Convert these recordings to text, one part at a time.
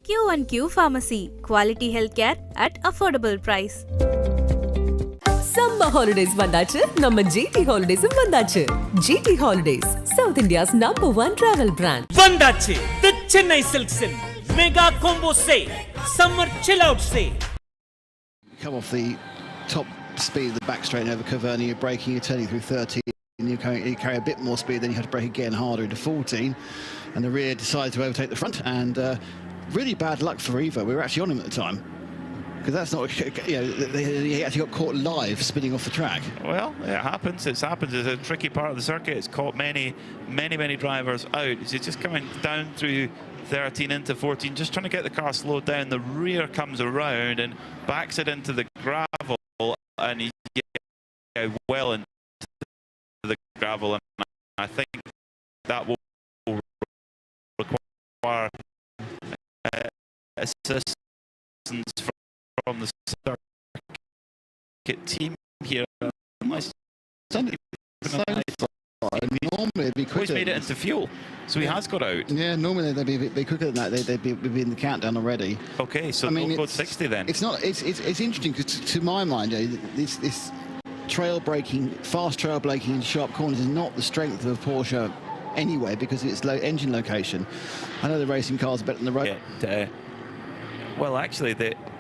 QnQ Pharmacy, quality healthcare at affordable price. Summer holidays vandachu, நம்ம GT Holidays vandachu. GT Holidays, South India's #1 travel brand. Vandachu, the Chennai Silk Mega Combo Sale, Summer Chill Out Sale. Come off the top speed of the back straight over Caverny, you're braking, you're turning through 13, and you carry a bit more speed, then you have to brake again harder into 14, and the rear decides to overtake the front, and really bad luck for Evo. We were actually on him at the time, because that's not, you know, he actually got caught live spinning off the track. Well, it happens. It's a tricky part of the circuit. It's caught many drivers out. He's just coming down through 13 into 14, just trying to get the car slowed down. The rear comes around and backs it into the gravel, and he gets well into the gravel, and I think that will require assistance from the circuit team here. Unless normally it'd be quicker. He's made it into fuel, so he has got out. Yeah, normally they'd be a bit quicker than that. They'd be in the countdown already. Okay, so I mean, we'll go 60 then. It's not. It's interesting because to my mind, this trail braking, fast trail braking in sharp corners is not the strength of a Porsche anyway, because of its low engine location. I know the racing cars are better than the road. Well, actually,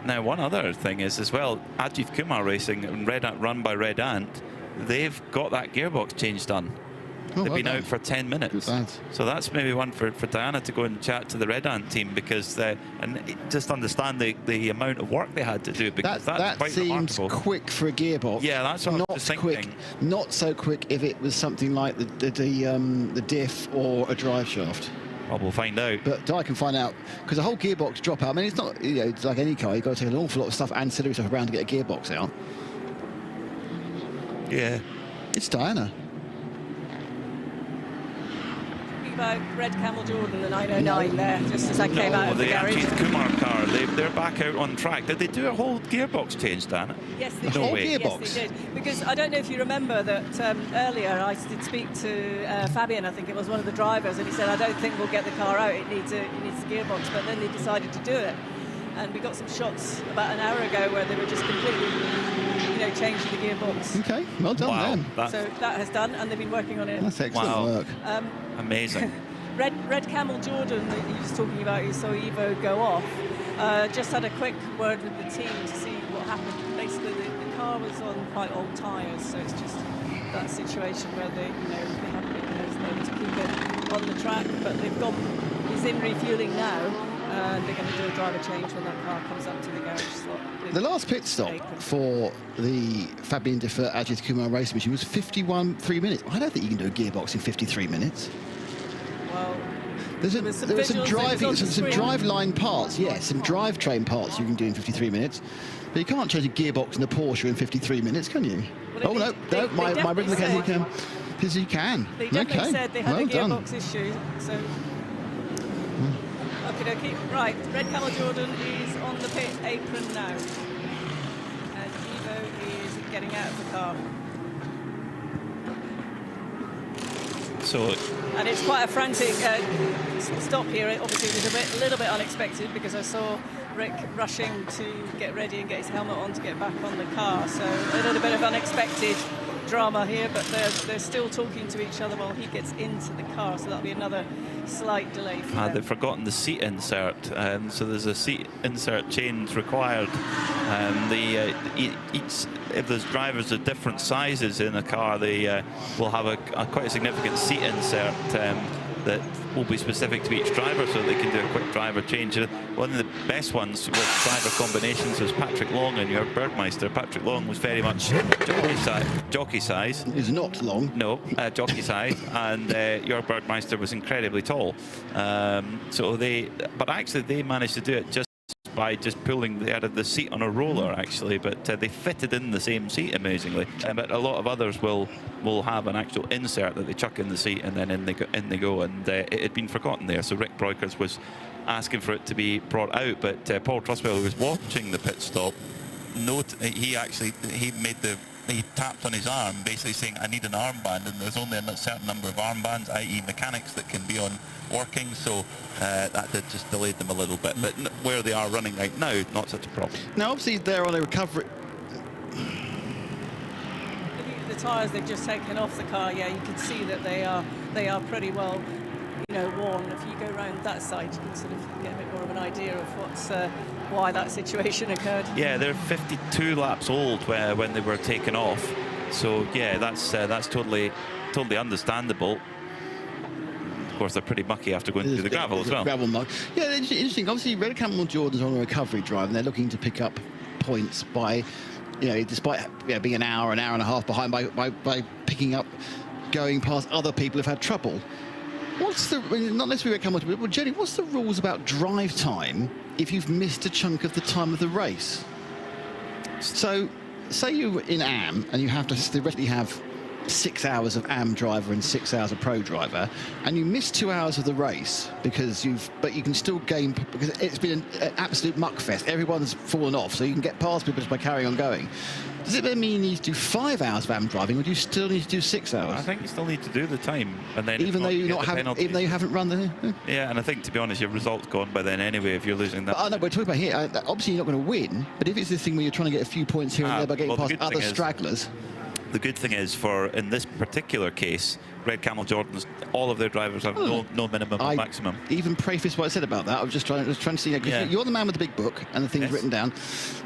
now one other thing is as well, Ajith Kumar Racing, run by Red Ant, they've got that gearbox change done. They've been out for 10 minutes. So that's maybe one for Diana to go and chat to the Red Ant team, because and just understand the amount of work they had to do, because that's quite seems remarkable. Quick for a gearbox. Yeah, that's what I was thinking. Not so quick if it was something like the diff or a drive shaft. Well, we'll find out. But I can find out, because the whole gearbox dropout, I mean, it's not, you know, it's like any car, you've got to take an awful lot of stuff, ancillary stuff around to get a gearbox out. Yeah. It's Diana. About Red Camel Jordan, the 909 there, just as I came out of the garage. The Ajith Kumar car, they're back out on track. Did they do a whole gearbox change, Dan? Yes, they did. No way. Yes, they did. Because I don't know if you remember that earlier I did speak to Fabian, I think it was one of the drivers, and he said, I don't think we'll get the car out, it needs a gearbox, but then they decided to do it. And we got some shots about an hour ago where they were just completely, you know, changing the gearbox. Okay, well done then. So that has done, and they've been working on it. That's excellent work. Amazing. Red Camel Jordan, that you was talking about, you saw Evo go off. Just had a quick word with the team to see what happened. Basically, the car was on quite old tyres, so it's just that situation where they haven't been able to keep it on the track, but they've gone. He's in refueling now, and they're going to do a driver change when that car comes up to the garage slot. The last pit stop for the Fabian Differ Ajith Kumar Racing Machine was 3 minutes. I don't think you can do a gearbox in 53 minutes. Well, there were some drive line parts, yes, some drivetrain parts you can do in 53 minutes, but you can't change a gearbox in a Porsche in 53 minutes, can you? Well, my written mechanic says you can. They definitely said they had a gearbox issue, so. Okay, right, Red Camel Jordan is on the pit apron now, and Evo is getting out of the car. And it's quite a frantic stop here. Obviously, it was a little bit unexpected, because I saw Rick rushing to get ready and get his helmet on to get back on the car. So a little bit of unexpected drama here, but they're still talking to each other while he gets into the car. So that'll be another slight delay for them. They've forgotten the seat insert, so there's a seat insert change required. If there's drivers of different sizes in a car, they will have quite a significant seat insert that will be specific to each driver, so they can do a quick driver change. One of the best ones with driver combinations was Patrick Long and your Bergmeister. Patrick Long was very much jockey size. He's not long. No, jockey size, and your Bergmeister was incredibly tall. But actually they managed to do it just by just pulling the seat on a roller, actually, but they fitted in the same seat amazingly. But a lot of others will have an actual insert that they chuck in the seat, and then in they go, and it had been forgotten there. So Rick Breukers was asking for it to be brought out, but Paul Truswell, who was watching the pit stop, he made the he tapped on his arm, basically saying, I need an armband, and there's only a certain number of armbands, i.e. mechanics, that can be on working, so that did just delay them a little bit. But where they are running right now, not such a problem. Now, obviously, they're on a recovery. The tyres they've just taken off the car, yeah, you can see that they are pretty well, you know, worn. If you go around that side, you can sort of get a bit more of an idea of why that situation occurred. Yeah, they're 52 laps old when they were taken off, so yeah, that's totally understandable. Of course, they're pretty mucky after going through the gravel as well. Gravel muck. Yeah, it's interesting. Obviously, Red Camel Jordan's on a recovery drive, and they're looking to pick up points by, you know, despite being an hour and a half behind, by picking up, going past other people who've had trouble. What's the, not necessarily Red Camel, but Jenny, what's the rules about drive time if you've missed a chunk of the time of the race? So, say you're in AM and you have to theoretically have 6 hours of AM driver and 6 hours of pro driver, and you miss 2 hours of the race but you can still gain, because it's been an absolute muckfest. Everyone's fallen off, so you can get past people just by carrying on going. Does it then mean you need to do 5 hours of AM driving, or do you still need to do 6 hours? I think you still need to do the time, and then even though you haven't run the. Yeah, and I think, to be honest, your result's gone by then anyway if you're losing that. But I know we're talking about here. Obviously, you're not going to win, but if it's this thing where you're trying to get a few points here and there by getting past other stragglers. The good thing is, in this particular case, Red Camel Jordans, all of their drivers have no minimum or maximum. Even preface what I said about that. I was just trying to see. You're the man with the big book and the things written down.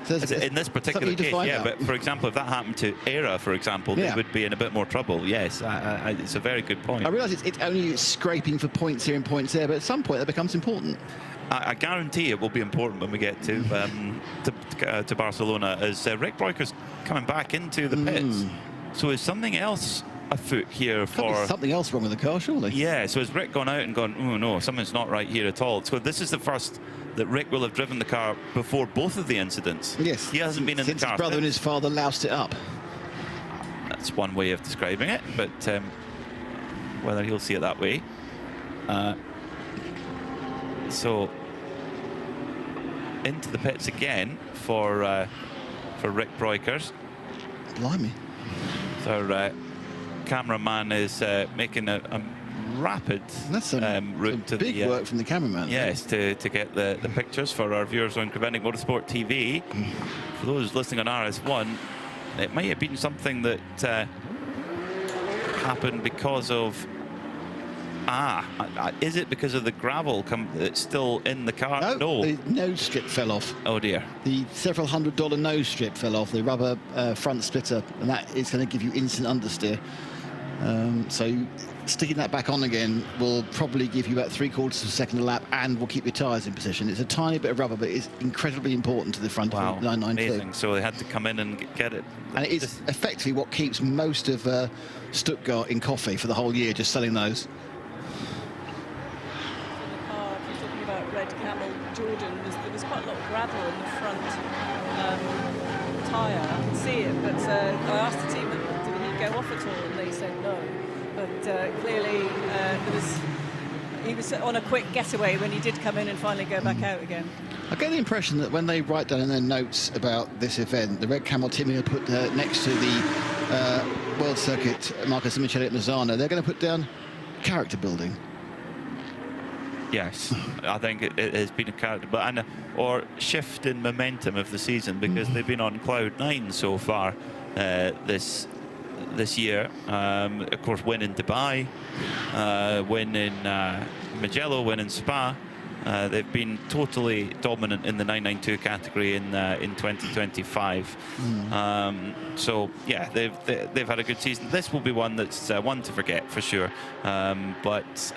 So in this particular case, yeah. But for example, if that happened to ERA, for example, they would be in a bit more trouble. Yes, it's a very good point. I realise it's only scraping for points here and points there, but at some point that becomes important. I guarantee it will be important when we get to Barcelona, as Rick Broiker's coming back into the pits. So is something else afoot here for... something else wrong with the car, surely? Yeah, so has Rick gone out and gone, oh no, something's not right here at all. So this is the first that Rick will have driven the car before both of the incidents. Yes. He hasn't been in the car. His brother and his father loused it up. That's one way of describing it, but whether he'll see it that way. So into the pits again for Rick Broikers. Blimey. So cameraman is making a rapid route to big work from the cameraman. Yes, to get the pictures for our viewers on QnQ Motorsport TV. For those listening on RS1, it might have been something that happened because of... is it because of the gravel that's still in the car? No. The nose strip fell off. Oh dear. The several $100 nose strip fell off, the rubber front splitter, and that is going to give you instant understeer. So sticking that back on again will probably give you about 3/4 of a second a lap, and will keep your tyres in position. It's a tiny bit of rubber, but it's incredibly important to the front of the 992. Amazing. So they had to come in and get it. And it is effectively what keeps most of Stuttgart in coffee for the whole year, just selling those. Red Camel Jordan, there was quite a lot of gravel in the front tyre. I can see it, but I asked the team, did he go off at all, and they said no. But clearly he was on a quick getaway when he did come in and finally go back out again. I get the impression that when they write down in their notes about this event, the Red Camel team are going to put next to the World Circuit Marcus and Michelin at Misano, they're going to put down character building. Yes, I think it has been a character, or shift in momentum of the season, because they've been on cloud 9 so far this year. Of course, win in Dubai, win in Mugello, win in Spa. They've been totally dominant in the 992 category in 2025. So yeah, they've had a good season. This will be one that's one to forget for sure. But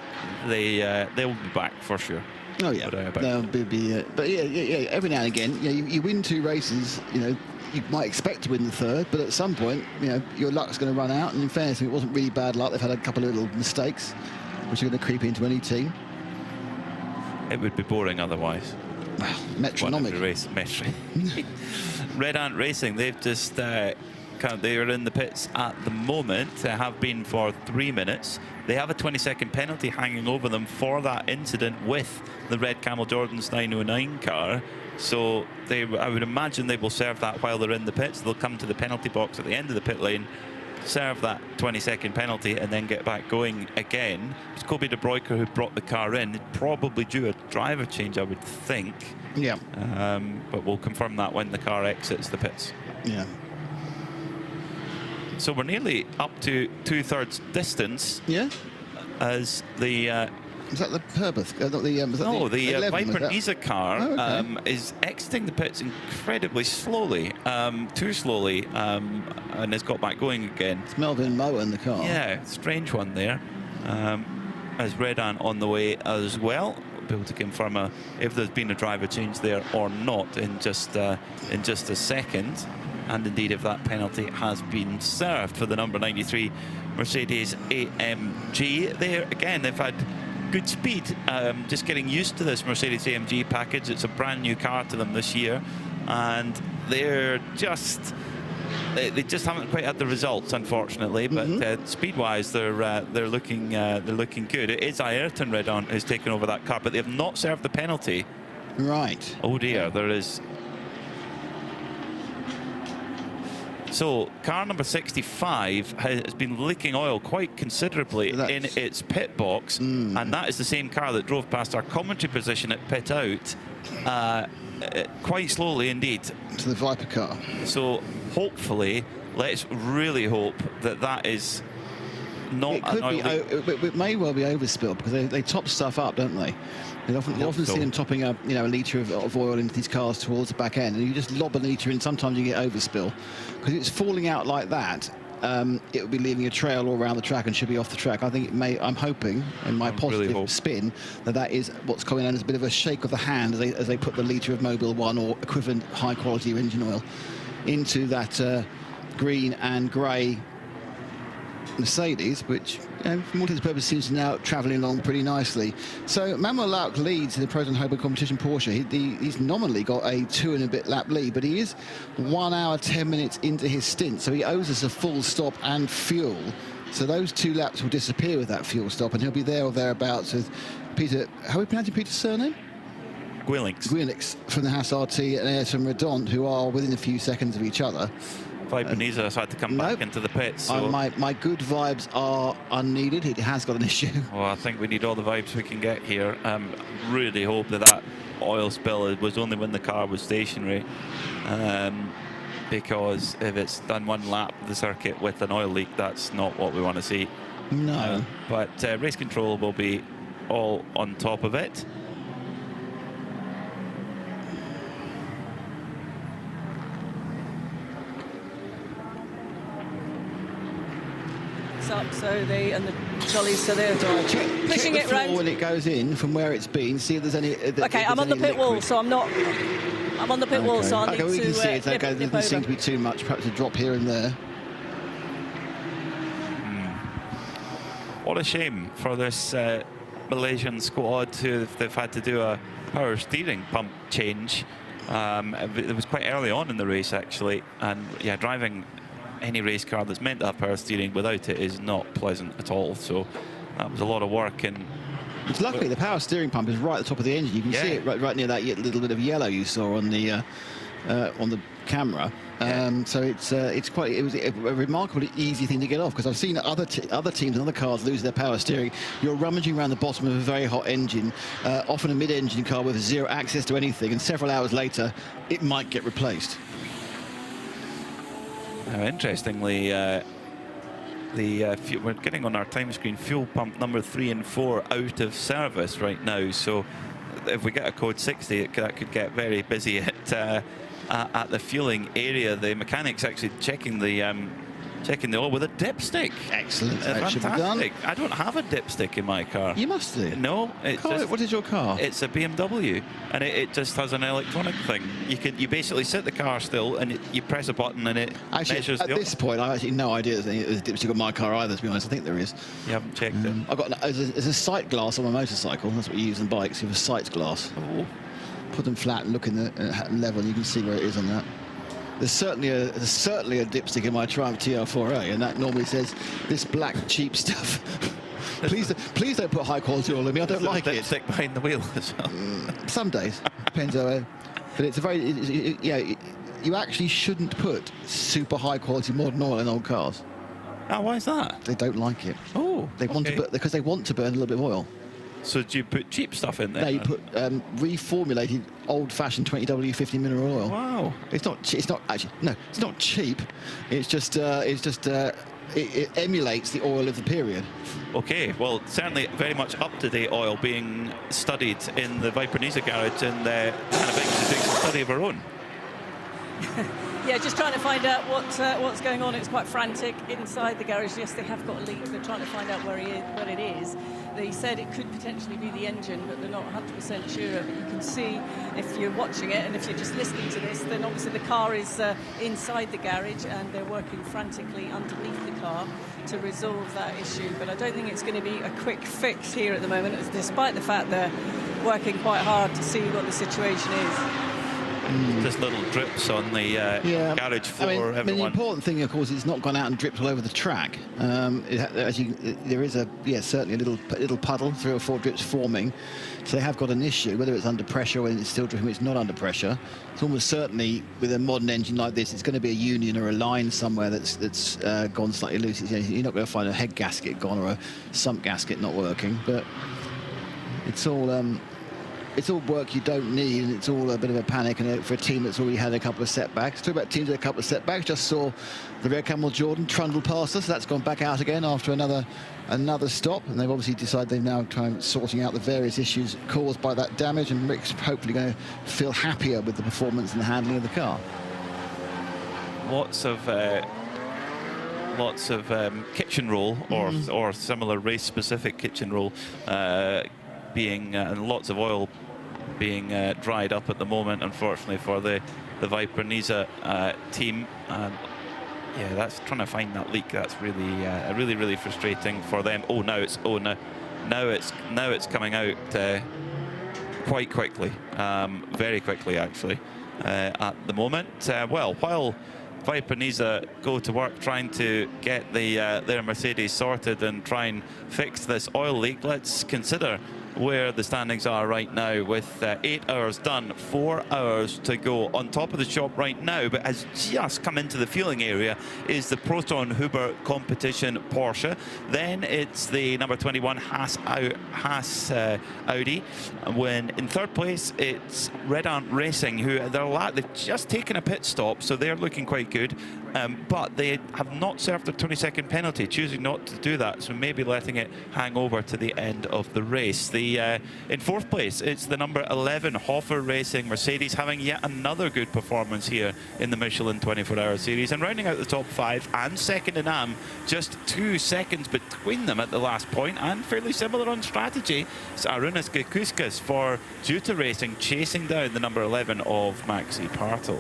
they will be back for sure. Oh yeah, they'll be. But yeah. Every now and again, you win 2 races. You might expect to win the 3rd, but at some point, your luck's going to run out. And in fairness, it wasn't really bad luck. They've had a couple of little mistakes, which are going to creep into any team. It would be boring otherwise. Well, metronomic. Race. Red Ant Racing, they've just They are in the pits at the moment. They have been for 3 minutes. They have a 20-second penalty hanging over them for that incident with the red Camel Jordan's 909 car. So I would imagine they will serve that while they're in the pits. They'll come to the penalty box at the end of the pit lane, serve that 20-second penalty, and then get back going again. It's Kobe De Bruyker who brought the car in. Probably due a driver change, I would think. Yeah. But we'll confirm that when the car exits the pits. Yeah. So we're nearly up to 2/3 distance. Yeah. As the is that the Herbert? No, the 11, Viper Niza car is exiting the pits incredibly slowly, too slowly, and has got back going again. It's Melvin Moe in the car. Yeah, strange one there. As Redan on the way as well. We'll be able to confirm if there's been a driver change there or not in just a second. And indeed, if that penalty has been served for the number 93 Mercedes AMG. There again, they've had good speed, just getting used to this Mercedes AMG package. It's a brand new car to them this year, and they just haven't quite had the results, unfortunately. But speed-wise, they're looking good. It is Ayrton Redon who's taken over that car, but they have not served the penalty. Right. Oh dear, there is. So car number 65 has been leaking oil quite considerably in its pit box, and that is the same car that drove past our commentary position at pit out quite slowly indeed. To the Viper car. So hopefully, let's really hope that is not an oil leak. It may well be overspill, because they top stuff up, don't they? You often see them topping up, a litre of oil into these cars towards the back end, and you just lob a litre in. Sometimes you get overspill, because it's falling out like that. It will be leaving a trail all around the track and should be off the track. I think it may. I'm hoping, in my positive spin, that is what's coming in as a bit of a shake of the hand as they put the litre of Mobil 1 or equivalent high-quality engine oil into that green and grey Mercedes, which, from all intents and purposes, seems to now travelling along pretty nicely. So Manuel Lauk leads in the Proton Hobo competition Porsche. He's nominally got a 2 and a bit lap lead, but he is 1 hour 10 minutes into his stint, so he owes us a full stop and fuel. So those 2 laps will disappear with that fuel stop, and he'll be there or thereabouts with Peter. How are we pronouncing Peter's surname? Gwilix from the Haas RT and Ayrton Redon, who are within a few seconds of each other. Viper Niza has had to come back into the pits. So my good vibes are unneeded. It has got an issue. Well, I think we need all the vibes we can get here. Really hope that oil spill was only when the car was stationary, because if it's done 1 lap of the circuit with an oil leak, that's not what we want to see. No. But race control will be all on top of it. Up, so the jollies, so they're pushing it round when it goes in from where it's been. See if there's any. Okay, I'm on the pit wall, so I'm not. I'm on the pit wall, so I need to. We can see it. There doesn't seem to be too much. Perhaps a drop here and there. What a shame for this Malaysian squad who they've had to do a power steering pump change. It was quite early on in the race, actually, and yeah, driving any race car that's meant to have power steering without it is not pleasant at all. So that was a lot of work. And it's luckily the power steering pump is right at the top of the engine. You can see it right near that little bit of yellow you saw on the camera. So it was a remarkably easy thing to get off, because I've seen other teams and other cars lose their power steering. You're rummaging around the bottom of a very hot engine, often a mid-engine car with zero access to anything, and several hours later it might get replaced. Now, interestingly, we're getting on our time screen fuel pump number 3 and 4 out of service right now. So if we get a code 60, that could get very busy at the fueling area. The mechanics actually checking the oil with a dipstick. Excellent. That should be done. I don't have a dipstick in my car. You must do. No. What is your car? It's a BMW, and it just has an electronic thing. You basically sit the car still, and you press a button, and it measures the oil. At this point, I actually no idea there's a dipstick on my car either, to be honest. I think there is. You haven't checked it? I've got there's a sight glass on my motorcycle. That's what you use on bikes. You have a sight glass. Oh. Put them flat and look in the level, and you can see where it is on that. there's certainly a dipstick in my Triumph TR4A, and that normally says this black cheap stuff. please don't put high quality oil in me. I don't like it. Stick behind the wheel as well. Some days depends how. But it's a very you actually shouldn't put super high quality modern oil in old cars. Oh, why is that? They don't like it. Oh, they want to, because they want to burn a little bit of oil. So do you put cheap stuff in there? No, you put reformulated old-fashioned 20W50 mineral oil. Wow. It's not cheap. It's just it emulates the oil of the period. Okay, well, certainly very much up-to-date oil being studied in the Vipera garage, and Hannah Biggs is doing some study of her own. Yeah, just trying to find out what's going on. It's quite frantic inside the garage. Yes, they have got a leak. They're trying to find out what it is. They said it could potentially be the engine, but they're not 100% sure. But you can see, if you're watching it and if you're just listening to this, then obviously the car is inside the garage and they're working frantically underneath the car to resolve that issue. But I don't think it's going to be a quick fix here at the moment, despite the fact they're working quite hard to see what the situation is. Just little drips on the garage floor. I mean, the important thing, of course, is it's not gone out and dripped all over the track. There is certainly a little puddle, 3 or 4 drips forming. So they have got an issue, whether it's under pressure or it's still dripping, it's not under pressure. It's almost certainly, with a modern engine like this, it's going to be a union or a line somewhere that's gone slightly loose. You're not going to find a head gasket gone or a sump gasket not working, but it's all work you don't need, and it's all a bit of a panic, and for a team that's already had a couple of setbacks. Talk about teams with a couple of setbacks. Just saw the Red Camel Jordan trundle past us. That's gone back out again after another stop, and they've obviously decided they've now tried sorting out the various issues caused by that damage, and Rick's hopefully going to feel happier with the performance and the handling of the car. Lots of kitchen roll or similar race-specific kitchen roll being and lots of oil being dried up at the moment, unfortunately, for the Vipera team. Yeah, that's trying to find that leak. That's really frustrating for them. Now it's coming out quite quickly, very quickly actually, at the moment. Well, while Vipera go to work trying to get their Mercedes sorted and try and fix this oil leak, let's consider where the standings are right now, with 8 hours done, 4 hours to go. On top of the shop right now, but has just come into the fueling area, is the Proton Huber competition Porsche. Then it's the number 21 Haas Audi. When in third place, it's Red Ant Racing, who they've just taken a pit stop, so they're looking quite good. But they have not served their 20-second penalty, choosing not to do that, so maybe letting it hang over to the end of the race. In fourth place, it's the number 11 Hofer Racing Mercedes, having yet another good performance here in the Michelin 12H Series. And rounding out the top 5 and second in AM, just 2 seconds between them at the last point, and fairly similar on strategy. It's Arunas Gakuskas for Juta Racing, chasing down the number 11 of Maxi Partel.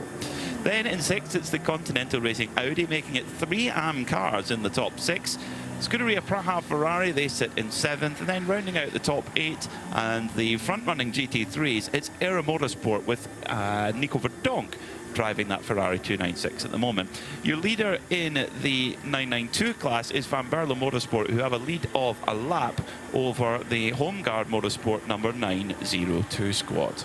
Then in sixth, it's the Continental Racing Audi, making it 3 AM cars in the top 6. Scuderia Praha Ferrari, they sit in 7th, and then rounding out the top 8 and the front-running GT3s, it's Era Motorsport with Nico Verdonk driving that Ferrari 296 at the moment. Your leader in the 992 class is Van Berlo Motorsport, who have a lead of a lap over the Homeguard Motorsport number 902 squad.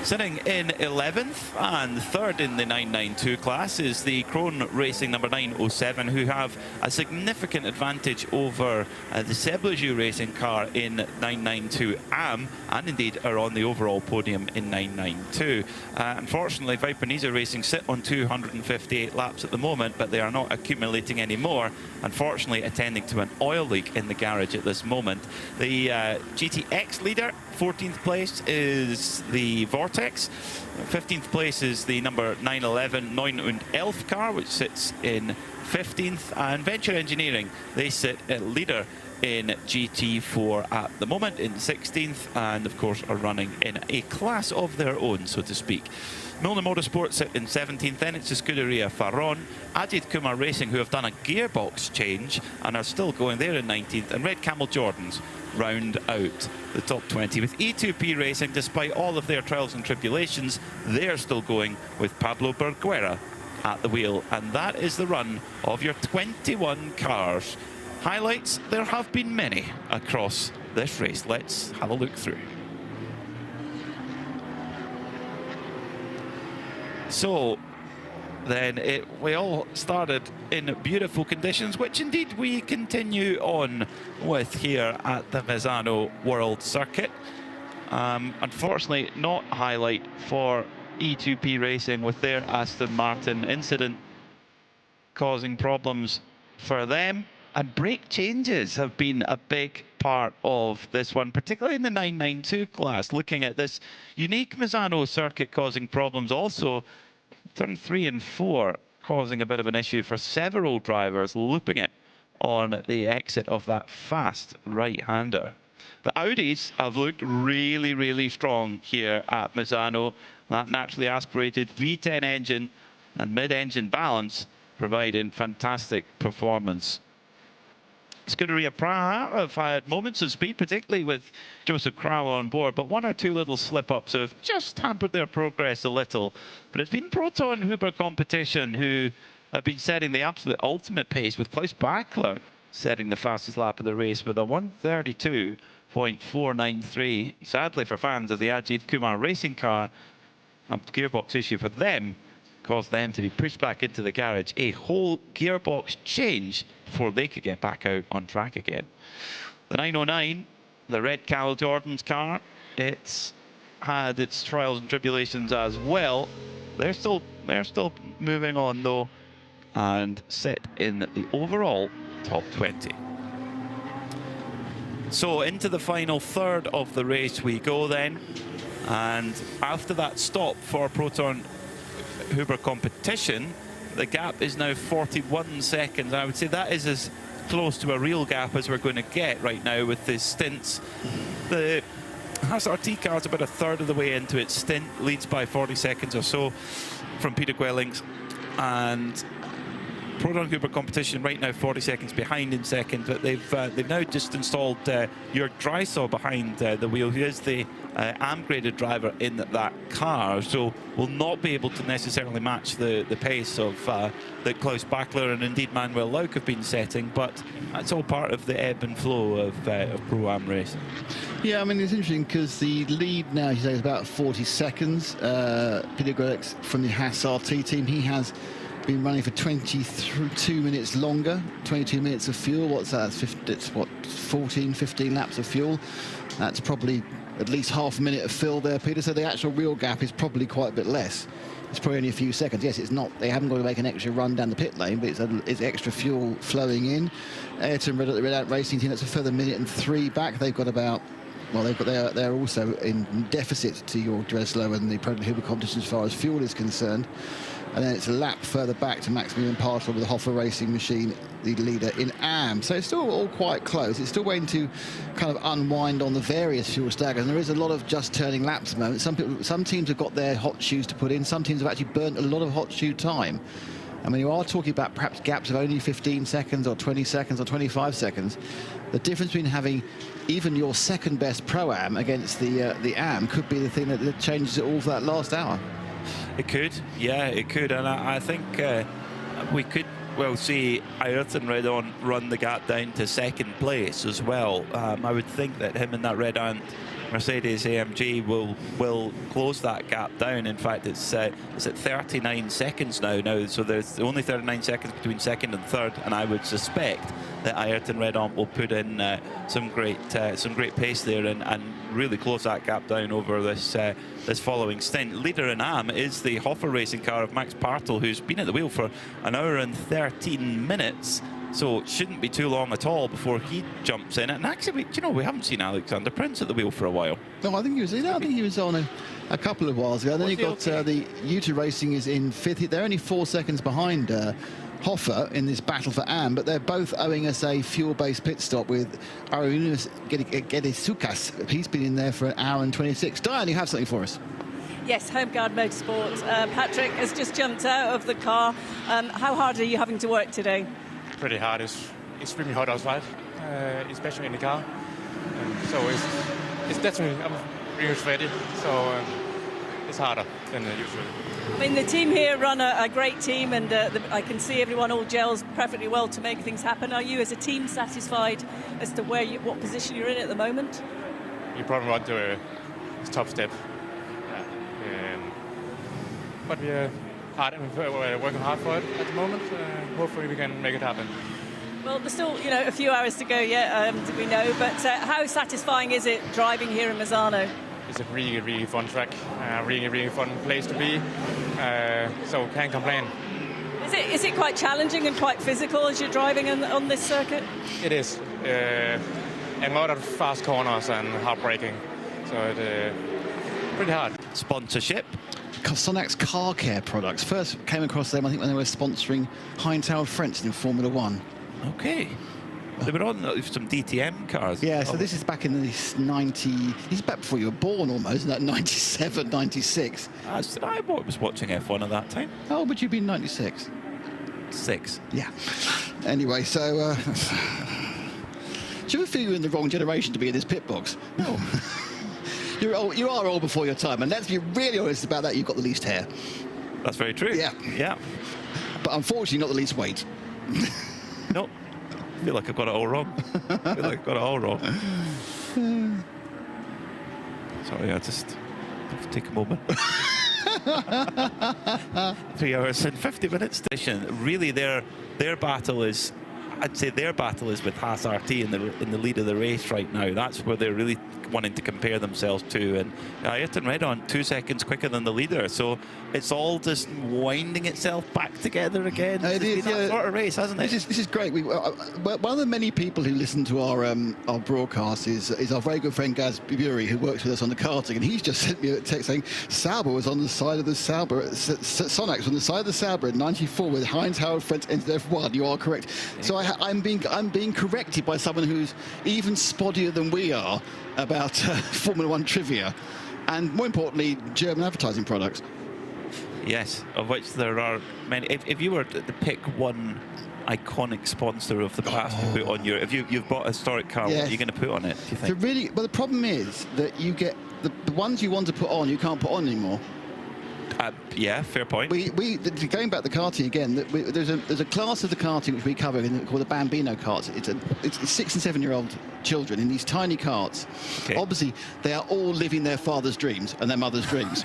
Sitting in 11th and 3rd in the 992 class is the Krone Racing number 907, who have a significant advantage over the Sebleju Racing car in 992 AM, and indeed are on the overall podium in 992. Unfortunately, Vipera Racing sit on 258 laps at the moment, but they are not accumulating any more, unfortunately attending to an oil leak in the garage at this moment. The GTX leader, 14th place, is the Vortex. 15th place is the number 911 911 car, which sits in 15th. And Venture Engineering, they sit leader in GT4 at the moment in 16th, and of course are running in a class of their own, so to speak. Milner Motorsport sit in 17th, then it's the Scuderia Farron, Ajith Kumar Racing, who have done a gearbox change and are still going there in 19th, and Red Camel Jordans round out the top 20. With E2P Racing, despite all of their trials and tribulations, they're still going with Pablo Berguera at the wheel, and that is the run of your 21 cars. Highlights, there have been many across this race. Let's have a look through. So then we all started in beautiful conditions, which indeed we continue on with here at the Misano World Circuit. Unfortunately, not a highlight for E2P Racing with their Aston Martin incident causing problems for them. And brake changes have been a big part of this one, particularly in the 992 class. Looking at this unique Misano circuit causing problems, also turn 3 and 4 causing a bit of an issue for several drivers, looping it on the exit of that fast right-hander. The Audis have looked really, really strong here at Misano. That naturally aspirated V10 engine and mid-engine balance providing fantastic performance. Scuderia Praha have had moments of speed, particularly with Joseph Crowell on board, but one or two little slip-ups have just hampered their progress a little. But it's been Proton Huber competition who have been setting the absolute ultimate pace, with Klaus Bachler setting the fastest lap of the race with a 1:32.493. Sadly for fans of the Ajith Kumar racing car, a gearbox issue for them caused them to be pushed back into the garage. A whole gearbox change before they could get back out on track again. The 909, the Red Cal Jordan's car, it's had its trials and tribulations as well. They're still moving on though, and sit in the overall top 20. So into the final third of the race we go then, and after that stop for Proton Huber competition, the gap is now 41 seconds. I would say that is as close to a real gap as we're going to get right now with the stints. The SRT car is about a third of the way into its stint, leads by 40 seconds or so from Peter Gwellings, and Proton Huber competition right now 40 seconds behind in second, but they've now just installed Jörg Dreisaw behind the wheel, who is the AM-graded driver in that car, so will not be able to necessarily match the pace of that Klaus Bachler and indeed Manuel Lauk have been setting, but that's all part of the ebb and flow of Pro-Am racing. Yeah, I mean, it's interesting because the lead now, you say, is about 40 seconds. Peter Gwellings from the Haas RT team, he has been running for 22 minutes longer, 22 minutes of fuel. What's that? It's what, 14, 15 laps of fuel. That's probably at least half a minute of fill there, Peter. So the actual real gap is probably quite a bit less. It's probably only a few seconds. Yes, it's not, they haven't got to make an extra run down the pit lane, but it's extra fuel flowing in. Ayrton Red at the Red Ant Racing Team, that's a further minute and 3 back. They've got about, well, they're also in deficit to your Dreslow and the Proton Huber competition as far as fuel is concerned. And then it's a lap further back to Maximilian Partel with the RAFA Racing Machine, the leader in AM. So it's still all quite close. It's still waiting to kind of unwind on the various fuel staggers. And there is a lot of just turning laps at the moment. Some teams have got their hot shoes to put in. Some teams have actually burnt a lot of hot shoe time. And when you are talking about perhaps gaps of only 15 seconds or 20 seconds or 25 seconds, the difference between having even your second best Pro-Am against the AM could be the thing that changes it all for that last hour. It could, yeah, it could, and I think we could well see Ayrton Redon run the gap down to second place as well. I would think that him and that Red Ant Mercedes AMG will close that gap down. In fact, it's at 39 seconds now, so there's only 39 seconds between second and third, and I would suspect that Ayrton Redon will put in some great pace there and really close that gap down over this following stint. Leader in AM is the RAFA Racing car of Max Partel, who's been at the wheel for an hour and 13 minutes. So it shouldn't be too long at all before he jumps in. And actually, we haven't seen Alexander Prince at the wheel for a while. No, I think he was on a couple of whiles ago. And then you've got the U2 Racing is in 5th. They're only 4 seconds behind Hoffa in this battle for AM, but they're both owing us a fuel-based pit stop with Arunus Gedisukas. He's been in there for 1 hour and 26. Diane, you have something for us? Yes, Homeguard Motorsport. Patrick has just jumped out of the car. How hard are you having to work today? Pretty hard. It's extremely hot outside, especially in the car. So it's definitely, I'm really sweaty, so it's harder than usual. I mean, the team here run a great team, and I can see everyone all gels perfectly well to make things happen. Are you, as a team, satisfied as to what position you're in at the moment? You probably want to top step. But we're working hard for it at the moment. Hopefully we can make it happen. Well, there's still, a few hours to go yet, we know. But how satisfying is it driving here in Misano? It's a really, really fun track. Really, really fun place to be. So can't complain. Is it quite challenging and quite physical as you're driving on this circuit? It is. And a lot of fast corners and hard braking. So it's pretty hard. Sponsorship. Sonac's car care products. First came across them, I think, when they were sponsoring Heinz-Harald Frentzen in Formula 1. Okay. They were on some DTM cars. Yeah, so this is back in the 90... This is back before you were born, almost, in that 97, 96. I was watching F1 at that time. How old would you be in 96? 6. Yeah. Anyway, so... do you ever feel you're in the wrong generation to be in this pit box? No. You are old before your time, and let's be really honest about that. You've got the least hair. That's very true. Yeah. Yeah. But unfortunately, not the least weight. No. I feel like I've got it all wrong. Sorry, I just have to take a moment. 3 hours and 50 minutes station. Really, their battle is... I'd say their battle is with Haas RT in the lead of the race right now. That's where they're really wanting to compare themselves to. And Ayrton Red on 2 seconds quicker than the leader. So it's all just winding itself back together again. It is that sort of race, hasn't it? This is great. One of the many people who listen to our broadcast is our very good friend Gaz Biburi, who works with us on the karting, and he's just sent me a text saying Sauber was on the side of the Sauber, Sonax was on the side of the Sauber in '94 with Heinz-Harald Frentzen entered F1. You are correct. Yeah. So I'm being corrected by someone who's even spottier than we are about Formula 1 trivia, and more importantly, German advertising products. Yes, of which there are many. If you were to pick one iconic sponsor of the past to put on your, if you've bought a historic car, what are you going to put on it, do you think? Well, the problem is that you get the ones you want to put on, you can't put on anymore. Yeah, fair point. Going back to karting again, there's a class of the karting which we cover called the Bambino carts. It's 6 and 7 year old children in these tiny carts. Okay. Obviously, they are all living their father's dreams and their mother's dreams.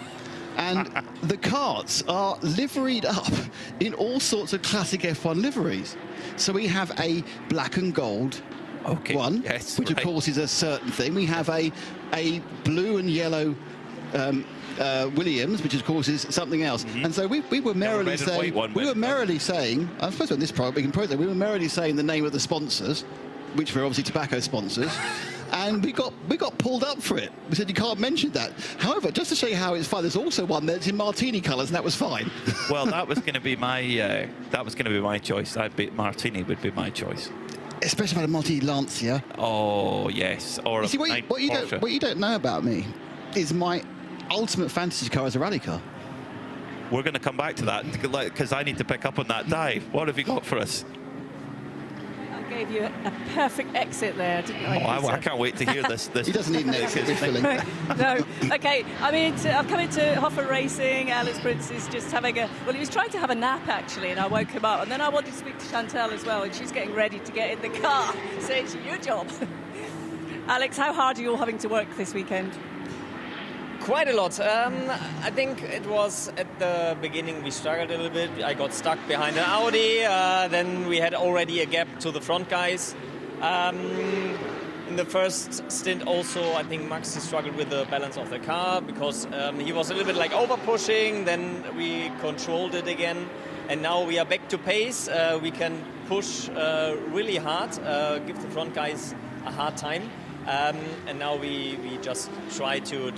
And the carts are liveried up in all sorts of classic F1 liveries. So we have a black and gold one, which of course is a certain thing. We have a blue and yellow Williams, which of course is something else. And so we were merrily saying, I'm supposed to on this program, we can process, we were merrily saying the name of the sponsors, which were obviously tobacco sponsors. And we got pulled up for it. We said you can't mention that. However, just to show you how it's fun, there's also one that's in martini colours, and that was fine. Well, that was going to be my choice. Martini would be my choice. Especially about a Martini Lancia. Oh yes. Or what you don't know about me is my ultimate fantasy car is a rally car. We're going to come back to that because I need to pick up on that. Di, what have you got for us? I gave you a perfect exit there, didn't I? I can't wait to hear this. He doesn't need an exit. No. Okay. I mean, I've come into RAFA Racing. Alex Prince is just having he was trying to have a nap actually, and I woke him up. And then I wanted to speak to Chantal as well, and she's getting ready to get in the car. So it's your job. Alex, how hard are you all having to work this weekend? Quite a lot. I think it was at the beginning we struggled a little bit. I got stuck behind an Audi. Then we had already a gap to the front guys. In the first stint also, I think Max struggled with the balance of the car because he was a little bit like over pushing. Then we controlled it again. And now we are back to pace. We can push really hard, give the front guys a hard time. And now we just try to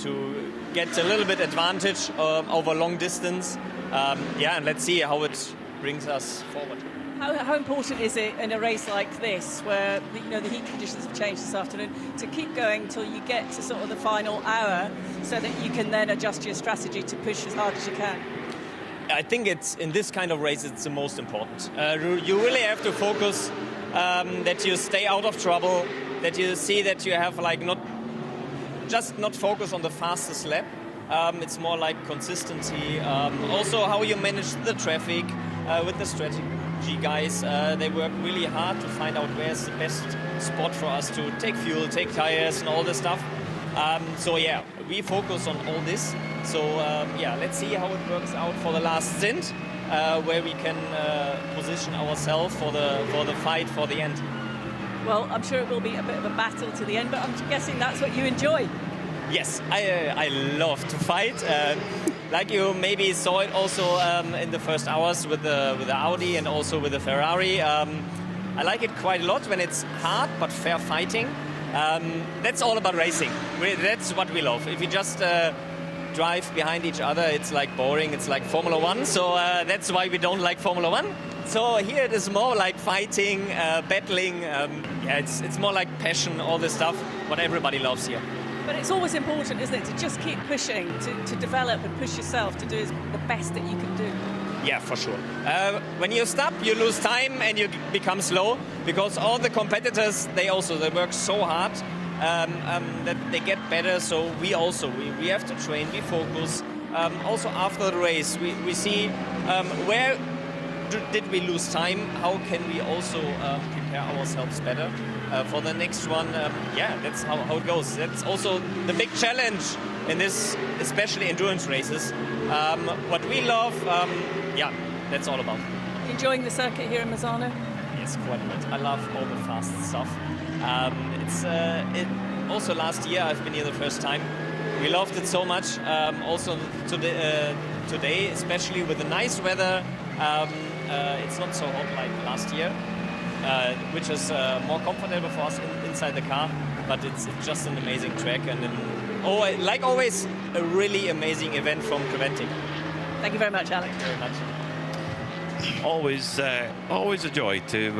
get a little bit advantage over long distance. And let's see how it brings us forward. How important is it in a race like this, where the heat conditions have changed this afternoon, to keep going till you get to sort of the final hour, so that you can then adjust your strategy to push as hard as you can? I think it's in this kind of race it's the most important. You really have to focus that you stay out of trouble, that you see that you have like not focus on the fastest lap. It's more like consistency. Also how you manage the traffic with the strategy guys. They work really hard to find out where's the best spot for us to take fuel, take tires and all this stuff. So yeah, we focus on all this. So yeah, let's see how it works out for the last stint, where we can position ourselves for the fight for the end. Well, I'm sure it will be a bit of a battle to the end, but I'm guessing that's what you enjoy. Yes, I love to fight. Like you maybe saw it also in the first hours with the Audi and also with the Ferrari. I like it quite a lot when it's hard but fair fighting. That's all about racing. That's what we love. If you just drive behind each other, it's like boring. It's like Formula One. So that's why we don't like Formula One. So here it is more like fighting, battling. Yeah, it's more like passion, all this stuff, what everybody loves here. But it's always important, isn't it, to just keep pushing, to develop and push yourself to do the best that you can do. Yeah, for sure. When you stop, you lose time and you become slow, because all the competitors, they work so hard that they get better. So we have to train, we focus. Also after the race, we see where did we lose time, how can we also prepare ourselves better for the next one. Yeah, that's how it goes. That's also the big challenge in this, especially endurance races. What we love, yeah, that's all about. Enjoying the circuit here in Misano? Yes, quite a lot. I love all the fast stuff. Also last year I've been here the first time. We loved it so much. Also today, especially with the nice weather, it's not so hot like last year, which is more comfortable for us inside the car. But it's just an amazing track, and like always, a really amazing event from Preventing. Thank you very much, Alex. Very much. Always a joy to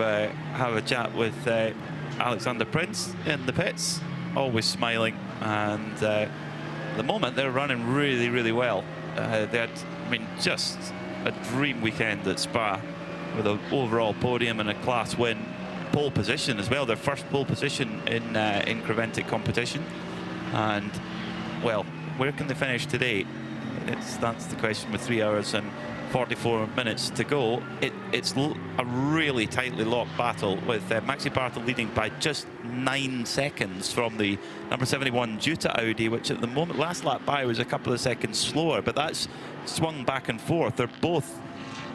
have a chat with Alexander Prince in the pits. Always smiling, and at the moment they're running really, really well. They had, I mean, just a dream weekend at Spa with an overall podium and a class win, pole position as well. Their first pole position in Creventic competition. And well, where can they finish today? That's the question. With 3 hours and 44 minutes to go, it's a really tightly locked battle, with Maxi Bartel leading by just 9 seconds from the number 71 Jutta Audi, which at the moment, last lap by, was a couple of seconds slower, but that's swung back and forth. They're both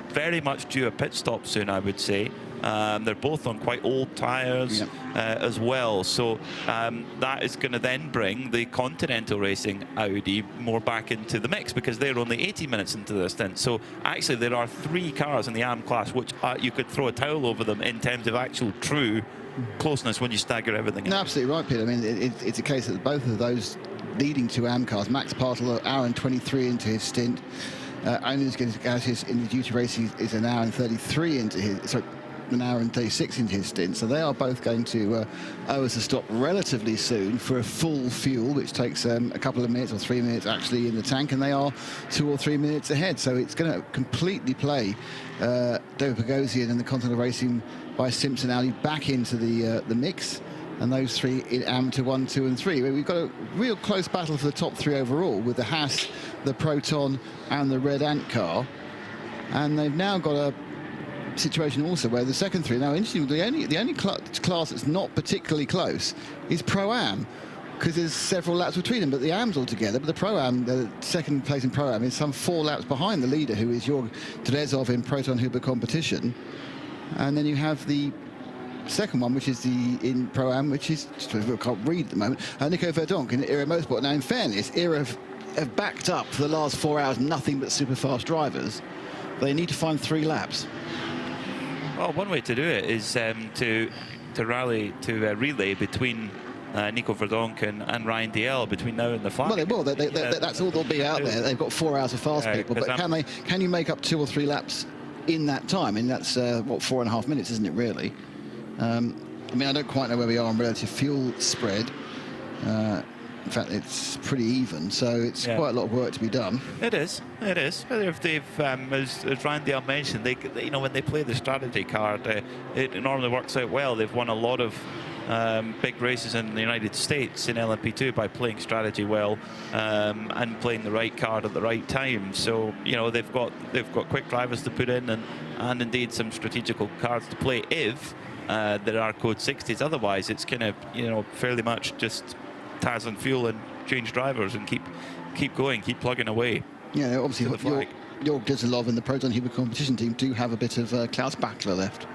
very much due a pit stop soon, I would say. They're both on quite old tyres, yep, as well. So that is going to then bring the Continental Racing Audi more back into the mix, because they're only 80 minutes into their stint. So actually there are 3 cars in the AM class which you could throw a towel over them in terms of actual true closeness when you stagger everything in. No, absolutely right, Peter. I mean, it's a case that both of those leading 2 AM cars, Max Bartel, an hour and 23 into his stint. Only in the duty racing is an hour and 33 into his, sorry, an hour and 36 into his stint. So they are both going to owe us a stop relatively soon for a full fuel, which takes a couple of minutes or 3 minutes actually in the tank, and they are 2 or 3 minutes ahead. So it's going to completely play David Pagosian and the Continental Racing by Simpson Audi back into the mix. And those 3 in AM to 1, 2 and 3. We've got a real close battle for the top 3 overall, with the Haas, the Proton and the Red Ant car. And they've now got a situation also where the second 3, now interestingly, the only class that's not particularly close is Pro-Am, because there's several laps between them, but the AM's all together. But the Pro-Am, the second place in Pro-Am, is some 4 laps behind the leader, who is Jorg Drezov in Proton Huber competition. And then you have the second one, which is in Pro-Am, which is, I can't read at the moment, Nico Verdonk in Era Motorsport. Now, in fairness, Era have backed up for the last 4 hours nothing but super fast drivers. They need to find 3 laps. Well, one way to do it is to rally, to relay between Nico Verdonk and Ryan DL between now and the flag. Well, they will. That's all they'll be out there. They've got 4 hours of fast people. But can you make up 2 or 3 laps in that time. And that's, what, 4.5 minutes, isn't it, really? I mean, I don't quite know where we are on relative fuel spread. In fact, it's pretty even, so it's quite a lot of work to be done. It is. But if they've, as Randy mentioned, they you know, when they play the strategy card, it normally works out well. They've won a lot of big races in the United States in LMP2 by playing strategy well and playing the right card at the right time. So you know, they've got quick drivers to put in and indeed some strategical cards to play if there are code 60s. Otherwise, it's kind of, you know, fairly much just Taz and fuel and change drivers and keep going, keep plugging away. Yeah, obviously Jörg Düsseldorf and the Proton Huber competition team do have a bit of Klaus Bachler left.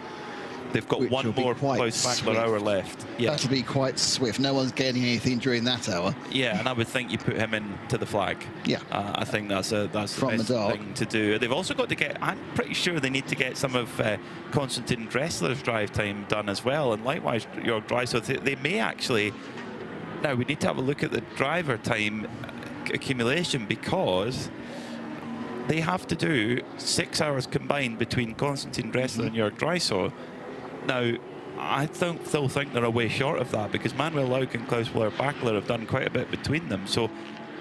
They've got one more Klaus Bachler hour left. Yeah, that'll be quite swift. No one's getting anything during that hour. Yeah, and I would think you put him into the flag. Yeah, I think that's the best thing to do. They've also got to get. I'm pretty sure they need to get some of Konstantin Dressler's drive time done as well, and likewise Jörg Dreiser. They may actually. Now, we need to have a look at the driver time accumulation because they have to do 6 hours combined between Konstantin Dressler and Jörg Dreiser. Now, I still think they're a way short of that because Manuel Lauk and Klaus Bachler have done quite a bit between them. So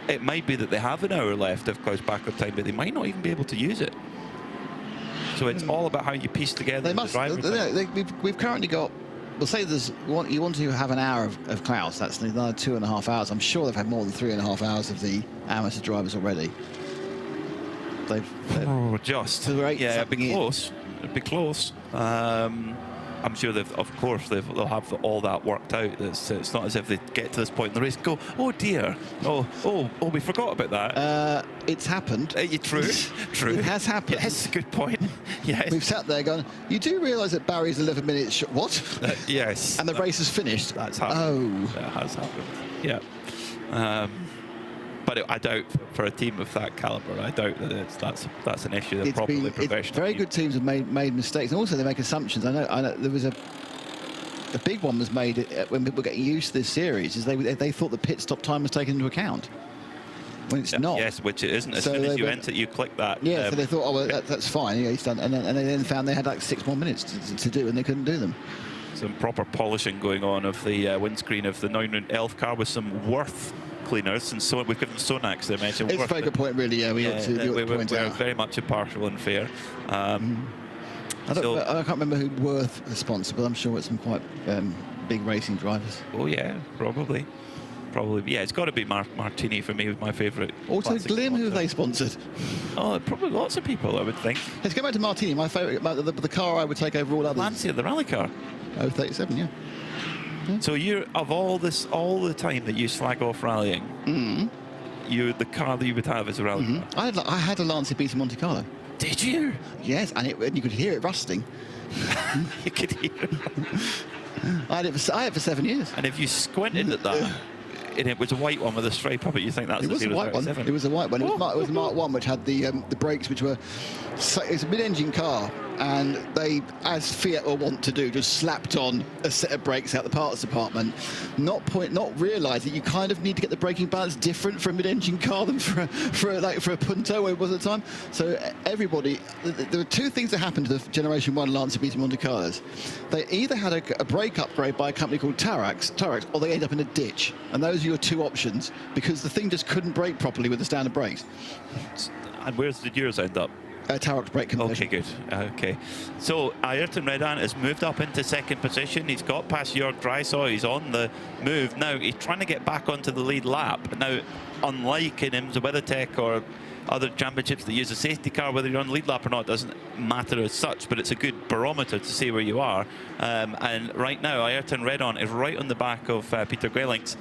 it might be that they have an hour left of Klaus Bachler time, but they might not even be able to use it. So it's all about how you piece together the driver time. We've currently got... We'll say you want to have an hour of Klaus, that's another 2.5 hours. I'm sure they've had more than 3.5 hours of the amateur drivers already. Just. It'd be close. It'd be close. I'm sure of course they'll have all that worked out. It's not as if they get to this point in the race and go, oh dear, oh, we forgot about that. It's happened. True. It has happened. Yes, good point. Yes. We've sat there going, you do realise that Barry's 11 minutes short. What? Yes. And the race is finished. That's happened. Oh. That has happened. Yeah. But I doubt for a team of that calibre, I doubt that that's an issue. They're properly professional. Very good teams have made mistakes, and also they make assumptions. I know there was a big one was made when people were getting used to this series. Is they thought the pit stop time was taken into account when it's not. Yes, which it isn't. As soon as you enter, you click that. Yeah, so they thought, oh well, that's fine. Yeah, he's done, and they then found they had like 6 more minutes to do, and they couldn't do them. Some proper polishing going on of the windscreen of the 9 Elf car with some Worth cleaners, and so we've given Sonax they mentioned. It's a very good point, really. Yeah, we ought to point out. We're very much impartial and fair. I can't remember who Worth is sponsored, but I'm sure it's some quite big racing drivers. Oh yeah, probably. Yeah, it's got to be Martini for me, with my favourite. Also, Glim, who have they sponsored? Oh, probably lots of people, I would think. Let's go back to Martini. My favourite, the car I would take over all others. Lancia, the rally car. 037, yeah. So you're all the time that you slag off rallying, the car that you would have is a rally car. I had a Lancia Beta Monte Carlo. Did you? Yes, and you could hear it rusting. You could hear it. I had it for 7 years. And if you squinted at that, and it was a white one with a stripe up it, you think that's the 037. It was a white one. It was Mark 1, which had the brakes, which were... It's a mid-engine car, and they, as Fiat will want to do, just slapped on a set of brakes out the parts department, not realise that you kind of need to get the braking balance different for a mid-engine car than for a Punto, where it was at the time. So everybody, there were 2 things that happened to the Generation 1 Lancia Beta Monte Carlos. They either had a brake upgrade by a company called Tarax, or they ended up in a ditch, and those are your 2 options, because the thing just couldn't brake properly with the standard brakes. And where did yours end up? Tarax brake conversion. Okay, good. Okay. So Ayrton Redan has moved up into 2nd position. He's got past Jörg Dreiser. He's on the move. Now he's trying to get back onto the lead lap. Now, unlike in IMSA WeatherTech or other championships that use a safety car, whether you're on the lead lap or not doesn't matter as such, but it's a good barometer to see where you are. And right now, Ayrton Redan is right on the back of Peter Grelings.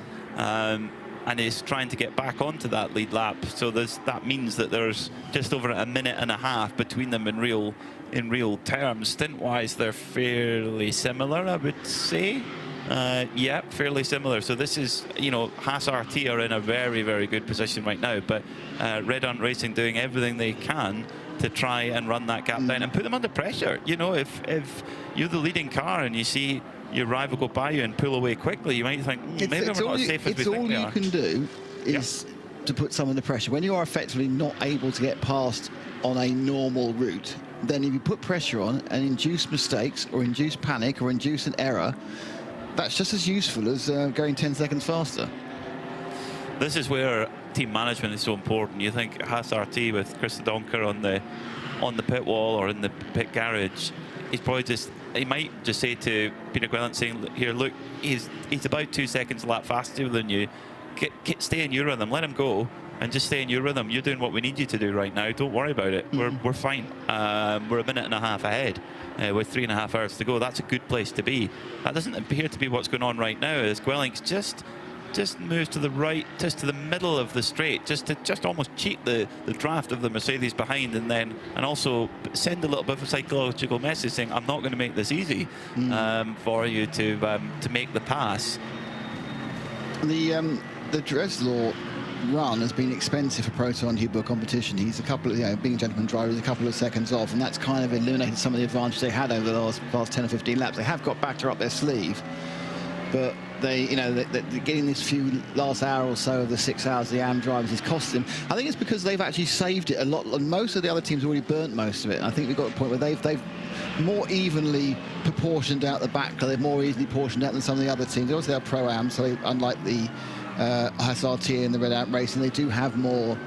And is trying to get back onto that lead lap. So that means that there's just over a minute and a half between them in real terms. Stint-wise, they're fairly similar, I would say. Yeah, fairly similar. So this is, Haas RT are in a very, very good position right now. But Red Hunt Racing doing everything they can to try and run that gap down and put them under pressure. If you're the leading car and you see your rival go by you and pull away quickly, you might think, maybe we're not as safe as we think we are. All you can do is to put someone under pressure. When you are effectively not able to get past on a normal route, then if you put pressure on and induce mistakes or induce panic or induce an error, that's just as useful as going 10 seconds faster. This is where team management is so important. You think Haas RT with Chris Donker on the pit wall or in the pit garage, he might just say to Peter Gwellant, saying, here, look, he's about 2 seconds a lap faster than you. Stay in your rhythm, let him go, and just stay in your rhythm. You're doing what we need you to do right now. Don't worry about it. We're fine. We're a minute and a half ahead with 3.5 hours to go. That's a good place to be. That doesn't appear to be what's going on right now, as Gwelling's just moves to the right, just to the middle of the straight, just to almost cheat the draft of the Mercedes behind, and also send a little bit of a psychological message saying, I'm not going to make this easy for you to make the pass. The Dreslaw run has been expensive for Proton Huber competition. He's a couple of, being a gentleman driver, he's a couple of seconds off, and that's kind of eliminated some of the advantage they had over the last 10 or 15 laps. They have got Bacta up their sleeve, but they're getting this few last hour or so of the 6 hours the AM drivers is costing them. I think it's because they've actually saved it a lot, and most of the other teams already burnt most of it. And I think we've got a point where they've more evenly proportioned out the back. They've more easily portioned out than some of the other teams. They also have Pro-Am, so unlike the SRT and the Red Ant Racing, they do have more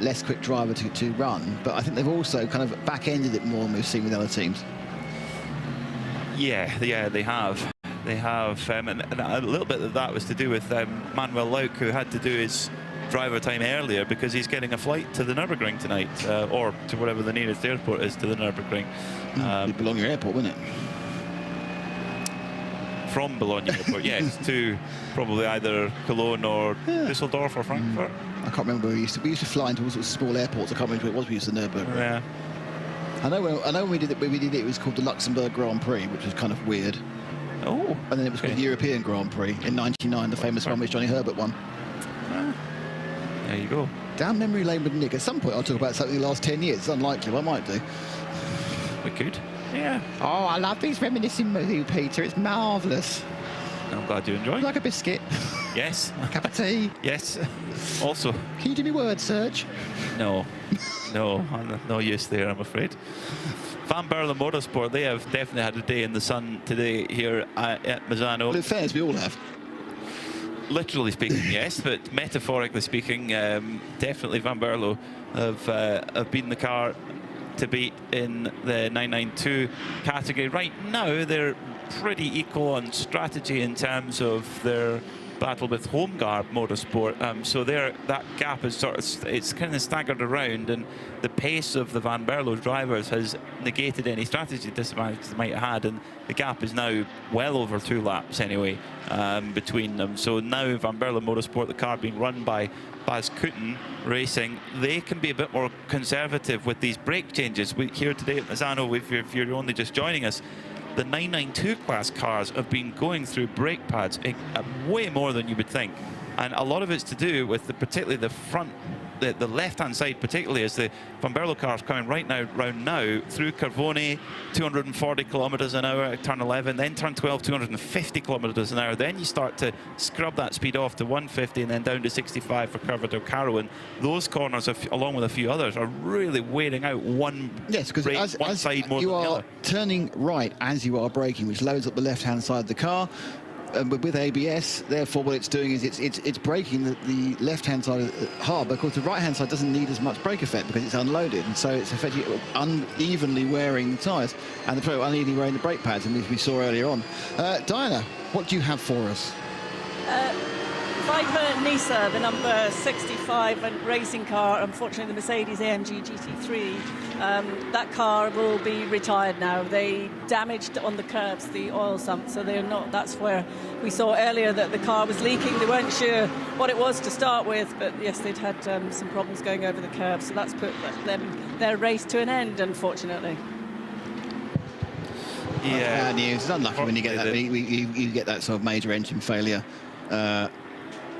less quick driver to run. But I think they've also kind of back-ended it more than we've seen with other teams. Yeah, they have. They have, and a little bit of that was to do with Manuel Lauk, who had to do his driver time earlier because he's getting a flight to the Nürburgring tonight, or to whatever the nearest airport is to the Nürburgring. Bologna Airport, wouldn't it? From Bologna Airport, yes, to probably either Cologne or Düsseldorf or Frankfurt. I can't remember where we used to fly into all sorts of small airports. I can't remember where it was. We used to Nürburgring. Yeah. I know when we did it. It was called the Luxembourg Grand Prix, which was kind of weird. Oh. And then it was called the European Grand Prix in '99, the famous one which Johnny Herbert won. There you go. Down memory lane with Nick. At some point I'll talk about something in the last 10 years. It's unlikely, but I might do. We could. Yeah. Oh, I love these reminiscing with you, Peter. It's marvellous. I'm glad you enjoyed. Like a biscuit. Yes. A cup of tea. Yes. Also. Can you do me word search? No. No, I'm no use there, I'm afraid. Van Berlo Motorsport, they have definitely had a day in the sun today here at Misano. Well, in fairness, we all have. Literally speaking, yes, but metaphorically speaking, definitely Van Berlo have beaten the car to beat in the 992 category. Right now, they're pretty equal on strategy in terms of their battle with Homeguard Motorsport. So that gap is it's kind of staggered around, and the pace of the Van Berlo drivers has negated any strategy disadvantage they might have had, and the gap is now well over 2 laps anyway between them. So now Van Berlo Motorsport, the car being run by Bas Kutten Racing, they can be a bit more conservative with these brake changes. Here today at Misano, if you're only just joining us, the 992 class cars have been going through brake pads way more than you would think, and a lot of it's to do with particularly the front, the left-hand side, particularly as the Van Berlo cars coming round now through Carvone, 240 kilometers an hour at turn 11, then turn 12, 250 kilometers an hour. Then you start to scrub that speed off to 150 and then down to 65 for Curva del Caro. And those corners, along with a few others, are really wearing out one side more than the other. You are turning right as you are braking, which loads up the left-hand side of the car. With ABS, therefore, what it's doing is it's braking the left-hand side hard, but of course the right-hand side doesn't need as much brake effect because it's unloaded, and so it's effectively unevenly wearing the tyres and unevenly wearing the brake pads, and we saw earlier on. Diana, what do you have for us? Viper Nisa, the number 65 and racing car, unfortunately the Mercedes AMG GT3, that car will be retired now. They damaged on the curbs the oil sump, so they're not. That's where we saw earlier that the car was leaking. They weren't sure what it was to start with, but yes, they'd had some problems going over the curb, so that's put their race to an end, unfortunately. Yeah, bad news. It's unlucky when you get that. You get that sort of major engine failure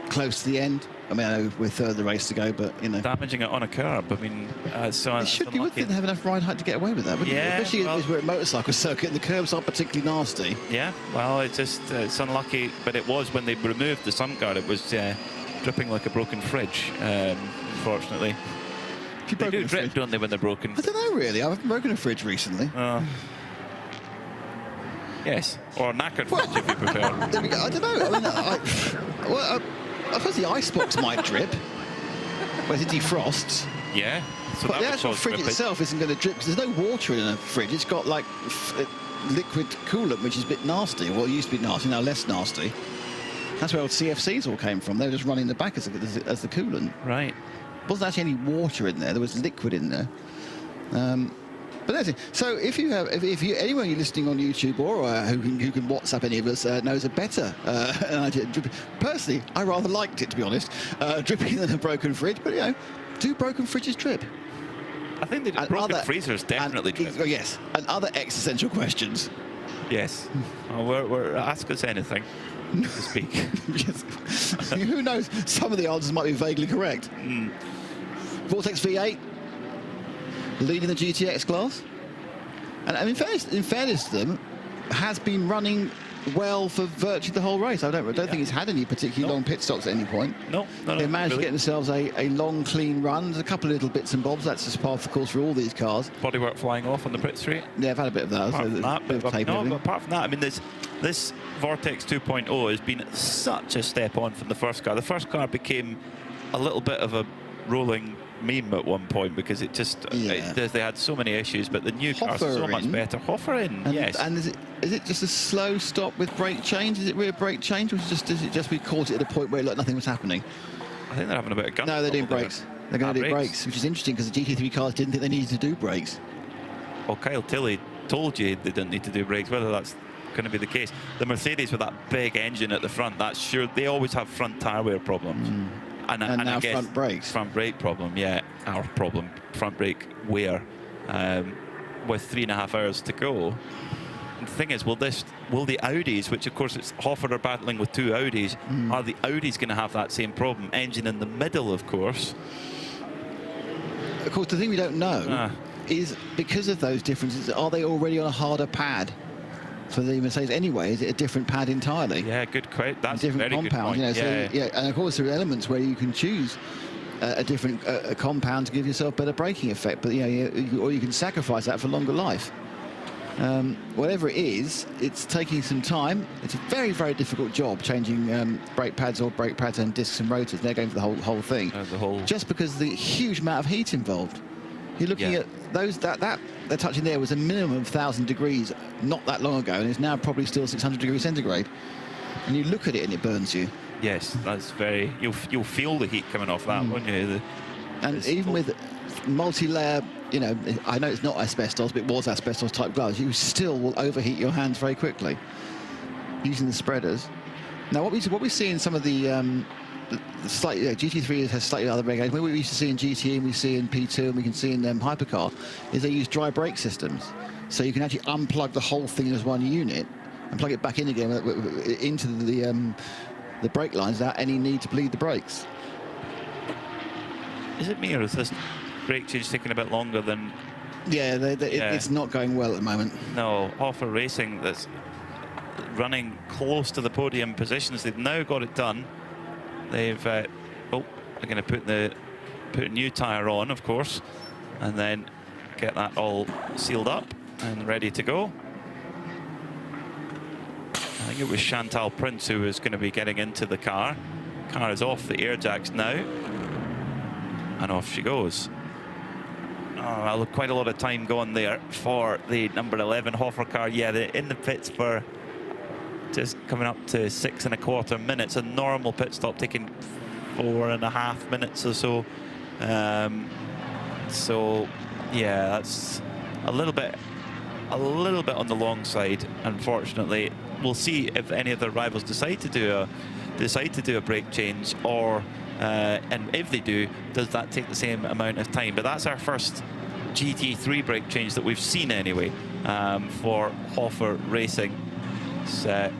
close to the end. I mean, I know we're third of the race to go, but you know, damaging it on a curb. I mean, so it should be. Wouldn't have enough ride height to get away with that, wouldn't it? Especially as we're at motorcycle circuit, and the curbs are particularly nasty. Yeah, well, it's unlucky, but it was when they removed the sump guard. It was dripping like a broken fridge, unfortunately. They do drip, don't they, when they're broken? I don't know, really. I haven't broken a fridge recently. Yes, or a knackered fridge, if you prefer. There we go. I don't know. I mean, I suppose the icebox might drip when it defrosts. Yeah. So But the actual fridge itself isn't going to drip because there's no water in a fridge. It's got like liquid coolant, which is a bit nasty. Well, it used to be nasty, now less nasty. That's where old CFCs all came from. They were just running the back as the coolant. Right. There wasn't actually any water in there. There was liquid in there. But that's it. So if anyone you're listening on YouTube or who can WhatsApp any of us knows a better idea. Personally, I rather liked it, to be honest, dripping than a broken fridge. But you know, do broken fridges drip? I think the broken freezers definitely drip. Oh, yes, and other existential questions. Yes. We're ask us anything to speak. Yes. Who knows? Some of the answers might be vaguely correct. Vortex V8 leading the GTX class, and in fairness to them, has been running well for virtually the whole race. I don't think it's had any particularly long pit stops at any point. No, they managed to get themselves a long, clean run. There's a couple of little bits and bobs. That's just part of the course for all these cars. Bodywork flying off on the pit straight. Yeah, I've had a bit of that. But apart from that, I mean, this Vortex 2.0 has been such a step on from the first car. The first car became a little bit of a rolling meme at one point because it just they had so many issues, but the new car's so much better. Hoffer in, yes. And is it just a slow stop with brake change? Is it rear brake change, or is it just we caught it at a point where nothing was happening? I think they're having a bit of gun. No, they're doing brakes. They're going to do brakes, which is interesting because the GT3 cars didn't think they needed to do brakes. Well, Kyle Tilley told you they didn't need to do brakes. Whether that's going to be the case, the Mercedes with that big engine at the front, that's sure they always have front tyre wear problems. And now I guess front brakes. Front brake problem, yeah, our problem. Front brake wear with 3.5 hours to go. And the thing is, will the Audis, which of course it's Hoffer are battling with two Audis, are the Audis going to have that same problem? Engine in the middle, of course. Of course, the thing we don't know is because of those differences, are they already on a harder pad? For the Mercedes anyway, is it a different pad entirely? Yeah, good question. That's a different very compound, good point. you know. So, and of course there are elements where you can choose a different compound to give yourself better braking effect, but or you can sacrifice that for longer life. Whatever it is, it's taking some time. It's a very, very difficult job changing brake pads and discs and rotors. They're going for the whole thing. Just because of the huge amount of heat involved. You're looking at those that they're touching there was a minimum of 1,000 degrees not that long ago, and it's now probably still 600 degrees centigrade. And you look at it and it burns you. Yes, that's very. You'll feel the heat coming off that, won't you? And even with multi-layer, I know it's not asbestos, but it was asbestos type gloves. You still will overheat your hands very quickly using the spreaders. Now, what we see in some of the slightly, GT3 has slightly other regulations. What we used to see in GT and we see in P2 and we can see in Hypercar is they use dry brake systems. So you can actually unplug the whole thing as one unit and plug it back in again into the brake lines without any need to bleed the brakes. Is it me or is this brake change taking a bit longer than... Yeah, it's not going well at the moment. No, RAFA Racing that's running close to the podium positions. They've now got it done. They've they're going to put a new tyre on, of course, and then get that all sealed up and ready to go. I think it was Chantal Prince who was going to be getting into the car. Car is off the air jacks now, and off she goes. Well, quite a lot of time gone there for the number 11 Hoffer car. Yeah, they're in the pits for just coming up to 6.25 minutes. A normal pit stop taking 4.5 minutes or so. So yeah, that's a little bit on the long side, unfortunately. We'll see if any of the rivals decide to do a brake change, or and if they do, does that take the same amount of time? But that's our first GT3 brake change that we've seen anyway for Hoffer Racing. So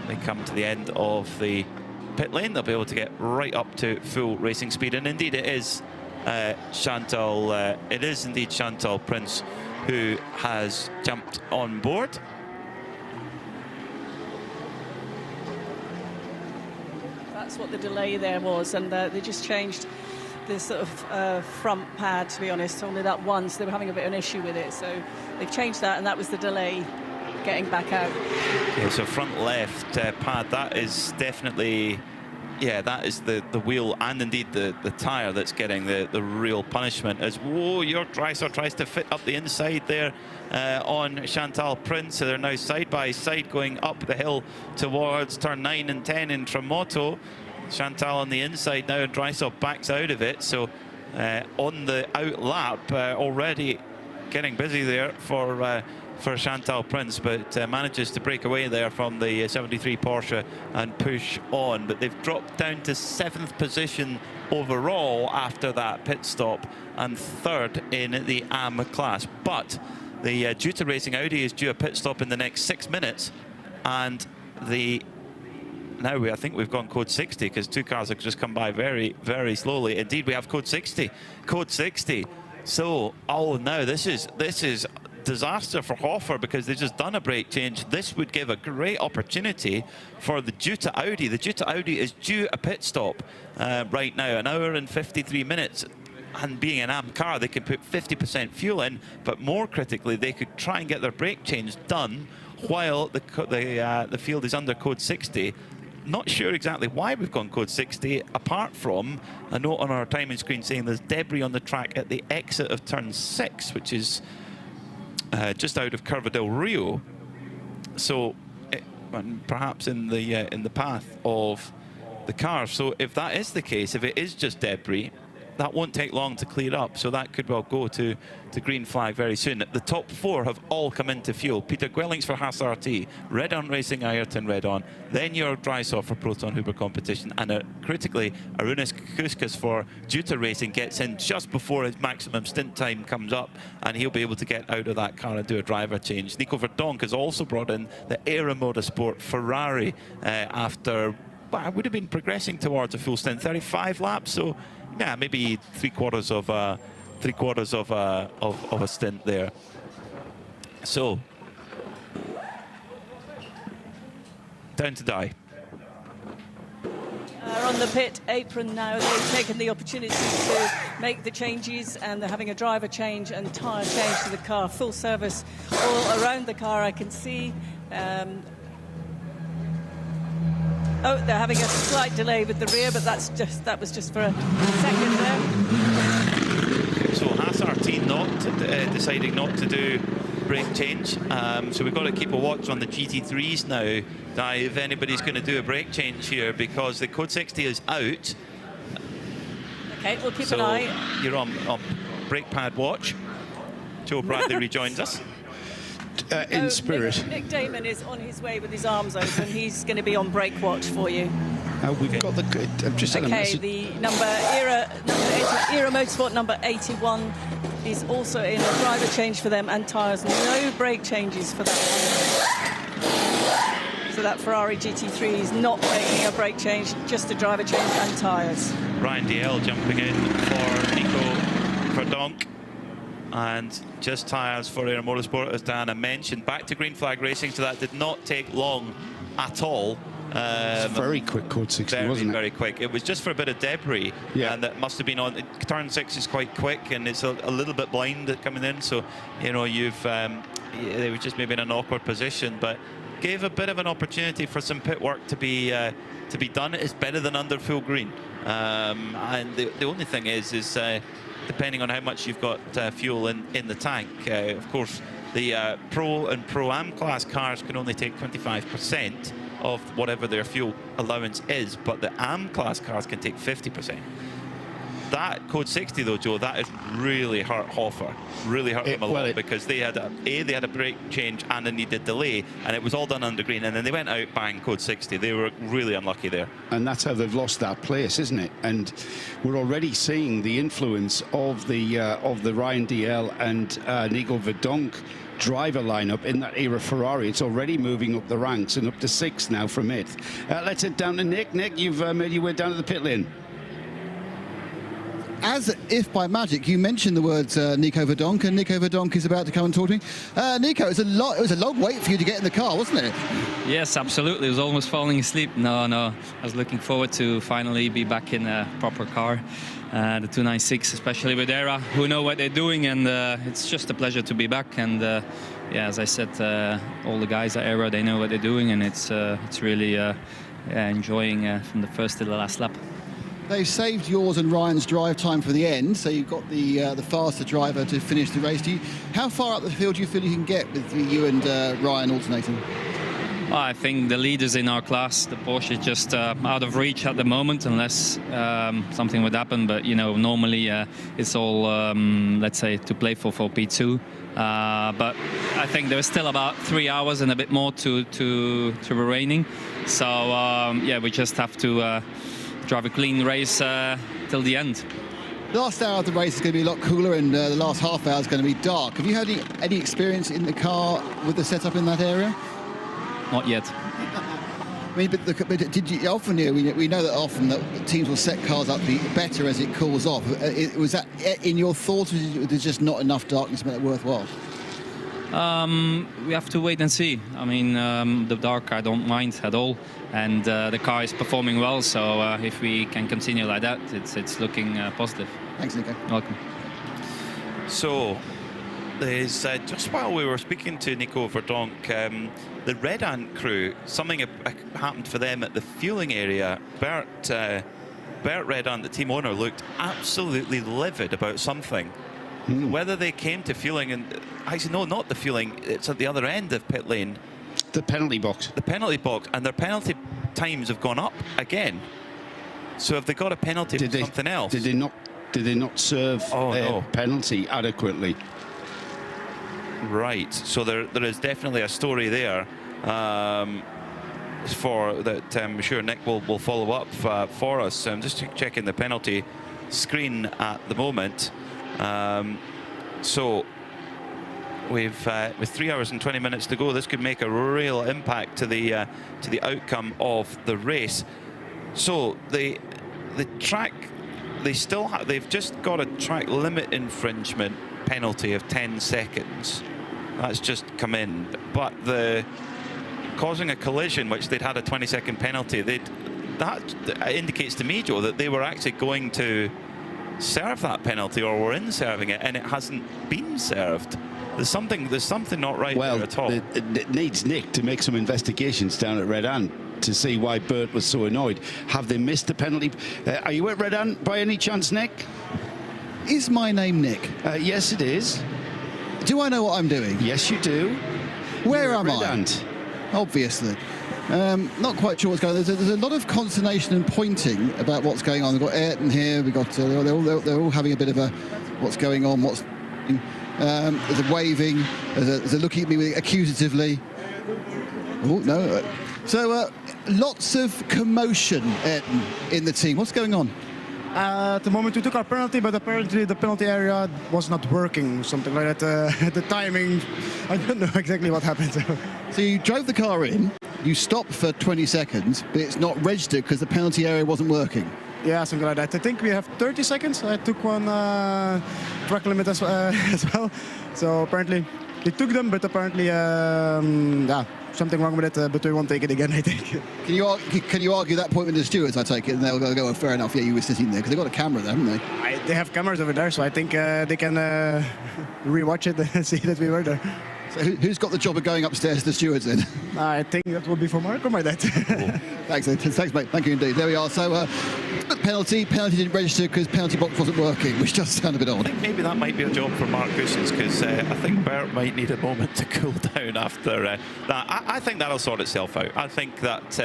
they come to the end of the pit lane. They'll be able to get right up to full racing speed, and indeed it is Chantal. It is indeed Chantal Prince who has jumped on board. That's what the delay there was, and they just changed the sort of front pad, to be honest, only that once. They were having a bit of an issue with it, so they've changed that, and that was the delay getting back out. Yeah, so front left pad, that is definitely, yeah, that is the wheel and indeed the tyre that's getting the real punishment. As, whoa, your Dreiser tries to fit up the inside there on Chantal Prince. So they're now side by side going up the hill towards turn 9 and 10 in Tramoto. Chantal on the inside now, and Dreiser backs out of it. So on the out lap, already getting busy there for Chantal Prince, but manages to break away there from the 73 Porsche and push on. But they've dropped down to 7th position overall after that pit stop, and 3rd in the AM class. But the Duta Racing Audi is due a pit stop in the next 6 minutes, and I think we've gone code 60 because 2 cars have just come by very, very slowly. Indeed, we have code 60. Code 60. So, oh no, this is disaster for Hofer because they've just done a brake change. This would give a great opportunity for the Duta Audi. The Duta Audi is due a pit stop right now, 1 hour and 53 minutes. And being an AM car, they can put 50% fuel in, but more critically, they could try and get their brake change done while the field is under code 60. Not sure exactly why we've gone code 60, apart from a note on our timing screen saying there's debris on the track at the exit of turn 6, which is just out of Curva del Rio. So perhaps in the path of the car. So if that is the case, if it is just debris, that won't take long to clear up, so that could well go to green flag very soon. The top 4 have all come into fuel. Peter Gwellings for Haas RT, Red On Racing, Ayrton Red On, then your Dreiser for Proton Huber competition, and critically, Arunas Kuskas for Duta Racing gets in just before his maximum stint time comes up, and he'll be able to get out of that car and do a driver change. Nico Verdonk has also brought in the Era Motorsport Ferrari after, well, I would have been progressing towards a full stint, 35 laps, so yeah, maybe three quarters of a stint there. So down to die. On the pit apron now, they've taken the opportunity to make the changes, and they're having a driver change and tyre change to the car. Full service all around the car, I can see. Oh, they're having a slight delay with the rear, but that was just for a second there. So Haas RT deciding not to do brake change. So we've got to keep a watch on the GT3s now, if anybody's going to do a brake change here, because the code 60 is out. Okay, we'll keep an eye. You're on brake pad watch. Joe Bradley rejoins us. In spirit. Nick Damon is on his way with his arms open. He's going to be on brake watch for you. We've got the. I've just had a message. The Era Motorsport number 81 is also in a driver change for them and tyres. No brake changes for that one. So that Ferrari GT3 is not making a brake change, just a driver change and tyres. Ryan DL jumping in for Nico Verdonk. And just tyres for Era Motorsport, as Diana mentioned. Back to green flag racing, so that did not take long at all. It's very quick code 60, wasn't it? Very quick. It was just for a bit of debris, and that must have been on. Turn 6 is quite quick, and it's a little bit blind coming in. So, you know, they were just maybe in an awkward position, but gave a bit of an opportunity for some pit work to be done. It's better than under full green. And the only thing is depending on how much you've got fuel in the tank. Of course, the Pro and Pro-Am class cars can only take 25% of whatever their fuel allowance is, but the AM class cars can take 50%. That code 60 though, Joe, that has really hurt Hofer. Really hurt them a lot, because they had a brake change and a needed delay, and it was all done under green, and then they went out bang code 60. They were really unlucky there. And that's how they've lost that place, isn't it? And we're already seeing the influence of the Ryan DL and Nico Verdonk driver lineup in that Era Ferrari. It's already moving up the ranks and up to 6th now from 8th. Let's head down to Nick. Nick, you've made your way down to the pit lane. as if by magic, you mentioned the words Nico Verdonk, and Nico Verdonk is about to come and talk to me. Nico, it was a long wait for you to get in the car, wasn't it? Yes, absolutely. I was almost falling asleep. No, I was looking forward to finally be back in a proper car. The 296, especially with ERA, who know what they're doing, and it's just a pleasure to be back. And yeah, as I said, all the guys at ERA, they know what they're doing, and it's really enjoying from the first to the last lap. They've saved yours and Ryan's drive time for the end, so you've got the faster driver to finish the race. How far up the field do you feel you can get with you and Ryan alternating? Well, I think the leaders in our class, the Porsche, is just out of reach at the moment, unless something would happen. But, you know, normally it's all, let's say, to play for P2. But I think there's still about 3 hours and a bit more to remaining. So, yeah, we just have to drive a clean race till the end. The last hour of the race is going to be a lot cooler, and the last half hour is going to be dark. Have you had any experience in the car with the setup in that area? Not yet. I mean, but did you often? We know that often that teams will set cars up better as it cools off. Was that in your thoughts, or there's just not enough darkness to make it worthwhile? We have to wait and see. I mean, the dark I don't mind at all, and the car is performing well. So if we can continue like that, it's looking positive. Thanks, Nico. Welcome. So, there's just while we were speaking to Nico Verdonk, the Red Ant crew, something happened for them at the fueling area. Bert Red Ant, the team owner, looked absolutely livid about something. Whether they came to fueling, and actually no, not the fueling, it's at the other end of pit lane. The penalty box. The penalty box, and their penalty times have gone up again. So have they got a penalty for something else? Did they not serve penalty adequately? Right, so there is definitely a story there for that. I'm sure Nick will follow up for us. I'm just checking the penalty screen at the moment. So we've with 3 hours and 20 minutes to go, this could make a real impact to the outcome of the race. So the track, they've just got a track limit infringement penalty of 10 seconds. That's just come in, but causing a collision, which they'd had a 20-second penalty, that indicates to me, Joe, that they were actually going to serve that penalty, or were in serving it, and it hasn't been served. There's something not right there at all. It needs Nick to make some investigations down at Red Ant to see why Bert was so annoyed. Have they missed the penalty? Are you at Red Ant by any chance, Nick? Is my name Nick? Yes, it is. Do I know what I'm doing? Yes, you do. Where am Red I? Ant. Obviously. Not quite sure what's going on. There's a lot of consternation and pointing about what's going on. We've got Ayrton here. We've got they're all having a bit of a what's going on. There's a waving. There's a looking at me accusatively. Oh no! So lots of commotion, Ayrton, in the team. What's going on? At the moment we took our penalty, but apparently the penalty area was not working, something like that. The timing, I don't know exactly what happened. So you drove the car in, you stopped for 20 seconds, but it's not registered because the penalty area wasn't working. Yeah, something like that. I think we have 30 seconds. I took one track limit as well. So apparently they took them, but apparently, yeah, something wrong with it, but we won't take it again, I think. Can you argue that point with the stewards, I take it, and they'll go, fair enough, yeah, you were sitting there, because they've got a camera there, haven't they? They have cameras over there, so I think they can re-watch it and see that we were there. So who's got the job of going upstairs to the stewards then? I think that will be for Mark or my dad. Thanks, mate. Thank you indeed. There we are. So penalty didn't register because penalty box wasn't working, which does sound a bit odd. I think maybe that might be a job for Mark Goossens, because I think Bert might need a moment to cool down after that. I think that'll sort itself out. I think that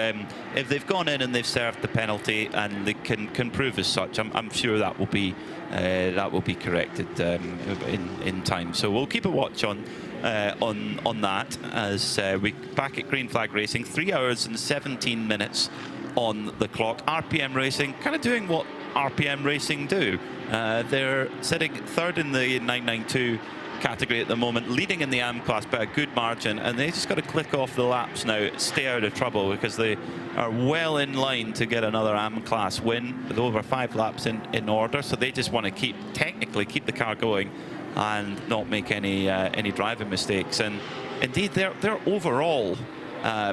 if they've gone in and they've served the penalty and they can prove as such, I'm sure that will be corrected in time. So we'll keep a watch on that as we back at Green Flag Racing. 3 hours and 17 minutes on the clock. RPM Racing kind of doing what RPM Racing do. They're sitting third in the 992 category at the moment, leading in the AM class by a good margin, and they just got to click off the laps now, stay out of trouble, because they are well in line to get another AM class win with over 5 laps in order. So they just want to technically keep the car going and not make any driving mistakes. And indeed, their overall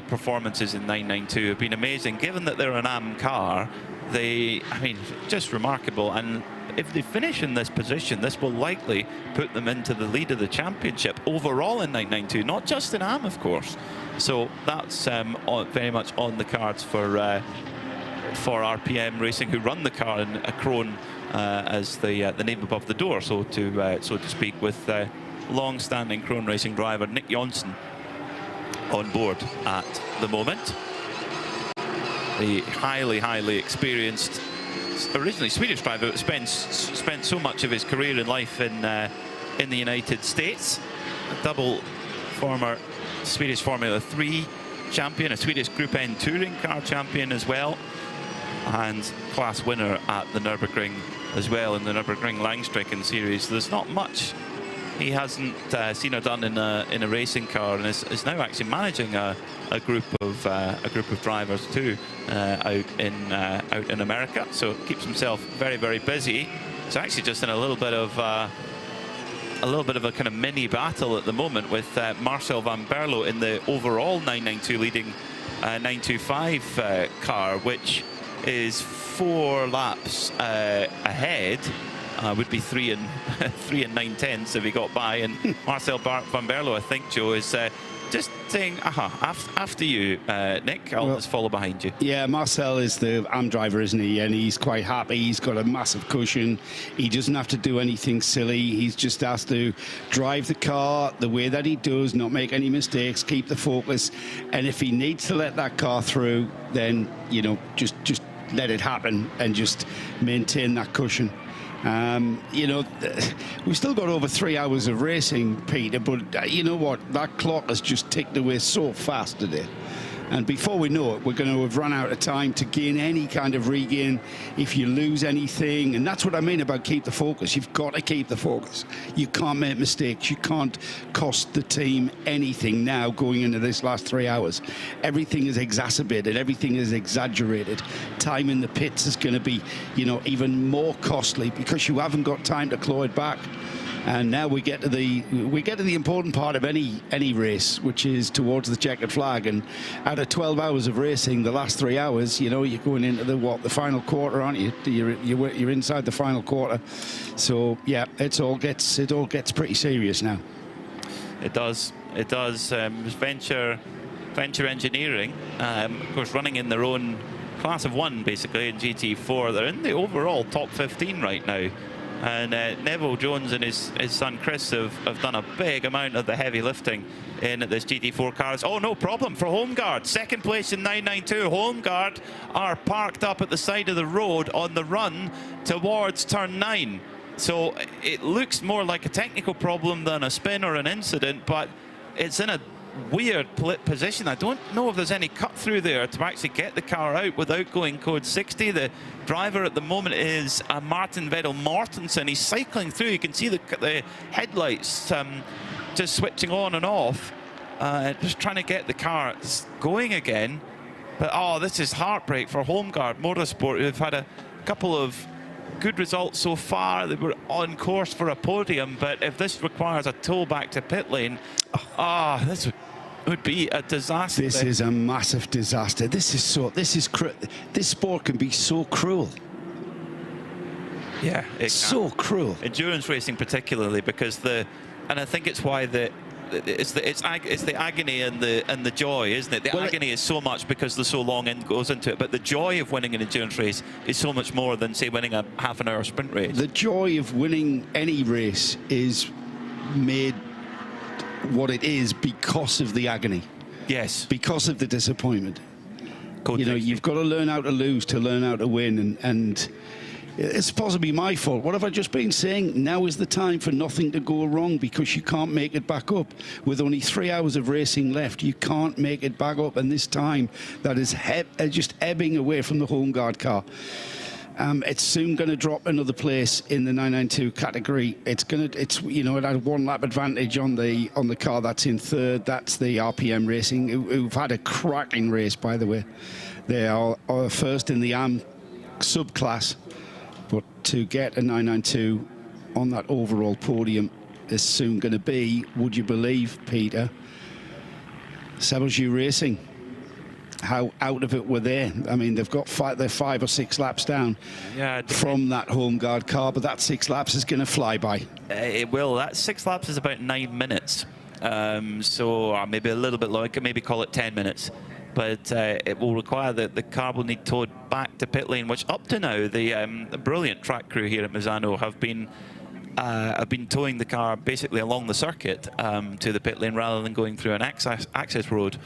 performances in 992 have been amazing, given that they're an AM car. I mean, just remarkable. And if they finish in this position, this will likely put them into the lead of the championship overall in 992, not just in AM, of course. So that's very much on the cards for RPM Racing, who run the car in a Krone as the name above the door, so to speak, with long-standing Krone Racing driver Nick Jonsson on board at the moment. The highly experienced, originally Swedish driver, but spent so much of his career in life in the United States. A double former Swedish Formula 3 champion, a Swedish Group N touring car champion as well, and class winner at the Nürburgring as well, in the Nürburgring Langstrecken series. There's not much he hasn't seen or done in a racing car, and is now actually managing a group of drivers too out in America. So keeps himself very busy. It's actually just in a little bit of a kind of mini battle at the moment with Marcel van Berlo in the overall 992 leading 925 car, which is 4 laps ahead. Would be 3 and 9/10 if he got by. And Marcel van Berlo, I think, Joe, is just saying, after you, Nick, I'll just follow behind you. Yeah, Marcel is the AM driver, isn't he? And he's quite happy. He's got a massive cushion. He doesn't have to do anything silly. He's just has to drive the car the way that he does, not make any mistakes, keep the focus. And if he needs to let that car through, then, you know, just let it happen and just maintain that cushion. You know, we've still got over 3 hours of racing, Peter, but you know what? That clock has just ticked away so fast today. And before we know it, we're going to have run out of time to gain any kind of regain if you lose anything. And that's what I mean about keep the focus. You've got to keep the focus. You can't make mistakes. You can't cost the team anything now going into this last 3 hours. Everything is exacerbated. Everything is exaggerated. Time in the pits is going to be, you know, even more costly because you haven't got time to claw it back. And now we get to the important part of any race, which is towards the checkered flag. And out of 12 hours of racing, the last 3 hours, you know, you're going into the final quarter, aren't you? You're inside the final quarter. So yeah, it all gets pretty serious now. It does. It does. Venture Engineering, of course, running in their own class of 1, basically, in GT4. They're in the overall top 15 right now. And Neville Jones and his son Chris have done a big amount of the heavy lifting in this GT4 cars. Oh, no problem for Homeguard. Second place in 992. Homeguard are parked up at the side of the road on the run towards turn 9. So it looks more like a technical problem than a spin or an incident, but it's in a weird position. I don't know if there's any cut through there to actually get the car out without going code 60. The driver at the moment is Martin Vedel Mortensen. He's cycling through. You can see the headlights just switching on and off, just trying to get the car going again. But oh, this is heartbreak for Homeguard Motorsport, who've had a couple of good results so far. They were on course for a podium, but if this requires a tow back to pit lane, this would be a disaster. This is a massive disaster. This sport can be so cruel. Yeah, so cruel. Endurance racing particularly, because and I think it's why it's the agony and the joy, isn't it? The agony is so much because there's so long goes into it, but the joy of winning an endurance race is so much more than, say, winning a half-an-hour sprint race. The joy of winning any race is made what it is because of the agony. Yes. Because of the disappointment. Code you know, 60. you've got to learn how to lose to learn how to win, and it's possibly my fault. What have I just been saying? Now is the time for nothing to go wrong, because you can't make it back up. With only 3 hours of racing left, you can't make it back up. And this time, that is just ebbing away from the Homeguard car. It's soon going to drop another place in the 992 category. It had 1 lap advantage on the car that's in third. That's the RPM Racing, who've had a cracking race, by the way. They are first in the AM subclass, but to get a 992 on that overall podium is soon going to be, would you believe, Peter, Sebelju Racing. How out of it were they? I mean, they've got they're 5 or 6 laps down from that Homeguard car, but that 6 laps is going to fly by. It will. That 6 laps is about 9 minutes. So maybe a little bit longer, maybe call it 10 minutes. But it will require that the car will need towed back to pit lane, which up to now, the brilliant track crew here at Misano have been towing the car basically along the circuit to the pit lane rather than going through an access road.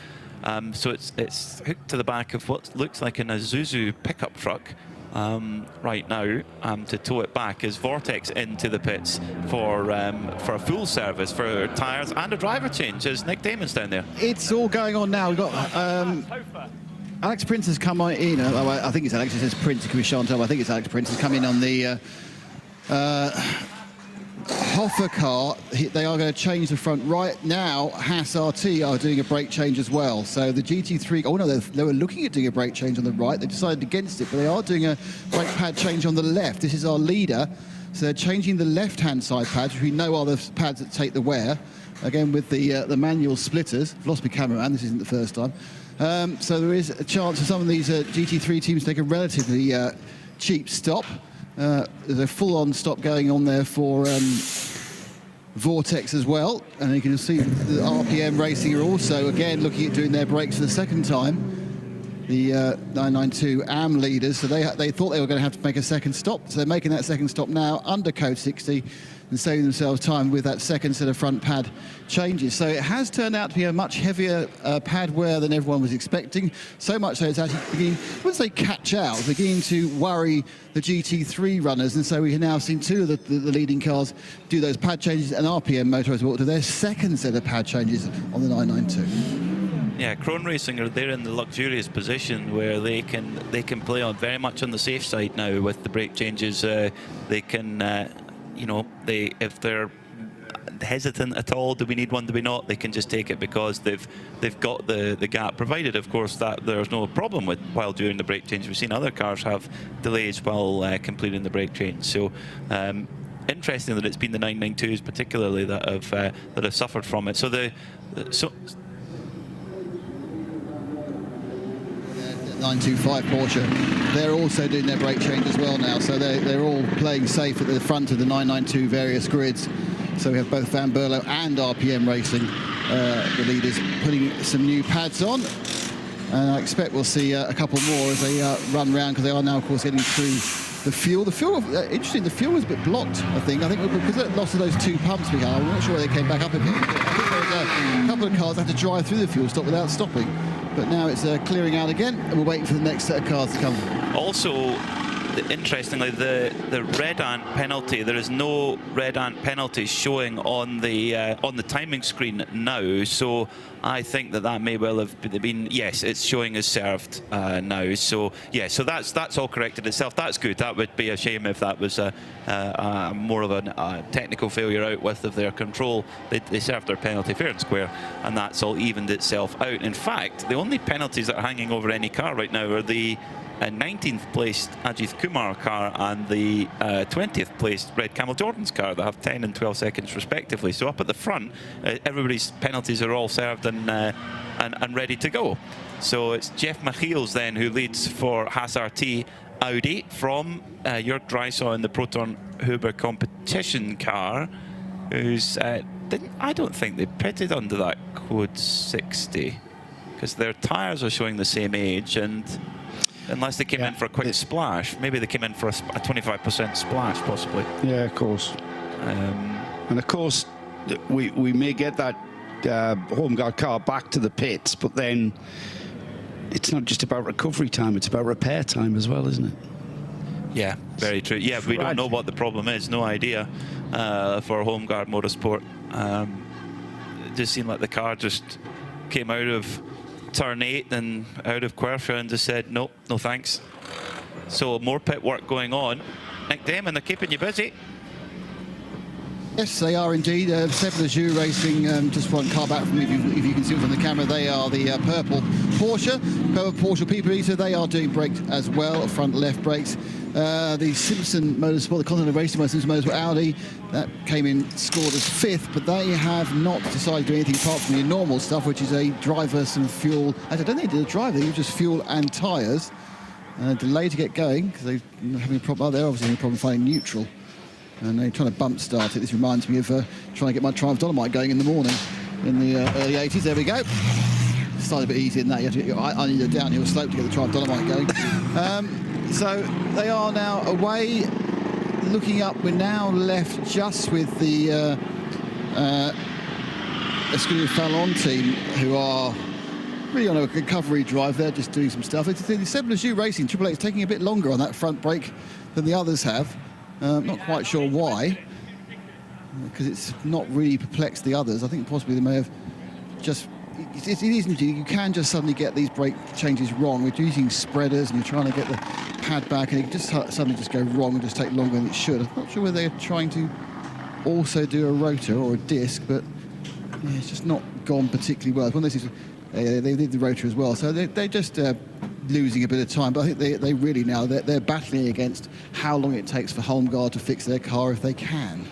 So it's hooked to the back of what looks like an Isuzu pickup truck right now to tow it back as Vortex into the pits for a full service for tyres and a driver change as Nick Damon's down there. It's all going on now. We've got Alex Prince has come in. I think it's Alex. It says Prince. It could be Chantal. I think it's Alex Prince has come in on the Hoffa car. They are going to change the front right now. Haas RT are doing a brake change as well. So the GT3, oh no, they were looking at doing a brake change on the right. They decided against it, but they are doing a brake pad change on the left. This is our leader. So they're changing the left-hand side pads, which we know are the pads that take the wear. Again, with the manual splitters. I've lost my cameraman, this isn't the first time. So there is a chance for some of these GT3 teams to take a relatively cheap stop. There's a full-on stop going on there for Vortex as well, and you can see the RPM Racing are also again looking at doing their brakes for the second time. The 992 AM leaders, so they thought they were going to have to make a second stop, so they're making that second stop now under code 60 and saving themselves time with that second set of front pad changes. So it has turned out to be a much heavier pad wear than everyone was expecting, so much so it's actually beginning, I wouldn't say catch out, beginning to worry the GT3 runners, and so we have now seen 2 of the leading cars do those pad changes, and RPM Motorsport do their second set of pad changes on the 992. Yeah, Krone Racing they're in the luxurious position where they can play on very much on the safe side now with the brake changes. They can, if they're hesitant at all, do we need one, do we not, they can just take it because they've got the gap, provided of course that there's no problem with while doing the brake change. We've seen other cars have delays while completing the brake change. So interesting that it's been the 992s particularly that have suffered from it. So 925 Porsche, they're also doing their brake change as well now, so they're all playing safe at the front of the 992 various grids. So we have both Van Berlo and RPM Racing, the leaders, putting some new pads on, and I expect we'll see a couple more as they run round, because they are now of course getting through the fuel. Interesting, the fuel was a bit blocked, I think because of the loss of those 2 pumps we had. I'm not sure where they came back up again. I think there was a couple of cars that had to drive through the fuel stop without stopping. But now it's clearing out again, and we're waiting for the next set of cars to come. Also, interestingly, the red ant penalty, there is no red ant penalty showing on the timing screen now. So I think that may well have been, yes, it's showing as served now. So yeah, so that's all corrected itself. That's good. That would be a shame if that was more of a technical failure out of their control. They served their penalty fair and square, and that's all evened itself out. In fact, the only penalties that are hanging over any car right now are the 19th placed Ajith Kumar car and the 20th placed Red Camel Jordan's car that have 10 and 12 seconds respectively. So up at the front, everybody's penalties are all served and ready to go. So it's Jeff Michiels then who leads for Haas RT Audi from Jörg Dreisaw in the Proton Huber competition car, who's I don't think they pitted under that code 60 because their tyres are showing the same age, and unless they came in for a quick splash. Maybe they came in for a 25% splash, possibly. Yeah, of course. And of course, we may get that Homeguard car back to the pits, but then it's not just about recovery time, it's about repair time as well, isn't it? Yeah, very true. Yeah, we don't know what the problem is, no idea for Homeguard Motorsport. It just seemed like the car just came out of turn 8 and out of Querfurt and just said no thanks. So more pit work going on. Nick Damon, they're keeping you busy. Yes, they are indeed. 7H Racing, just one car back from me, if you can see it on the camera. They are the purple Porsche people eater. They are doing brakes as well, front left brakes. The Simpson Motorsport, the Continental Racing by Simpson Motorsport Audi, that came in, scored as 5th, but they have not decided to do anything apart from the normal stuff, which is a driver, some fuel. I don't think they did a drive, they were just fuel and tyres. Delay to get going, because they're having a problem. They're obviously having a problem finding neutral. And they're trying to bump start it. This reminds me of trying to get my Triumph Dolomite going in the morning in the early 80s. There we go. Started a bit easier than that. You have to get, I need a downhill slope to get the Triumph Dolomite going. So they are now away, looking up. We're now left just with the Escuderia Fallon team, who are really on a recovery drive. They're just doing some stuff. It's the 7H Racing Triple Eight is taking a bit longer on that front brake than the others have. Not quite sure why, because it's not really perplexed the others. I think possibly they may have just... It isn't, you can just suddenly get these brake changes wrong. We're using spreaders and you're trying to get the pad back and it can just suddenly just go wrong and just take longer than it should. I'm not sure whether they're trying to also do a rotor or a disc, but yeah, it's just not gone particularly well. It's one of those things, they did the rotor as well, so they're just losing a bit of time, but I think they really now, they're battling against how long it takes for Homeguard to fix their car if they can.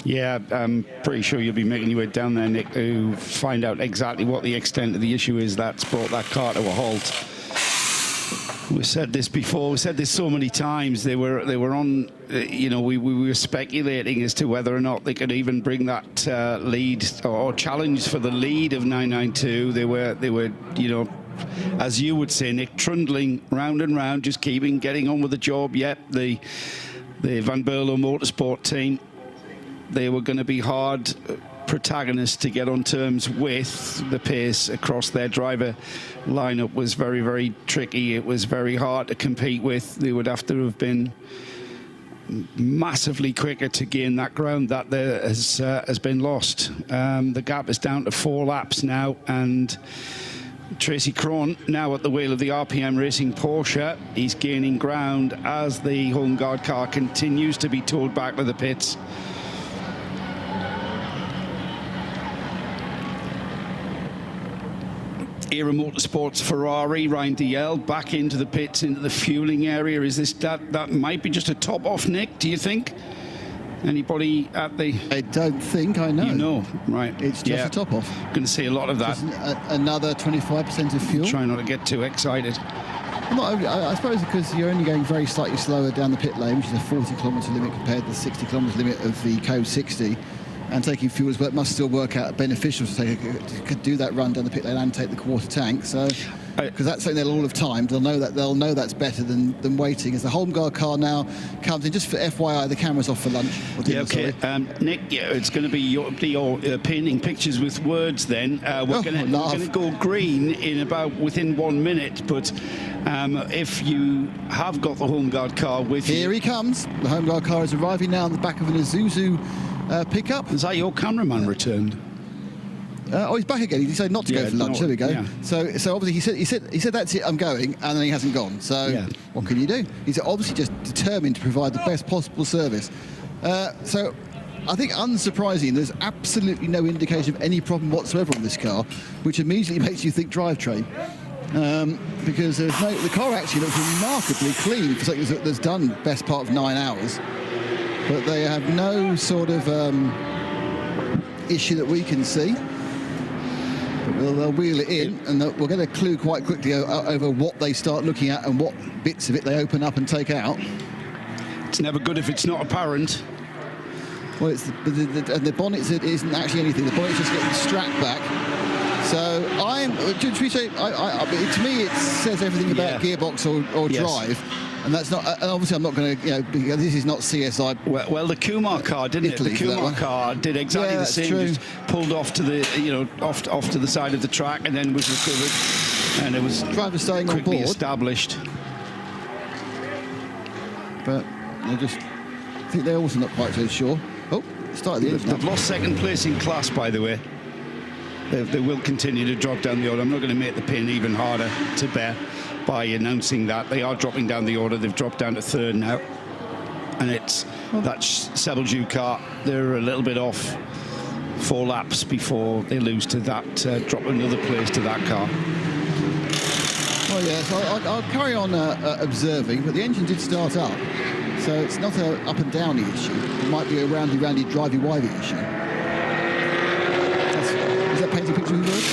Yeah, I'm pretty sure you'll be making your way down there, Nick, to find out exactly what the extent of the issue is that's brought that car to a halt. We've said this before, we've said this so many times. They were on, you know, we were speculating as to whether or not they could even bring that lead or challenge for the lead of 992. They were, you know, as you would say, Nick, trundling round and round, just getting on with the job. Yet the Van Berlo Motorsport team, they were going to be hard protagonists to get on terms with. The pace across their driver lineup was very, very tricky. It was very hard to compete with. They would have to have been massively quicker to gain that ground that there has been lost. The gap is down to 4 laps now, and Tracy Krohn now at the wheel of the RPM Racing Porsche. He's gaining ground as the Homeguard car continues to be towed back to the pits. Era Motorsports Ferrari, Ryan DL back into the pits, into the fueling area. Is this that might be just a top off, Nick, do you think? Anybody at the... I don't think I know. You know, right. It's just a top off. Going to see a lot of that. Another 25% of fuel. Try not to get too excited. I suppose because you're only going very slightly slower down the pit lane, which is a 40 kilometre limit compared to the 60 kilometre limit of the Code 60. And taking fuel as well, it must still work out beneficial to do that run down the pit lane and take the quarter tank. So, because that's something they'll all have timed, they'll know that's better than waiting. As the Homeguard car now comes in, just for FYI, the camera's off for lunch. Yeah, okay. Nick, it's going to be your painting pictures with words. Then we're going to go green in within 1 minute. But if you have got the Homeguard car with you, here he comes. The Homeguard car is arriving now on the back of an Isuzu pickup. Is that your cameraman returned? Oh, he's back again. He decided not to go for lunch. There we go. Yeah. So obviously he said that's it, I'm going, and then he hasn't gone. So what can you do? He's obviously just determined to provide the best possible service. So I think, unsurprisingly, there's absolutely no indication of any problem whatsoever on this car, which immediately makes you think drivetrain. Because the car actually looks remarkably clean for something that's done best part of 9 hours. But they have no sort of issue that we can see. But they'll wheel it in, and we'll get a clue quite quickly over what they start looking at and what bits of it they open up and take out. It's never good if it's not apparent. Well, it's the bonnet isn't actually anything. The bonnet's just getting strapped back. So should we say, to me, it says everything about gearbox or drive. And that's not, and obviously I'm not going to, because this is not CSI. Well, the Kumar car didn't Italy, it? The Kumar car did exactly the same. True. Just pulled off to the, off to the side of the track, and then was recovered, and it was driver staying quickly on board. Established. But I think they're also not quite so sure. Oh, started the engine. They've lost second place in class, by the way. They will continue to drop down the order. I'm not going to make the pin even harder to bear. by announcing that they are dropping down the order. They've dropped down to third now, and it's that Sebelju car. They're a little bit off 4 laps before they lose to that, drop another place to that car. Oh yeah, so I'll carry on observing, but the engine did start up, so it's not an up and downy issue. It might be a roundy, drivey-wivey issue. Is that painting a picture of the word?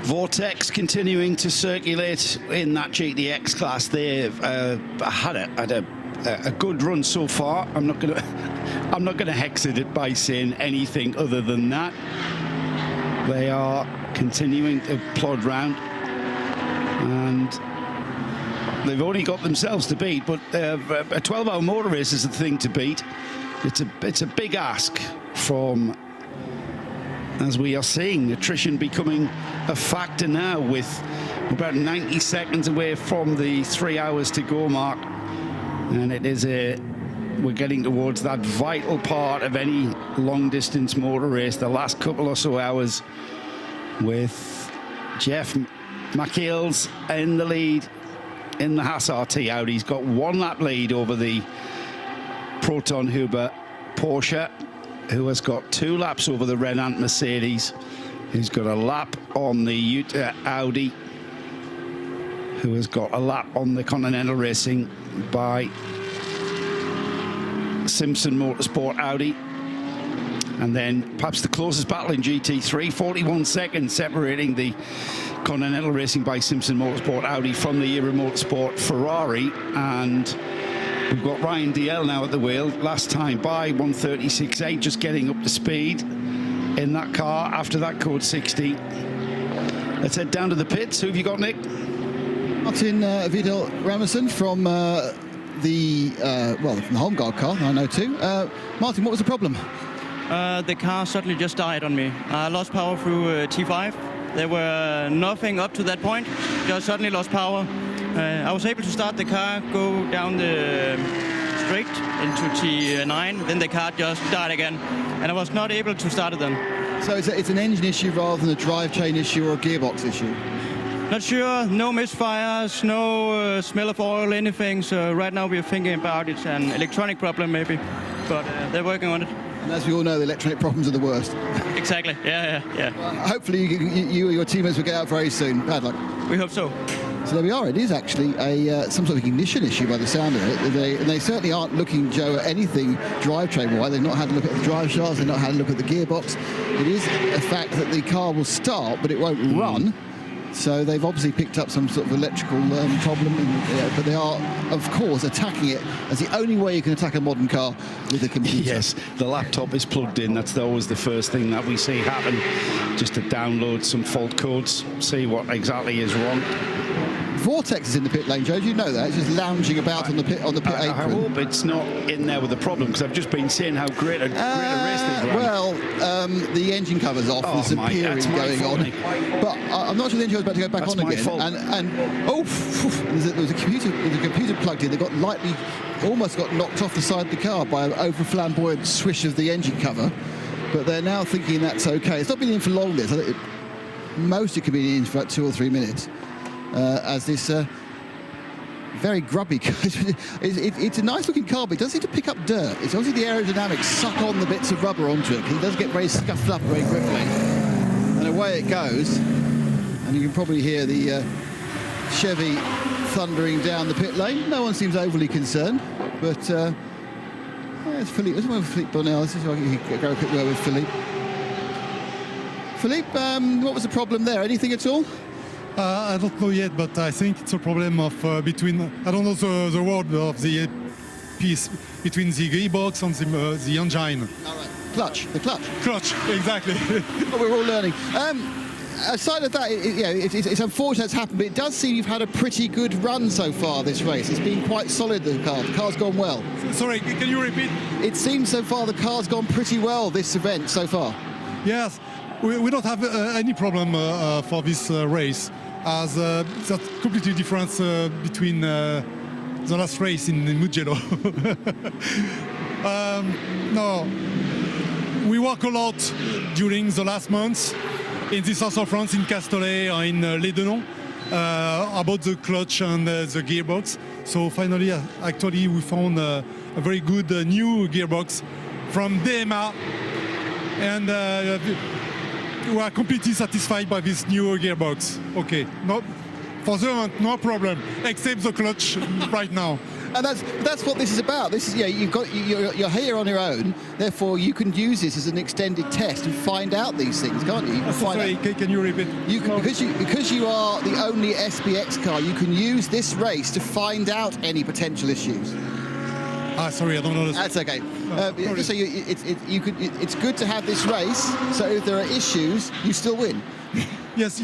Vortex continuing to circulate in that GTX class. They've had a good run so far. I'm not gonna hex it by saying anything other than that. They are continuing to plod round, and they've only got themselves to beat. But a 12-hour motor race is the thing to beat. It's a big ask from, as we are seeing attrition becoming a factor now, with about 90 seconds away from the 3 hours to go mark. And it is we're getting towards that vital part of any long distance motor race, the last couple or so hours, with Jeff McHale's in the lead in the Haas RT Audi. He's got 1 lap lead over the Proton Huber Porsche, who has got 2 laps over the Renault Mercedes, who's got a lap on the Audi, who has got a lap on the Continental Racing by Simpson Motorsport Audi. And then perhaps the closest battle in GT3, 41 seconds separating the Continental Racing by Simpson Motorsport Audi from the Era Motorsport Ferrari. And we've got Ryan DL now at the wheel. Last time by 1:36.8, just getting up to speed in that car after that code 60. Let's head down to the pits. Who have you got, Nick? Martin Vidal Ramerson from from the Homeguard car, I know too. Martin, what was the problem? The car suddenly just died on me. I lost power through T5. There were nothing up to that point, just suddenly lost power. I was able to start the car, go down the straight into T9, then the car just died again, and I was not able to start it then. So it's an engine issue rather than a drive chain issue or a gearbox issue? Not sure, no misfires, no smell of oil, anything, so right now we're thinking about it's an electronic problem maybe, but they're working on it. And as we all know, the electronic problems are the worst. Exactly, yeah. Well, hopefully you or your teammates will get out very soon. Bad luck. We hope so. So there we are. It is actually some sort of ignition issue by the sound of it. They certainly aren't looking, Joe, at anything drivetrain-wise. They've not had a look at the drive shafts. They've not had a look at the gearbox. It is a fact that the car will start, but it won't run. So they've obviously picked up some sort of electrical problem, but they are, of course, attacking it as the only way you can attack a modern car, with a computer. Yes, the laptop is plugged in. That's always the first thing that we see happen, just to download some fault codes, see what exactly is wrong. Vortex is in the pit lane, Joe. Do you know that? It's just lounging about on the pit apron. I hope it's not in there with the problem, because I've just been saying how great a race they've run. Well, the engine cover's off. There's some peering going on. But I'm not sure the engine was about to go back on again. And there was a computer plugged in. They got almost got knocked off the side of the car by an over flamboyant swish of the engine cover. But they're now thinking that's okay. It's not been in for long, this. I think most it could be in for about 2 or 3 minutes. As this very grubby car. It's a nice looking car, but it does seem to pick up dirt. It's obviously the aerodynamics suck on the bits of rubber onto it. It does get very scuffed up very quickly. And away it goes. And you can probably hear the Chevy thundering down the pit lane. No one seems overly concerned, but it's Philippe. This is Philippe Bonnell. This is why he can go a bit well with Philippe. Philippe, what was the problem there? Anything at all? I don't know yet, but I think it's a problem of between, I don't know the word of the piece, between the gearbox and the engine. All right. The clutch. Clutch, exactly. What we're all learning. aside of that, it's unfortunate it's happened, but it does seem you've had a pretty good run so far this race. It's been quite solid, the car. The car's gone well. Sorry, can you repeat? It seems so far the car's gone pretty well this event so far. Yes, we don't have any problem for this race, as it's a completely difference between the last race in Mugello. No, we work a lot during the last months in the south of France, in Castellet or in Les Denons, about the clutch and the gearbox. So finally, actually, we found a very good new gearbox from DMA, and we are completely satisfied by this new gearbox. Okay, for the moment, no problem, except the clutch right now. And that's what this is about. This is you're here on your own. Therefore, you can use this as an extended test and find out these things, can't you? Can you repeat? Because you are the only SBX car, you can use this race to find out any potential issues. Sorry, I don't know. That's okay. So it's good to have this race. So if there are issues, you still win. Yes.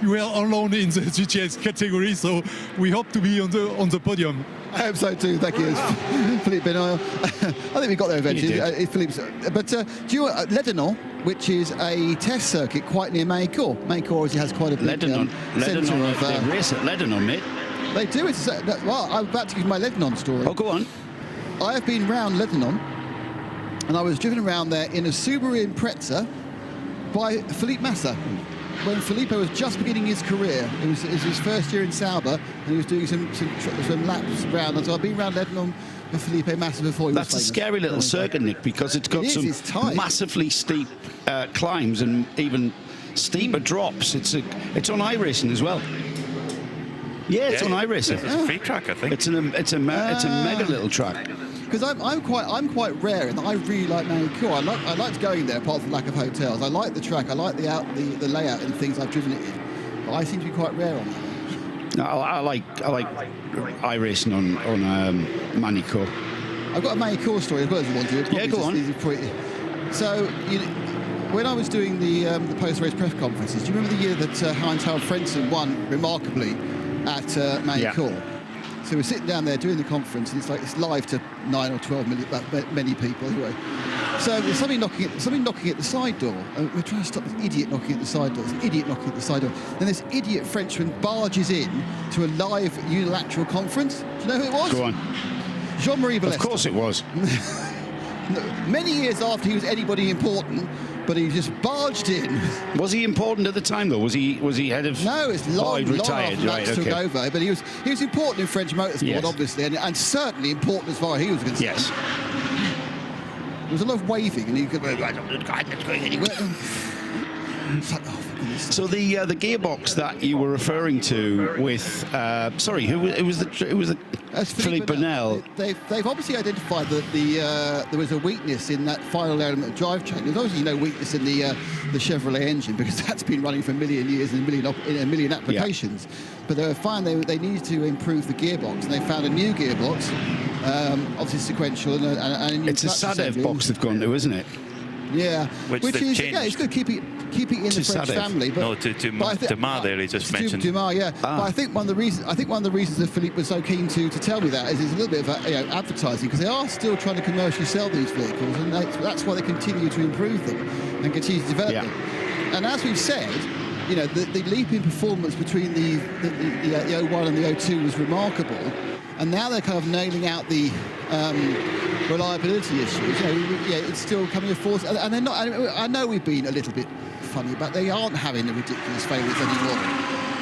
We are alone in the GTS category, so we hope to be on the podium. I hope so too. Thank you, Philippe Benoit. I think we got there eventually. But do you Les Denons, which is a test circuit quite near Maycourt. Maycourt obviously has quite a big centre of. They race at Les Denons, mate. They do. Well, I'm about to give my Les Denons story. Oh, go on. I have been round Les Denons, and I was driven around there in a Subaru Impreza by Philippe Massa. When Felipe was just beginning his career, it was his first year in Sauber, and he was doing some laps around. And so I've been around Les Denons with Felipe Massa before. That's a scary little circuit, Nick, because it's got some massively steep climbs and even steeper drops. It's on iRacing as well. Yeah, it's on iRacing. It's a free track, I think. It's a mega little track. Because I'm quite rare in that I really like Maycourt. I liked going there, apart from the lack of hotels. I like the track. I like the layout and things I've driven it in. But I seem to be quite rare on that. No, I like iRacing on Maycourt. I've got a Maycourt story as well if you want to. Yeah, go on. So when I was doing the post-race press conferences, do you remember the year that Heinz-Harald Frentzen won remarkably at Maycourt? Yeah. So we're sitting down there doing the conference, and it's live to 9 or 12 million, many people anyway. So there's somebody knocking at the side door, and we're trying to stop this idiot knocking at the side door. Then this idiot Frenchman barges in to a live unilateral conference. Do you know who it was? Go on. Jean-Marie Balestre. Of course it was. Many years after he was anybody important, but he just barged in. Was he important at the time, though? Was he head of? No, it's long retired. After Max took over, but he was important in French motorsport, obviously, and certainly important as far as he was concerned. Yes. There was a lot of waving, and he could. So the gearbox that you were referring to with, who was the Philippe Bonnell. They've obviously identified that there was a weakness in that final element of drivetrain. There's obviously no weakness in the Chevrolet engine, because that's been running for a million years and in a million applications. Yeah. But they were fine. They needed to improve the gearbox, and they found a new gearbox, obviously sequential, and a new. It's a SADEV box they've gone to, isn't it? Yeah, which is it's good. Keep it in the French family. But, to Dumas there, he just mentioned. Dumas, yeah. But I think one of the reasons that Philippe was so keen to tell me that is a little bit of advertising, because they are still trying to commercially sell these vehicles, and that's why they continue to improve them and continue to develop them. And as we've said, the leap in performance between the 01 and the 02 was remarkable, and now they're kind of nailing out the reliability issues. It's still coming to force, and they're not. I know we've been a little bit funny, but they aren't having the ridiculous failures anymore.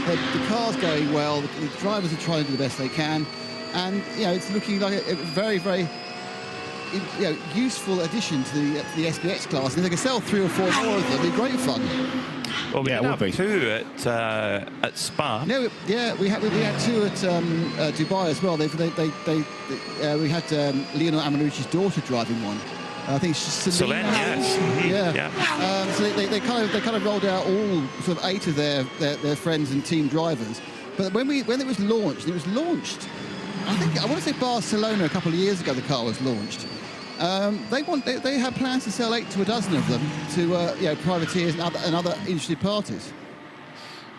The car's going well. The drivers are trying to do the best they can, and it's looking like a very, very useful addition to the SBX class. And if they can sell 3 or 4 more of them, it'd be great fun. Well, we have 2 at Spa. No, we had 2 at Dubai as well. We had Leonor Amanucci's daughter driving one. I think it's Selene. Yes. Yeah. So they kind of rolled out all sort of 8 of their friends and team drivers. But when it was launched, I want to say Barcelona a couple of years ago. The car was launched. They had plans to sell 8 to a dozen of them to privateers and other interested parties.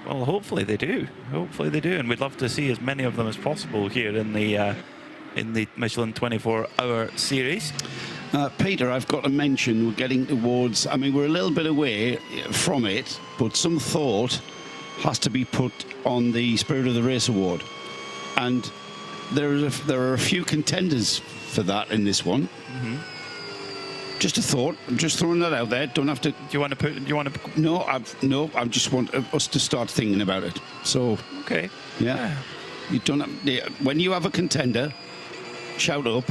Well, hopefully they do. Hopefully they do, and we'd love to see as many of them as possible here in the Michelin 24-hour series. Peter, I've got to mention we're getting towards, I mean, we're a little bit away from it, but some thought has to be put on the Spirit of the Race Award. And there are a few contenders for that in this one. Just a thought. I'm just throwing that out there. Don't have to. Do you want to put? Do you want to? No, I just want us to start thinking about it. So. Okay. Yeah. You don't have, when you have a contender, shout up.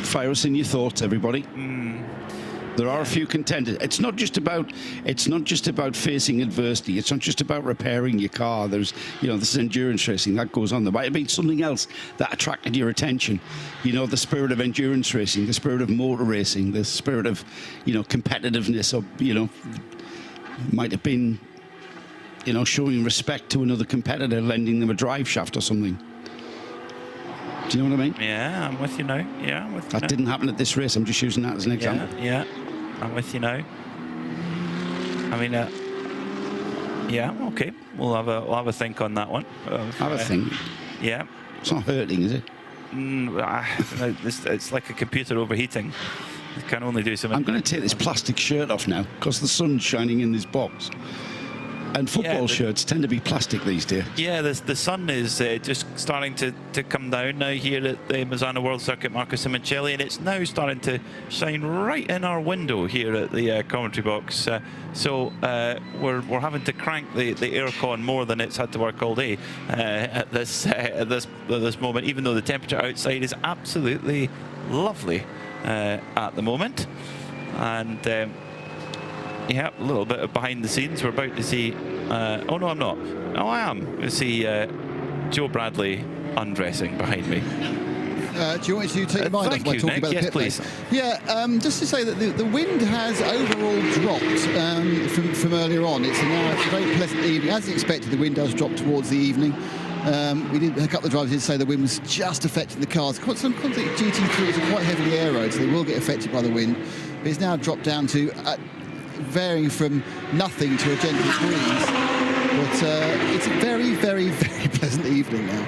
Fire us in your thoughts, everybody. There are a few contenders. It's not just about facing adversity. It's not just about repairing your car. There's, you know, this is endurance racing that goes on. There might have been something else that attracted your attention. You know, the spirit of endurance racing, the spirit of motor racing, the spirit of, you know, competitiveness, or, you know, might have been, you know, showing respect to another competitor, lending them a drive shaft or something. Do you know what I mean? Yeah, I'm with you now. Yeah, I'm with you now. That didn't happen at this race. I'm just using that as an example. Yeah, I'm with you now. I mean, yeah, okay. We'll have a think on that one. Have a think. Yeah. It's not hurting, is it? It's like a computer overheating. It can only do something. I'm going to take this plastic shirt off now because the sun's shining in this box. And football shirts tend to be plastic these days. Yeah, the sun is just starting to come down now here at the Misano World Circuit Marco Simoncelli, and it's now starting to shine right in our window here at the commentary box. So we're having to crank the aircon more than it's had to work all day at this moment, even though the temperature outside is absolutely lovely at the moment. And yeah, a little bit of behind the scenes. We're about to see. Oh no, I'm not. Oh, I am. We'll see Joe Bradley undressing behind me. Do you want me to take your mind off by talking about the pit please. Yeah, just to say that the wind has overall dropped from earlier on. It's a very pleasant evening. As expected, the wind does drop towards the evening. A couple of drivers did say the wind was just affecting the cars. Some GT3s are quite heavily aeroed, so they will get affected by the wind. But it's now dropped down to varying from nothing to a gentle breeze. But it's a very, very, very pleasant evening now.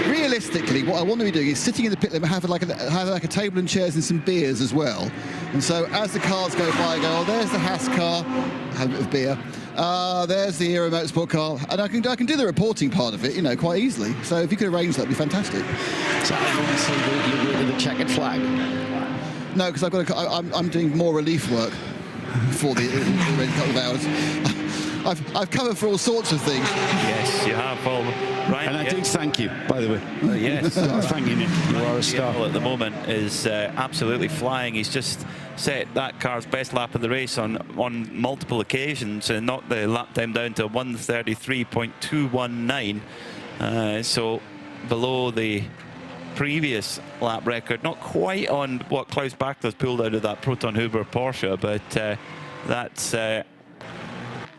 Realistically, what I want to be doing is sitting in the pit lane, have like a table and chairs and some beers as well. And so as the cars go by, I go, oh, there's the Haas car, have a bit of beer. There's the Aero Motorsport car, and I can do the reporting part of it, you know, quite easily. So if you could arrange that, it'd be fantastic. So I want to see the checkered flag. No, because I'm doing more relief work for the already couple of hours. I've covered for all sorts of things. Yes, you have, Paul. Right, and I do thank you, by the way. Yes. Thank you, Nick. You are a star. At the moment is absolutely flying. He's just set that car's best lap of the race on multiple occasions and knocked the lap time down to 1:33.219. So below the previous lap record, not quite on what Klaus Bachler's pulled out of that Proton Huber Porsche, but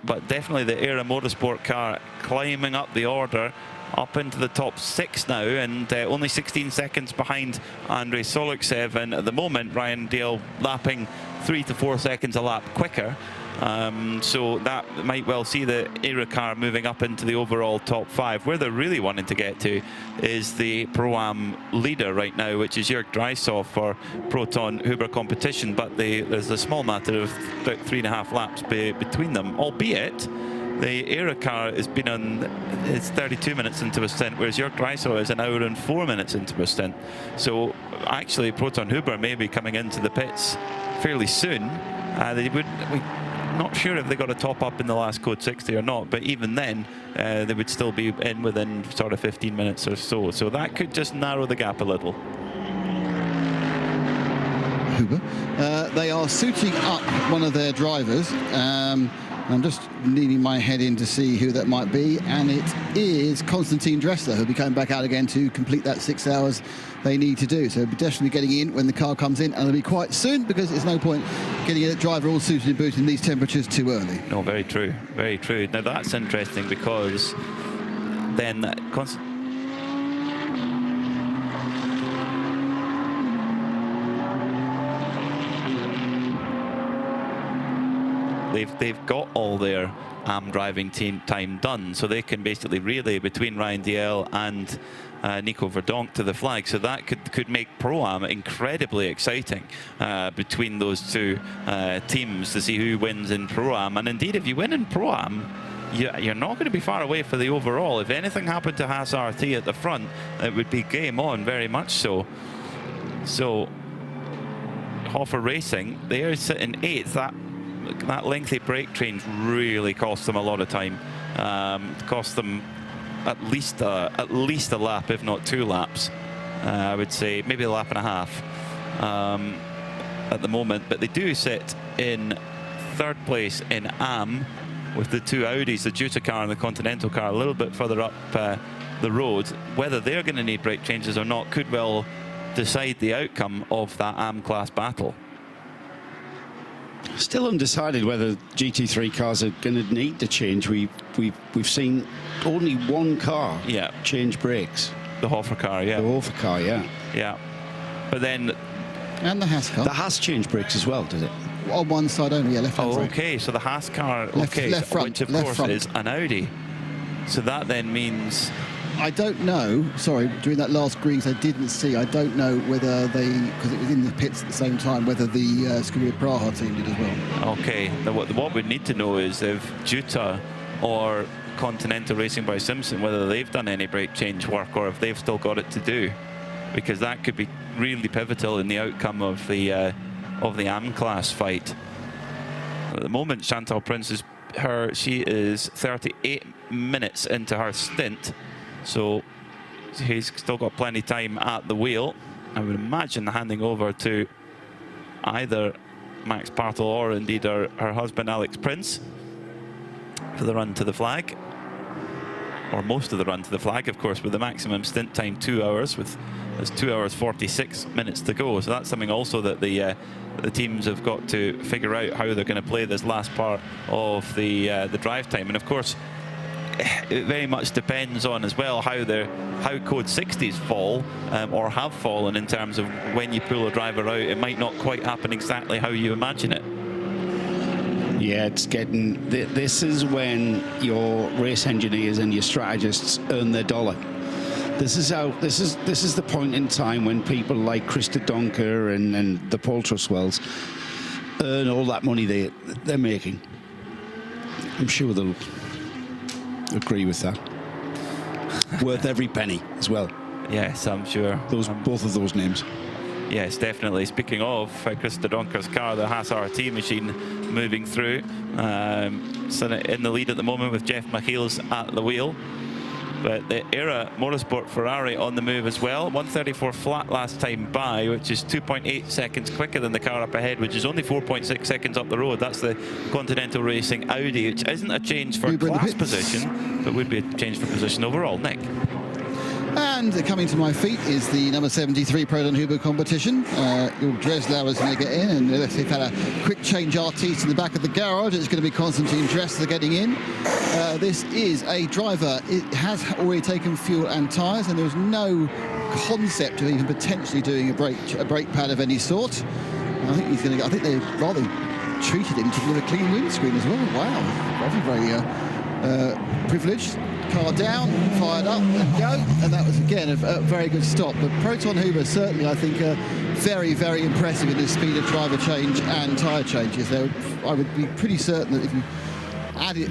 but definitely the Aero Motorsport car climbing up the order, up into the top 6 now, and only 16 seconds behind Andrei Soloksev, and at the moment Ryan Dale lapping 3 to 4 seconds a lap quicker. So that might well see the Aero car moving up into the overall top 5. Where they're really wanting to get to is the Pro-Am leader right now, which is Jörg Dreishoff for Proton Huber competition, but there's a small matter of about 3.5 laps between them, albeit the Aero car has been it's 32 minutes into a stint, whereas Jörg Dreishoff is 1 hour and 4 minutes into a stint. So actually Proton Huber may be coming into the pits fairly soon. We're not sure if they got a top up in the last code 60 or not, but even then they would still be in within sort of 15 minutes or so. So that could just narrow the gap a little. Huber. They are suiting up one of their drivers. I'm just leaning my head in to see who that might be, and it is Konstantin Dressler, who'll be coming back out again to complete that 6 hours they need to do. So he'll be definitely getting in when the car comes in, and it'll be quite soon, because there's no point getting a driver all suited and booted in these temperatures too early. No, very true, very true. Now that's interesting, because then they've got all their driving time done, so they can basically relay between Ryan Dalziel and Nico Verdonk to the flag. So that could make Pro-Am incredibly exciting between those two teams to see who wins in Pro-Am. And indeed, if you win in Pro-Am, you're not going to be far away for the overall. If anything happened to Haas RT at the front, it would be game on, very much so. So RAFA Racing, they are sitting 8th. That lengthy brake change really cost them a lot of time. Cost them at least a lap, if not 2 laps. I would say maybe a lap and a half at the moment. But they do sit in 3rd place in AM with the 2 Audis, the Jutta car and the Continental car, a little bit further up the road. Whether they're going to need brake changes or not could well decide the outcome of that AM class battle. Still undecided whether GT3 cars are going to need to change. We've seen only one car change brakes. The Hofer car, yeah. The Hofer car, yeah. Yeah. But then... And the Haas car. The Haas changed brakes as well, did it? On one side only, yeah, left hand side. Okay, so the Haas car, left front, which of left course front. is an Audi. So that then means... I don't know, sorry, during that last greens I didn't see, I don't know whether they, because it was in the pits at the same time, whether the Scuderia Praha team did as well. Okay, now what we need to know is if Jutta or Continental Racing by Simpson, whether they've done any brake change work or if they've still got it to do, because that could be really pivotal in the outcome of the AM class fight. At the moment, Chantal Prince she is 38 minutes into her stint, so he's still got plenty of time at the wheel. I would imagine handing over to either Max Bartel or indeed her husband Alex Prince for the run to the flag, or most of the run to the flag, of course, with the maximum stint time 2 hours, with there's 2 hours 46 minutes to go. So that's something also that the teams have got to figure out, how they're going to play this last part of the drive time. And of course, it very much depends on as well how code 60s fall or have fallen in terms of when you pull a driver out. It might not quite happen exactly how you imagine it. Yeah, it's getting. This is when your race engineers and your strategists earn their dollar. This is the point in time when people like Krista Donker and the Paul Truswells earn all that money they're making. I'm sure they'll agree with that. Worth every penny as well. Yes, I'm sure. Both of those names. Yes, definitely. Speaking of Krista Donker's car, the Haas RT machine moving through. So in the lead at the moment with Jeff Michiels at the wheel. But the Era Motorsport Ferrari on the move as well. 134 flat last time by, which is 2.8 seconds quicker than the car up ahead, which is only 4.6 seconds up the road. That's the Continental Racing Audi, which isn't a change for class position, but would be a change for position overall. Nick. And coming to my feet is the number 73 Proton Huber competition. Dreslau is going to get in, and they've had a quick change RT to the back of the garage. It's going to be Konstantin Dressler getting in. This is a driver. It has already taken fuel and tyres, and there was no concept of even potentially doing a brake pad of any sort. And I think he's going to. I think they rather treated him to give a clean windscreen as well. Wow, very privileged. Car down, fired up, and go, and that was again a very good stop. But Proton Huber certainly, I think, very, very impressive in his speed of driver change and tyre changes. I would be pretty certain that if you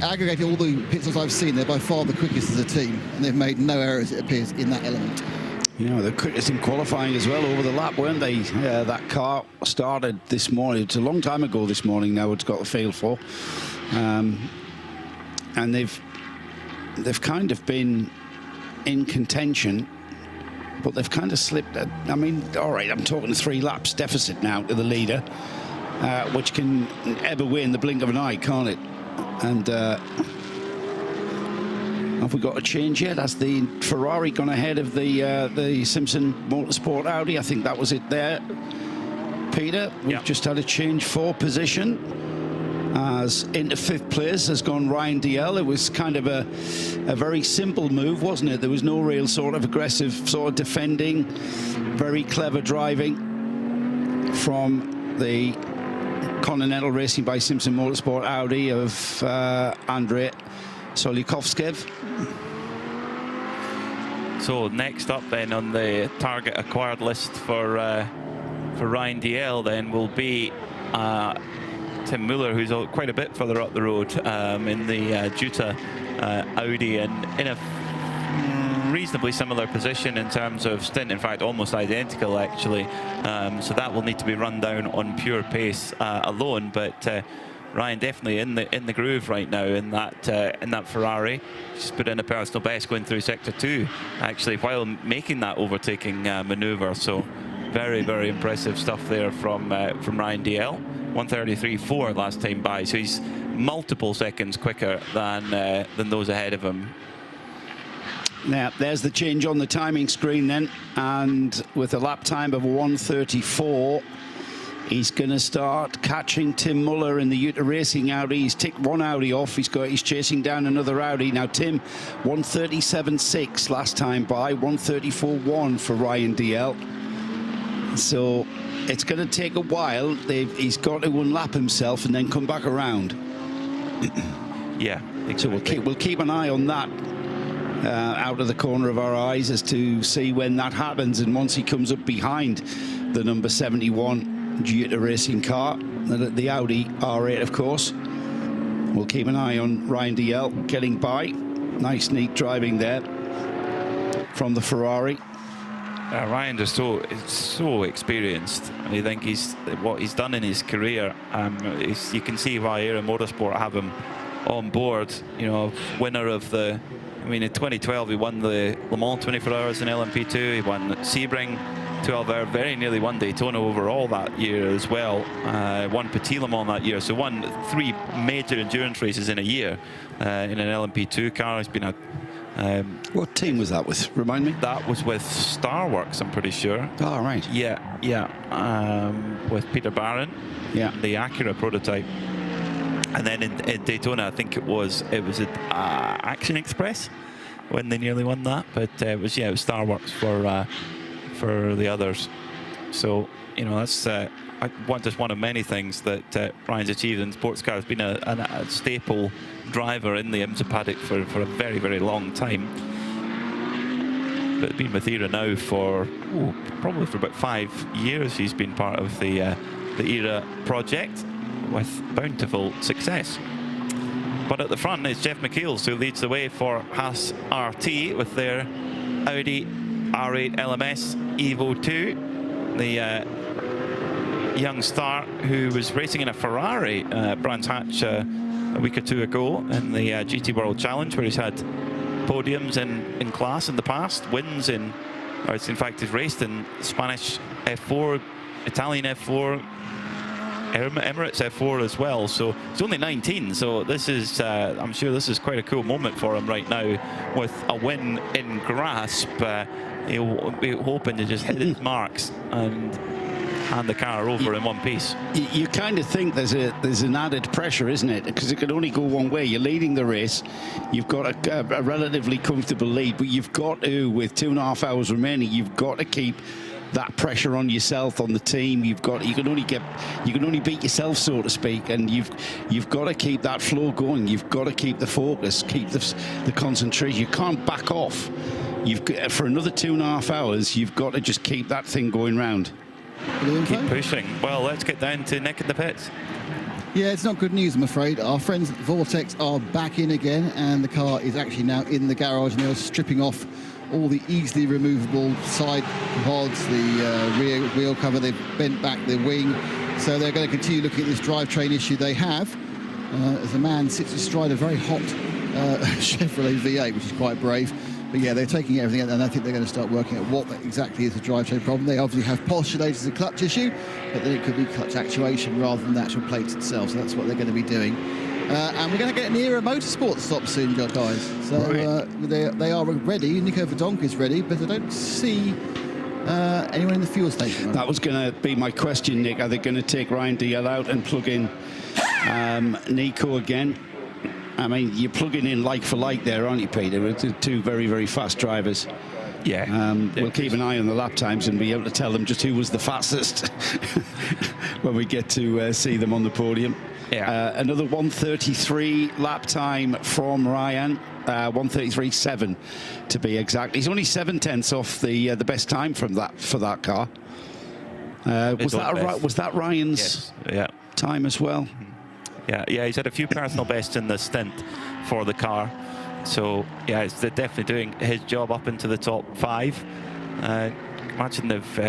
aggregated all the pit stops I've seen, they're by far the quickest as a team, and they've made no errors, it appears, in that element. You know, the quickest in qualifying as well over the lap, weren't they? That car started this morning. It's a long time ago this morning now. It's got the fail for, and they've kind of been in contention, but they've kind of slipped. I mean, all right, I'm talking 3 laps deficit now to the leader, which can ebb away in the blink of an eye, can't it? And have we got a change yet? Has the Ferrari gone ahead of the Simpson Motorsport Audi? I think that was it there, Peter. We've just had a change for position. As into 5th place has gone Ryan Dalziel. It was kind of a very simple move, wasn't it? There was no real sort of aggressive sort of defending. Very clever driving from the Continental Racing by Simpson Motorsport Audi of Andrei Solikovskev. So next up then on the target acquired list for Ryan DL then will be Tim Muller, who's quite a bit further up the road in the Jutta Audi, and in a reasonably similar position in terms of stint, in fact almost identical actually, so that will need to be run down on pure pace alone, but Ryan definitely in the groove right now in that Ferrari. She's put in a personal best going through sector 2 actually while making that overtaking maneuver, so very, very impressive stuff there from Ryan DL. 1:33.4 last time by, so he's multiple seconds quicker than those ahead of him. Now, there's the change on the timing screen then, and with a lap time of 1:34, he's going to start catching Tim Muller in the Jutta Racing Audi. He's ticked one Audi off. He's chasing down another Audi. Now, Tim, 1:37.6 last time by, 1:34.1 for Ryan DL. So it's going to take a while. He's got to unlap himself and then come back around. Yeah, exactly. So we'll keep an eye on that. Out of the corner of our eyes as to see when that happens, and once he comes up behind the number 71 Jutta Racing car, the Audi R8 of course, we'll keep an eye on Ryan DL getting by. Nice neat driving there from the Ferrari. Ryan is so experienced. I think what he's done in his career, you can see why Aero Motorsport have him on board. You know, winner of the, I mean, in 2012 he won the Le Mans 24 hours in LMP2, he won Sebring 12 hour, very nearly won Daytona overall that year as well, won Petit Le Mans that year, so won 3 major endurance races in a year in an LMP2 car. He's been a what team was that with? Remind me. That was with Starworks, I'm pretty sure. Oh, right. Yeah. With Peter Barron. Yeah. The Acura prototype. And then in Daytona, I think it was Action Express when they nearly won that. But it was Starworks for the others. So you know, that's just one of many things that Ryan's achieved in sports cars. Been a staple driver in the IMSA paddock for a very, very long time. But been with ERA now for probably for about 5 years. He's been part of the ERA project with bountiful success. But at the front is Jeff McKeels, who leads the way for Haas RT with their Audi R8 LMS Evo 2. The young star who was racing in a Ferrari Brands Hatch a week or two ago in the GT World Challenge, where he's had podiums in class in the past, wins in fact he's raced in Spanish F4, Italian F4, Emirates F4 as well. So he's only 19, so this is I'm sure this is quite a cool moment for him right now with a win in grasp. He'll be hoping to just hit his marks and hand the car over in one piece. You kind of think there's an added pressure, isn't it? Because it can only go one way. You're leading the race. You've got a relatively comfortable lead, but you've got to, with 2.5 hours remaining, you've got to keep that pressure on yourself, on the team. You can only beat yourself, so to speak, and you've got to keep that flow going. You've got to keep the focus, keep the concentration. You can't back off. For another 2.5 hours, you've got to just keep that thing going round. Keep pushing. Well, let's get down to Nick in the pits. Yeah, it's not good news, I'm afraid. Our friends at Vortex are back in again, and the car is actually now in the garage, and they're stripping off all the easily removable side pods, the rear wheel cover. They've bent back the wing, so they're going to continue looking at this drivetrain issue they have as a man sits astride a very hot Chevrolet V8, which is quite brave. But yeah, they're taking everything, and I think they're going to start working out what exactly is the drivetrain problem. They obviously have postulated as a clutch issue, but then it could be clutch actuation rather than the actual plate itself. So that's what they're going to be doing. And we're going to get an ERA Motorsport stop soon, guys. So they are ready. Nico Verdonk is ready, but I don't see anyone in the fuel station. That was going to be my question, Nick. Are they going to take Ryan DL out and plug in Nico again? I mean, you're plugging in like for like there, aren't you, Peter? With two very, very fast drivers. We'll keep an eye on the lap times and be able to tell them just who was the fastest when we get to see them on the podium. Another 1:33 lap time from Ryan. 1:33.7 to be exact. He's only 7/10 off the best time from for that car. Was that Ryan's time as well? Yeah, he's had a few personal bests in the stint for the car. So, yeah, it's definitely doing his job up into the top 5. Imagine if,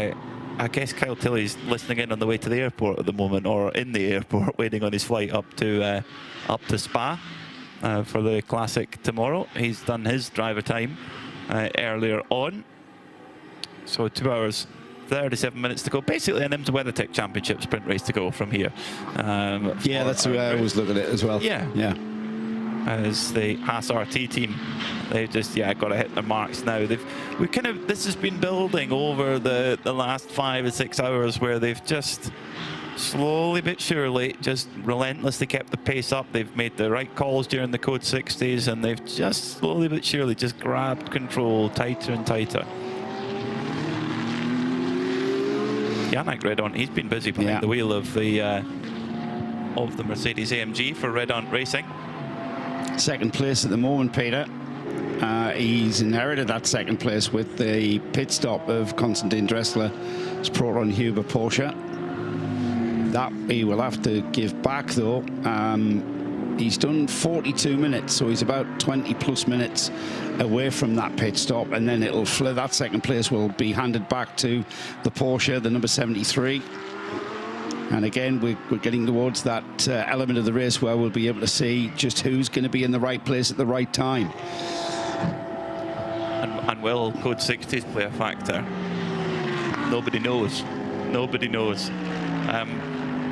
I guess Kyle Tilley's listening in on the way to the airport at the moment, or in the airport, waiting on his flight up to Spa for the Classic tomorrow. He's done his driver time earlier on. So 2 hours, 37 minutes to go. Basically an IMSA WeatherTech Championship sprint race to go from here. That's the way I always look at it as well. Yeah. As the Haas RT team, they've just got to hit their marks now. This has been building over the last 5 or 6 hours, where they've just slowly but surely just relentlessly kept the pace up. They've made the right calls during the Code 60s, and they've just slowly but surely just grabbed control tighter and tighter. Yannick Redon, he's been busy behind the wheel of the Mercedes AMG for Redon Racing. Second place at the moment, Peter. He's inherited that second place with the pit stop of Konstantin Dressler's Proton Huber Porsche. That he will have to give back, though. He's done 42 minutes, so he's about 20 plus minutes away from that pit stop, and then that second place will be handed back to the Porsche, the number 73. And again, we're getting towards that element of the race where we'll be able to see just who's going to be in the right place at the right time. And will Code 60s play a factor? Nobody knows. Nobody knows.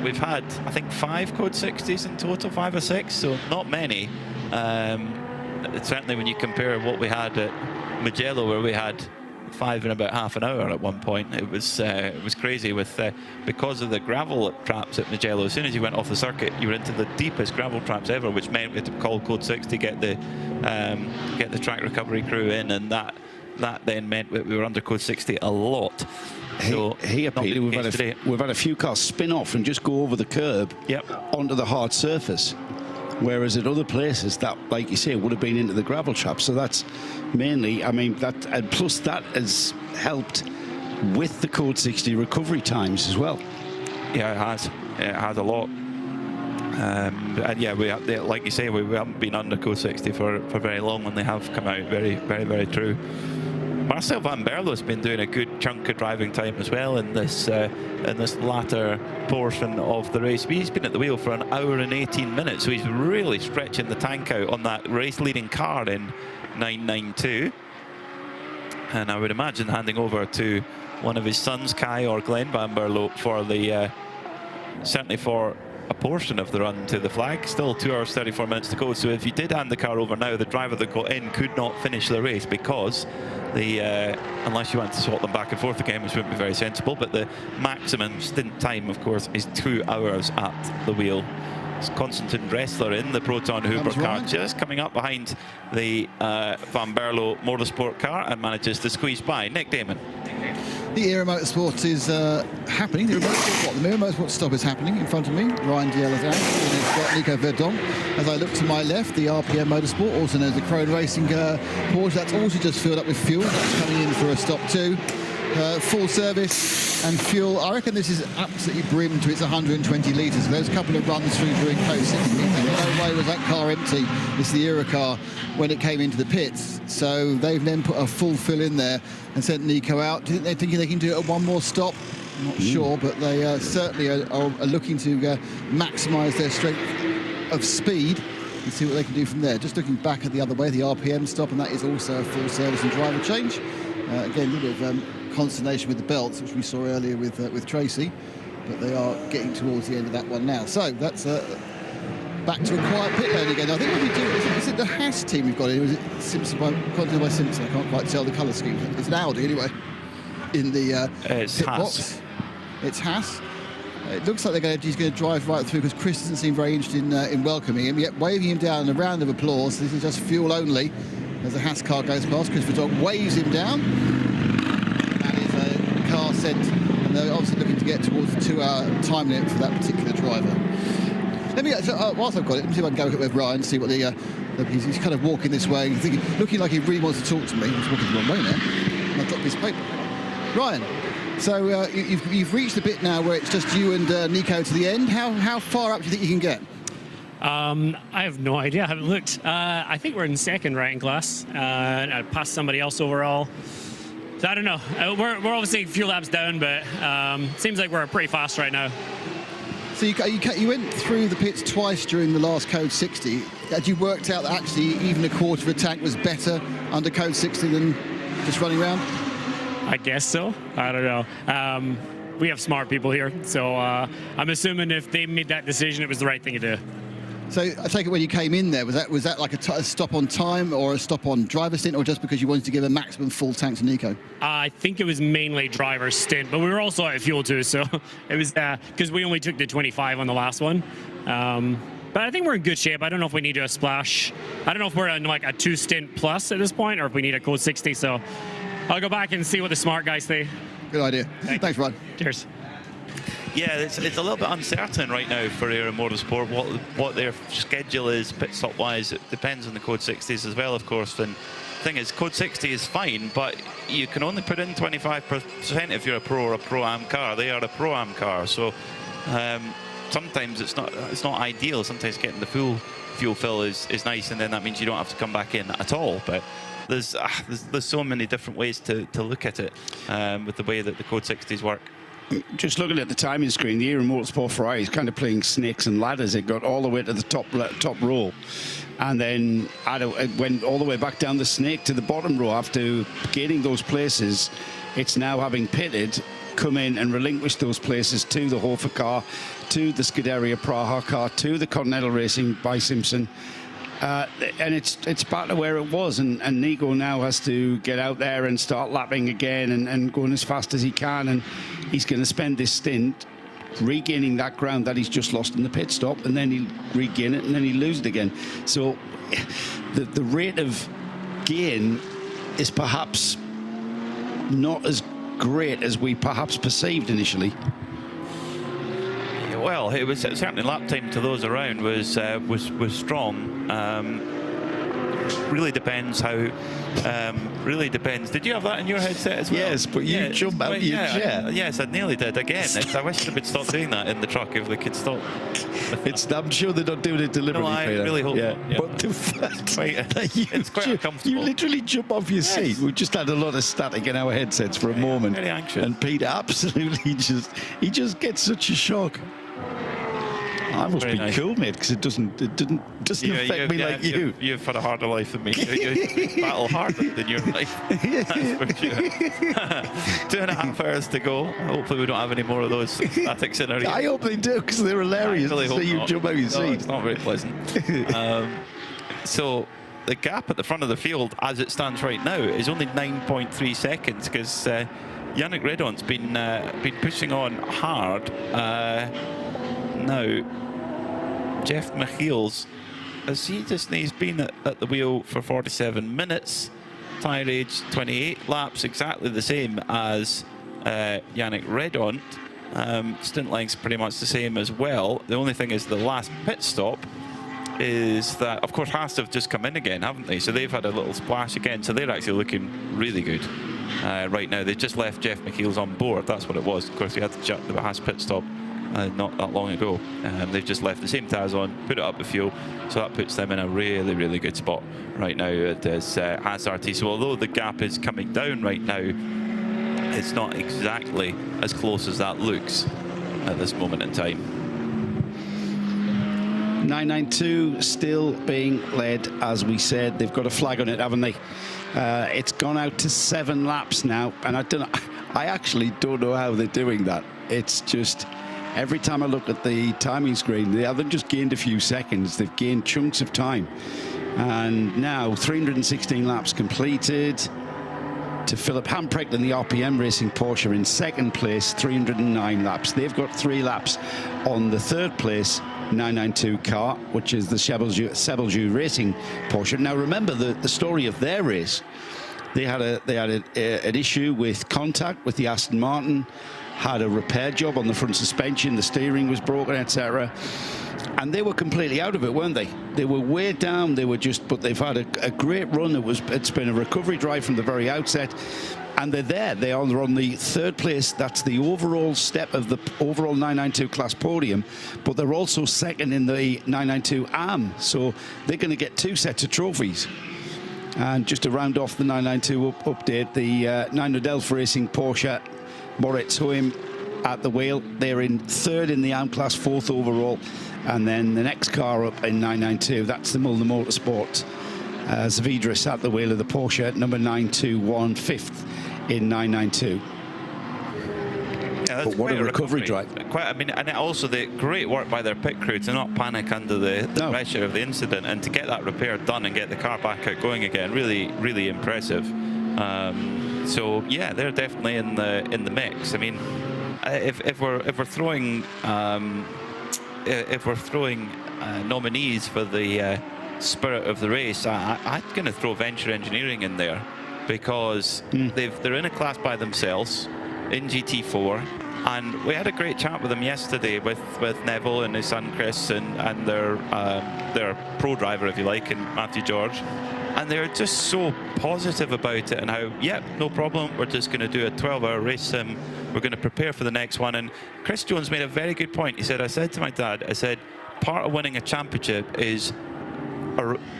We've had, I think, 5 Code 60s in total, 5 or 6, so not many. Certainly when you compare what we had at Mugello, where we had 5 in about half an hour at one point. It was crazy with because of the gravel traps at Mugello. As soon as you went off the circuit, you were into the deepest gravel traps ever, which meant we had to call Code 60 to get the track recovery crew in, and that then meant that we were under Code 60 a lot. So here, Peter, we've had a few cars spin off and just go over the curb onto the hard surface. Whereas at other places, that, like you say, would have been into the gravel trap. So that's mainly, I mean, that, and plus that has helped with the Code 60 recovery times as well. Yeah, it has. It has a lot. And yeah, like you say, we haven't been under Code 60 for very long when they have come out. Very, very, very true. Marcel van Berlo has been doing a good chunk of driving time as well in this latter portion of the race. He's been at the wheel for 1 hour and 18 minutes, so he's really stretching the tank out on that race-leading car in 992. And I would imagine handing over to one of his sons, Kai or Glenn van Berlo, for the certainly for a portion of the run to the flag. Still 2 hours 34 minutes to go. So if you did hand the car over now, the driver that got in could not finish the race, because the unless you want to swap them back and forth again, which wouldn't be very sensible. But the maximum stint time, of course, is 2 hours at the wheel. It's Konstantin Dressler in the Proton Huber car, just coming up behind the Van Berlo Motorsport car, and manages to squeeze by. Nick Damon. The Era Motorsport is happening. The Era Motorsport stop is happening in front of me. Ryan Diel is out, and it's got Nico Verdon. As I look to my left, the RPM Motorsport, also known as the Krone Racing Porsche, that's also just filled up with fuel. That's coming in for a stop too. Full service and fuel. I reckon this is absolutely brimmed to its 120 litres. There's a couple of runs through during Code 60. No way was that car empty. It's the Era car when it came into the pits. So they've then put a full fill in there and sent Nico out. Do you think they're thinking they can do it at one more stop? I'm not sure, but they certainly are looking to maximise their strength of speed and see what they can do from there. Just looking back at the other way, the RPM stop, and that is also a full service and driver change. Again, a little bit of consternation with the belts, which we saw earlier with Tracy, but they are getting towards the end of that one now. So that's back to a quiet pit lane again. I think what we do is it the Haas team we've got in, or is it Simpson by Simpson? I can't quite tell the colour scheme. It's an Audi anyway in the pit box. It's Haas. It looks like he's going to drive right through, because Chris doesn't seem very interested in welcoming him, yet waving him down in a round of applause. This is just fuel only. as the Haas car goes past. Christopher Dog waves him down. That is a car sent, and they're obviously looking to get towards the 2-hour time limit for that particular driver. Let me, whilst I've got it, let me see if I can go with Ryan and see what he's kind of walking this way, looking like he really wants to talk to me. He's walking the wrong way now. And I've dropped his paper. Ryan, so you've reached the bit now where it's just you and Nico to the end. How far up do you think you can get? I have no idea. I haven't looked. I think we're in second right in class. I passed somebody else overall. So I don't know. We're obviously a few laps down, but seems like we're pretty fast right now. So you went through the pits twice during the last Code 60. Had you worked out that actually even a quarter of a tank was better under Code 60 than just running around? I guess so. I don't know. We have smart people here, so I'm assuming if they made that decision, it was the right thing to do. So I take it when you came in there, was that like a stop on time or a stop on driver stint, or just because you wanted to give a maximum full tank to Nico? I think it was mainly driver stint, but we were also out of fuel too, so it was because we only took the 25 on the last one. But I think we're in good shape. I don't know if we need a splash. I don't know if we're in like a 2-stint plus at this point, or if we need a Code 60. So I'll go back and see what the smart guys say. Good idea. Thanks, Rod. Cheers. Yeah, it's a little bit uncertain right now for Air Motorsport what their schedule is pit stop wise. It depends on the Code 60s as well, of course. And the thing is, Code 60 is fine, but you can only put in 25% if you're a pro or a pro-am car. They are a pro-am car, so sometimes it's not ideal. Sometimes getting the full fuel fill is nice, and then that means you don't have to come back in at all. But there's so many different ways to look at it with the way that the Code 60s work. Just looking at the timing screen, the Air Motorsport Ferrari is kind of playing snakes and ladders. It got all the way to the top row, and then it went all the way back down the snake to the bottom row. After gaining those places, it's now having pitted, come in and relinquish those places to the Hofer car, to the Scuderia Praha car, to the Continental Racing by Simpson. And it's back to where it was, and Nico now has to get out there and start lapping again and going as fast as he can, and he's going to spend this stint regaining that ground that he's just lost in the pit stop, and then he'll regain it and then he'll lose it again. So the rate of gain is perhaps not as great as we perhaps perceived initially. Well, it was certainly lap time to those around was strong. Really depends how. Really depends. Did you have that in your headset as well? Yes, but you jump out your chair. Yes, I nearly did again. I wish they would stop doing that in the truck if they could stop. I'm sure they're not doing it deliberately. No, I really hope. Yeah. Yeah. But the fact that it's quite uncomfortable. You literally jump off your seat. We just had a lot of static in our headsets for a moment. Very anxious. And Pete absolutely just gets such a shock. I must be cool, mate, because it doesn't affect me like you. You've had a harder life than me. You battle harder than your life. That's for sure. 2.5 hours to go. Hopefully we don't have any more of those statics in our ear. I hope they do, because they're hilarious really to see you jump out your seat. It's not very pleasant. So the gap at the front of the field, as it stands right now, is only 9.3 seconds, because Yannick Redon's been pushing on hard. Now, Jeff Michiels, he's been at the wheel for 47 minutes, tyre age 28 laps, exactly the same as Yannick Redon. Stint length's pretty much the same as well. The only thing is the last pit stop is that, of course, Haas have just come in again, haven't they? So they've had a little splash again, so they're actually looking really good right now. They've just left Jeff Michiels on board, that's what it was. Of course, he had to jump the Haas pit stop not that long ago. They've just left the same tyres on, put it up with fuel, so that puts them in a really, really good spot right now at this Haas RT. So although the gap is coming down right now, it's not exactly as close as that looks at this moment in time. 992 still being led, as we said. They've got a flag on it, haven't they? It's gone out to 7 laps now, and I actually don't know how they're doing that. It's just, every time I look at the timing screen, they haven't just gained a few seconds, they've gained chunks of time. And now 316 laps completed. to Philip Hamprecht and the RPM Racing Porsche in second place, 309 laps. They've got 3 laps on the third place 992 car, which is the Sebelju Racing Porsche. Now remember the story of their race. They had an issue with contact with the Aston Martin, had a repair job on the front suspension, the steering was broken, etc. And they were completely out of it, weren't they? They were way down. They were just, but they've had a great run. It's been a recovery drive from the very outset, and they're there. They are on the third place. That's the overall step of the overall 992 class podium, but they're also second in the 992 AM. So they're going to get 2 sets of trophies. And just to round off the 992 update, the 911 Racing Porsche, Moritz Hoem at the wheel. They're in third in the AM class, 4th overall. And then the next car up in 992, that's the Mulder Motorsport. Zvidris at the wheel of the Porsche, number 921, 5th in 992. Yeah, that's but what a recovery drive. Quite, I mean, and also the great work by their pit crew to not panic under the pressure of the incident and to get that repair done and get the car back out going again. Really, really impressive. So yeah, they're definitely in the mix. I mean, if we're throwing nominees for the spirit of the race, I'm going to throw Venture Engineering in there, because they're in a class by themselves in GT4, and we had a great chat with them yesterday with Neville and his son Chris and their pro driver, if you like, and Matthew George, and they're just so positive about it and how, yep, no problem, we're just going to do a 12-hour race sim, we're going to prepare for the next one. And Chris Jones made a very good point. He said, I said to my dad, I said, part of winning a championship is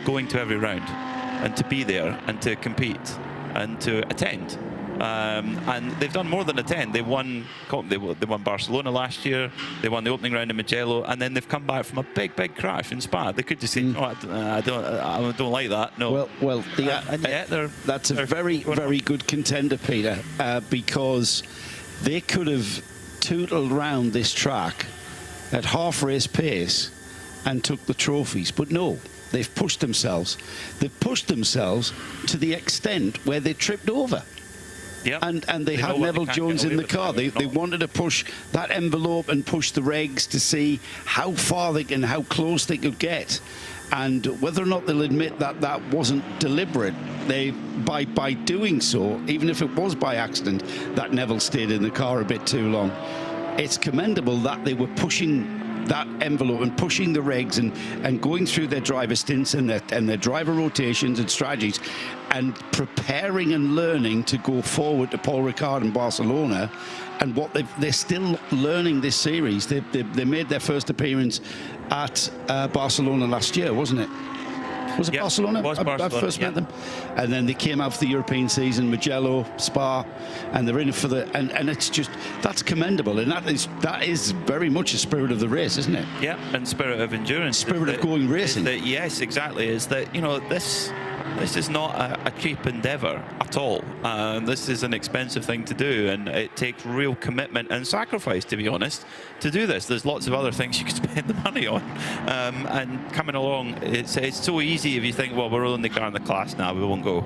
going to every round and to be there and to compete and to attend. And they've done more than attend. They won Barcelona last year. They won the opening round in Mugello, and then they've come back from a big crash in Spa. They could just say, "Oh, I don't like that." No. Well, that's a very good contender, Peter, because they could have tootled round this track at half race pace and took the trophies, but no. They've pushed themselves. They've pushed themselves to the extent where they tripped over. Yep. And they had Neville Jones in the car. They wanted to push that envelope and push the regs to see how far they can, how close they could get. And whether or not they'll admit that that wasn't deliberate, by doing so, even if it was by accident, that Neville stayed in the car a bit too long. It's commendable that they were pushing that envelope and pushing the regs and going through their driver stints and their driver rotations and strategies and preparing and learning to go forward to Paul Ricard in Barcelona. And what they're still learning this series. They made their first appearance at Barcelona last year, wasn't it? Was it Barcelona? It was Barcelona. I first met them. And then they came out for the European season, Mugello, Spa, and they're in for the... And it's just... That's commendable. And that is very much a spirit of the race, isn't it? Yeah, and spirit of endurance. Spirit of going racing. Yes, exactly. Is that, you know, this is not a cheap endeavour at all. This is an expensive thing to do, and it takes real commitment and sacrifice, to be honest, to do this. There's lots of other things you could spend the money on. And coming along, it's so easy if you think, well, we're only car in the class now, we won't go.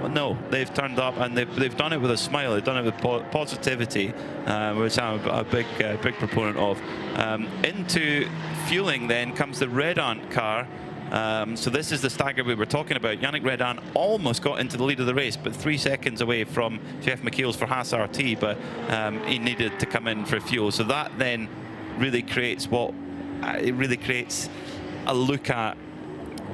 Well, no, they've turned up and they've done it with a smile. They've done it with positivity, which I'm a big proponent of. Into fueling then comes the Red Ant car. So this is the stagger we were talking about. Yannick Redan almost got into the lead of the race, but 3 seconds away from Jeff McKeel's for Haas RT, but he needed to come in for fuel. So that then really creates a look at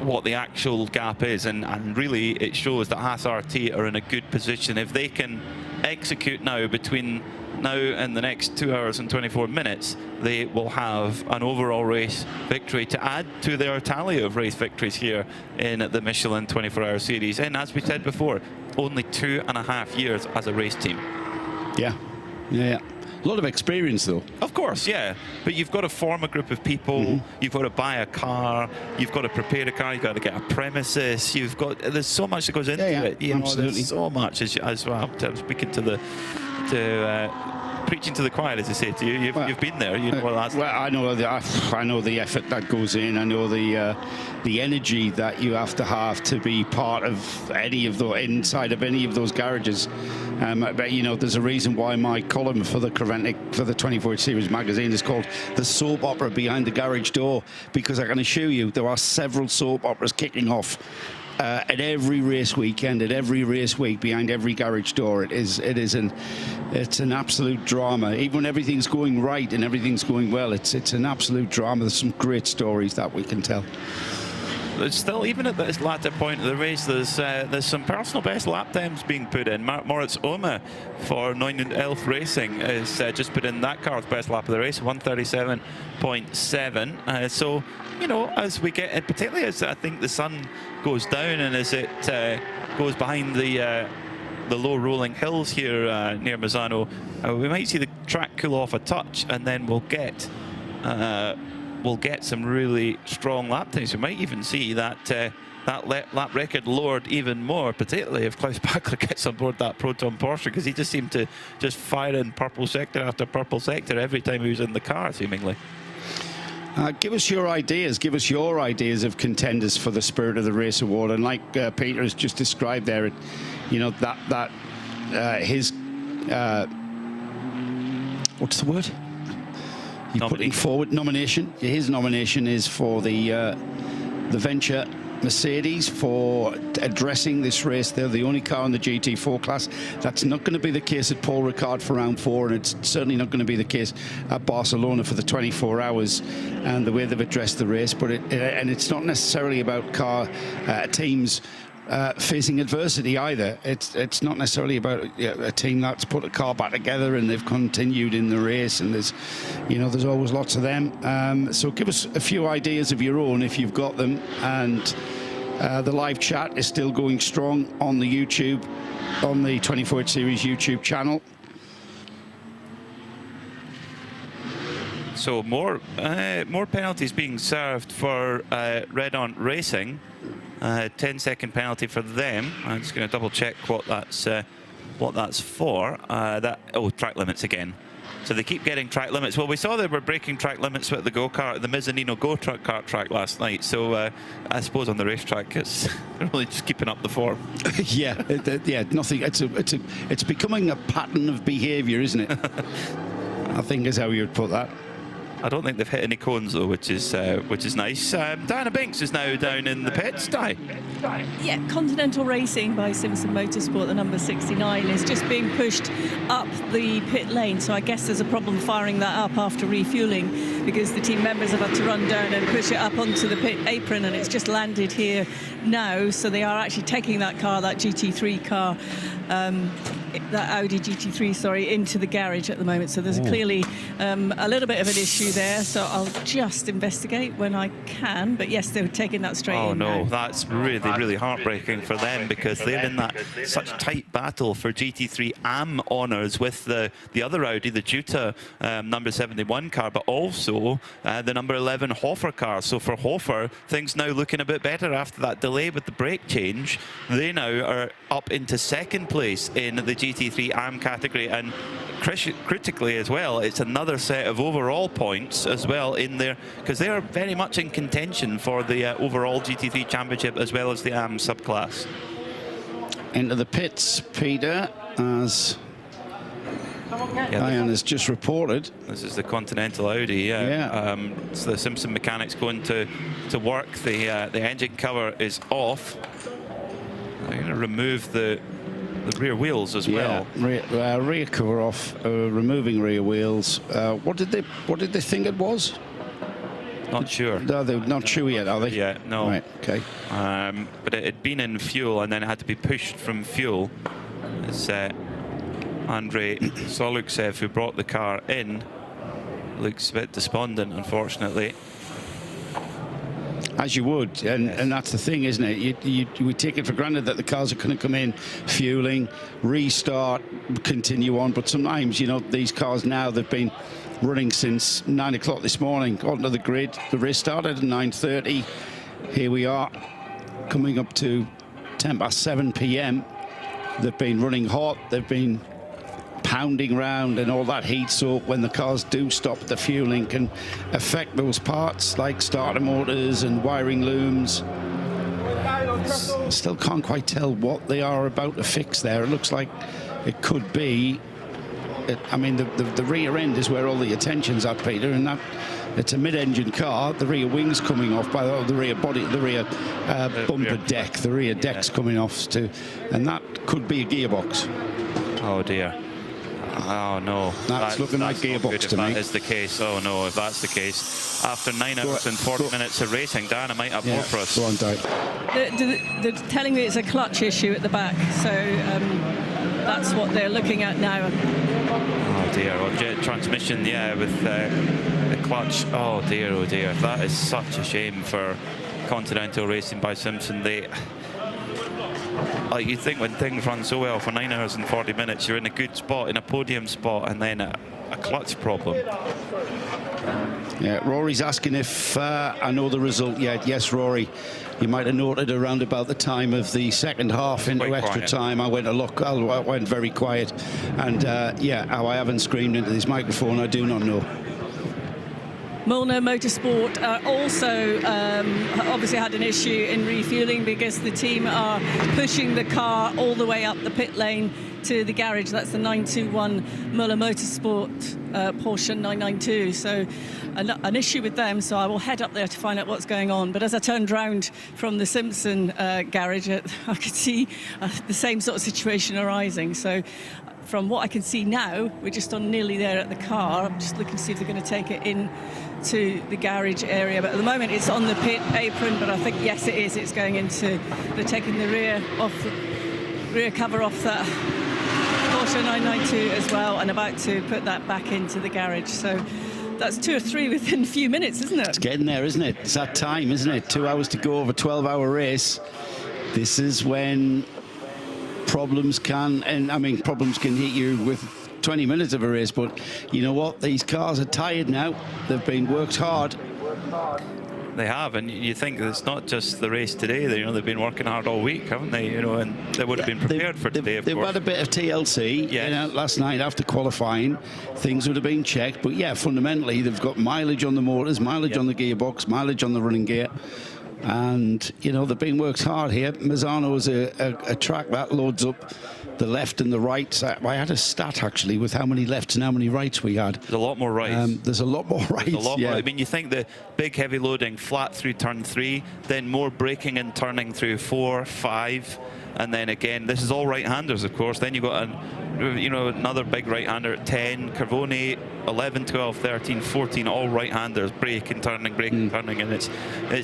what the actual gap is, and really it shows that Haas RT are in a good position. If they can execute now between now and the next 2 hours and 24 minutes, they will have an overall race victory to add to their tally of race victories here in the Michelin 24-hour series. And as we said before, only 2.5 years as a race team. Yeah. A lot of experience, though. Of course, yeah. But you've got to form a group of people. You've got to buy a car. You've got to prepare a car. You've got to get a premises. There's so much that goes into it. You know, absolutely. there's so much as well. I'm speaking to preaching to the choir, as I say to you. You've been there. You know what that's well, I know the effort that goes in. I know the energy that you have to be part of inside of any of those garages. But you know, there's a reason why my column for the 24H Series magazine is called "The Soap Opera Behind the Garage Door," because I can assure you there are several soap operas kicking off at every race weekend, at every race week, behind every garage door. It's an absolute drama. Even when everything's going right and everything's going well, it's an absolute drama. There's some great stories that we can tell. There's still, even at this latter point of the race, there's some personal best lap times being put in. Moritz Oma for 911 Racing has just put in that car's best lap of the race, 137.7. So, you know, as we get, particularly as I think the sun goes down and as it goes behind the low rolling hills here near Misano, we might see the track cool off a touch, and then we'll get some really strong lap times. We might even see that lap record lowered even more, particularly if Klaus Bachler gets on board that Proton Porsche, because he just seemed to just fire in purple sector after purple sector every time he was in the car, seemingly. Give us your ideas. Give us your ideas of contenders for the Spirit of the Race award. And like Peter has just described there, you know, his what's the word? You're putting forward nomination. His nomination is for the Venture Mercedes for addressing this race. They're the only car in the GT4 class. That's not going to be the case at Paul Ricard for round 4, and it's certainly not going to be the case at Barcelona for the 24 hours and the way they've addressed the race. But it's not necessarily about teams facing adversity either. It's not necessarily about a team that's put a car back together and they've continued in the race, and there's always lots of them. So give us a few ideas of your own if you've got them, and the live chat is still going strong on the YouTube, on the 24H Series YouTube channel. So more penalties being served for Red On Racing. 10-second penalty for them. I'm just going to double check what that's for. Track limits again. So they keep getting track limits. Well, we saw they were breaking track limits with the go-kart, the Mizzanino go-kart track last night. So I suppose on the racetrack, it's really just keeping up the form. Yeah, nothing. It's becoming a pattern of behaviour, isn't it? I think is how you would put that. I don't think they've hit any cones though, which is nice. Diana Binks is now down in the pits. Yeah, Continental Racing by Simpson Motorsport, the number 69, is just being pushed up the pit lane. So I guess there's a problem firing that up after refueling, because the team members have had to run down and push it up onto the pit apron, and it's just landed here now. So they are actually taking that car, that GT3 car, that Audi GT3, sorry, into the garage at the moment. So there's clearly a little bit of an issue there. So I'll just investigate when I can. But yes, they were taking that straight in. Oh no, now. that's really heartbreaking for them, because they're in that such tight battle for GT3 AM honours with the other Audi, the Jutta number 71 car, but also the number 11 Hofer car. So for Hofer, things now looking a bit better after that delay with the brake change. They now are up into second place in the GT3 AM category, and critically as well, it's another set of overall points as well in there, because they are very much in contention for the overall GT3 championship as well as the AM subclass. Into the pits, Peter, as Ian has just reported. This is the Continental Audi, so the Simpson mechanics going to work. The engine cover is off. They're going to remove the rear wheels as well. Rear cover off, removing rear wheels. What did they think it was? Not sure. No, they're not sure yet, are they? Yeah, no. Right, okay. But it had been in fuel, and then it had to be pushed from fuel. It's Andrei Soluksev, who brought the car in, looks a bit despondent, unfortunately. As you would, and that's the thing, isn't it? We take it for granted that the cars are going to come in, fueling, restart, continue on. But sometimes, you know, these cars now, they've been running since 9 o'clock this morning onto the grid. The race started at 9:30. Here we are, coming up to 7 p.m. They've been running hot. They've been pounding round and all that heat soak, when the cars do stop, the fueling can affect those parts like starter motors and wiring looms. Still can't quite tell what they are about to fix there. It looks like it could be, I mean, the rear end is where all the attention's at, Peter, and that it's a mid-engine car. The rear wing's coming off by the rear body, the rear bumper deck. The rear deck's coming off too, and that could be a gearbox. Oh dear. Oh no. That's looking like gearbox to me. If that is the case, oh no, if that's the case. After 9 hours and 40 minutes of racing, Diana might have more for us. Go on, Di. They're telling me it's a clutch issue at the back, so that's what they're looking at now. Oh dear, well, jet transmission, yeah, with the clutch. Oh dear, that is such a shame for Continental Racing by Simpson. Like, you think when things run so well for 9 hours and 40 minutes, you're in a good spot, in a podium spot, and then a clutch problem. Yeah, Rory's asking if I know the result yet. Yes, Rory, you might have noted around about the time of the second half into extra time, I went a look. I went very quiet, and yeah, how I haven't screamed into this microphone, I do not know. Milner Motorsport also obviously had an issue in refueling because the team are pushing the car all the way up the pit lane to the garage. That's the 921 Milner Motorsport Porsche 992. So an issue with them. So I will head up there to find out what's going on. But as I turned round from the Simpson garage, I could see the same sort of situation arising. So from what I can see now, we're just on nearly there at the car. I'm just looking to see if they're going to take it in to the garage area. But at the moment, it's on the pit apron. But I think, yes, it is. It's going into, they're taking the rear cover off that Porsche 992 as well, and about to put that back into the garage. So that's 2 or 3 within a few minutes, isn't it? It's getting there, isn't it? It's that time, isn't it? 2 hours to go of a 12-hour race. This is when problems can hit you with 20 minutes of a race, but you know what? These cars are tired now. They've been worked hard. They have, and you think it's not just the race today. They've been working hard all week, haven't they? And they would have been prepared for today. They've had a bit of TLC. Yeah. Last night after qualifying, things would have been checked. But yeah, fundamentally, they've got mileage on the motors, mileage on the gearbox, mileage on the running gear. And, they've been worked hard here. Misano is a track that loads up the left and the right. So I had a stat, actually, with how many lefts and how many rights we had. There's a lot more rights. There's a lot more rights, more. I mean, you think the big heavy loading flat through turn 3, then more braking and turning through 4, 5, and then again, this is all right-handers, of course. Then you've got another big right-hander at 10, Carboni, 11, 12, 13, 14, all right-handers, braking, turning, and it's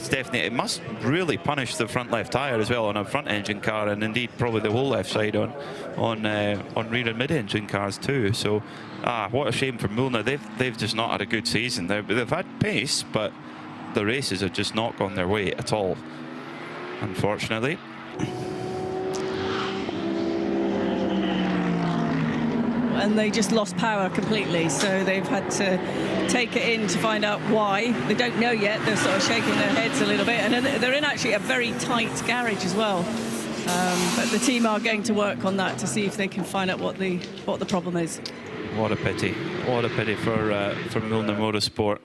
definitely, it must really punish the front left tyre as well on a front engine car, and indeed probably the whole left side on rear and mid-engine cars too. So what a shame for Milner. They've just not had a good season. They've had pace, but the races have just not gone their way at all, unfortunately. And they just lost power completely, so they've had to take it in to find out why. They don't know yet. They're sort of shaking their heads a little bit, and they're in actually a very tight garage as well. But the team are going to work on that to see if they can find out what the problem is. What a pity! What a pity for Milner Motorsport.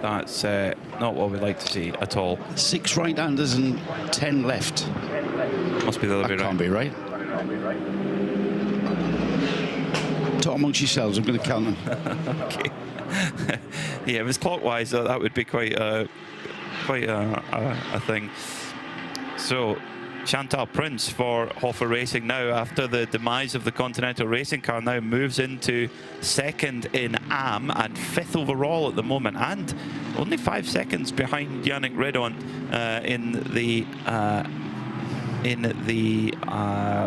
That's not what we'd like to see at all. 6 right-handers and 10 left. Must be the other way around. Can't be right. Talk amongst yourselves. I'm going to count them. Okay. Yeah, if it was clockwise, that would be quite a thing. So, Chantal Prince for RAFA Racing now, after the demise of the Continental Racing car, now moves into 2nd in AM and 5th overall at the moment, and only 5 seconds behind Yannick Redon in the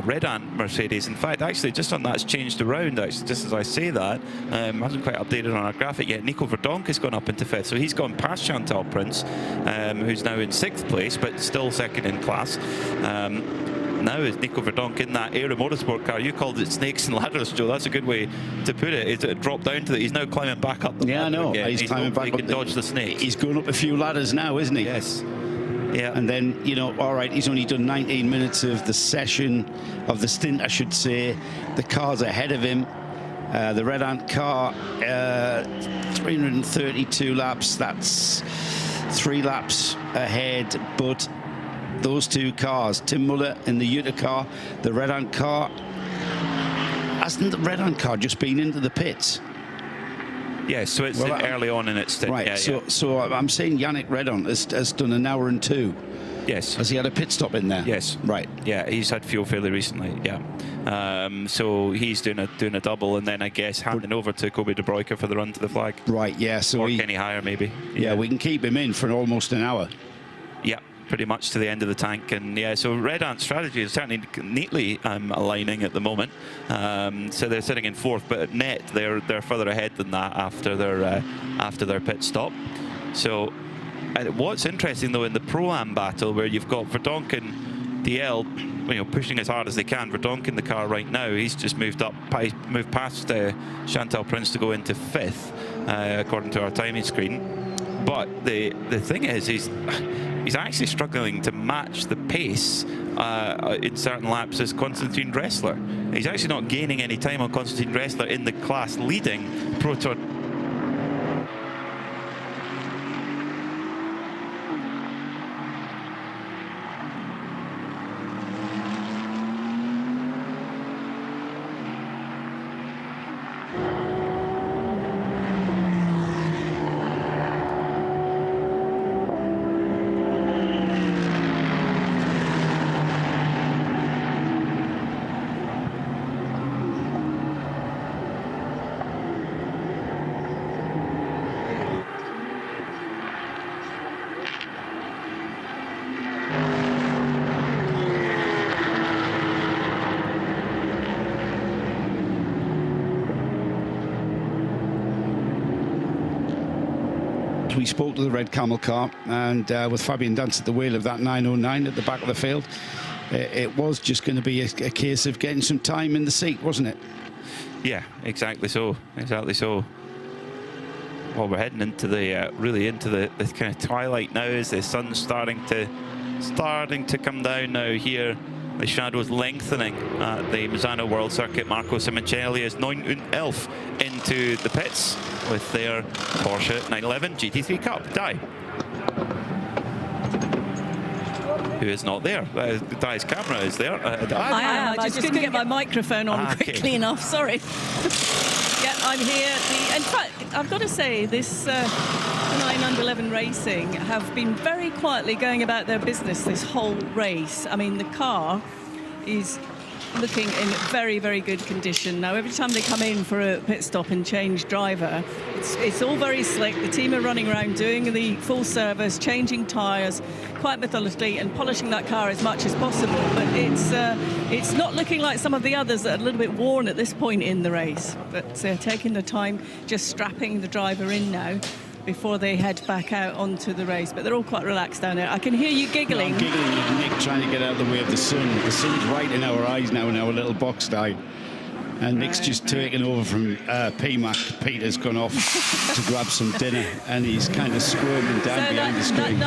Redan Mercedes. In fact, actually, just on that's changed around, actually, just as I say that. Hasn't quite updated on our graphic yet. Nico Verdonk has gone up into 5th, so he's gone past Chantal Prince, who's now in 6th place, but still 2nd in class. Now is Nico Verdonk in that Aero Motorsport car. You called it snakes and ladders, Joe. That's a good way to put it. It dropped down to that. He's now climbing back up the ladder. Yeah, I know. Again. He's climbing back. He can dodge the snake. He's going up a few ladders now, isn't he? Yes. Yeah. And then, all right, he's only done 19 minutes of the session, of the stint, I should say. The car's ahead of him. The Red Ant car, 332 laps. That's 3 laps ahead, but those 2 cars, Tim Muller in the Yuta car, the Red Ant car, hasn't the Red Ant car just been into the pits? Yeah, so it's early on in its stint. Right, yeah, so I'm saying Yannick Redon has done an hour and 2. Yes. Has he had a pit stop in there? Yes. Right. Yeah, he's had fuel fairly recently. Yeah. So he's doing a double, and then I guess handing over to Kobe De Bruyke for the run to the flag. Right. Yeah. So or Kenny Hire maybe. Yeah, we can keep him in for almost an hour. Yeah. Pretty much to the end of the tank, and yeah, so Red Ant's strategy is certainly neatly aligning at the moment. So they're sitting in 4th, but at net they're further ahead than that after their pit stop. So what's interesting though in the Pro-Am battle, where you've got Verdonk and DL, pushing as hard as they can. Verdonk in the car right now, he's just moved past Chantal Prince to go into 5th, according to our timing screen. But the thing is, he's actually struggling to match the pace in certain laps as Konstantin Dressler. He's actually not gaining any time on Konstantin Dressler in the class leading Pro Tour. We spoke to the red camel car, and with Fabian Dance at the wheel of that 909 at the back of the field, it was just going to be a case of getting some time in the seat, wasn't it? Yeah, exactly so. Exactly so. Well, we're heading into the really into the kind of twilight now, as the sun's starting to come down now here. The shadows lengthening at the Misano World Circuit. Marco Simoncelli is 911 into the pits with their Porsche 911 GT3 Cup. Di, who is not there. Di's camera is there. I am. I just couldn't get my microphone on quickly enough. Sorry. Yeah, I'm here. In fact, I've got to say, this 911 Racing have been very quietly going about their business this whole race. I mean, the car is looking in very, very good condition. Now, every time they come in for a pit stop and change driver, it's all very slick. The team are running around doing the full service, changing tyres quite methodically and polishing that car as much as possible. But it's not looking like some of the others that are a little bit worn at this point in the race. But they're taking the time, just strapping the driver in now before they head back out onto the race. But they're all quite relaxed down there. I can hear you giggling. I'm giggling with Nick trying to get out of the way of the sun. The sun's right in our eyes now in our little box die. And Nick's just taken over from PMAC. Peter's gone off to grab some dinner, and he's kind of squirming down behind the screen.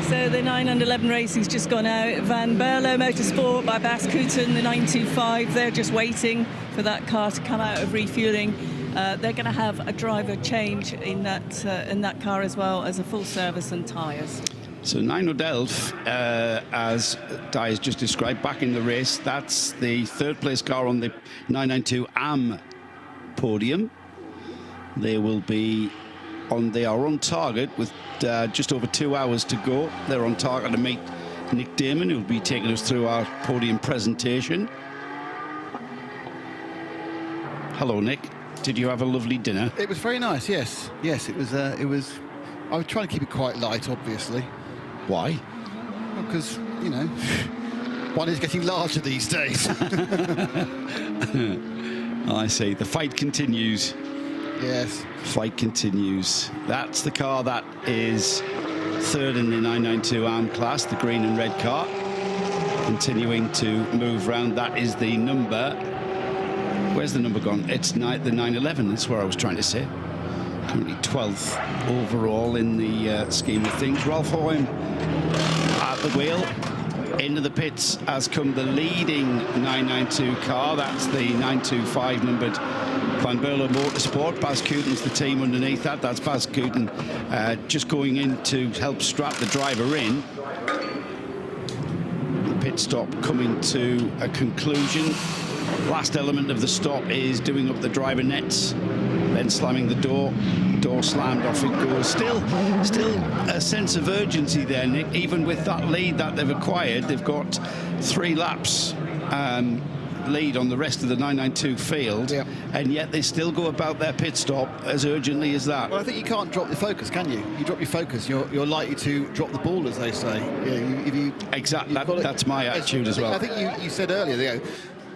So the 911 Racing's just gone out. Van Berlo Motorsport by Bas Koeten, the 925. They're just waiting for that car to come out of refueling. They're going to have a driver change in that car as well as a full service and tyres. So 911, as Di has just described, back in the race. That's the third place car on the 992 AM podium. They will be they are on target with just over 2 hours to go. They're on target to meet Nick Damon, who will be taking us through our podium presentation. Hello, Nick. Did you have a lovely dinner? It was very nice, yes. Yes, it was. I was trying to keep it quite light, obviously. Why? Because, you know, one is getting larger these days. I see. The fight continues. Yes. Fight continues. That's the car that is third in the 992 AM class, the green and red car. Continuing to move round. That is the number. Where's the number gone? It's the 911. That's where I was trying to say. Currently 12th overall in the scheme of things. Ralph Hoem at the wheel. Into the pits has come the leading 992 car. That's the 925 numbered Van Berlo Motorsport. Bas Kuten's the team underneath that. That's Bas Kuten just going in to help strap the driver in. The pit stop coming to a conclusion. Last element of the stop is doing up the driver nets, then slamming the door. Door slammed, off it goes. Still a sense of urgency there, Nick. Even with that lead that they've acquired, they've got 3 laps lead on the rest of the 992 field, and yet they still go about their pit stop as urgently as that. Well, I think you can't drop your focus, can you? You drop your focus, you're likely to drop the ball, as they say. Exactly. That's my attitude as well. I think you said earlier,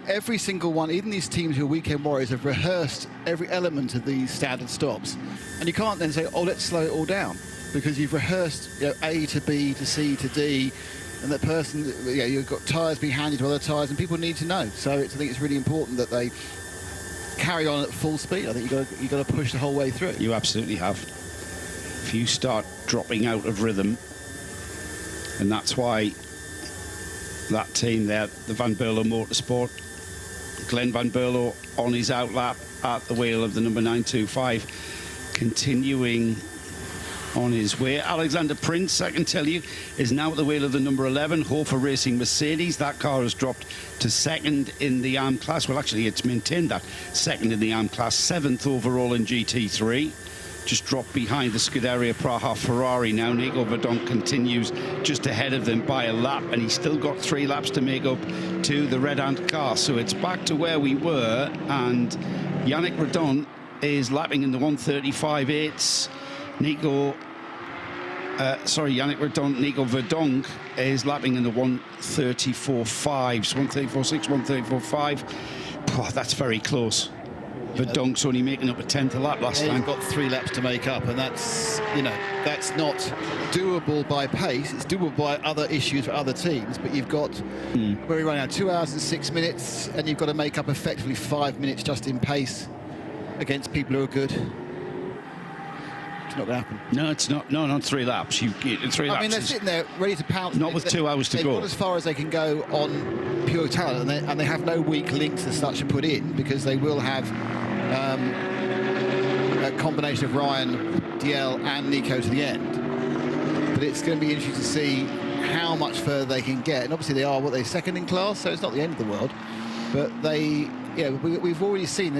every single one, even these teams who are weekend warriors, have rehearsed every element of these standard stops. And you can't then say, oh, let's slow it all down, because you've rehearsed A to B to C to D, and that person, you've got tyres being handed to other tyres, and people need to know. So I think it's really important that they carry on at full speed. I think you've got to push the whole way through. You absolutely have. If you start dropping out of rhythm, and that's why that team there, the Van Berlo Motorsport, Glenn Van Berlo on his outlap at the wheel of the number 925, continuing on his way. Alexander Prince, I can tell you, is now at the wheel of the number 11, RAFA Racing Mercedes. That car has dropped to 2nd in the ARM class. Well, actually, it's maintained that 2nd in the ARM class, 7th overall in GT3. Just dropped behind the Scuderia Praha Ferrari now. Nico Verdonk continues just ahead of them by a lap, and he's still got 3 laps to make up to the Red Ant car. So it's back to where we were, and Yannick Redon is lapping in the 1:35.8s. Yannick Redon, Nico Verdonk is lapping in the 1:34.5s, 1:34.6, 1:34.5. Oh, that's very close. Verdonk's only making up a 10th a lap last time. He's got 3 laps to make up, and that's not doable by pace. It's doable by other issues for other teams, but you've got where we run now 2 hours and 6 minutes, and you've got to make up effectively 5 minutes just in pace against people who are good. It's not going to happen. No, it's not. No, not 3 laps. 3 laps. I mean, they're sitting there ready to pounce. Not with 2 hours to go. They've got as far as they can go on pure talent, and they have no weak links as such to put in, because they will have a combination of Ryan, DL and Nico to the end. But it's going to be interesting to see how much further they can get. And obviously they are, what, they're 2nd in class, so it's not the end of the world. But we've already seen,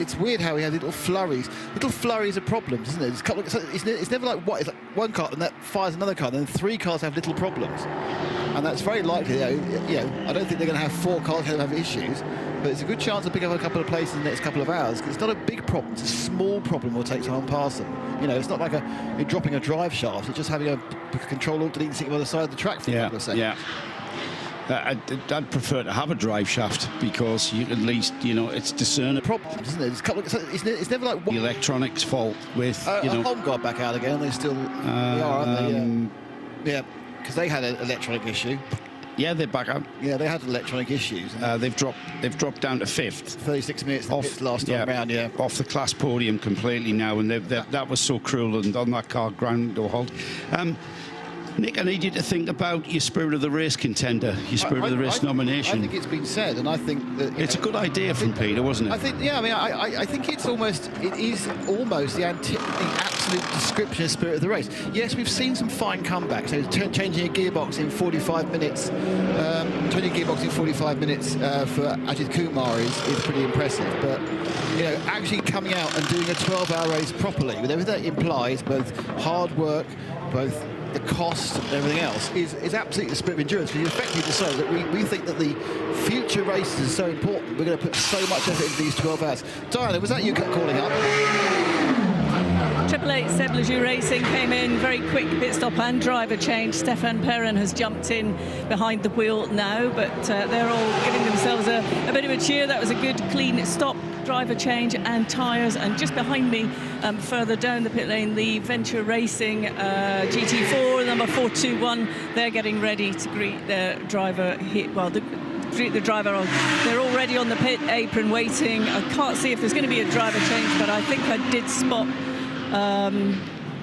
it's weird how we have little flurries. Little flurries are problems, isn't it? It's never like what? It's like one car and that fires another car, and then 3 cars have little problems. And that's very likely. I don't think they're going to have 4 cars who have issues, but it's a good chance to pick up a couple of places in the next couple of hours, because it's not a big problem. It's a small problem. Will take time to pass them. It's not like you're dropping a drive shaft. It's just having a control alt deleting sitting on the side of the track for a couple of seconds. Yeah. I'd prefer to have a drive shaft, because you at least, it's discernible. Problems, isn't it? It's never like the electronics fault with, Homeguard back out again. They still they are, aren't they? Yeah, because they had an electronic issue. Yeah, they're back up. Yeah, they had electronic issues. They've dropped down to 5th. 36 minutes off last time round. Yeah, off the class podium completely now, and that was so cruel, and on that car ground or halt. Nick, I need you to think about your Spirit of the Race contender, your Spirit of the Race nomination. I think it's been said, and I think that it's a good idea from Peter, wasn't it? I think, I think it is almost the absolute description of Spirit of the Race. Yes, we've seen some fine comebacks. So changing a gearbox in 45 minutes, for Ajith Kumar is pretty impressive. But actually coming out and doing a 12-hour race properly, with everything that implies, both hard work, both the cost and everything else, is absolutely the spirit of endurance. We effectively decide that we think that the future races are so important. We're going to put so much effort into these 12 hours. Diana, was that you calling up? 888 Seb Lejeune Racing came in, very quick pit stop and driver change. Stefan Perrin has jumped in behind the wheel now, but they're all giving themselves a bit of a cheer. That was a good, clean stop, driver change and tyres. And just behind me, further down the pit lane, the Venture Racing GT4, number 421, they're getting ready to greet their driver here. Well, greet the driver on. They're already on the pit apron waiting. I can't see if there's going to be a driver change, but I think I did spot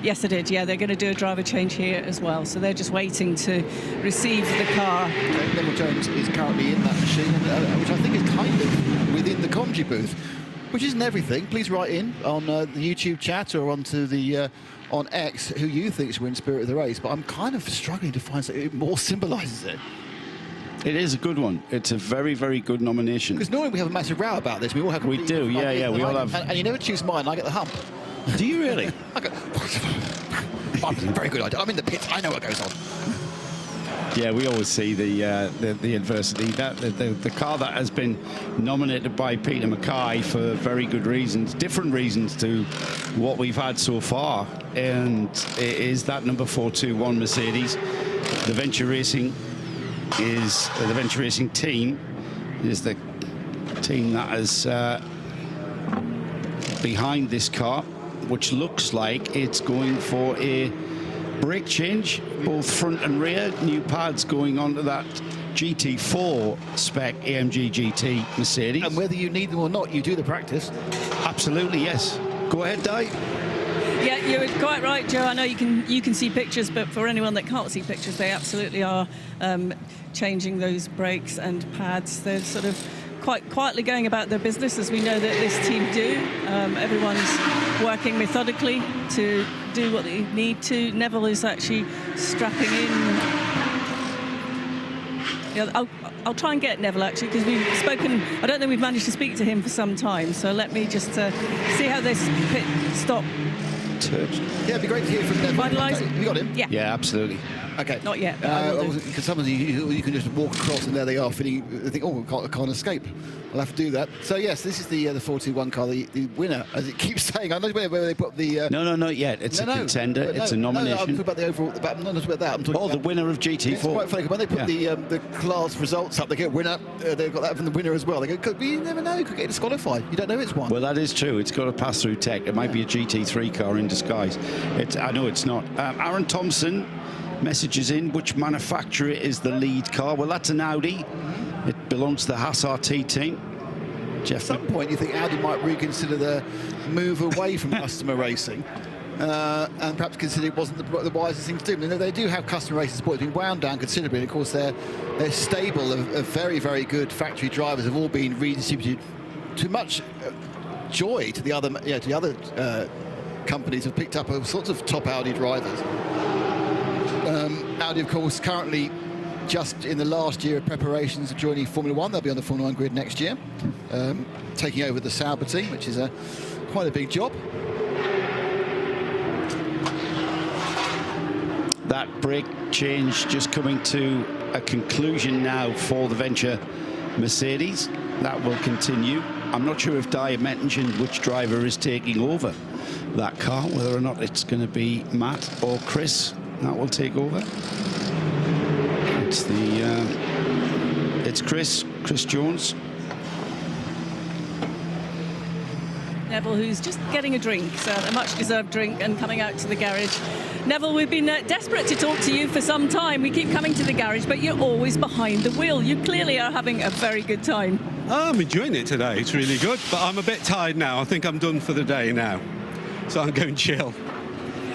Yes, I did. Yeah, they're going to do a driver change here as well. So they're just waiting to receive the car. Neville Jones is currently in that machine, which I think is kind of within the Conji booth, which isn't everything. Please write in on the YouTube chat or onto the on X who you think should win Spirit of the Race. But I'm kind of struggling to find something that more symbolises it. It is a good one. It's a very, very good nomination. Because normally we have a massive row about this. We all have. We do, yeah. We all have. And you never choose mine. I get the hump. Do you really? I go. I'm very good. I'm in the pits. I know what goes on. Yeah, we always see the adversity. The car that has been nominated by Peter Mackay for very good reasons, different reasons to what we've had so far, and it is that number 421 Mercedes. The Venture Racing is the Venture Racing team is the team that is behind this car, which looks like it's going for a brake change, both front and rear. New pads going onto that GT4 spec AMG GT Mercedes. And whether you need them or not, you do the practice. Absolutely, yes. Go ahead, Di. Yeah, you're quite right, Joe. I know you can see pictures, but for anyone that can't see pictures, they absolutely are changing those brakes and pads. They're sort of quite quietly going about their business, as we know that this team do. Everyone's working methodically to do what they need to. Neville is actually strapping in. Yeah, I'll try and get Neville, actually, because we've spoken. I don't think we've managed to speak to him for some time, so let me just see how this pit stop. Yeah, it'd be great to hear from Neville. Finalised. You got him? Yeah. Yeah, absolutely. Okay. Not yet. Because some of you can just walk across and there they are, feeling. They think, oh, I can't escape. I'll have to do that. So yes, this is the 421 car, the winner, as it keeps saying. I know where they put the. No, not yet. It's a contender. It's a nomination. No, I'm talking about the overall. I'm not talking about that. I'm talking about the winner of GT4. It's quite funny when they put the class results up. They get winner. They've got that from the winner as well. They go, you never know. You could get disqualified. You don't know it's one. Well, that is true. It's got a pass-through tech. It might be a GT3 car in disguise. I know it's not. Aaron Thompson messages in, which manufacturer is the lead car? Well, that's an Audi. It belongs to the Haas RT team. Jeff, at some point, you think Audi might reconsider the move away from customer racing, and perhaps consider it wasn't the wisest thing to do. I mean, they do have customer racing support. It's been wound down considerably. And of course, their stable of very, very good factory drivers have all been redistributed to much joy to the other, companies have picked up all sorts of top Audi drivers. Audi, of course, currently just in the last year of preparations of joining Formula One. They'll be on the Formula One grid next year, taking over the Sauber team, which is quite a big job. That brake change just coming to a conclusion now for the Venture Mercedes. That will continue. I'm not sure if Di mentioned which driver is taking over that car, whether or not it's going to be Matt or Chris that will take over. It's Chris Jones. Neville, who's just getting a drink, so a much-deserved drink, and coming out to the garage. Neville, we've been desperate to talk to you for some time. We keep coming to the garage, but you're always behind the wheel. You clearly are having a very good time. I'm enjoying it today. It's really good, but I'm a bit tired now. I think I'm done for the day now, so I'm going chill.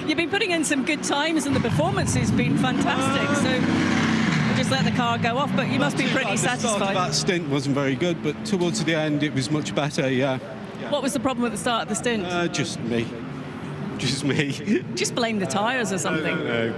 You've been putting in some good times, and the performance has been fantastic. So we'll just let the car go off, but you must be pretty satisfied. That stint wasn't very good, but towards the end it was much better. Yeah. What was the problem at the start of the stint? Just me. Just blame the tyres or something. No.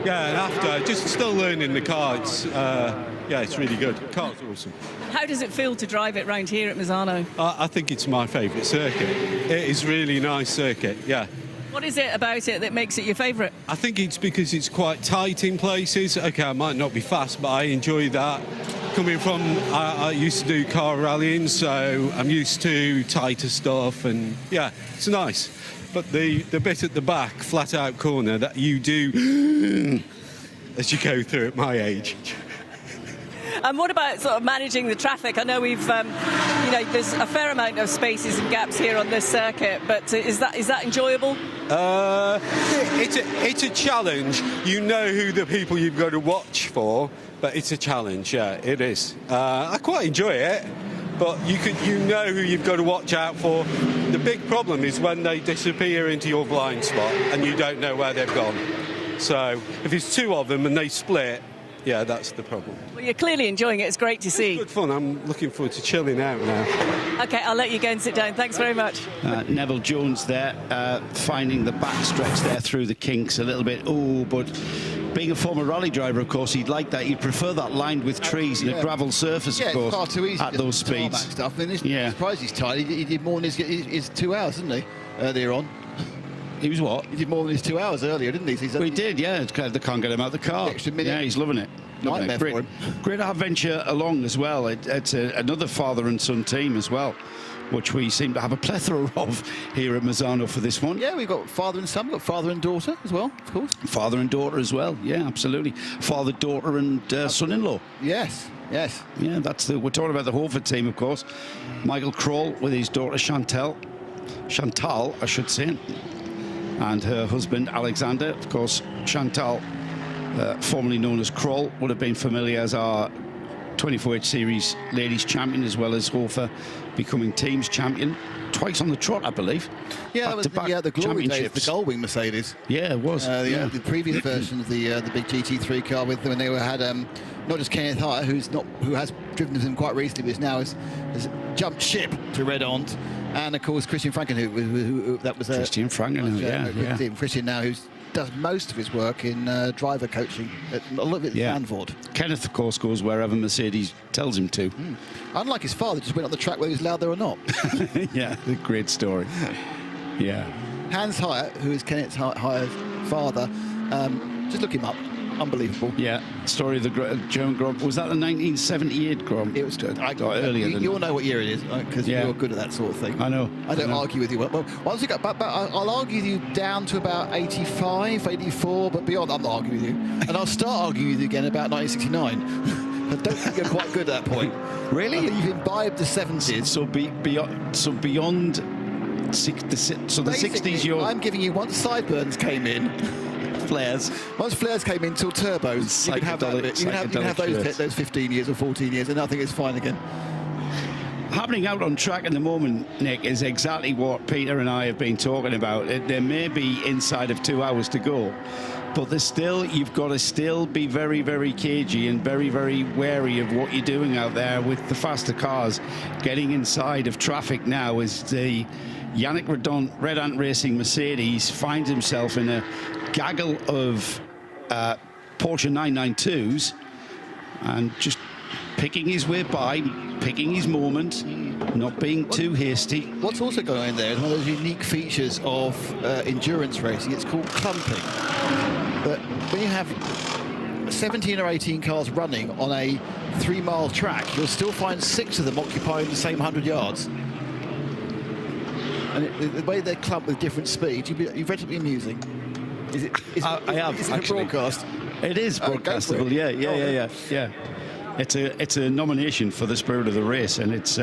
Yeah, and after, just still learning the car. It's really good. The car's awesome. How does it feel to drive it round here at Misano? I think it's my favourite circuit. It is really nice circuit, yeah. What is it about it that makes it your favourite? I think it's because it's quite tight in places. OK, I might not be fast, but I enjoy that. Coming from, I used to do car rallying, so I'm used to tighter stuff, and yeah, it's nice. But the bit at the back, flat-out corner, that you do as you go through at my age. And what about sort of managing the traffic? I know we've, there's a fair amount of spaces and gaps here on this circuit, but is that enjoyable? It's a challenge. You know who the people you've got to watch for, but it's a challenge, yeah, it is. I quite enjoy it. but you know who you've got to watch out for. The big problem is when they disappear into your blind spot and you don't know where they've gone. So if it's two of them and they split, yeah, that's the problem. Well, you're clearly enjoying it. It's great to see. It's good fun. I'm looking forward to chilling out now. OK, I'll let you go and sit down. Thanks very much. Neville Jones there, finding the backstretch there through the kinks a little bit. Oh, but being a former rally driver, of course, he'd like that. He'd prefer that lined with trees and a gravel surface, of course, far too easy at those speeds. Stuff. I mean, I'm surprised he's tired. He did more than his 2 hours, didn't he, earlier on? He was what? He did more than his 2 hours earlier, didn't he? He did, yeah. They can't get him out of the car. Extra minute. Yeah, he's loving it. Great adventure along as well. It's another father and son team as well, which we seem to have a plethora of here at Misano for this one. Yeah, we've got father and son, we've got father and daughter as well, of course. Father and daughter as well, yeah, absolutely. Father, daughter and son-in-law. Yes. Yeah, we're talking about the Horford team, of course. Michael Kroll with his daughter Chantal, I should say, and her husband Alexander. Of course, Chantal, formerly known as Kroll, would have been familiar as our 24H Series ladies champion, as well as Hofer becoming teams champion twice on the trot, I believe. Yeah, that was the glory days, the Gullwing Mercedes. Yeah, it was. The previous version of the big GT3 car with them, and they had not just Kenneth Hire, who has driven them quite recently, but now has jumped ship to Red Ont, and of course Christian Franken, who that was Christian Franken, Christian now who's does most of his work in driver coaching, a lot of it Zandvoort. Kenneth, of course, goes wherever Mercedes tells him to. Unlike his father, just went on the track whether he was allowed there or not. Yeah, a great story. Yeah. Hans Hire, who is Kenneth Hire's father, just look him up. Unbelievable. Yeah, story of the German Grand. Was that the 1978 Grand? It was earlier. You'll know what year it is because you're good at that sort of thing. I know. I don't argue with you. Well, once you got, I'll argue with you down to about 85, 84, but beyond, I'm not arguing with you. And I'll start arguing with you again about 1969. I don't think you're quite good at that point. Really? You've imbibed the 70s. So beyond. The 60s. I'm giving you once sideburns came in. Flares. Once flares came in till turbos, you can have that bit. You can have those 15 years or 14 years, and I think it's fine again. Happening out on track at the moment, Nick, is exactly what Peter and I have been talking about. There may be inside of 2 hours to go, but you've got to still be very, very cagey and very, very wary of what you're doing out there with the faster cars. Getting inside of traffic now is the Yannick Red Ant Racing Mercedes finds himself in a gaggle of Porsche 992s and just picking his way by, picking his moment, not being too hasty. What's also going on in there is one of those unique features of endurance racing. It's called clumping. But when you have 17 or 18 cars running on a 3-mile track, you'll still find 6 of them occupying the same 100 yards. And the way they're clumped with different speeds, you've read something amusing. I have, is it actually. A broadcast? It is broadcastable, yeah. It's a nomination for the Spirit of the Race, and it's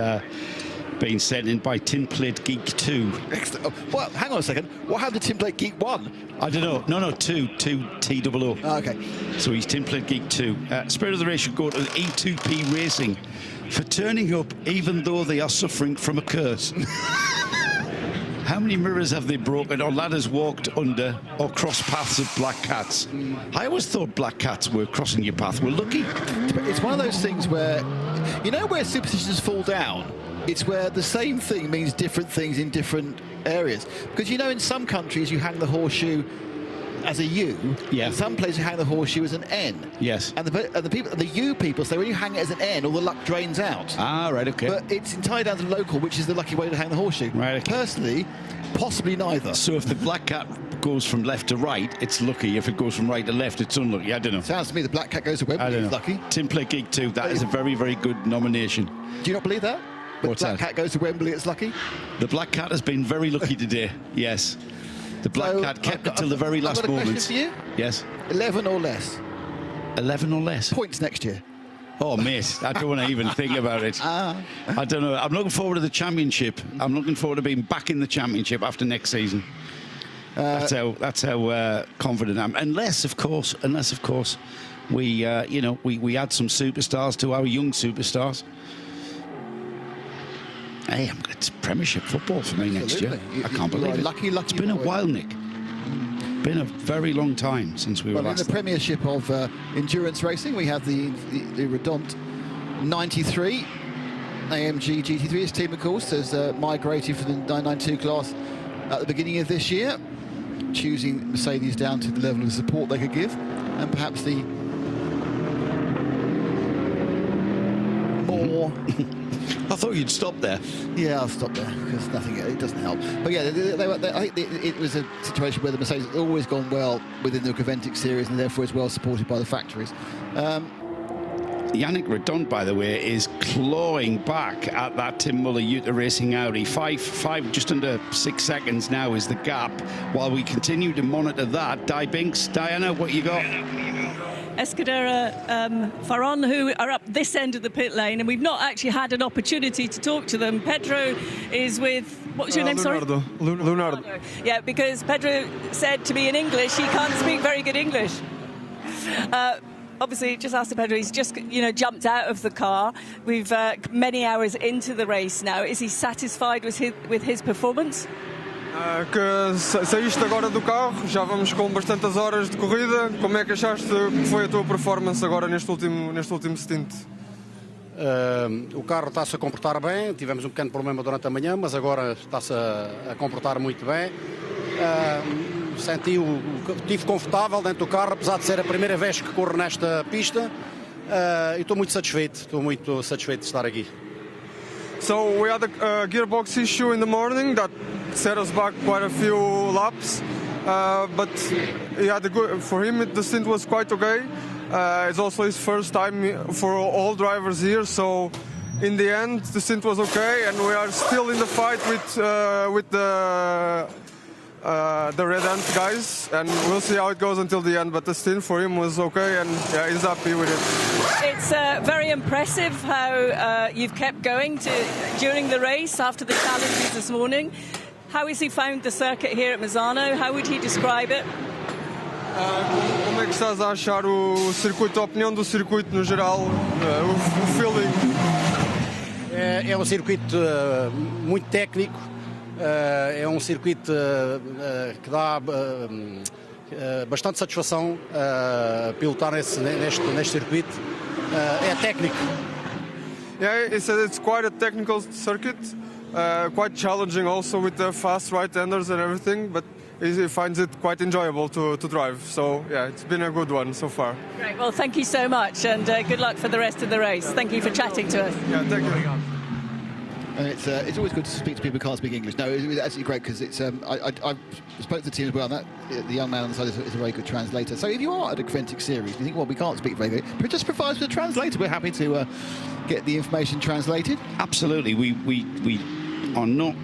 been sent in by Tin Plate Geek 2. Excellent. Oh, well, hang on a second. What happened to Tin Plate Geek 1? I don't know. No, 2 T-O-O. Oh, okay. So he's Tin Plate Geek 2. Spirit of the Race should go to E2P Racing for turning up even though they are suffering from a curse. How many mirrors have they broken or ladders walked under or crossed paths of black cats? I always thought black cats were crossing your path. We're lucky. It's one of those things where, where superstitions fall down? It's where the same thing means different things in different areas. Because, in some countries you hang the horseshoe as a U. Yeah. In some places you hang the horseshoe as an N. Yes. And the U people say when you hang it as an N, all the luck drains out. Ah, right, okay. But it's entirely down to local, which is the lucky way to hang the horseshoe. Right. Okay. Personally, possibly neither. So if the black cat goes from left to right, it's lucky. If it goes from right to left, it's unlucky. I don't know. Sounds to me the black cat goes to Wembley, it's lucky. Tin Plate Geek 2, that is a very, very good nomination. Do you not believe that? The black cat goes to Wembley, it's lucky? The black cat has been very lucky today, yes. The black cat kept it till the very last moment. I've got a question for you. Yes. 11 or less? 11 or less? Points next year. Oh, mate, I don't want to even think about it. I don't know. I'm looking forward to the championship. I'm looking forward to being back in the championship after next season. That's how confident I am. Unless, of course, we add some superstars to our young superstars. Hey, it's Premiership football for me next year. I can't believe it. Lucky it's been a while, Nick. Been a very long time since we were last in the Premiership of endurance racing, we have the Redont 93 AMG GT3. His team, of course, has migrated from the 992 class at the beginning of this year, choosing Mercedes down to the level of support they could give, and perhaps the more... I thought you'd stop there. Yeah, I'll stop there because it doesn't help. But yeah, I think it was a situation where the Mercedes had always gone well within the Cavendish series and therefore is well supported by the factories. Yannick Redont, by the way, is clawing back at that Tim Muller Yuta Racing Audi. Just under 6 seconds now is the gap. While we continue to monitor that, Diana, what you got? Escudero, Farron, who are up this end of the pit lane, and we've not actually had an opportunity to talk to them. Pedro is with, what was your name, Leonardo. sorry? Leonardo. Yeah, because Pedro said to me in English he can't speak very good English. Obviously, just after Pedro, he's just, jumped out of the car. We've many hours into the race now. Is he satisfied with his performance? Que saíste agora do carro, já vamos com bastantes horas de corrida. Como é que achaste que foi a tua performance agora neste último stint? O carro está-se a comportar bem, tivemos um pequeno problema durante a manhã, mas agora está-se a comportar muito bem. Estive confortável dentro do carro, apesar de ser a primeira vez que corro nesta pista, e estou muito satisfeito de estar aqui. So we had a gearbox issue in the morning that set us back quite a few laps, but he had for him the stint was quite okay. It's also his first time for all drivers here, so in the end the stint was okay, and we are still in the fight with the Red Ant guys, and we'll see how it goes until the end, but the stint for him was okay, and yeah, he's happy with it. It's very impressive how you've kept going during the race after the challenges this morning. How has he found the circuit here at Misano? How would he describe it? Como é que estás a achar o circuito, a opinião do circuito no geral, o feeling? É um circuito muito técnico. É um circuito que dá bastante satisfação pilotar neste circuito. É técnico. Yeah, he said it's quite a technical circuit, quite challenging also with the fast right-handers and everything, but he finds it quite enjoyable to drive. So yeah, it's been a good one so far. Great, well thank you so much, and good luck for the rest of the race. Thank you for chatting to us. Yeah, thank you. And it's always good to speak to people who can't speak English. No, it's actually great because it's I spoke to the team as well, and that the young man on the side is a very good translator. So if you are at a Cavendish series, you think, well, we can't speak very good, but just provide us with a translator. We're happy to get the information translated. Absolutely, we are not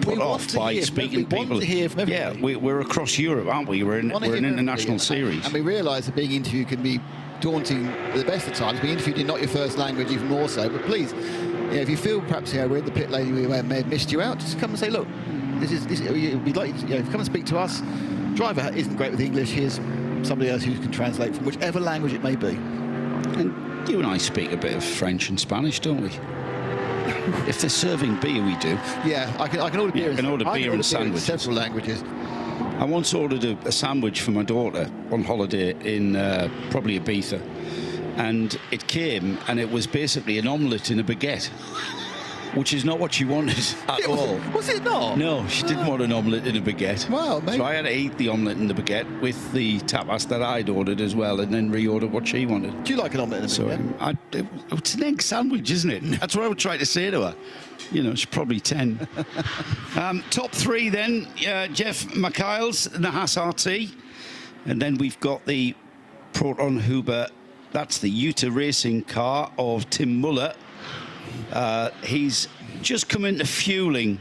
put off by speaking people. We want to hear from everybody. Yeah, we're across Europe, aren't we? We're an international series, and we realise that being interviewed can be daunting at the best of times. Being interviewed in not your first language, even more so. But please, if you feel perhaps we're in the pit lane, we may have missed you out, just come and say, look, we'd like you come and speak to us. Driver isn't great with English. Here's somebody else who can translate from whichever language it may be. And you and I speak a bit of French and Spanish, don't we? If they're serving beer, we do. Yeah, I can order beer. I can order beer and sandwiches. In several languages. I once ordered a sandwich for my daughter on holiday in probably Ibiza, and it came and it was basically an omelette in a baguette, which is not what she wanted at all. Was it not? No, she didn't want an omelette in a baguette. Wow, mate. So I had to eat the omelette in the baguette with the tapas that I'd ordered as well, and then reorder what she wanted. Do you like an omelette in a baguette? It's an egg sandwich, isn't it? That's what I would try to say to her. You know, she's probably 10. Top three then, Jeff McKail's, the Haas RT. And then we've got the Proton Huber. That's the Yuta racing car of Tim Muller. He's just come into fueling,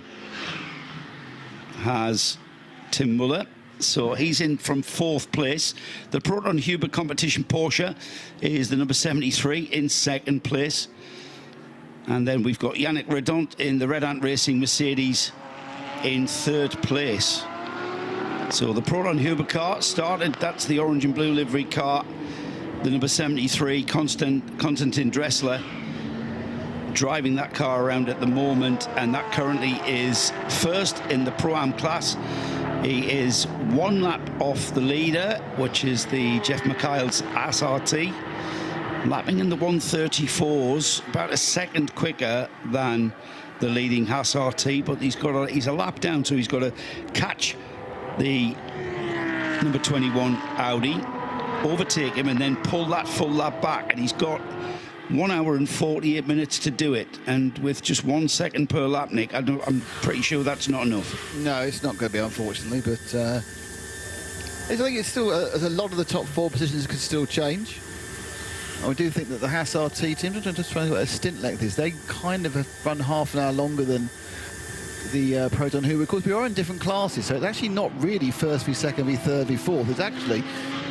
has Tim Muller. So he's in from 4th place. The Proton Huber competition Porsche is the number 73 in 2nd place. And then we've got Yannick Redont in the Red Ant Racing Mercedes in 3rd place. So the Proton Huber car started. That's the orange and blue livery car. The number 73, Konstantin Dressler. driving that car around at the moment, and that currently is first in the Pro-Am class. He is 1 lap off the leader, which is the Jeff Mikhail's SRT, lapping in the 134s, about a second quicker than the leading Haas RT, but he's a lap down, so he's got to catch the number 21 Audi, overtake him, and then pull that full lap back, and he's got 1 hour and 48 minutes to do it, and with just 1 second per lap, Nick, I'm pretty sure that's not enough. No, it's not going to be, unfortunately, but I think it's still a lot of the top 4 positions could still change. I do think that the Haas RT team, I'm just trying to what a stint length is, they kind of have run half an hour longer than the Proton, who, of course, we are in different classes, so it's actually not really first v second v third v fourth. It's actually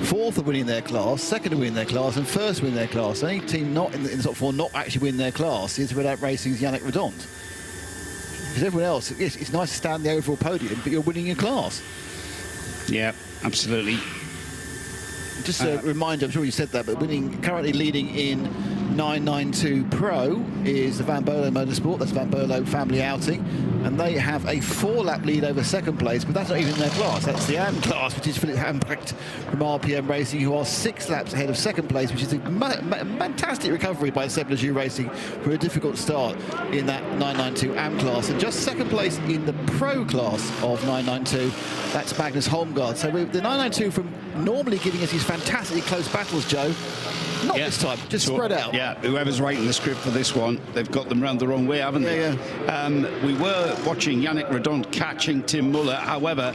fourth are winning their class, second are winning their class, and first win their class. The only team not in the top 4 not actually win their class is Red Hat Racing's Yannick Redont. Because everyone else, it's nice to stand in the overall podium, but you're winning your class. Yeah, absolutely. Just a reminder, I'm sure you said that, but currently leading in 992 Pro is the Van Berlo Motorsport. That's Van Berlo family outing, and they have a 4-lap lead over second place, but that's not even their class. That's the AM class, which is Philip Hambrecht from RPM Racing, who are 6 laps ahead of second place, which is a fantastic recovery by Seb Lejeune Racing for a difficult start in that 992 AM class. And just second place in the Pro class of 992, that's Magnus Homeguard. So the 992 from normally giving us these fantastically close battles, Joe, not this time, just spread out. Yeah, whoever's writing the script for this one, they've got them round the wrong way, haven't they? Yeah. We were watching Yannick Redont catching Tim Muller. However,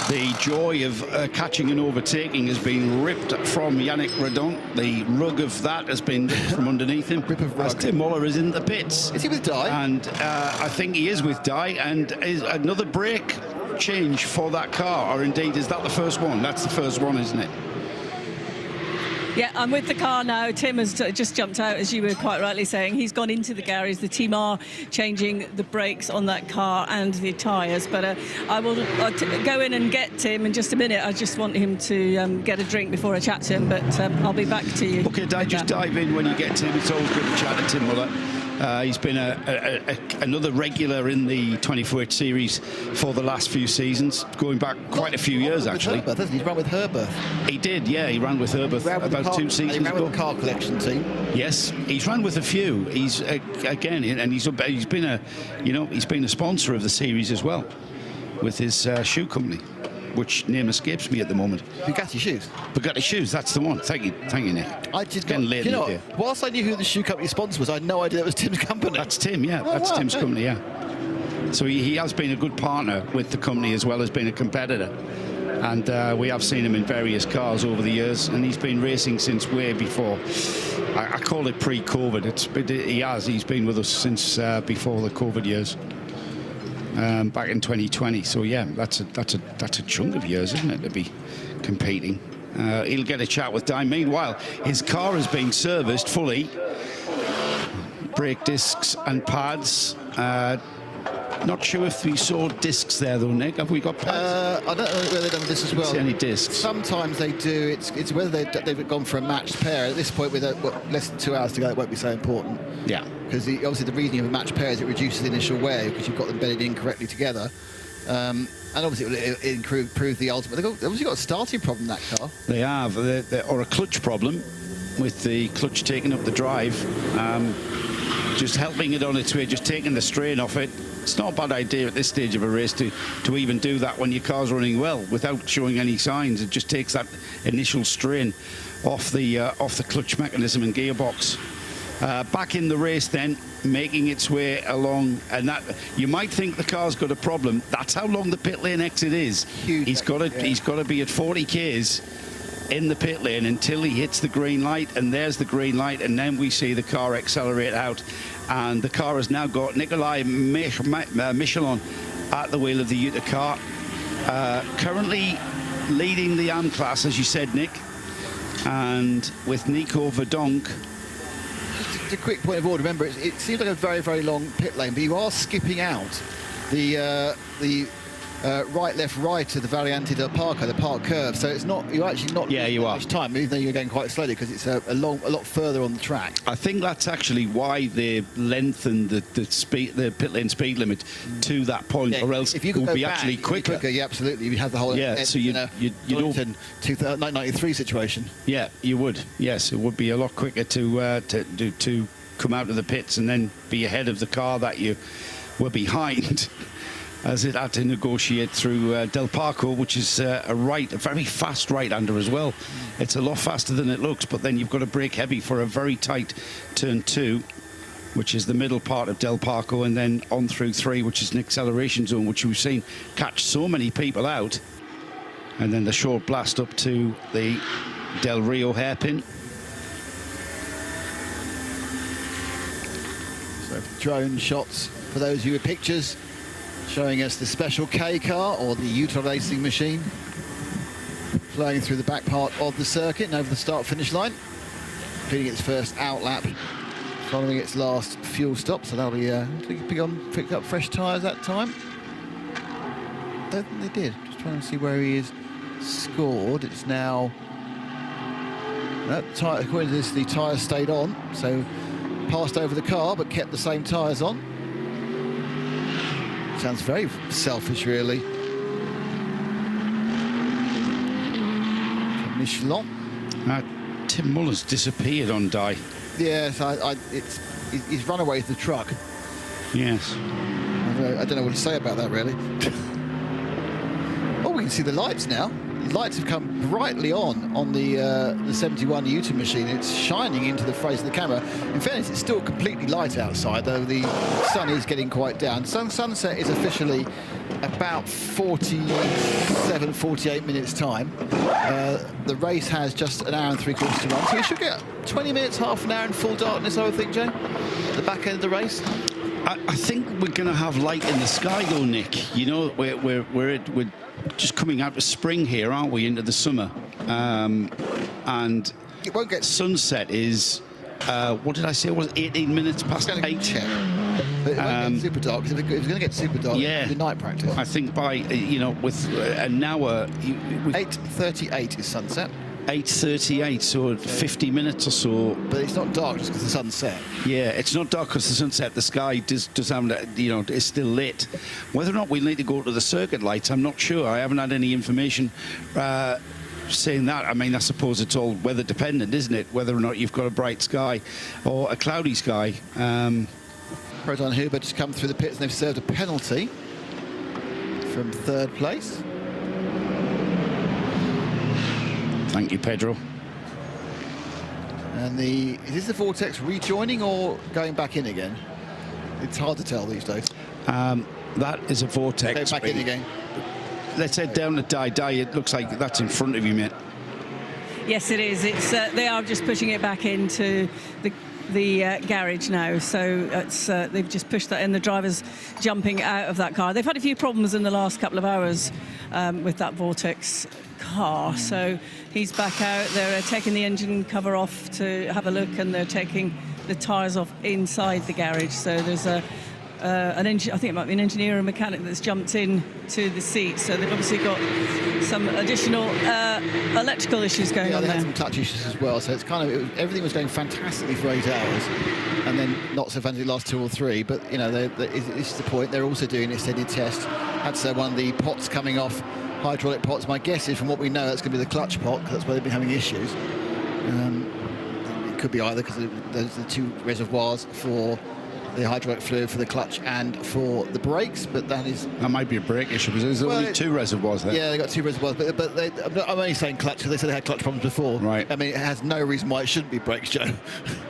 the joy of catching and overtaking has been ripped from Yannick Redont. The rug of that has been ripped from underneath him. Rip of rug. As Tim Muller is in the pits. Is he with Dye? And I think he is with Dye, and is another brake change for that car, or indeed is that the first one? That's the first one, isn't it? Yeah, I'm with the car now. Tim has just jumped out, as you were quite rightly saying. He's gone into the garage. The team are changing the brakes on that car and the tyres. But I will go in and get Tim in just a minute. I just want him to get a drink before I chat to him. But I'll be back to you. Okay, just dive in when you get Tim. It's always good to chat to Tim Muller. He's been another regular in the 24H series for the last few seasons, going back quite a few years, actually. He's run with Herberth. He did, yeah. He ran with Herberth about 2 seasons ago. He ran with the car collection team. Yes, he's run with a few. He's again, and he's been a sponsor of the series as well, with his shoe company, which name escapes me at the moment. Bugatti Shoes. Bugatti Shoes, that's the one. Thank you, Nick. I did not, whilst I knew who the shoe company sponsor was, I had no idea it was Tim's company. That's Tim, yeah. That's Tim's company, yeah. So he has been a good partner with the company as well as being a competitor. And we have seen him in various cars over the years, and he's been racing since way before. I call it pre-COVID. He's been with us since before the COVID years. Back in 2020, so yeah, that's a chunk of years, isn't it, to be competing. He'll get a chat with Dye. Meanwhile, his car has been serviced fully, brake discs and pads. Not sure if we saw discs there though, Nick. Have we got pads? I don't know whether they've done this as well. See any discs? Sometimes they do. It's whether they've gone for a matched pair. At this point, with less than 2 hours to go, it won't be so important. Yeah. Because obviously the reasoning of a matched pair is it reduces the initial wear because you've got them bedded in correctly together. And obviously it will improve the ultimate. They've obviously got a starting problem, that car. They have, or a clutch problem with the clutch taking up the drive. Just helping it on its way, just taking the strain off it. It's not a bad idea at this stage of a race to even do that when your car's running well without showing any signs. It just takes that initial strain off the clutch mechanism and gearbox. Back in the race then, making its way along, and that you might think the car's got a problem. That's how long the pit lane exit is. Huge. He's got to be at 40 k's in the pit lane until he hits the green light, and there's the green light, and then we see the car accelerate out, and the car has now got Nikolai Michelin at the wheel of the Utah car, currently leading the AM class, as you said, Nick, and with Nico Verdonk. Just a quick point of order. Remember, it seems like a very, very long pit lane, but you are skipping out the right, left, right to the Variante del Parco, the park curve. So it's not, you're actually not losing much time, even though you're going quite slowly, because it's a lot further on the track. I think that's actually why they lengthened the pit lane speed limit to that point, or else if you it would go be back, actually quicker. Yeah, absolutely. You have the whole so you don't 1993 situation. Yeah, you would. Yes, it would be a lot quicker to come out of the pits and then be ahead of the car that you were behind, as it had to negotiate through Del Parco, which is a very fast right-hander as well. It's a lot faster than it looks, but then you've got to brake heavy for a very tight turn 2, which is the middle part of Del Parco, and then on through 3, which is an acceleration zone, which we've seen catch so many people out. And then the short blast up to the Del Rio hairpin. So drone shots for those who were pictures, showing us the special K car, or the Utah racing machine, flowing through the back part of the circuit and over the start-finish line, completing its first out lap following its last fuel stop. So that'll be picked up fresh tyres that time. Don't think they did. Just trying to see where he is scored. It's now, according to this, the tyres stayed on, so passed over the car but kept the same tyres on. Sounds very selfish, really. From Michelin. Tim Muller's disappeared on Dye. Yes, he's run away with the truck. Yes. I don't know what to say about that, really. Oh, we can see the lights now. The lights have come brightly on the 71 Utah machine. It's shining into the face of the camera. In fairness, it's still completely light outside, though the sun is getting quite down. Sunset is officially about 47, 48 minutes time. The race has just an hour and 3/4 to run, so you should get 20 minutes, half an hour in full darkness, I would think, Joe, at the back end of the race. I think we're going to have light in the sky, though, Nick. You know, we're just coming out of spring here, aren't we, into the summer? And it won't get sunset is, what did I say? It was 18 minutes past 8. But it won't get super dark, because if it's going to get super dark, it'll be night practice. I think by, with an hour... 8:38 is sunset. 8:38, so 50 minutes or so. But it's not dark just because the sun's set. Yeah, it's not dark because the sunset. The sky does have, is still lit. Whether or not we need to go to the circuit lights, I'm not sure. I haven't had any information saying that. I mean, I suppose it's all weather dependent, isn't it? Whether or not you've got a bright sky or a cloudy sky. Proton Huber just come through the pits and they've served a penalty from 3rd place. Thank you, Pedro. And is this the Vortex rejoining or going back in again? It's hard to tell these days. That is a Vortex. Go back in again. Let's head down to Dye. It looks like that's in front of you, mate. Yes, it is. It's they are just pushing it back into the garage now, so they've just pushed that in. The driver's jumping out of that car. They've had a few problems in the last couple of hours with that Vortex car, so he's back out. They're taking the engine cover off to have a look, and they're taking the tyres off inside the garage. So there's an engine, I think it might be an engineer or a mechanic that's jumped in to the seat, so they've obviously got some additional electrical issues going on they there. had some touch issues as well, so it's everything was going fantastically for 8 hours, and then not so fantastic the last 2 or 3, but this is the point. They're also doing an extended test. Had one of the pots coming off, hydraulic pots. My guess is, from what we know, that's going to be the clutch pot, because that's where they've been having issues. It could be either, because those are the 2 reservoirs for the hydraulic fluid for the clutch and for the brakes, but that might be a brake issue, because there's only 2 reservoirs there. Yeah, they've got 2 reservoirs, but I'm only saying clutch because they said they had clutch problems before. Right. I mean, it has no reason why it shouldn't be brakes, Joe.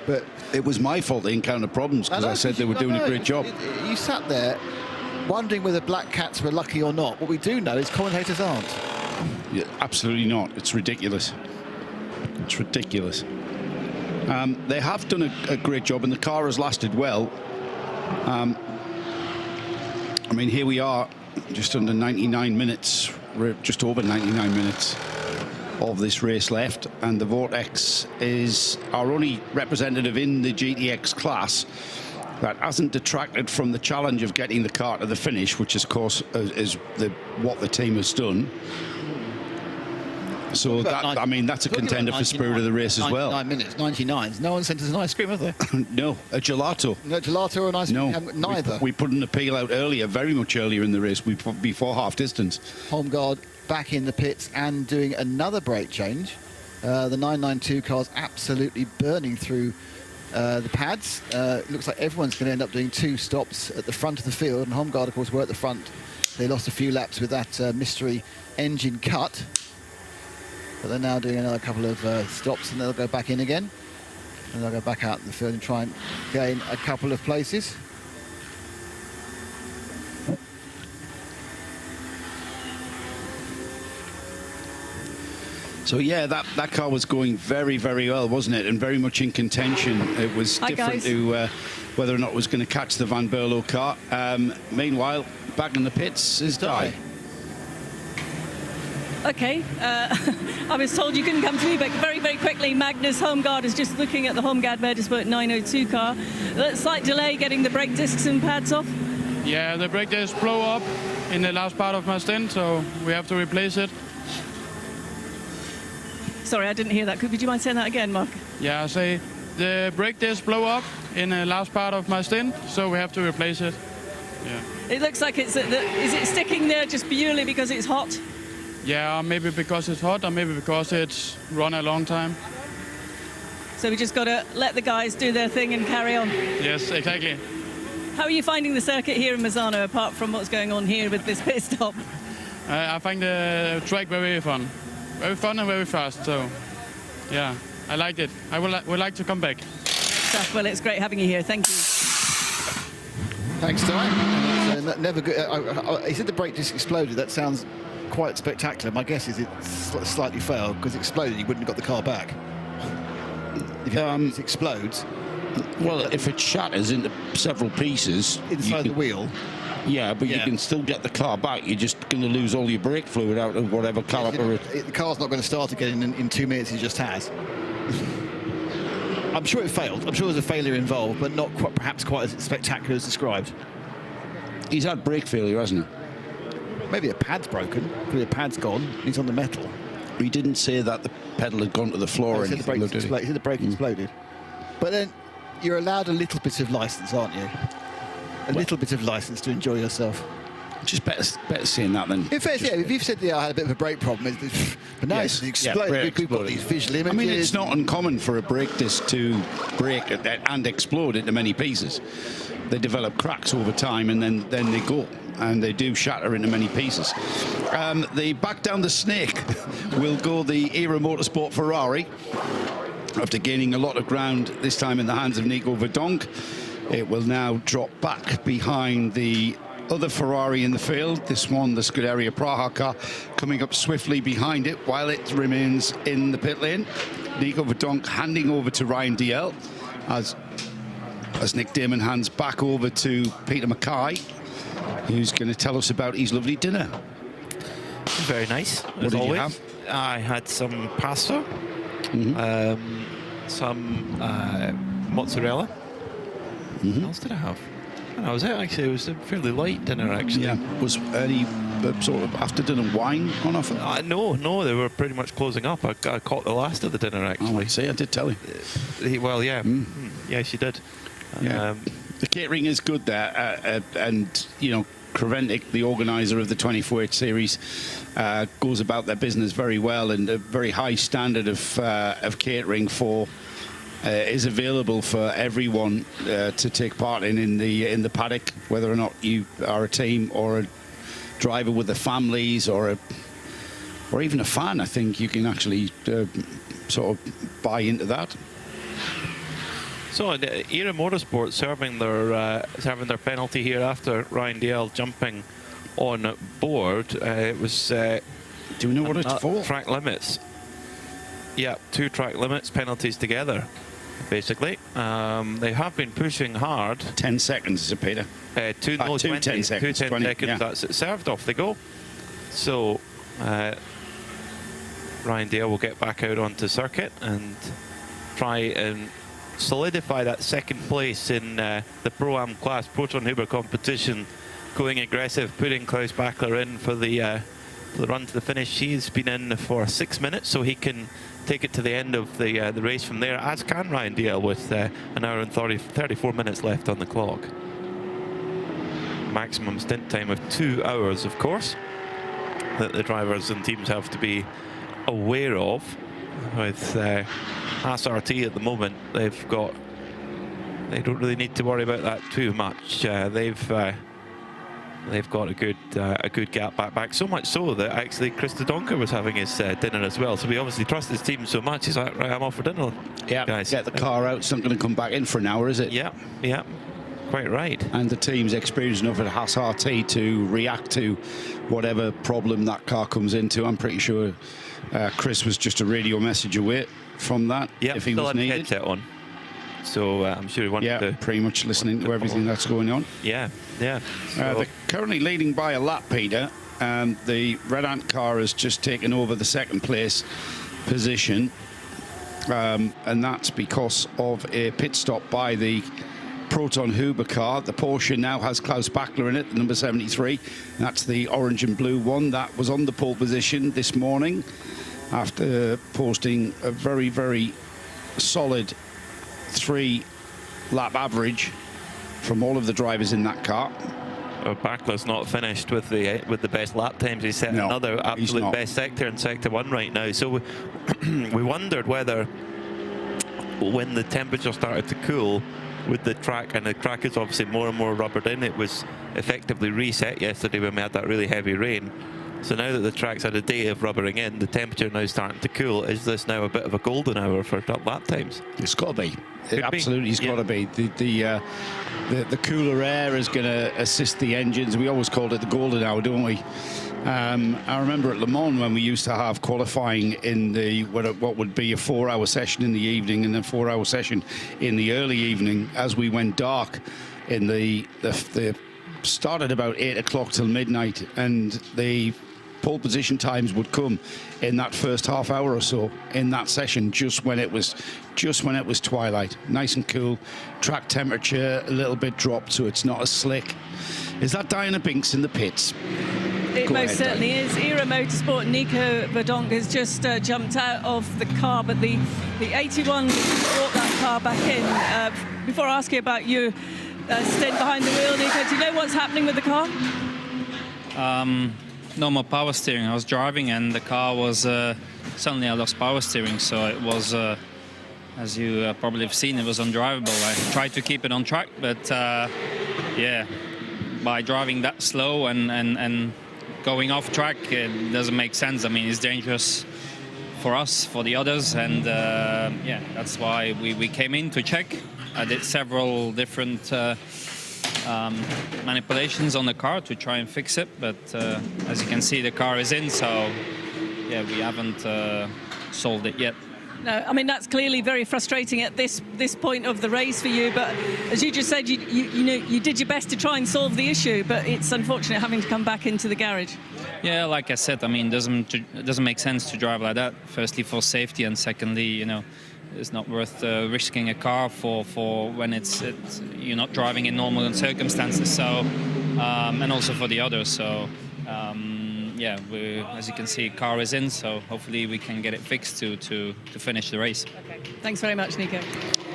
But it was my fault they encountered problems, because I said they were doing a great job. You sat there wondering whether Black Cats were lucky or not. What we do know is commentators aren't. Yeah, absolutely not. It's ridiculous. It's ridiculous. They have done a great job, and the car has lasted well. I mean, here we are, just under 99 minutes, we're just over 99 minutes of this race left, and the Vortex is our only representative in the GTX class, That hasn't detracted from the challenge of getting the car to the finish, which of course is what the team has done. So that, I mean, that's a contender for spirit of the race as well. 9 minutes, 99s. No one sent us an ice cream, have they? No, a gelato. No gelato or an ice cream? No, neither. We put an appeal out earlier, very much earlier in the race, before half distance. Homeguard back in the pits and doing another brake change. The 992 car's absolutely burning through the pads. It looks like everyone's going to end up doing 2 stops at the front of the field, and Homeguard, of course, were at the front. They lost a few laps with that mystery engine cut. But they're now doing another couple of stops, and they'll go back in again. And they'll go back out in the field and try and gain a couple of places. So yeah, that car was going very, very well, wasn't it? And very much in contention. It was different to whether or not it was going to catch the Van Berlo car. Meanwhile, back in the pits is Di. Okay, I was told you couldn't come to me, but very, very quickly, Magnus Homeguard is just looking at the Homeguard Motorsport 902 car. Slight delay getting the brake discs and pads off. Yeah, the brake discs blow up in the last part of my stint, so we have to replace it. Sorry, I didn't hear that. Would you mind saying that again, Mark? Yeah, I say the brake discs blow up in the last part of my stint, so we have to replace it. Yeah. It looks like it's... is it sticking there just purely because it's hot? Yeah, maybe because it's hot, or maybe because it's run a long time. So we just got to let the guys do their thing and carry on. Yes, exactly. How are you finding the circuit here in Misano, apart from what's going on here with this pit stop? I find the track very fun. Very fun and very fast, so yeah, I liked it. I would like to come back. Well, it's great having you here. Thank you. Thanks, Di. Never good. He said the brake disc exploded. That sounds quite spectacular. My guess is it slightly failed because it exploded. You wouldn't have got the car back. If it explodes. Well, if it shatters into several pieces inside the wheel. Yeah, but you can still get the car back. You're just going to lose all your brake fluid out of whatever caliper. The car's not going to start again in 2 minutes. It just has. I'm sure it failed. I'm sure there's a failure involved, but not perhaps quite as spectacular as described. He's had brake failure, hasn't he? Maybe a pad's broken. Maybe a pad's gone. He's on the metal. He didn't say that the pedal had gone to the floor. He said the brake exploded. But then you're allowed a little bit of license, aren't you? A little bit of license to enjoy yourself. Just better seeing that than. In fact, yeah, if you've said, I had a bit of a brake problem, but now it's exploded. We've got these visual images. I mean, it's not uncommon for a brake disc to break and explode into many pieces. They develop cracks over time, and then they go, and they do shatter into many pieces. The back down the snake will go the Era Motorsport Ferrari. After gaining a lot of ground, this time in the hands of Nico Verdonk, it will now drop back behind the other Ferrari in the field. This one, the Scuderia Praha car, coming up swiftly behind it while it remains in the pit lane. Nico Verdonk handing over to Ryan DL as Nick Damon hands back over to Peter Mackay, who's going to tell us about his lovely dinner. Very nice, as did always. you have? I had some pasta, some mozzarella. What else did I have? That was it, actually. It was a fairly light dinner, actually. Yeah. Was any sort of after-dinner wine on offer? No, they were pretty much closing up. I caught the last of the dinner, actually. Oh, I see, I did tell you. Well, yeah. Yes, you did. Yeah. The catering is good there, and, you know, Creventic, the organiser of the 24H series, goes about their business very well, and a very high standard of catering is available for everyone to take part in the paddock, whether or not you are a team or a driver with their families or even a fan. I think you can actually sort of buy into that. So Era Motorsport serving their penalty here after Ryan DL jumping on board. It was. Do we know what it's for? Track limits. Yeah, 2 track limits penalties together, basically. They have been pushing hard. 10 seconds, is it, Peter? 20 seconds. 10 seconds. Yeah. That's it. Served, off they go. So Ryan Dale will get back out onto circuit and try and solidify that second place in the Pro-Am class, Proton Huber competition, going aggressive, putting Klaus Bachler in for the run to the finish. He's been in for 6 minutes, so he can take it to the end of the race from there, as can Ryan Dalziel with an hour and 34 minutes left on the clock. Maximum stint time of 2 hours, of course, that the drivers and teams have to be aware of. With SRT at the moment, they don't really need to worry about that too much. They've got a good gap back. So much so that actually Chris de Donker was having his dinner as well. So we obviously trust his team so much. He's like, right, I'm off for dinner. Yeah, guys. get the car out. It's not going to come back in for an hour, is it? Yeah, yeah, quite right. And the team's experienced enough at SRT to react to whatever problem that car comes into. I'm pretty sure Chris was just a radio message away from that. Yeah, if he was needed. Headset on. So I'm sure he wanted to... pretty much listening to everything that's going on. Yeah, yeah. So they're currently leading by a lap, Peter. The Red Ant car has just taken over the second place position. And that's because of a pit stop by the Proton Huber car. The Porsche now has Klaus Bachler in it, the number 73. That's the orange and blue one. That was on the pole position this morning after posting a very, very solid 3-lap average from all of the drivers in that car. Bachler's not finished with the best lap times. He's set another absolute best sector in Sector 1 right now. So we wondered whether, when the temperature started to cool with the track, and the track is obviously more and more rubbered in, it was effectively reset yesterday when we had that really heavy rain. So now that the track's had a day of rubbering in, the temperature now starting to cool. Is this now a bit of a golden hour for top lap times? It's got to be. It absolutely has got to be. The cooler air is going to assist the engines. We always called it the golden hour, don't we? I remember at Le Mans when we used to have qualifying in what would be a 4-hour session in the evening and a 4-hour session in the early evening. As we went dark, in the started about 8 o'clock till midnight, and the pole position times would come in that first half hour or so in that session, just when it was twilight, nice and cool, track temperature a little bit dropped, so it's not as slick. Is that Diana Binks in the pits? It most certainly is. Era Motorsport, Nico Verdonk has just jumped out of the car, but the 81 brought that car back in. Before I ask you about your stint behind the wheel, Nico, do you know what's happening with the car? Normal power steering. I was driving and the car was suddenly I lost power steering, so it was as you probably have seen, it was undrivable. I tried to keep it on track, but yeah, by driving that slow and going off track, it doesn't make sense. I mean, it's dangerous for us, for the others, and yeah, that's why we came in to check. I did several different manipulations on the car to try and fix it, but as you can see, the car is in, so yeah, we haven't solved it yet. No, I mean, that's clearly very frustrating at this point of the race for you, but as you just said, you did your best to try and solve the issue, but it's unfortunate having to come back into the garage. Yeah, like I said, I mean, it doesn't make sense to drive like that. Firstly, for safety, and secondly, you know, it's not worth risking a car for when it's you're not driving in normal circumstances. So, and also for the others. So, yeah, as you can see, car is in. So hopefully we can get it fixed to finish the race. Okay. Thanks very much, Nico.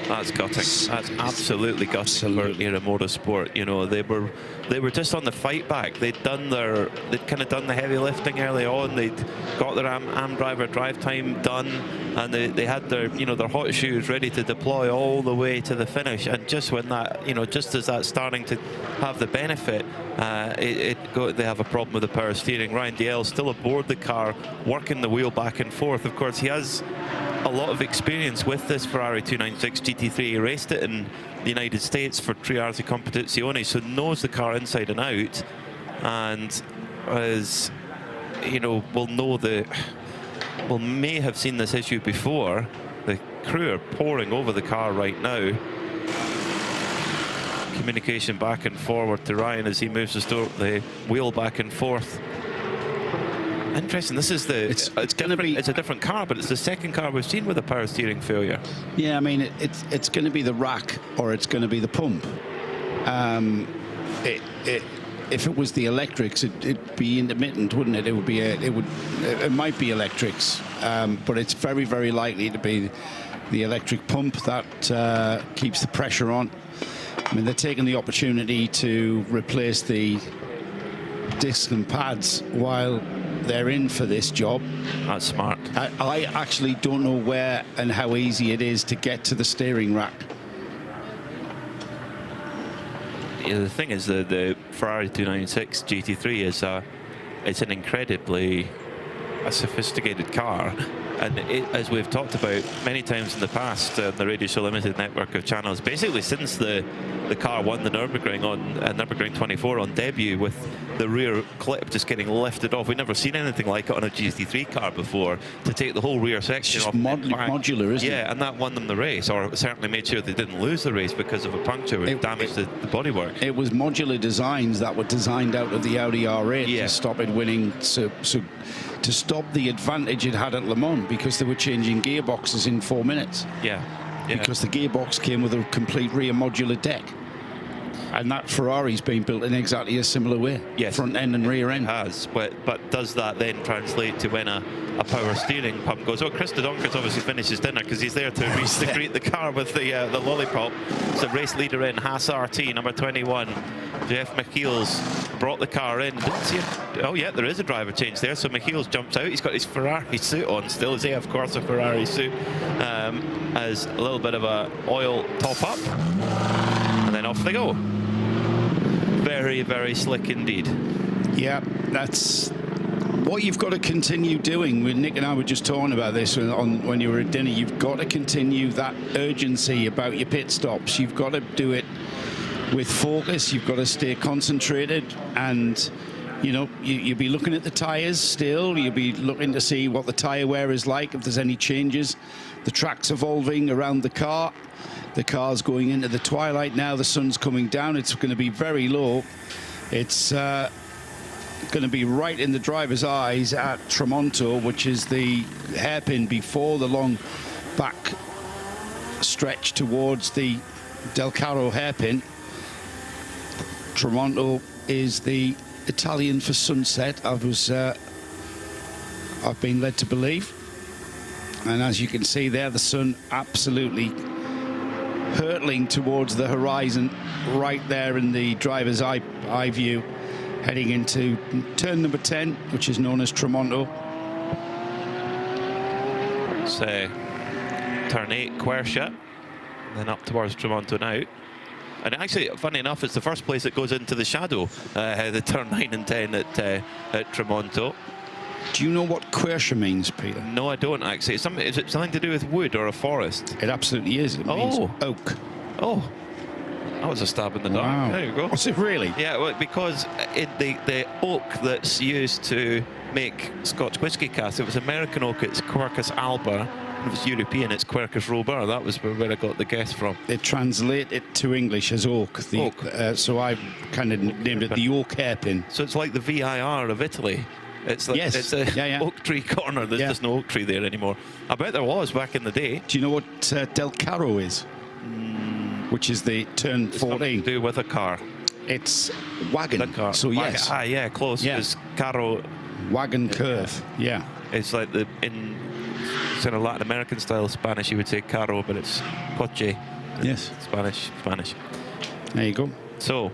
That's gutting. That's absolutely gutting for Era Motorsport. You know, they were just on the fight back. They'd kind of done the heavy lifting early on. They'd got their AM driver drive time done, and they had their their hot shoes ready to deploy all the way to the finish. And just when that, just as that's starting to have the benefit, they have a problem with the power steering. Ryan Dalziel still aboard the car, working the wheel back and forth. Of course, he has a lot of experience with this Ferrari 296 GT3. He raced it in the United States for Triarzi Competizione, so knows the car inside and out, and as may have seen this issue before. The crew are pouring over the car right now. Communication back and forward to Ryan as he moves the wheel back and forth. Interesting. This is the. It's going to be. It's a different car, but it's the second car we've seen with a power steering failure. Yeah, I mean, it's going to be the rack or it's going to be the pump. If it was the electrics, it'd be intermittent, wouldn't it? It would be. It might be electrics, but it's very, very likely to be the electric pump that keeps the pressure on. I mean, they're taking the opportunity to replace the discs and pads while they're in for this job. That's smart. I actually don't know where and how easy it is to get to the steering rack. Yeah, the thing is, the Ferrari 296 GT3 is it's an incredibly sophisticated car, and as we've talked about many times in the past on the Radio Show Limited network of channels, basically since the car won the Nürburgring on Nürburgring 24 on debut, with the rear clip just getting lifted off. We've never seen anything like it on a GT3 car before, to take the whole rear section it's off. Modular, isn't it? Yeah, and that won them the race, or certainly made sure they didn't lose the race because of a puncture which damaged the bodywork. It was modular designs that were designed out of the Audi R8 to stop it winning, to stop the advantage it had at Le Mans, because they were changing gearboxes in 4 minutes. Yeah. Because the gearbox came with a complete rear modular deck. And that Ferrari's been built in exactly a similar way. Yes, front end and rear end. It has, but does that then translate to when a power steering pump goes? Oh, Chris de Donkers obviously finishes dinner because he's there to greet the car with the lollipop. So race leader in, Haas RT, number 21. Jeff Michiels brought the car in. Didn't see it. Oh yeah, there is a driver change there. So Michiels jumps out. He's got his Ferrari suit on still. Is he? Of course, a Ferrari suit. As a little bit of a oil top up, and then off they go. Very, very slick indeed. Yeah, that's what you've got to continue doing. Nick and I were just talking about this when you were at dinner. You've got to continue that urgency about your pit stops. You've got to do it with focus. You've got to stay concentrated, and you know, you'll be looking at the tyres still. You'll be looking to see what the tyre wear is like, if there's any changes. The track's evolving around the car. The car's going into the twilight now. The sun's coming down. It's going to be very low. It's going to be right in the driver's eyes at Tramonto, which is the hairpin before the long back stretch towards the Del Caro hairpin. Tramonto is the Italian for sunset, I've been led to believe. And as you can see there, the sun absolutely hurtling towards the horizon right there in the driver's eye view, heading into turn number 10, which is known as Tramonto. It's turn 8, Quercia, then up towards Tramonto now. And actually, funny enough, it's the first place that goes into the shadow, the turn 9 and 10 at Tramonto. Do you know what Quercia means, Peter? No, I don't actually. Is it something to do with wood or a forest? It absolutely is. It means oak. Oh, that was a stab in the dark. Wow. There you go. What's it really? Yeah, well, because the oak that's used to make Scotch whisky casks, it was American oak, it's Quercus alba. If it's European, it's Quercus robur. That was where I got the guess from. They translate it to English as oak. So I kind of named it the oak hairpin. So it's like the VIR of Italy. It's like, yes. It's a oak tree corner. There's just no oak tree there anymore. I bet there was back in the day. Do you know what Del Caro is? Which is the turn 14. To do with a car. It's wagon. The car. So yes. Ah, yeah, close. Yeah. It's Caro. Wagon curve. Yeah. It's like in sort of Latin American style Spanish, you would say Caro, but it's Coche. Yes. Spanish. There you go. So,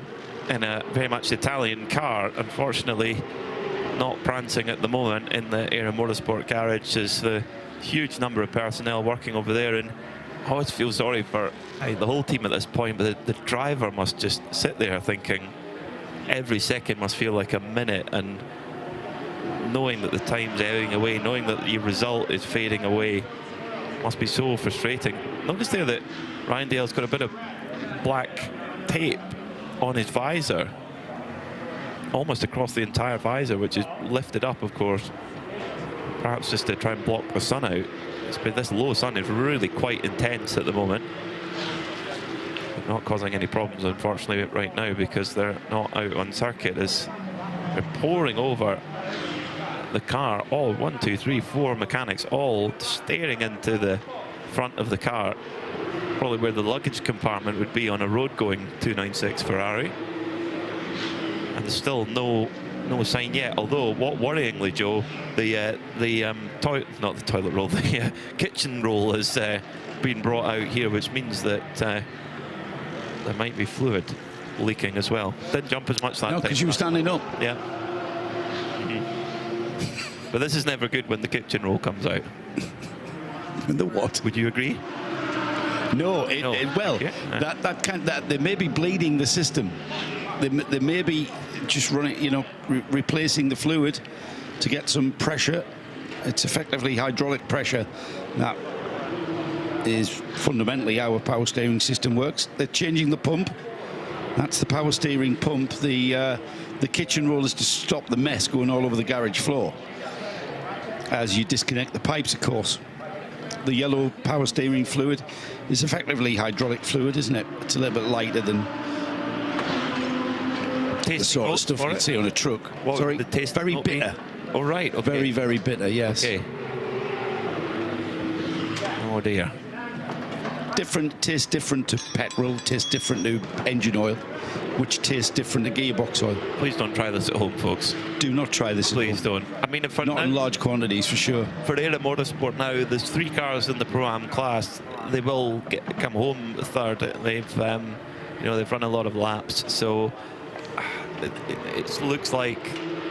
in a very much Italian car, unfortunately, not prancing at the moment in the Era Motorsport garage, is the huge number of personnel working over there, and I always feel sorry for the whole team at this point, but the driver must just sit there thinking every second must feel like a minute, and knowing that the time's ebbing away, knowing that your result is fading away, must be so frustrating. Notice there that Ryan Dale's got a bit of black tape on his visor, almost across the entire visor, which is lifted up, of course, perhaps just to try and block the sun out. But this low sun is really quite intense at the moment. But not causing any problems, unfortunately, right now, because they're not out on circuit, as they're pouring over the car, all 1, 2, 3, 4 mechanics all staring into the front of the car, probably where the luggage compartment would be on a road going 296 Ferrari. And there's still no sign yet, although what worryingly, Joe, the toilet roll, the kitchen roll has been brought out here, which means that there might be fluid leaking as well. Didn't jump as much that time. No, because you were standing up. Yeah. But this is never good when the kitchen roll comes out. The what? Would you agree? No, well, that they may be bleeding the system. They may be just running, you know, replacing the fluid to get some pressure. It's effectively hydraulic pressure. That is fundamentally how a power steering system works. They're changing the pump. That's the power steering pump. The kitchen roll is to stop the mess going all over the garage floor as you disconnect the pipes, of course. The yellow power steering fluid is effectively hydraulic fluid, isn't it? It's a little bit lighter than the sort of stuff you'd see on a truck. Sorry, the taste very bitter. Oh, right. Okay. Very, very bitter, yes. Okay. Oh, dear. Tastes different to petrol, tastes different to engine oil, which tastes different to gearbox oil. Please don't try this at home, folks. Do not try this Please don't. I mean, if not in large quantities, for sure. For Era Motorsport now, there's 3 cars in the Pro-Am class. They will come home third. They've, you know, they've run a lot of laps, so it looks like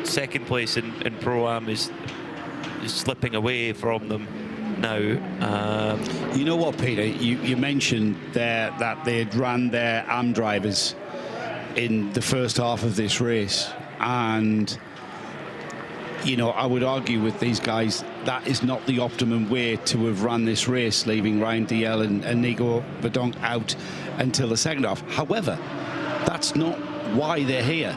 second place in Pro-Am is slipping away from them now. You know what, Peter? You mentioned there that they'd ran their AM drivers in the first half of this race, and you know, I would argue with these guys that is not the optimum way to have run this race, leaving Ryan DL and Nico Verdonk out until the second half. However, that's not why they're here.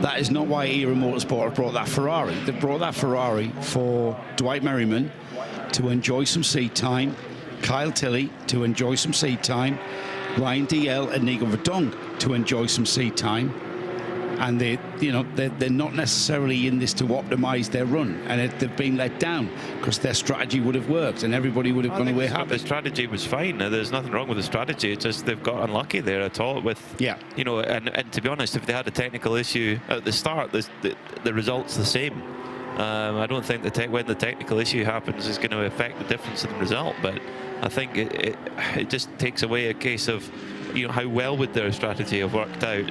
That is not why Era Motorsport have brought that Ferrari. They brought that Ferrari for Dwight Merriman to enjoy some seat time, Kyle Tilley to enjoy some seat time, Ryan DL and Nico Verdonk to enjoy some seat time. And they're not necessarily in this to optimize their run, and they've been let down because their strategy would have worked and everybody would have gone away happy. The strategy was fine. There's nothing wrong with the strategy. It's just they've got unlucky there at all with, you know, and to be honest, if they had a technical issue at the start, the result's the same. I don't think when the technical issue happens is going to affect the difference in the result, but I think it just takes away a case of, you know, how well would their strategy have worked out.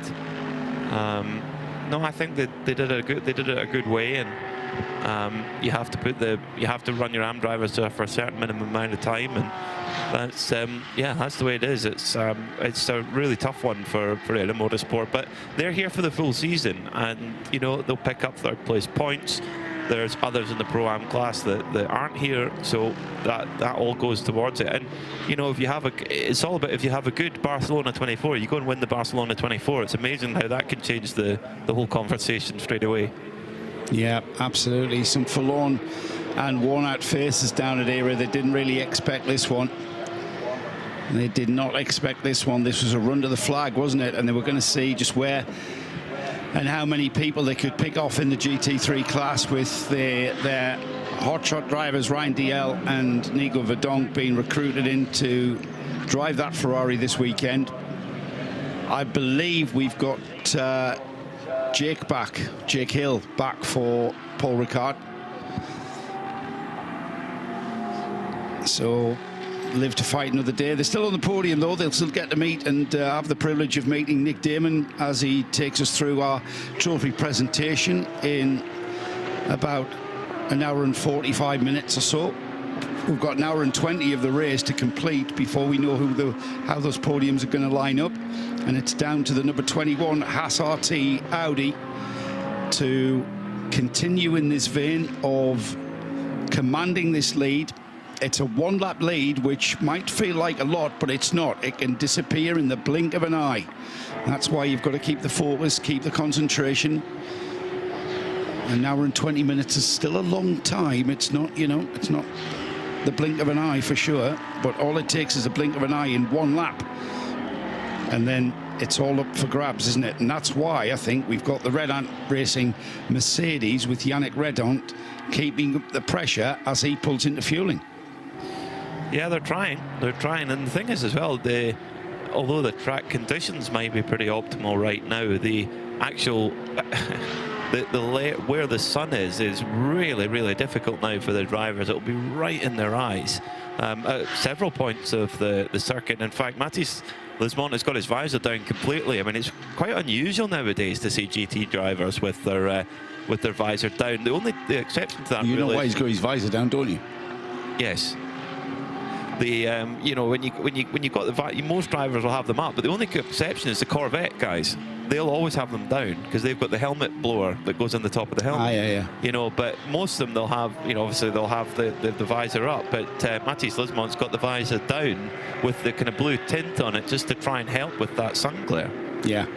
No, I think that they did it a good way, and you have to run your AM drivers for a certain minimum amount of time, and that's that's the way it is. It's a really tough one for Era Motorsport, but they're here for the full season, and you know, they'll pick up third place points. There's others in the Pro-Am class that aren't here, so that all goes towards it. And you know, it's all about if you have a good Barcelona 24, you go and win the Barcelona 24. It's amazing how that can change the whole conversation straight away. Yeah, absolutely. Some forlorn and worn-out faces down at Era. They didn't really expect this one. They did not expect this one. This was a run to the flag, wasn't it? And they were going to see just where and how many people they could pick off in the GT3 class with their hotshot drivers Ryan DL and Nico Verdonk being recruited in to drive that Ferrari this weekend. I believe we've got Jake Hill back for Paul Ricard. So live to fight another day. They're still on the podium, though. They'll still get to meet and have the privilege of meeting Nick Damon as he takes us through our trophy presentation in about an hour and 45 minutes or so. We've got an hour and 20 of the race to complete before we know how those podiums are going to line up, and it's down to the number 21 Haas RT Audi to continue in this vein of commanding this lead. It's a one-lap lead, which might feel like a lot, but it's not. It can disappear in the blink of an eye. That's why you've got to keep the focus, keep the concentration. An hour and 20 minutes is still a long time. It's not, you know, it's not the blink of an eye for sure, but all it takes is a blink of an eye in one lap. And then it's all up for grabs, isn't it? And that's why I think we've got the Red Ant Racing Mercedes with Yannick Redant keeping up the pressure as he pulls into fueling. Yeah, they're trying, and the thing is as well, although the track conditions might be pretty optimal right now, the actual where the sun is really, really difficult now for the drivers. It'll be right in their eyes at several points of the circuit. In fact, Mathis Lismont has got his visor down completely. I mean, it's quite unusual nowadays to see GT drivers with their visor down. The exception to that, you know why he's got his visor down, don't you? Yes. You know, when you got the visor, most drivers will have them up, but the only exception is the Corvette guys. They'll always have them down because they've got the helmet blower that goes on the top of the helmet. Yeah. You know, but most of them they'll have, you know, obviously they'll have the visor up, but Mathis Lismont's got the visor down with the kind of blue tint on it just to try and help with that sun glare. Yeah.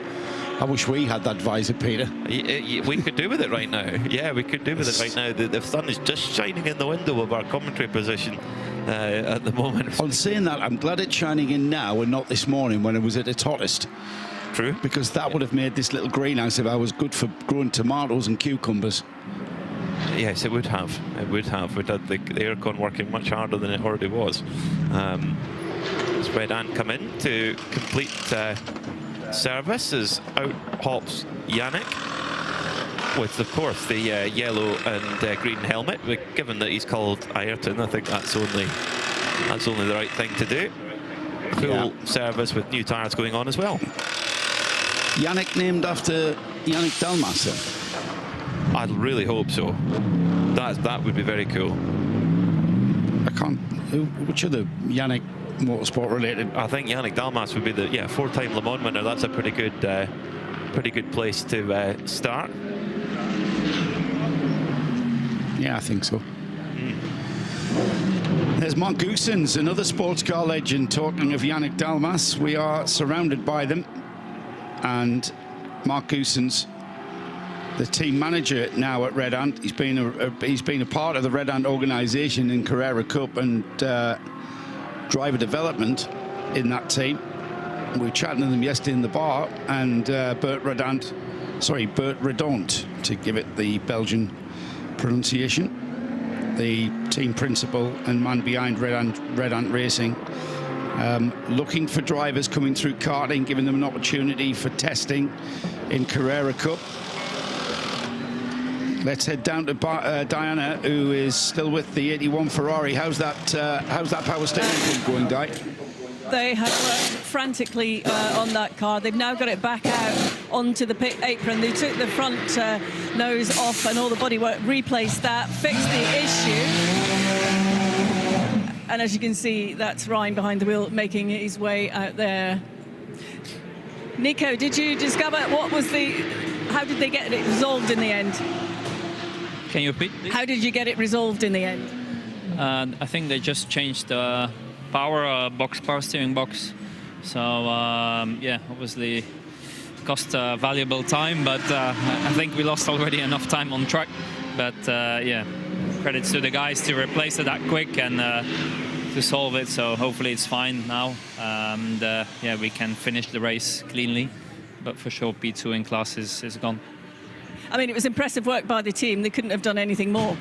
I wish we had that visor, Peter. We could do with it right now. Yeah, we could do with it right now. The sun is just shining in the window of our commentary position at the moment. On saying that, I'm glad it's shining in now and not this morning when it was at its hottest. True. Because that would have made this little greenhouse of ours good for growing tomatoes and cucumbers. Yes, it would have. It would have. We'd had the aircon working much harder than it already was. As Red Ant come in to complete service as out pops Yannick with, of course, the yellow and green helmet. But given that he's called Ayrton, I think that's only the right thing to do. Full service with new tyres going on as well. Yannick named after Yannick Dalmas. I really hope so. That would be very cool. I can't. Which other Yannick motorsport related? I think Yannick Dalmas would be the four-time Le Mans winner. That's a pretty good place to start. Yeah, I think so. There's Mark Goossens, another sports car legend. Talking of Yannick Dalmas, we are surrounded by them. And Mark Goossens, the team manager now at Red Ant, he's been a part of the Red Ant organisation in Carrera Cup and driver development in that team. We were chatting to them yesterday in the bar, and Bert Redant, to give it the Belgian pronunciation, the team principal and man behind Red Ant Racing. Looking for drivers coming through karting, giving them an opportunity for testing in Carrera Cup. Let's head down to Diana, who is still with the 81 Ferrari. How's that power steering pump going, Di? They have worked frantically on that car. They've now got it back out onto the pit apron. They took the front nose off and all the bodywork, replaced that, fixed the issue. And as you can see, that's Ryan behind the wheel making his way out there. Nico, did you discover how did they get it resolved in the end? Can you repeat, please? How did you get it resolved in the end? I think they just changed the power steering box. So yeah, obviously cost valuable time, but I think we lost already enough time on track. But yeah, credits to the guys to replace it that quick and to solve it. So hopefully it's fine now, and yeah, we can finish the race cleanly. But for sure, P2 in class is gone. I mean, it was impressive work by the team. They couldn't have done anything more.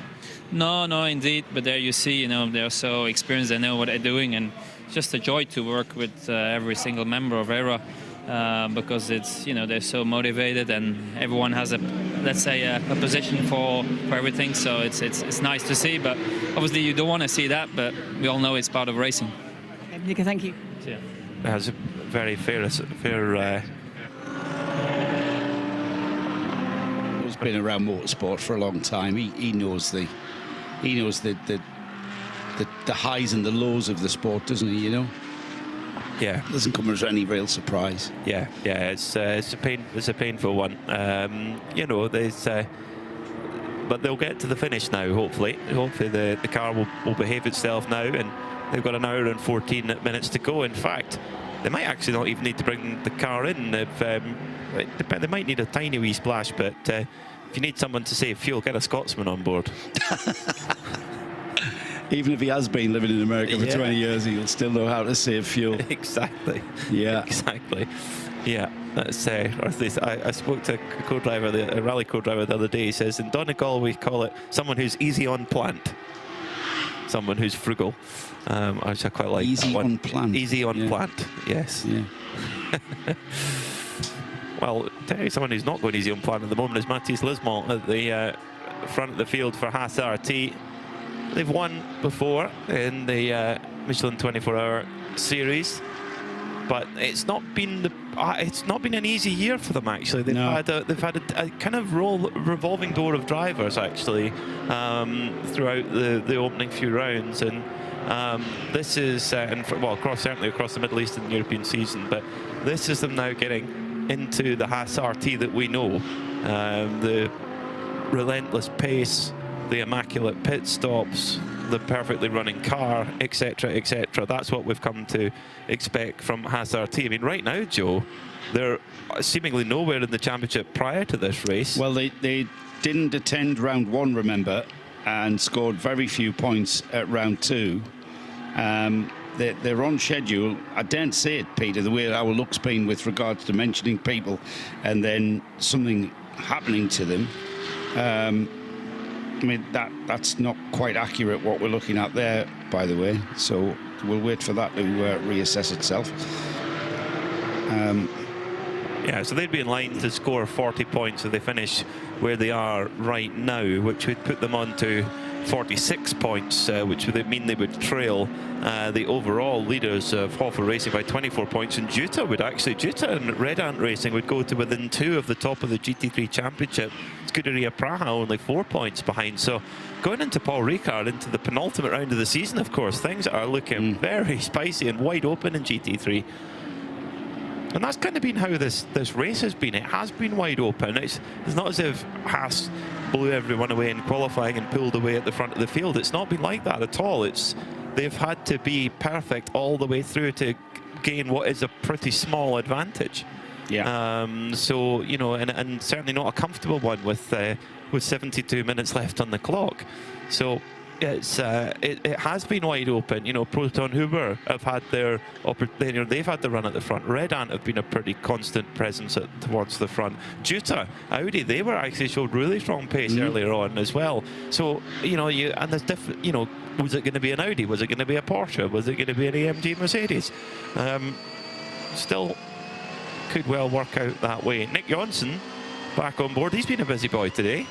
No, indeed. But there you see, you know, they're so experienced. They know what they're doing, and it's just a joy to work with every single member of ERA. Because it's, you know, they're so motivated and everyone has a, let's say, a position for everything. So it's nice to see, but obviously you don't want to see that, but we all know it's part of racing. Okay, Nico, thank you. Yeah. That's a very fair. He's been around motorsport for a long time. He knows the highs and the lows of the sport, doesn't he? You know. Yeah, doesn't come as any real surprise. Yeah, it's a painful one. You know, but they'll get to the finish now. Hopefully, the car will behave itself now, and they've got an hour and 14 minutes to go. In fact, they might actually not even need to bring the car in. They might need a tiny wee splash, but if you need someone to save fuel, get a Scotsman on board. Even if he has been living in America for 20 years, he'll still know how to save fuel. Exactly. Yeah. Exactly. Yeah. That's I spoke to a rally co-driver the other day. He says in Donegal we call it someone who's easy on plant, someone who's frugal. Which I quite like. Easy on plant. Easy on plant. Yes. Yeah. Well, tell you someone who's not going easy on plant at the moment is Matthias Lismont at the front of the field for Haas RT. They've won before in the Michelin 12H Series, but it's not been an easy year for them actually. They've had a kind of revolving door of drivers actually throughout the opening few rounds, and this is certainly across the Middle East and European season. But this is them now getting into the Haas RT that we know, the relentless pace, the immaculate pit stops, the perfectly running car, etc., etc. That's what we've come to expect from Haas RT. I mean, right now, Joe, they're seemingly nowhere in the championship prior to this race. Well, they didn't attend round 1, remember, and scored very few points at round 2. They're on schedule. I daren't say it, Peter, the way our look's been with regards to mentioning people and then something happening to them. I mean, that's not quite accurate what we're looking at there, by the way. So we'll wait for that to reassess itself. Yeah, so they'd be in line to score 40 points if they finish where they are right now, which would put them on to 46 points, which would mean they would trail the overall leaders of RAFA Racing by 24 points. And Juta and Red Ant Racing would go to within 2 of the top of the GT3 Championship. Scuderia Praha only 4 points behind. So going into Paul Ricard, into the penultimate round of the season, of course, things are looking very spicy and wide open in GT3. And that's kind of been how this race has been. It has been wide open. It's not as if Haas blew everyone away in qualifying and pulled away at the front of the field. It's not been like that at all. They've had to be perfect all the way through to gain what is a pretty small advantage. Yeah. So, you know, and certainly not a comfortable one with 72 minutes left on the clock. So it has been wide open. You know, Proton Huber have had they've had the run at the front. Red Ant have been a pretty constant presence towards the front. Juta, Audi, they were actually showed really strong pace earlier on as well. So, you know, and there's different, you know, was it going to be an Audi? Was it going to be a Porsche? Was it going to be an AMG Mercedes? Still could well work out that way. Nick Johnson back on board. He's been a busy boy today.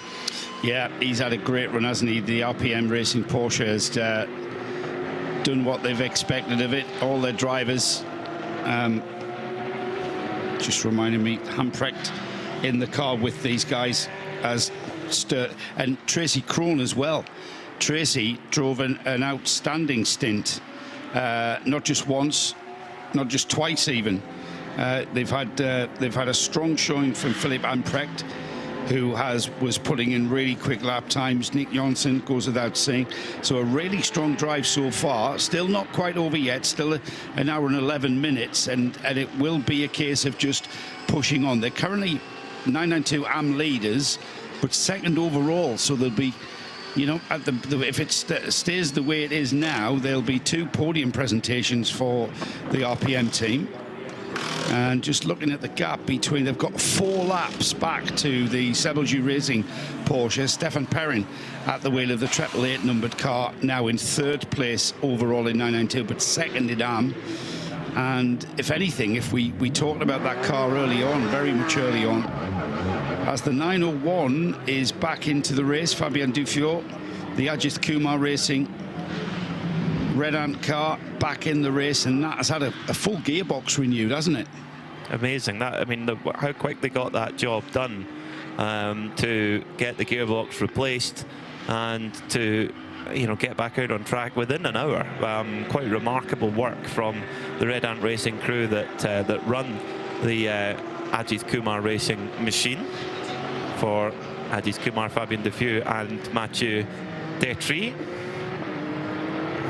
Yeah, he's had a great run, hasn't he? The RPM Racing Porsche has done what they've expected of it. All their drivers, just reminding me, Hamprecht in the car with these guys as and Tracy Krohn as well. Tracy drove an outstanding stint, not just once, not just twice even. They've had a strong showing from Philip Hamprecht, who was putting in really quick lap times. Nick Johnson goes without saying. So a really strong drive so far. Still not quite over yet. Still an hour and 11 minutes, and it will be a case of just pushing on. They're currently 992 AM leaders, but second overall. So there'll be, you know, if it stays the way it is now, there'll be 2 podium presentations for the RPM team. And just looking at the gap between, they've got 4 laps back to the Sebelju Racing Porsche. Stefan Perrin at the wheel of the 888 numbered car, now in 3rd place overall in 992, but 2nd in AM. And if anything, if we talked about that car early on, very much early on, as the 901 is back into the race, Fabien Dufiot, the Ajith Kumar Racing Red Ant car back in the race, and that has had a full gearbox renewed, hasn't it? Amazing. That, I mean, how quick they got that job done to get the gearbox replaced and to, you know, get back out on track within an hour. Quite remarkable work from the Red Ant Racing crew that run the Ajith Kumar Racing machine for Ajith Kumar, Fabien Dufiot and Mathieu Detry.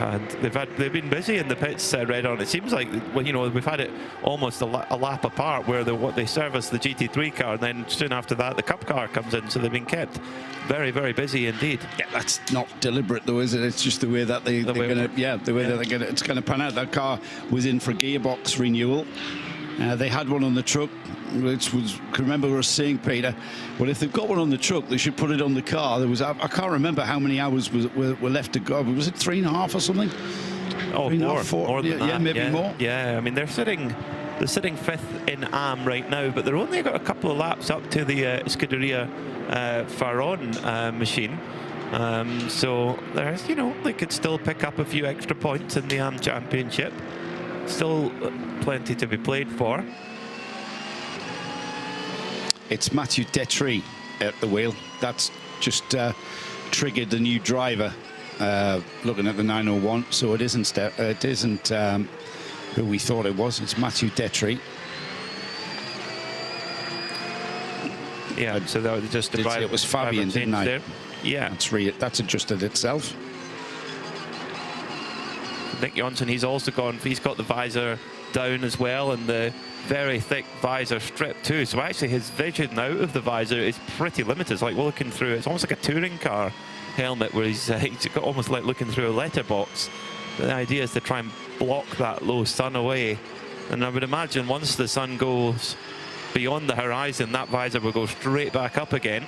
and they've been busy in the pits, Red On. It seems like, well, you know, we've had it almost a lap apart, where they service the GT3 car, and then soon after that the Cup car comes in. So they've been kept very, very busy indeed. Yeah, that's not deliberate though, is it? It's just the way that they're going to, it's going to pan out. That car was in for gearbox renewal. They had one on the truck, which was, remember us saying, Peter, well, if they've got one on the truck, they should put it on the car. There was, I can't remember how many hours were left to go. Was it 3.5 or something? Oh, more than that. Yeah, maybe more. Yeah, I mean, they're sitting 5th in AM right now, but they're only got a couple of laps up to the Scuderia Faron machine. So there's, you know, they could still pick up a few extra points in the AM Championship. Still plenty to be played for. It's Matthew Detry at the wheel. That's just triggered the new driver. Looking at the 901, so it isn't who we thought it was. It's Matthew Detry. Yeah, so that was just the driver. It was Fabian, didn't I? There. Yeah, that's adjusted itself. Nick Johnson, he's also gone. He's got the visor down as well, and the very thick visor strip too. So actually, his vision out of the visor is pretty limited. It's like looking through. It's almost like a touring car helmet, where he's got almost like looking through a letterbox. The idea is to try and block that low sun away. And I would imagine once the sun goes beyond the horizon, that visor will go straight back up again.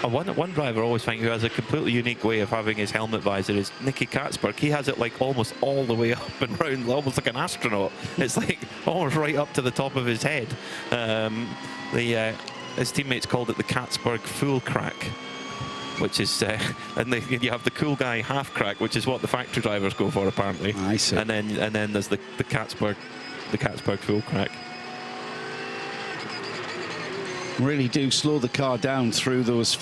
One driver I always think who has a completely unique way of having his helmet visor is Nicky Katzberg. He has it like almost all the way up and round, almost like an astronaut. It's like almost right up to the top of his head. His teammates called it the Katzberg full crack, which is, and you have the cool guy half crack, which is what the factory drivers go for apparently. I see. And then there's the Katzberg full crack. Really do slow the car down through those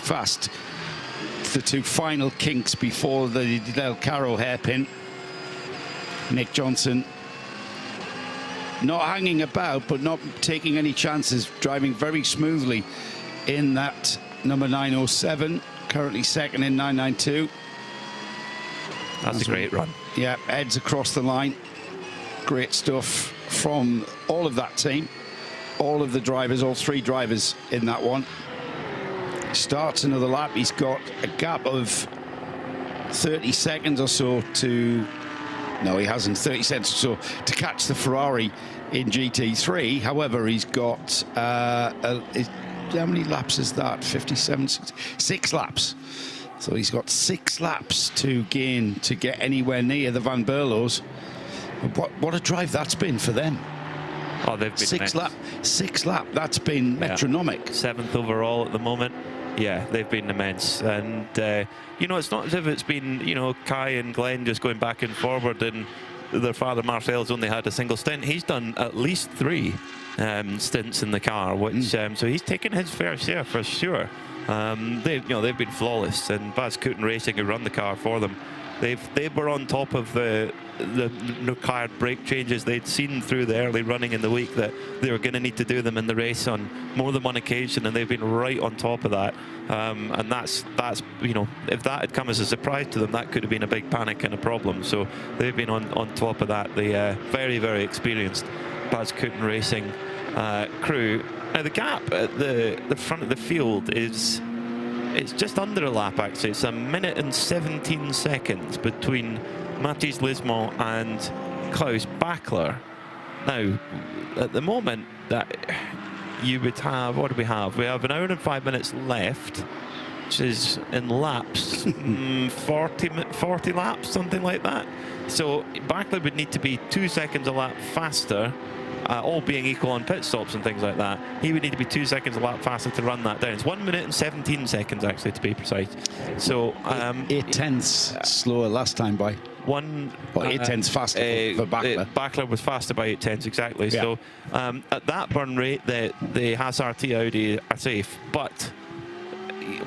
the two final kinks before the Del Caro hairpin. Nick Johnson not hanging about, but not taking any chances, driving very smoothly in that number 907, currently second in 992. That's a great run. Yeah, heads across the line. Great stuff from all of that team. All of the drivers, all three drivers in that one. Starts another lap. He's got a gap of 30 seconds or so to... No, he hasn't. 30 seconds or so to catch the Ferrari in GT3. However, he's got... how many laps is that? 57, 6 laps. So he's got 6 laps to gain to get anywhere near the Van Berlos. What a drive that's been for them. Oh, they've been 6 lap. That's been metronomic. 7th overall at the moment. Yeah, they've been immense. And you know, it's not as if it's been, you know, Kai and Glenn just going back and forward, and their father Marcel's only had a single stint. He's done at least 3 stints in the car, which so he's taken his fair share for sure. They've been flawless, and Baz Kooten Racing, who run the car for them, they were on top of the required brake changes. They'd seen through the early running in the week that they were going to need to do them in the race on more than one occasion, and they've been right on top of that. And that's you know, if that had come as a surprise to them, that could have been a big panic and a problem. So they've been on top of that. The very, very experienced Baz Kooten Racing crew. Now the gap at the front of the field is... It's just under a lap, actually. It's 1 minute and 17 seconds between Mathis Lismont and Klaus Bachler. Now, at the moment, that you would have, what do we have? We have 1 hour and 5 minutes left, which is in laps, 40 laps, something like that. So Bachler would need to be 2 seconds a lap faster, all being equal on pit stops and things like that. He would need to be 2 seconds a lap faster to run that down. It's 1 minute and 17 seconds, actually, to be precise. So 8 tenths slower last time by. 8 tenths faster for Bachler. Bachler was faster by 8 tenths, exactly. Yeah. So at that burn rate, the Haas RT Audi are safe. But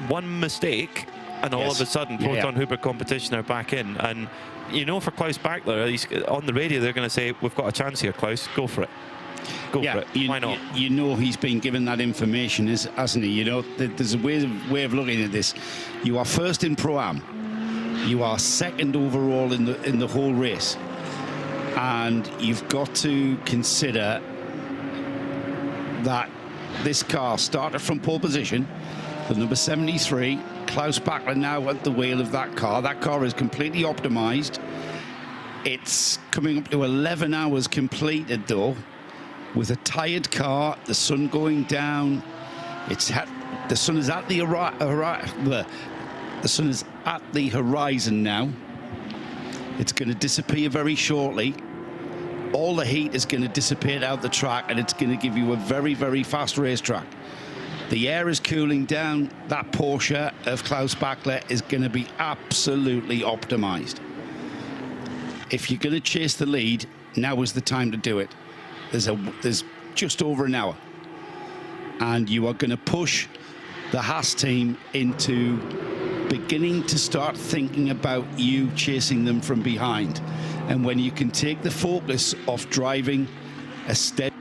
one mistake, and all of a sudden, Proton Huber competition are back in. And you know, for Klaus Bachler, on the radio, they're going to say, "We've got a chance here, Klaus. Go for it." Go for it. Why not? You know he's been given that information, hasn't he? You know, there's a way of looking at this. You are first in Pro-Am. You are second overall in the whole race. And you've got to consider that this car started from pole position. The number 73, Klaus Bachler, now at the wheel of that car. That car is completely optimized. It's coming up to 11 hours completed, though, with a tired car, the sun going down. The sun is at the sun is at the horizon now. It's going to disappear very shortly. All the heat is going to dissipate out the track, and it's going to give you a very, very fast racetrack. The air is cooling down. That Porsche of Klaus Bachler is going to be absolutely optimized. If you're going to chase the lead, now is the time to do it. There's just over an hour, and you are going to push the Haas team into beginning to start thinking about you chasing them from behind. And when you can take the focus off driving a steady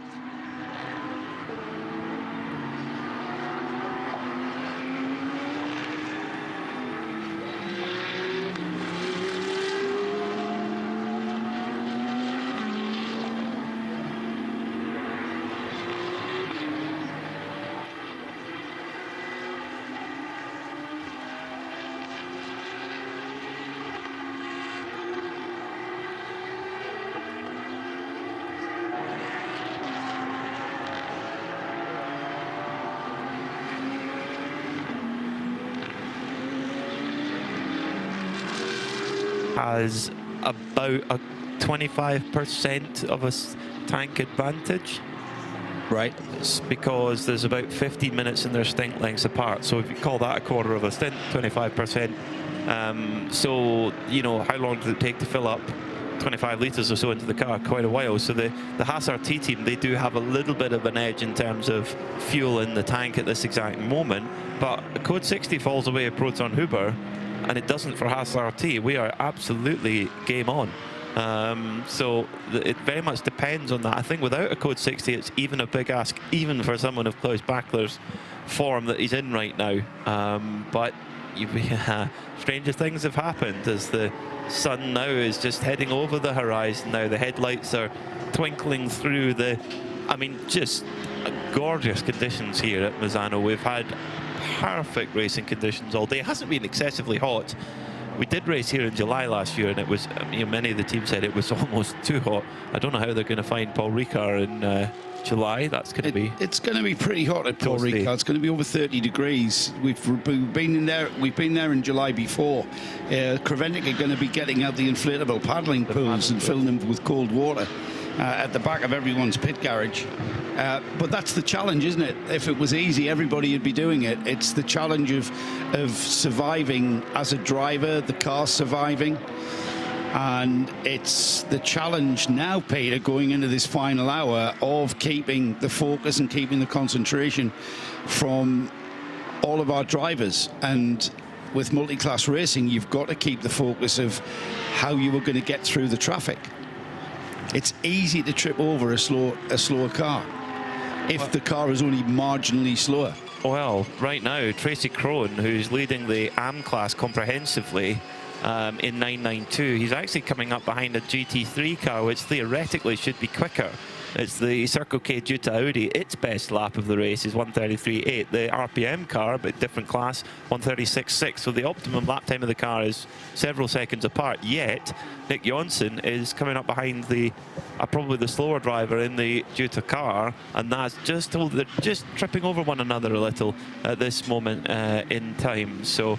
has about a 25% of a tank advantage. Right. It's because there's about 15 minutes in their stint lengths apart. So if you call that a quarter of a stint, 25%. So, you know, how long does it take to fill up 25 litres or so into the car? Quite a while. So the Haas RT team, they do have a little bit of an edge in terms of fuel in the tank at this exact moment. But Code 60 falls away at Proton Huber, and it doesn't for Haas RT. We are absolutely game on. So it very much depends on that. I think without a Code 60, it's even a big ask, even for someone of Klaus Bachler's form that he's in right now. But stranger things have happened as the sun now is just heading over the horizon now. The headlights are twinkling through the, I mean, just gorgeous conditions here at Misano. We've had perfect racing conditions all day. It hasn't been excessively hot. We did race here in July last year, and it was, you know, many of the teams said it was almost too hot. I don't know how they're going to find Paul Ricard in July. That's going to be... It's going to be pretty hot at Paul Ricard. It's going to be over 30 degrees. We've been in there. We've been there in July before. Creventic are going to be getting out the inflatable paddling pools and filling them with cold water at the back of everyone's pit garage. But that's the challenge, isn't it? If it was easy, everybody would be doing it. It's the challenge of surviving as a driver, the car surviving. And it's the challenge now, Peter, going into this final hour of keeping the focus and keeping the concentration from all of our drivers. And with multi-class racing, you've got to keep the focus of how you were going to get through the traffic. It's easy to trip over a slower car if the car is only marginally slower. Well, right now, Tracy Crone, who's leading the AM class comprehensively in 992, he's actually coming up behind a GT3 car, which theoretically should be quicker. It's the Circle K Jutta Audi. Its best lap of the race is 1:33.8. The RPM car, but different class, 1:36.6. So the optimum lap time of the car is several seconds apart. Yet Nick Jonsson is coming up behind the probably the slower driver in the Jutta car, and that's just they're just tripping over one another a little at this moment in time. So.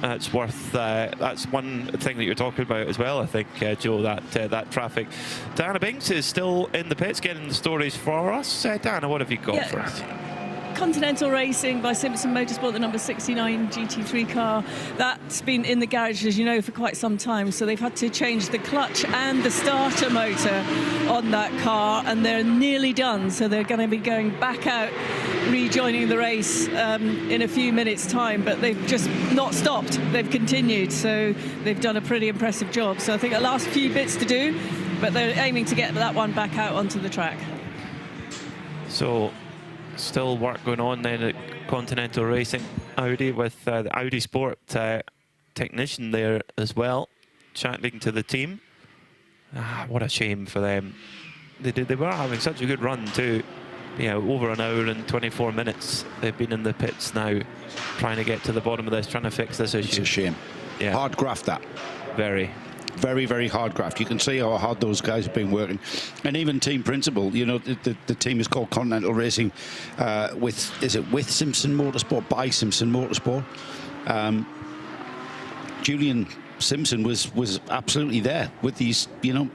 That's worth. That's one thing that you're talking about as well, I think, Joe. That traffic. Diana Binks is still in the pits, getting the stories for us. Diana, what have you got for us? Continental Racing by Simpson Motorsport, the number 69 GT3 car. That's been in the garage, as you know, for quite some time. So they've had to change the clutch and the starter motor on that car, and they're nearly done. So they're going to be going back out, rejoining the race in a few minutes' time. But they've just not stopped. They've continued. So they've done a pretty impressive job. So I think the last few bits to do, but they're aiming to get that one back out onto the track. So still work going on then at Continental Racing Audi with the Audi Sport technician there as well, chatting to the team. What a shame for them. They were having such a good run too. Over an hour and 24 minutes they've been in the pits now, trying to get to the bottom of this, trying to fix this issue. It's a shame. Yeah. Hard graft, that. Very. Very, very hard graft. You can see how hard those guys have been working. And even team principal, the team is called Continental Racing with Simpson Motorsport, by Simpson Motorsport. Julian Simpson was absolutely there with these,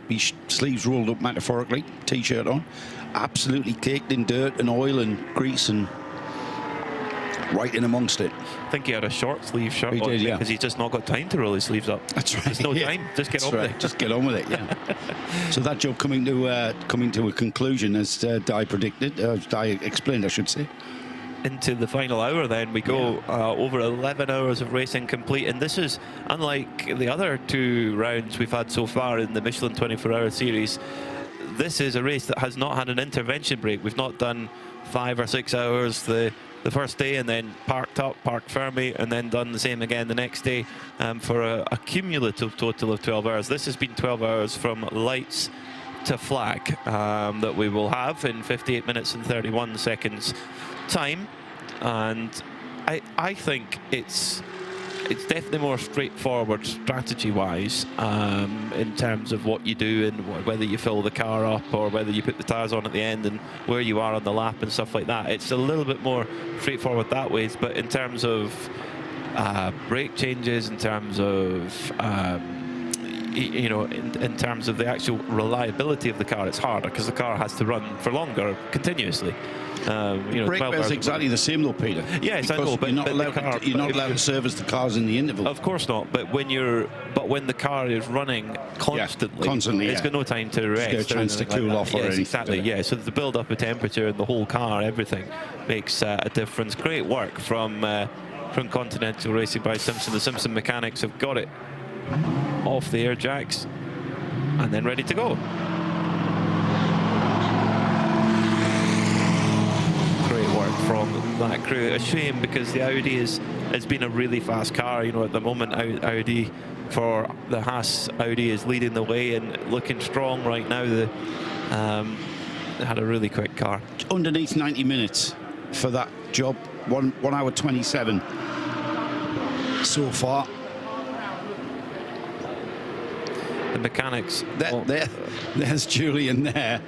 his sleeves rolled up metaphorically, t-shirt on, absolutely caked in dirt and oil and grease and right in amongst it. I think he had a short sleeve shirt He on did, yeah. because he's just not got time to roll his sleeves up. That's right. There's no time. Just get on with it. Just get on with it, yeah. So that job coming to a conclusion, as Di predicted, Di explained, I should say. Into the final hour then we go. Over 11 hours of racing complete, and this is unlike the other 2 rounds we've had so far in the Michelin 24-hour series. This is a race that has not had an intervention break. We've not done 5 or 6 hours the first day and then parked firmly, and then done the same again the next day for a cumulative total of 12 hours. This has been 12 hours from lights to flag that we will have in 58 minutes and 31 seconds time, and I think it's definitely more straightforward strategy-wise in terms of what you do and whether you fill the car up or whether you put the tyres on at the end and where you are on the lap and stuff like that. It's a little bit more straightforward that way, but in terms of brake changes, in terms of in terms of the actual reliability of the car, it's harder because the car has to run for longer continuously. Brake wear's exactly the same though, Peter. Yes, I know, but you're not allowed to service the cars in the interval. Of course not. But when the car is running constantly, it's got no time to rest. Get a chance to cool off or anything. Exactly. Yeah. So the build up of temperature and the whole car, everything makes a difference. Great work from Continental Racing by Simpson. The Simpson mechanics have got it off the air jacks and then ready to go. Great work from that crew. A shame because the Audi has been a really fast car. At the moment Audi for the Haas Audi is leading the way and looking strong right now. They had a really quick car. Underneath 90 minutes for that job. 1 hour 27 so far. The mechanics. There's Julian there,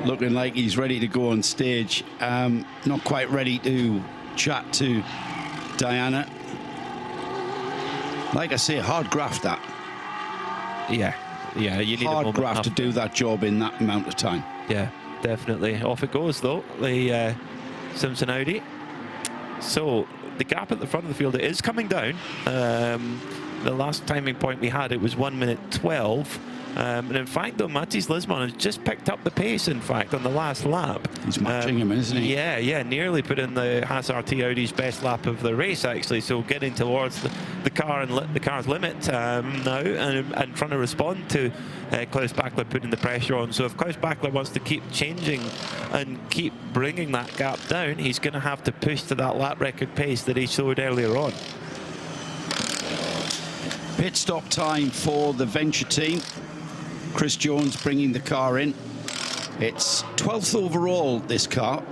looking like he's ready to go on stage. Not quite ready to chat to Diana. Like I say, hard graft that. Yeah, you need hard graft to do that job in that amount of time. Yeah, definitely. Off it goes though, the Simpson Audi. So the gap at the front of the field, it is coming down. The last timing point we had, it was 1 minute 12. And in fact, though, Mattis Lisman has just picked up the pace, in fact, on the last lap. He's matching him, isn't he? Yeah, nearly put in the Haas RT Audi's best lap of the race, actually. So getting towards the car and the car's limit now and trying to respond to Klaus Bachler putting the pressure on. So if Klaus Bachler wants to keep changing and keep bringing that gap down, he's going to have to push to that lap record pace that he showed earlier on. Pit stop time for the Venture team. Chris Jones bringing the car in. It's 12th overall, this car.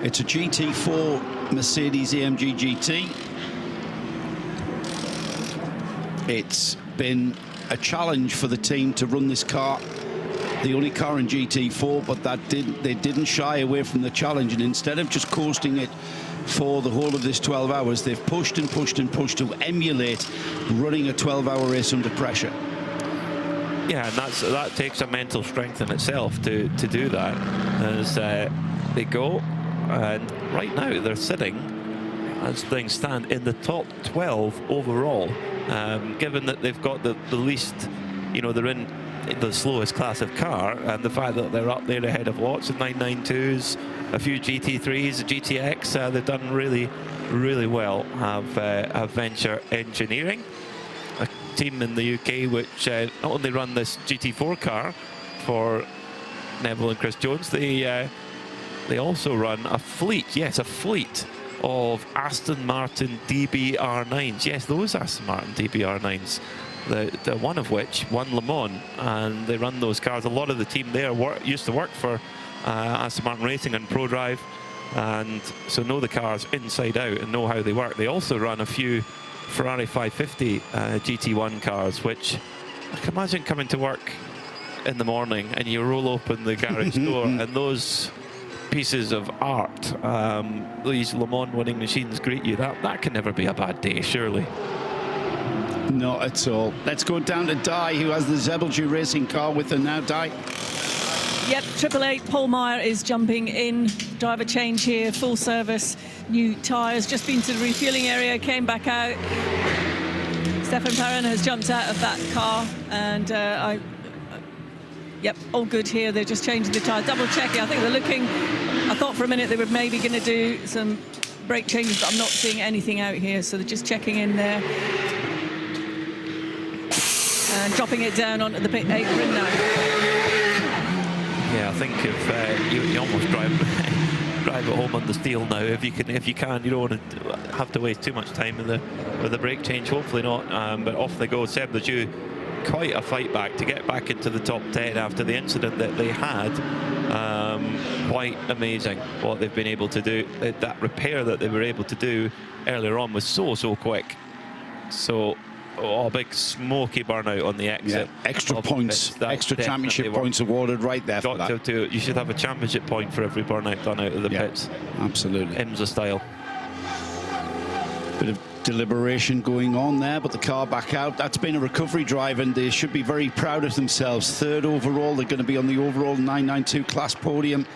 It's a GT4 Mercedes AMG GT. It's been a challenge for the team to run this car. The only car in GT4, but they didn't shy away from the challenge, and instead of just coasting it for the whole of this 12 hours, they've pushed and pushed and pushed to emulate running a 12-hour race under pressure. Yeah, and that takes a mental strength in itself to do that as they go. And right now they're sitting, as things stand, in the top 12 overall. Given that they've got the least, they're in the slowest class of car, and the fact that they're up there ahead of lots of 992s, a few GT3s, a GTX, they've done really, really well. Have Venture Engineering, a team in the UK which not only run this GT4 car for Neville and Chris Jones, they they also run a fleet, yes, a fleet of Aston Martin DBR9s. Yes, those Aston Martin DBR9s. The one of which won Le Mans, and they run those cars. A lot of the team there used to work for Aston Martin Racing and ProDrive, and so know the cars inside out and know how they work. They also run a few Ferrari 550 GT1 cars, which I can imagine coming to work in the morning and you roll open the garage door and those pieces of art, these Le Mans winning machines greet you. That can never be a bad day, surely. Not at all. Let's go down to Di, who has the Zebelju racing car with her now. Di. Yep, 888 Paul Meyer is jumping in. Driver change here, full service, new tyres. Just been to the refueling area, came back out. Stefan Perrin has jumped out of that car, and yep, all good here. They're just changing the tyres, double checking. I think they're looking. I thought for a minute they were maybe going to do some brake changes, but I'm not seeing anything out here, so they're just checking in there. And dropping it down onto the pit apron now. Yeah, I think if you almost drive it home on the steel now. If you can, you don't want to have to waste too much time with the brake change. Hopefully not. But off they go. Zebelju, quite a fight back to get back into the top 10 after the incident that they had. Quite amazing what they've been able to do. That repair that they were able to do earlier on was so quick. So. Oh, big smoky burnout on the exit. Yeah, extra points, extra championship points awarded right there for that. You should have a championship point for every burnout done out of the pits. Absolutely. IMSA style. Bit of deliberation going on there, but the car back out. That's been a recovery drive, and they should be very proud of themselves. Third overall, they're going to be on the overall 992 class podium.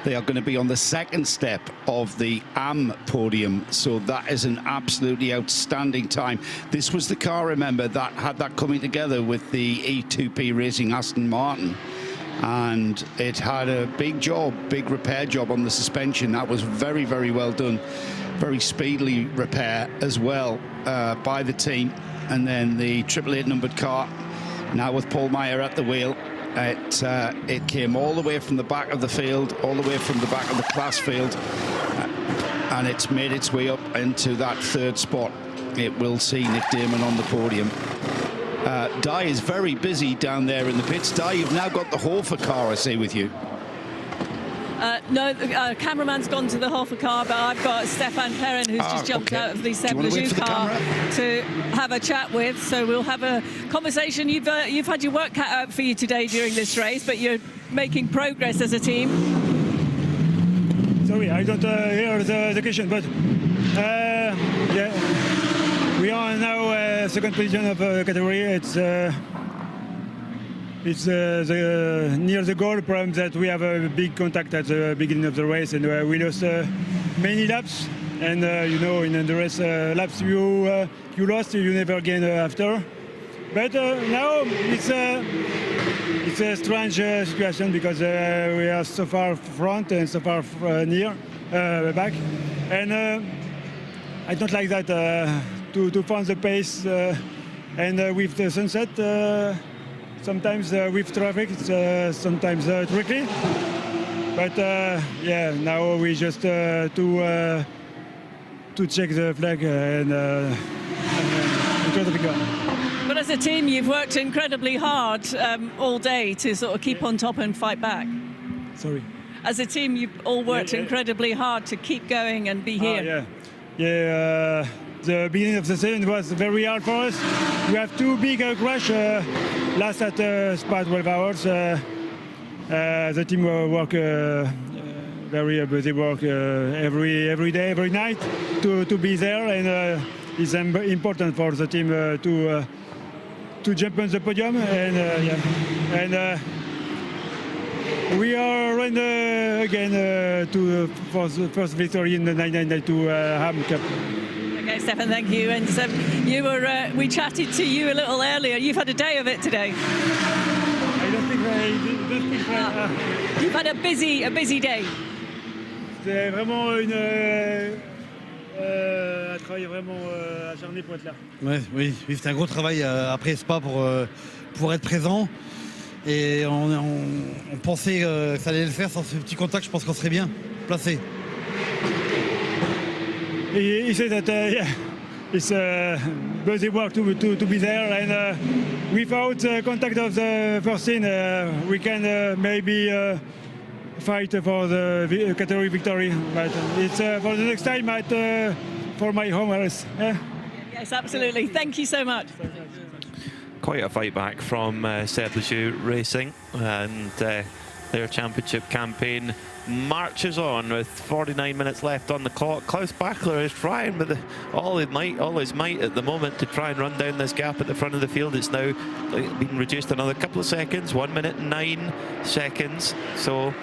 They are going to be on the second step of the AM podium, so that is an absolutely outstanding time. This was the car, remember, that had that coming together with the E2P Racing Aston Martin, and it had a big repair job on the suspension. That was very, very well done. Very speedily repair as well by the team. And then the 888 numbered car, now with Paul Meyer at the wheel. It came all the way from the back of the field, all the way from the back of the class field, and it's made its way up into that third spot. It will see Nick Damon on the podium. Di is very busy down there in the pits. Di, you've now got the Hofer car, I see, with you. No, the cameraman's gone to the Hofer car, but I've got Stefan Perrin, who's just jumped out of the Zebelju car to have a chat with. So we'll have a conversation. You've had your work cut out for you today during this race, but you're making progress as a team. Sorry, I don't hear the question, but yeah, we are now second position of category. It's near the goal. Problem that we have a big contact at the beginning of the race, and we lost many laps. And you know, in the race, laps you lost, you never gain after. But now it's a strange situation because we are so far front and so far near back, and I don't like that to find the pace. And with the sunset. Sometimes with traffic, it's sometimes tricky. But yeah, now we just to check the flag and the car. But as a team, you've worked incredibly hard all day to sort of keep on top and fight back. Sorry. As a team, you've all worked incredibly hard to keep going and be here. Yeah. The beginning of the season was very hard for us. We have two big crashes last at Spa 12 hours. The team work very busy work every day, every night to be there, and it's important for the team to jump on the podium. And we are running again for the first victory in the 992 AM Cup. Okay, Stefan, thank you. And you were, we chatted to you a little earlier. You've had a day of it today. I don't think You've had a busy day. C'est vraiment un travail vraiment acharné pour être là. Oui, c'est un gros travail après Spa pour être présent. Et on pensait que ça allait le faire sans ce petit contact. Je pense qu'on serait bien placé. He said that it's busy work to be there, and without contact of the first team, we can maybe fight for the category victory. But it's for the next time for my home race. Yes, absolutely. Thank you so much. Quite a fight back from Seb Lejeune Racing, and their championship campaign marches on with 49 minutes left on the clock. Klaus Bachler is trying with all his might at the moment to try and run down this gap at the front of the field. It's now been reduced another couple of seconds, 1 minute and 9 seconds. So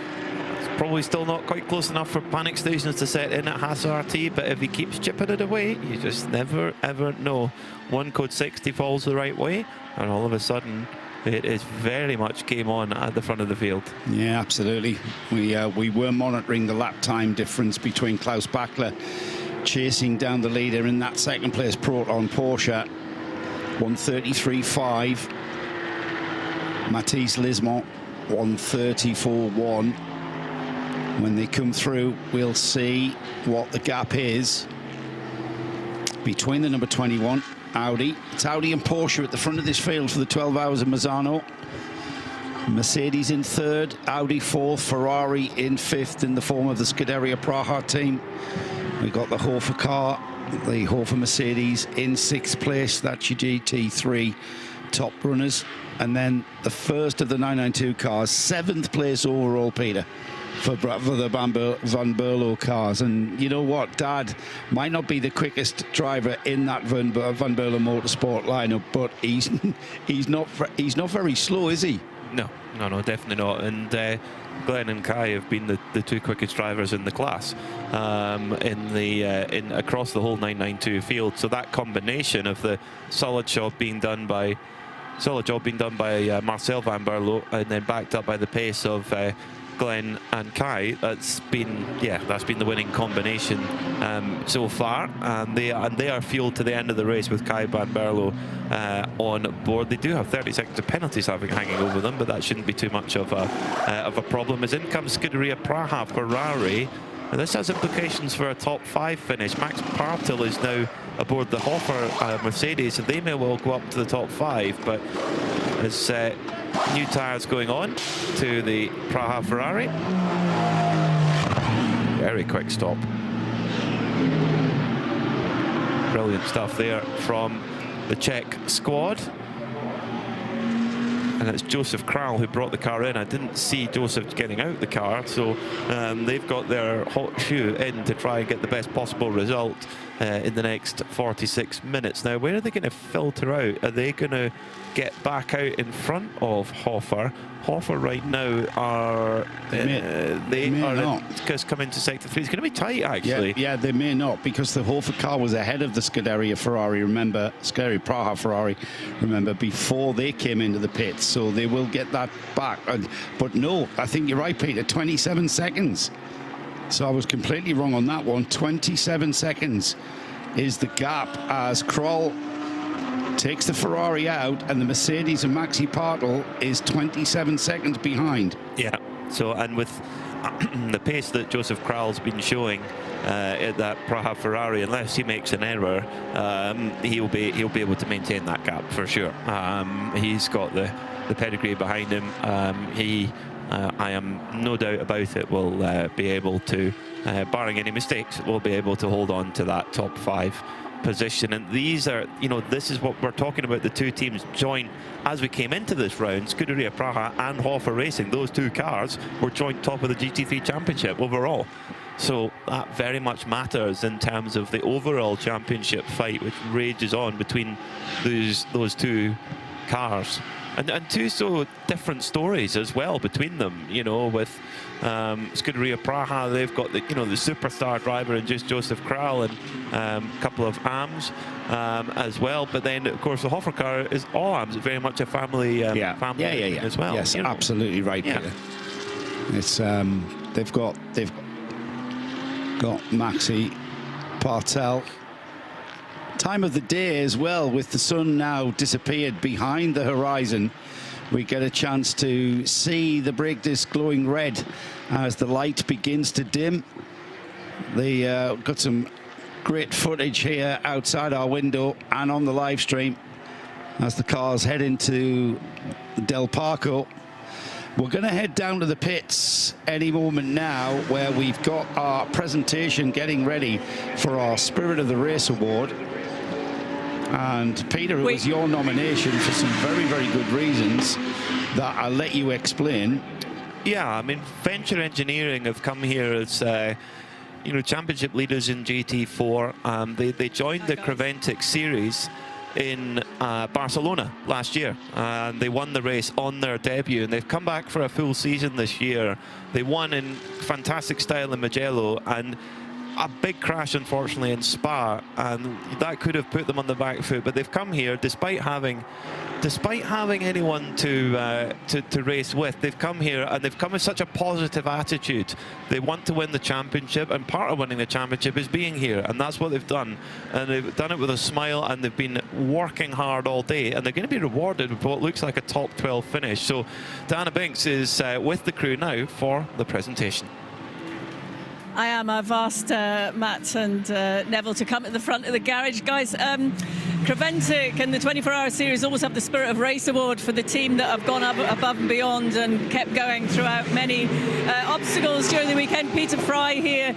it's probably still not quite close enough for panic stations to set in at Haas RT, but if he keeps chipping it away, you just never ever know. One code 60 falls the right way, and all of a sudden it is very much game on at the front of the field. Yeah, absolutely. We were monitoring the lap time difference between Klaus Bachler chasing down the leader in that second place Proton Porsche, 1:33.5. Mathis Lismont, 1:34.1. When they come through, we'll see what the gap is between the number 21 Audi. It's Audi and Porsche at the front of this field for the 12 Hours of Misano. Mercedes in third, Audi fourth, Ferrari in fifth in the form of the Scuderia Praha team. We got the Hofer car, the Hofer Mercedes in sixth place. That's your GT3 top runners. And then the first of the 992 cars, seventh place overall, Peter, for the Van Berlo cars. And you know what, Dad might not be the quickest driver in that Van Berlo Motorsport lineup, but he's not very slow, is he? No, definitely not. And Glenn and Kai have been the two quickest drivers in the class in across the whole 992 field. So that combination of the solid job being done by Marcel Van Berlo, and then backed up by the pace of Glenn and Kai, that's been the winning combination so far, and they are fueled to the end of the race with Kai Van Berlo on board. They do have 30 seconds of penalties hanging over them, but that shouldn't be too much of a problem. As in comes Scuderia Praha Ferrari. Now this has implications for a top 5 finish. Max Partel is now aboard the Hofer Mercedes, and they may well go up to the top 5, but as new tyres going on to the Praha Ferrari. Very quick stop. Brilliant stuff there from the Czech squad. And it's Joseph Kral who brought the car in. I didn't see Joseph getting out the car, so they've got their hot shoe in to try and get the best possible result in the next 46 minutes. Now, where are they going to filter out? Are they going to get back out in front of Hofer? Hofer right now are just coming to sector 3. It's going to be tight, actually. Yeah, they may not, because the Hofer car was ahead of the Scuderia Ferrari. Remember, Scuderia Praha Ferrari. Remember, before they came into the pits, so they will get that back. But no, I think you're right, Peter. 27 seconds. So I was completely wrong on that one. 27 seconds is the gap as Kroll takes the Ferrari out, and the Mercedes and Maxi Partel is 27 seconds behind. Yeah, so, and with the pace that Joseph Kral's been showing at that Praha Ferrari, unless he makes an error, he'll be able to maintain that gap for sure. He's got the pedigree behind him. I am no doubt about it, will be able to, barring any mistakes, will be able to hold on to that top 5 position. And these are, this is what we're talking about. The two teams joined as we came into this round. Scuderia Praha and Hofer Racing, those two cars were joint top of the GT3 championship overall. So that very much matters in terms of the overall championship fight, which rages on between those two cars. And two so different stories as well between them, with Scuderia Praha, they've got the superstar driver in just Joseph Kral, and a couple of AMs as well. But then, of course, the Hofer car is all AMs. It's very much a family as well. Yes, absolutely right, Peter. It's they've got Maxi Partel. Time of the day as well, with the sun now disappeared behind the horizon. we get a chance to see the brake disc glowing red as the light begins to dim. They got some great footage here outside our window and on the live stream as the cars head into Del Parco. We're going to head down to the pits any moment now, where we've got our presentation getting ready for our Spirit of the Race award. And Peter, it was your nomination for some very, very good reasons that I'll let you explain. Yeah, I mean, Venture Engineering have come here as you know, championship leaders in GT4. They joined the Creventic series in Barcelona last year. They won the race on their debut, and they've come back for a full season this year. They won in fantastic style in Mugello, and a big crash, unfortunately, in Spa, and that could have put them on the back foot. But they've come here despite having anyone to race with. They've come here, and they've come with such a positive attitude. They want to win the championship, and part of winning the championship is being here, and that's what they've done. And they've done it with a smile, and they've been working hard all day, and they're going to be rewarded with what looks like a top 12 finish. So Diana Binks is with the crew now for the presentation. I am. I've asked Matt and Neville to come at the front of the garage. Guys, Creventic and the 24-hour series always have the Spirit of Race award for the team that have gone above and beyond and kept going throughout many obstacles during the weekend. Peter Fry here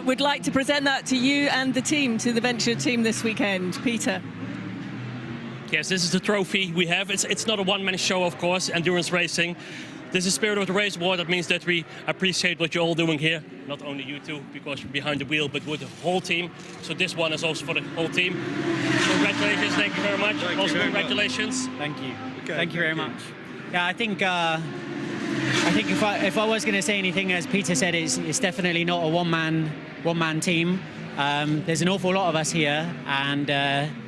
would like to present that to you and the team, to the Venture team this weekend. Peter. Yes, this is the trophy we have. It's not a one-man show, of course, endurance racing. This is Spirit of the Race award. That means that we appreciate what you're all doing here. Not only you two, because you're behind the wheel, but with the whole team. So this one is also for the whole team. Congratulations, thank you very much. Also congratulations. Thank you. Okay, thank you very much. Yeah, I think if I was going to say anything, as Peter said, it's definitely not a one-man team. There's an awful lot of us here, and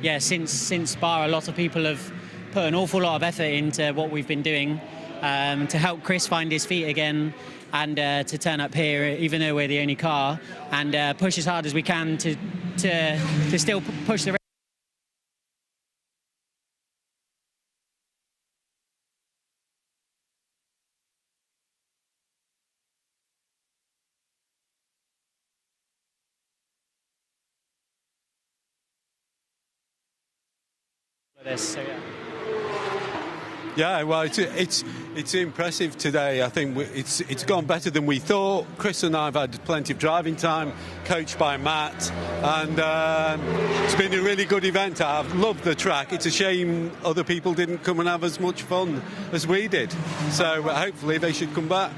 yeah, since Spa, a lot of people have put an awful lot of effort into what we've been doing. To help Chris find his feet again, and to turn up here, even though we're the only car, and push as hard as we can to still push the this. So yeah. Yeah, well, it's impressive today. I think it's gone better than we thought. Chris and I have had plenty of driving time, coached by Matt, and it's been a really good event. I've loved the track. It's a shame other people didn't come and have as much fun as we did. So hopefully they should come back.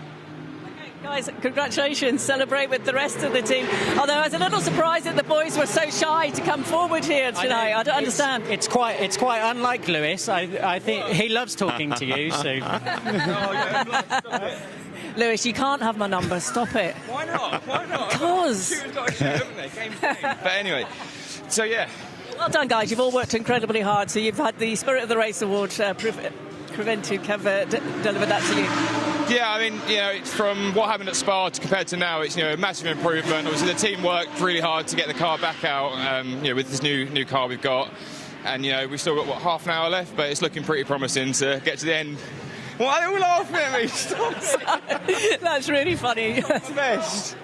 Guys, congratulations. Celebrate with the rest of the team. Although I was a little surprised that the boys were so shy to come forward here tonight. I don't understand. It's quite unlike Lewis. I think he loves talking to you. So. Lewis, you can't have my number. Stop it. Why not? Why not? Because. But anyway, so yeah. Well done, guys. You've all worked incredibly hard. So you've had the Spirit of the Race award. Creventic have delivered that to you. Yeah, I mean, you know, from what happened at Spa compared to now, it's, you know, a massive improvement. Obviously, the team worked really hard to get the car back out, you know, with this new car we've got. And, you know, we've still got, what, half an hour left, but it's looking pretty promising to get to the end. Why are they all laughing at me? Stop. That's really funny. That's the best.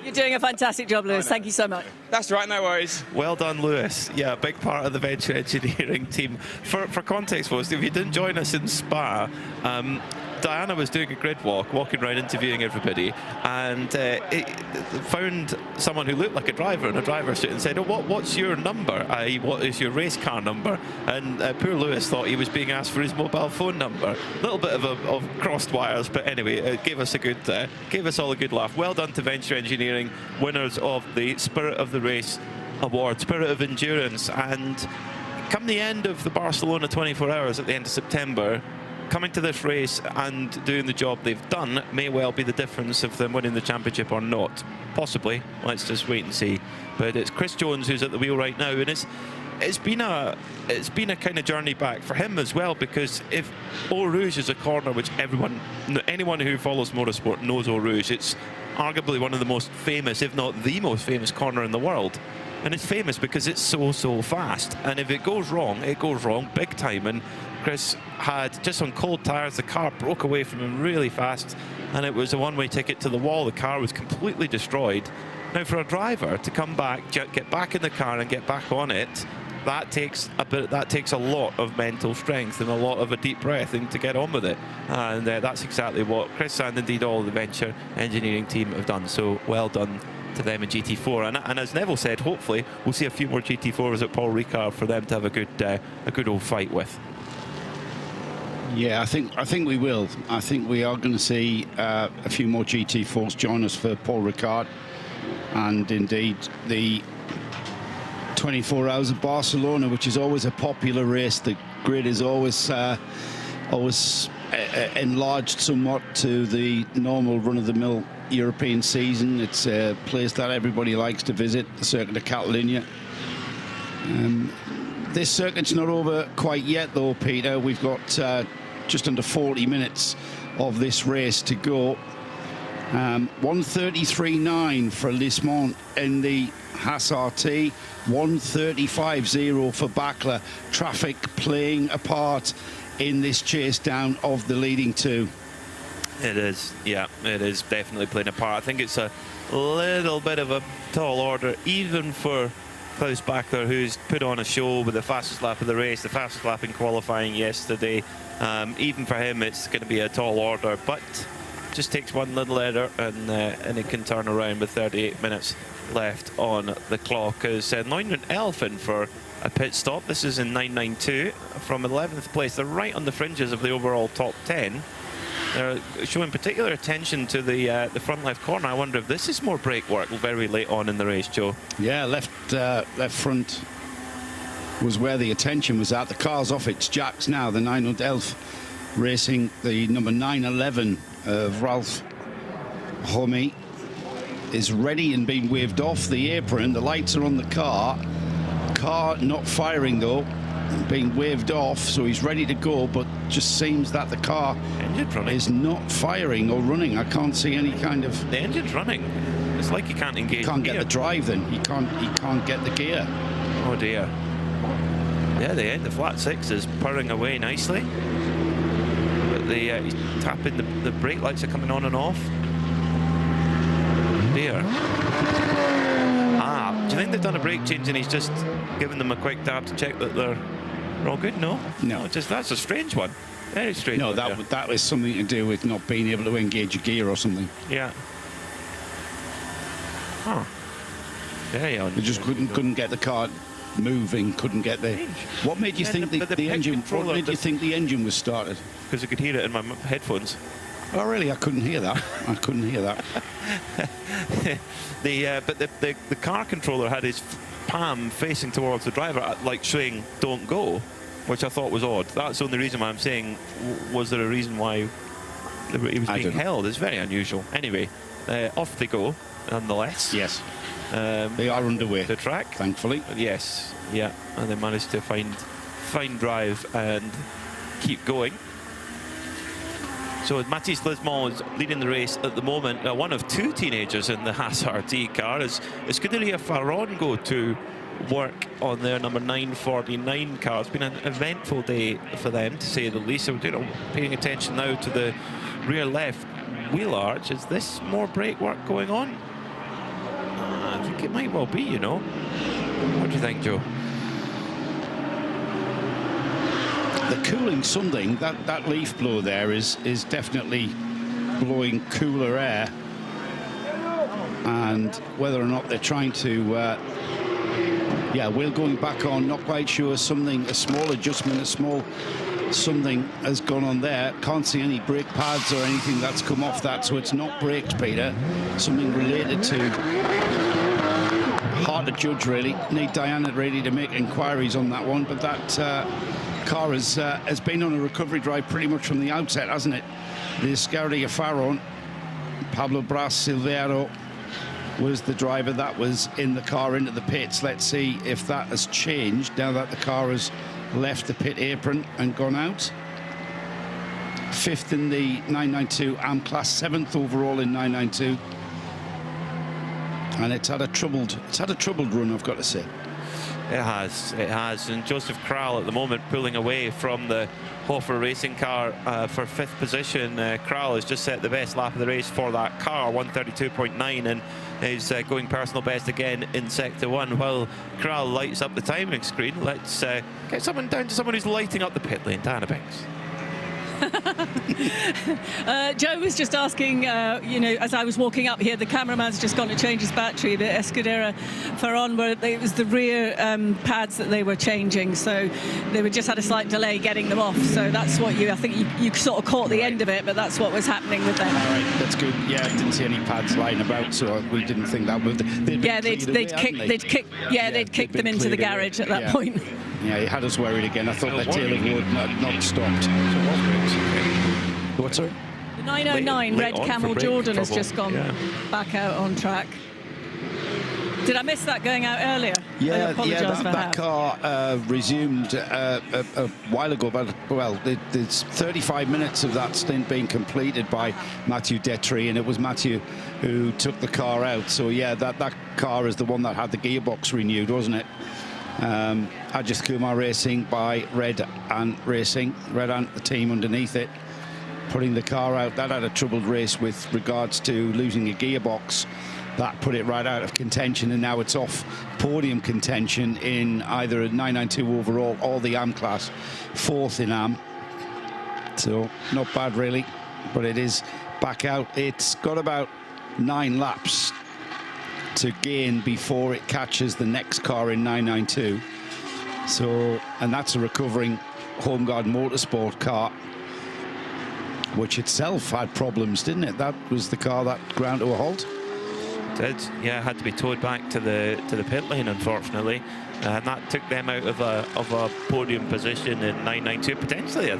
You're doing a fantastic job, Lewis. Thank you so much. That's right, no worries. Well done, Lewis. Yeah, a big part of the Venture Engineering team. For context, folks, if you didn't join us in Spa, Diana was doing a grid walk, walking around interviewing everybody, and found someone who looked like a driver in a driver's suit and said, "Oh, what's your number? I.e., what is your race car number?" And poor Lewis thought he was being asked for his mobile phone number. A little bit of crossed wires, but anyway, it gave us all a good laugh. Well done to Venture Engineering, winners of the Spirit of the Race award, Spirit of Endurance. And come the end of the Barcelona 24 hours at the end of September, coming to this race and doing the job they've done may well be the difference of them winning the championship or not. Possibly. Let's just wait and see. But it's Chris Jones who's at the wheel right now, and it's been a kind of journey back for him as well, because if Eau Rouge is a corner which anyone who follows motorsport knows Eau Rouge, it's arguably one of the most famous, if not the most famous corner in the world. And it's famous because it's so fast. And if it goes wrong big time. And Chris had, just on cold tyres, the car broke away from him really fast, and it was a one-way ticket to the wall. The car was completely destroyed. Now, for a driver to come back, get back in the car and get back on it, that takes a lot of mental strength and a lot of a deep breath to get on with it. And that's exactly what Chris and indeed all the Venture engineering team have done. So well done to them in GT4. And as Neville said, hopefully we'll see a few more GT4s at Paul Ricard for them to have a good old fight with. Yeah, I think we will. I think we are going to see a few more GT4s join us for Paul Ricard, and indeed the 24 Hours of Barcelona, which is always a popular race. The grid is always enlarged somewhat to the normal run-of-the-mill European season. It's a place that everybody likes to visit, the Circuit of Catalunya. This circuit's not over quite yet, though, Peter. We've got just under 40 minutes of this race to go. 1:33.9 for Lismont in the Haas RT, 1:35.0 for Bakler. Traffic playing a part in this chase down of the leading two. It is, yeah, it is definitely playing a part. I think it's a little bit of a tall order, even for Klaus Bakler, who's put on a show with the fastest lap of the race, the fastest lap in qualifying yesterday. Even for him, it's going to be a tall order, but just takes one little error and it can turn around with 38 minutes left on the clock. As 911 in for a pit stop. This is in 992 from 11th place. They're right on the fringes of the overall top 10. They're showing particular attention to the front left corner. I wonder if this is more brake work very late on in the race, Joe. Yeah, left front was where the attention was at. The car's off its jacks now. The 911 racing the number 911 of Ralph Homme is ready and being waved off the apron. The lights are on the car. Car not firing though, being waved off, so he's ready to go, but just seems that the car is not firing or running. I can't see any kind of... The engine's running. It's like he can't engage. Can't get the drive then. He can't get the gear. Oh dear. Yeah, the flat six is purring away nicely. But he's tapping, the brake lights are coming on and off. Dear. Do you think they've done a brake change and he's just given them a quick tap to check that they're all good? No, just that's a strange one. Very strange. No, that was something to do with not being able to engage a gear or something. Yeah. Huh. Very odd. They just couldn't get the car moving. Couldn't get the. What made you think the engine? What made you think the engine was started? Because I could hear it in my headphones. Oh really? I couldn't hear that. I couldn't hear that. But the car controller had his palm facing towards the driver, like saying "Don't go," which I thought was odd. That's the only reason why I'm saying. Was there a reason why he was being held? It's very unusual. Anyway, off they go, nonetheless. Yes. They are underway. The track, thankfully. Yes. Yeah, and they managed to find drive and keep going. So Mathis Lismont is leading the race at the moment. One of two teenagers in the Haas RT car. Is Scuderia Farron go to work on their number 949 car? It's been an eventful day for them, to say the least. So, paying attention now to the rear left wheel arch. Is this more brake work going on? I think it might well be, What do you think, Joe? The cooling something, that leaf blower there is definitely blowing cooler air, and whether or not they're trying to wheel going back on, not quite sure. A small adjustment, something has gone on there. Can't see any brake pads or anything that's come off that, so it's not braked, Peter. Something related to, hard to judge really. Need Diana ready to make inquiries on that one, but that car has been on a recovery drive pretty much from the outset, hasn't it? The Scuderia Farron, Pablo Bras Silveiro was the driver that was in the car into the pits. Let's see if that has changed now that the car has left the pit apron and gone out. 5th in the 992 AM class, 7th overall in 992. and it's had a troubled run, I've got to say. It has. And Joseph Kral at the moment pulling away from the RAFA Racing car for 5th position. Kral has just set the best lap of the race for that car, 132.9, and is going personal best again in Sector 1. While Kral lights up the timing screen, let's get someone down to someone who's lighting up the pit lane. Diana Banks. Joe was just asking, as I was walking up here, the cameraman's just gone to change his battery. The Escudero Ferron, it was the rear pads that they were changing, so they just had a slight delay getting them off. So that's what I think you sort of caught the end of it, but that's what was happening with them. All right, that's good. Yeah, I didn't see any pads lying about, so we didn't think that would. They'd kicked them into the garage at that point. Yeah, it had us worried again. I thought that tail of wood not stopped. What's it? The 909 red Camel Jordan has just gone back out on track. Did I miss that going out earlier? I apologise for that car resumed a while ago, but well, there's 35 minutes of that stint being completed by Mathieu Detry, and it was Mathieu who took the car out. So yeah, that car is the one that had the gearbox renewed, wasn't it? Ajith Kumar Racing by Red Ant Racing, Red Ant, the team underneath it, putting the car out. That had a troubled race with regards to losing a gearbox. That put it right out of contention, and now it's off podium contention in either a 992 overall or the AM class, 4th in AM. So not bad really, but it is back out. It's got about 9 laps to gain before it catches the next car in 992. So, and that's a recovering Homeguard Motorsport car, which itself had problems, didn't it? That was the car that ground to a halt. Did, yeah, had to be towed back to the pit lane, unfortunately, and that took them out of a podium position in 992. Potentially,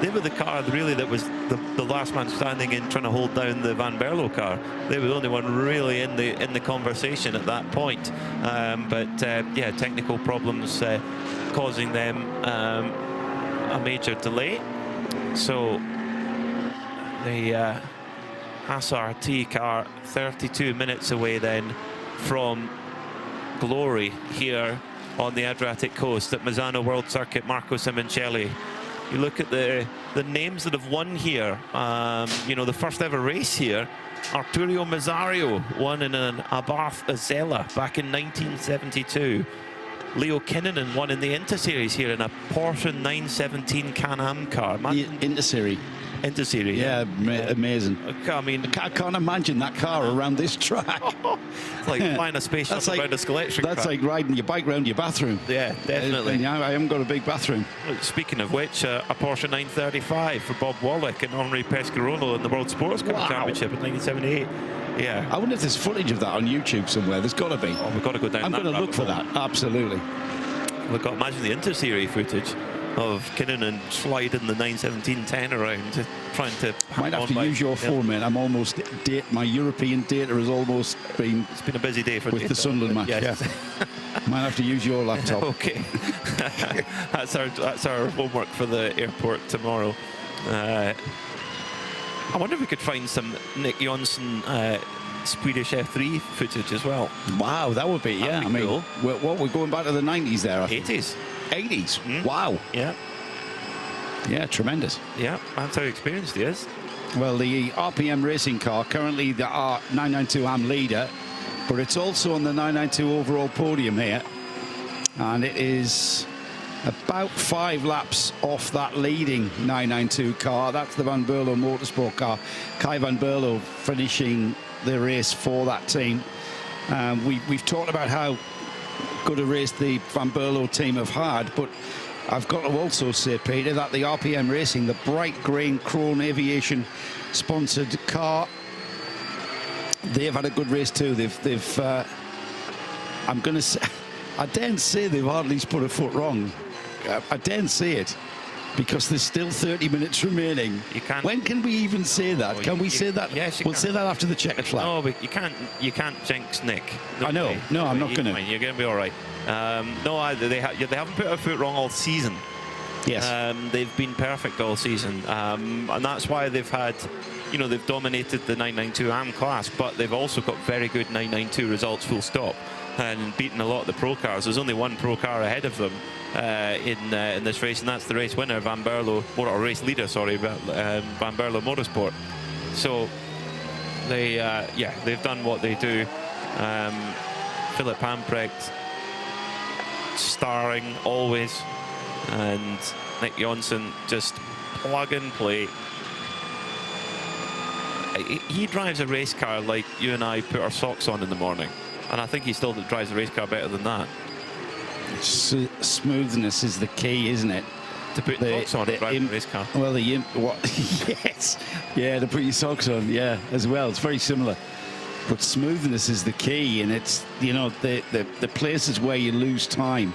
they were the car really that was the last man standing in trying to hold down the Van Berlo car. They were the only one really in the conversation at that point. Yeah, technical problems causing them a major delay. So the SRT car 32 minutes away then from glory here on the Adriatic coast at Misano World Circuit. Marco Simoncelli. You look at the names that have won here. The first ever race here, Arturo Mazzario won in an Abarth Azella back in 1972. Leo Kinnunen won in the Inter-Series here in a Porsche 917 Can-Am car. Inter-Series. Inter-Series. Yeah, amazing. I mean, I can't imagine that car around this track. It's like flying a spaceship around a electric That's track. like riding your bike around your bathroom. Yeah, definitely. I haven't got a big bathroom. Speaking of which, a Porsche 935 for Bob Wallach and Henri Pescarolo in the World Sports Car Championship in 1978. Yeah. I wonder if there's footage of that on YouTube somewhere. There's got to be. Oh, we've got to go down. I'm going to look for that. Absolutely. We've got to imagine the Inter-Series footage of Kinnunen sliding the 917-10 around, trying to. Might have to use your phone, man. I'm almost my European data has almost been. It's been a busy day for with data, the Sunderland match. Yes. Yeah. Might have to use your laptop. Okay. that's our homework for the airport tomorrow. I wonder if we could find some Nick Jonsson Swedish F3 footage as well. Wow, that would be, yeah. That'd be cool. We're going back to the 90s there. 80s. 80s? Wow. Yeah. Yeah, tremendous. Yeah, that's how experienced he is. Well, the RPM racing car, currently the 992 AM leader, but it's also on the 992 overall podium here. And it is about 5 laps off that leading 992 car. That's the Van Berlo Motorsport car. Kai Van Berlo finishing the race for that team. We've talked about how good a race the Van Berlo team have had, but I've got to also say, Peter, that the RPM Racing, the bright green Krone Aviation sponsored car, they've had a good race too. They've I'm going to say, I daren't say they've hardly put a foot wrong. I daren't say it, because there's still 30 minutes remaining. You can't. When can we even say that? Can we say that? Yes, we'll say that after the checkered flag. No, but you can't jinx Nick. I know. Way. No, I'm not going to. You're going to be all right. No, they haven't put a foot wrong all season. Yes. They've been perfect all season, and that's why they've had you know, they've dominated the 992 AM class, but they've also got very good 992 results full stop, and beaten a lot of the pro cars. There's only one pro car ahead of them in this race, and that's the race winner, Van Berlo, or race leader, sorry, Van Berlo Motorsport. So they, yeah, they've done what they do. Philip Hamprecht starring always, and Nick Jonsson just plug and play. He drives a race car like you and I put our socks on in the morning, and I think he still drives a race car better than that. Smoothness is the key, isn't it? To put socks on and drive a race car. Well, what? Yes, yeah, to put your socks on, yeah, as well. It's very similar. But smoothness is the key, and it's, you know, the places where you lose time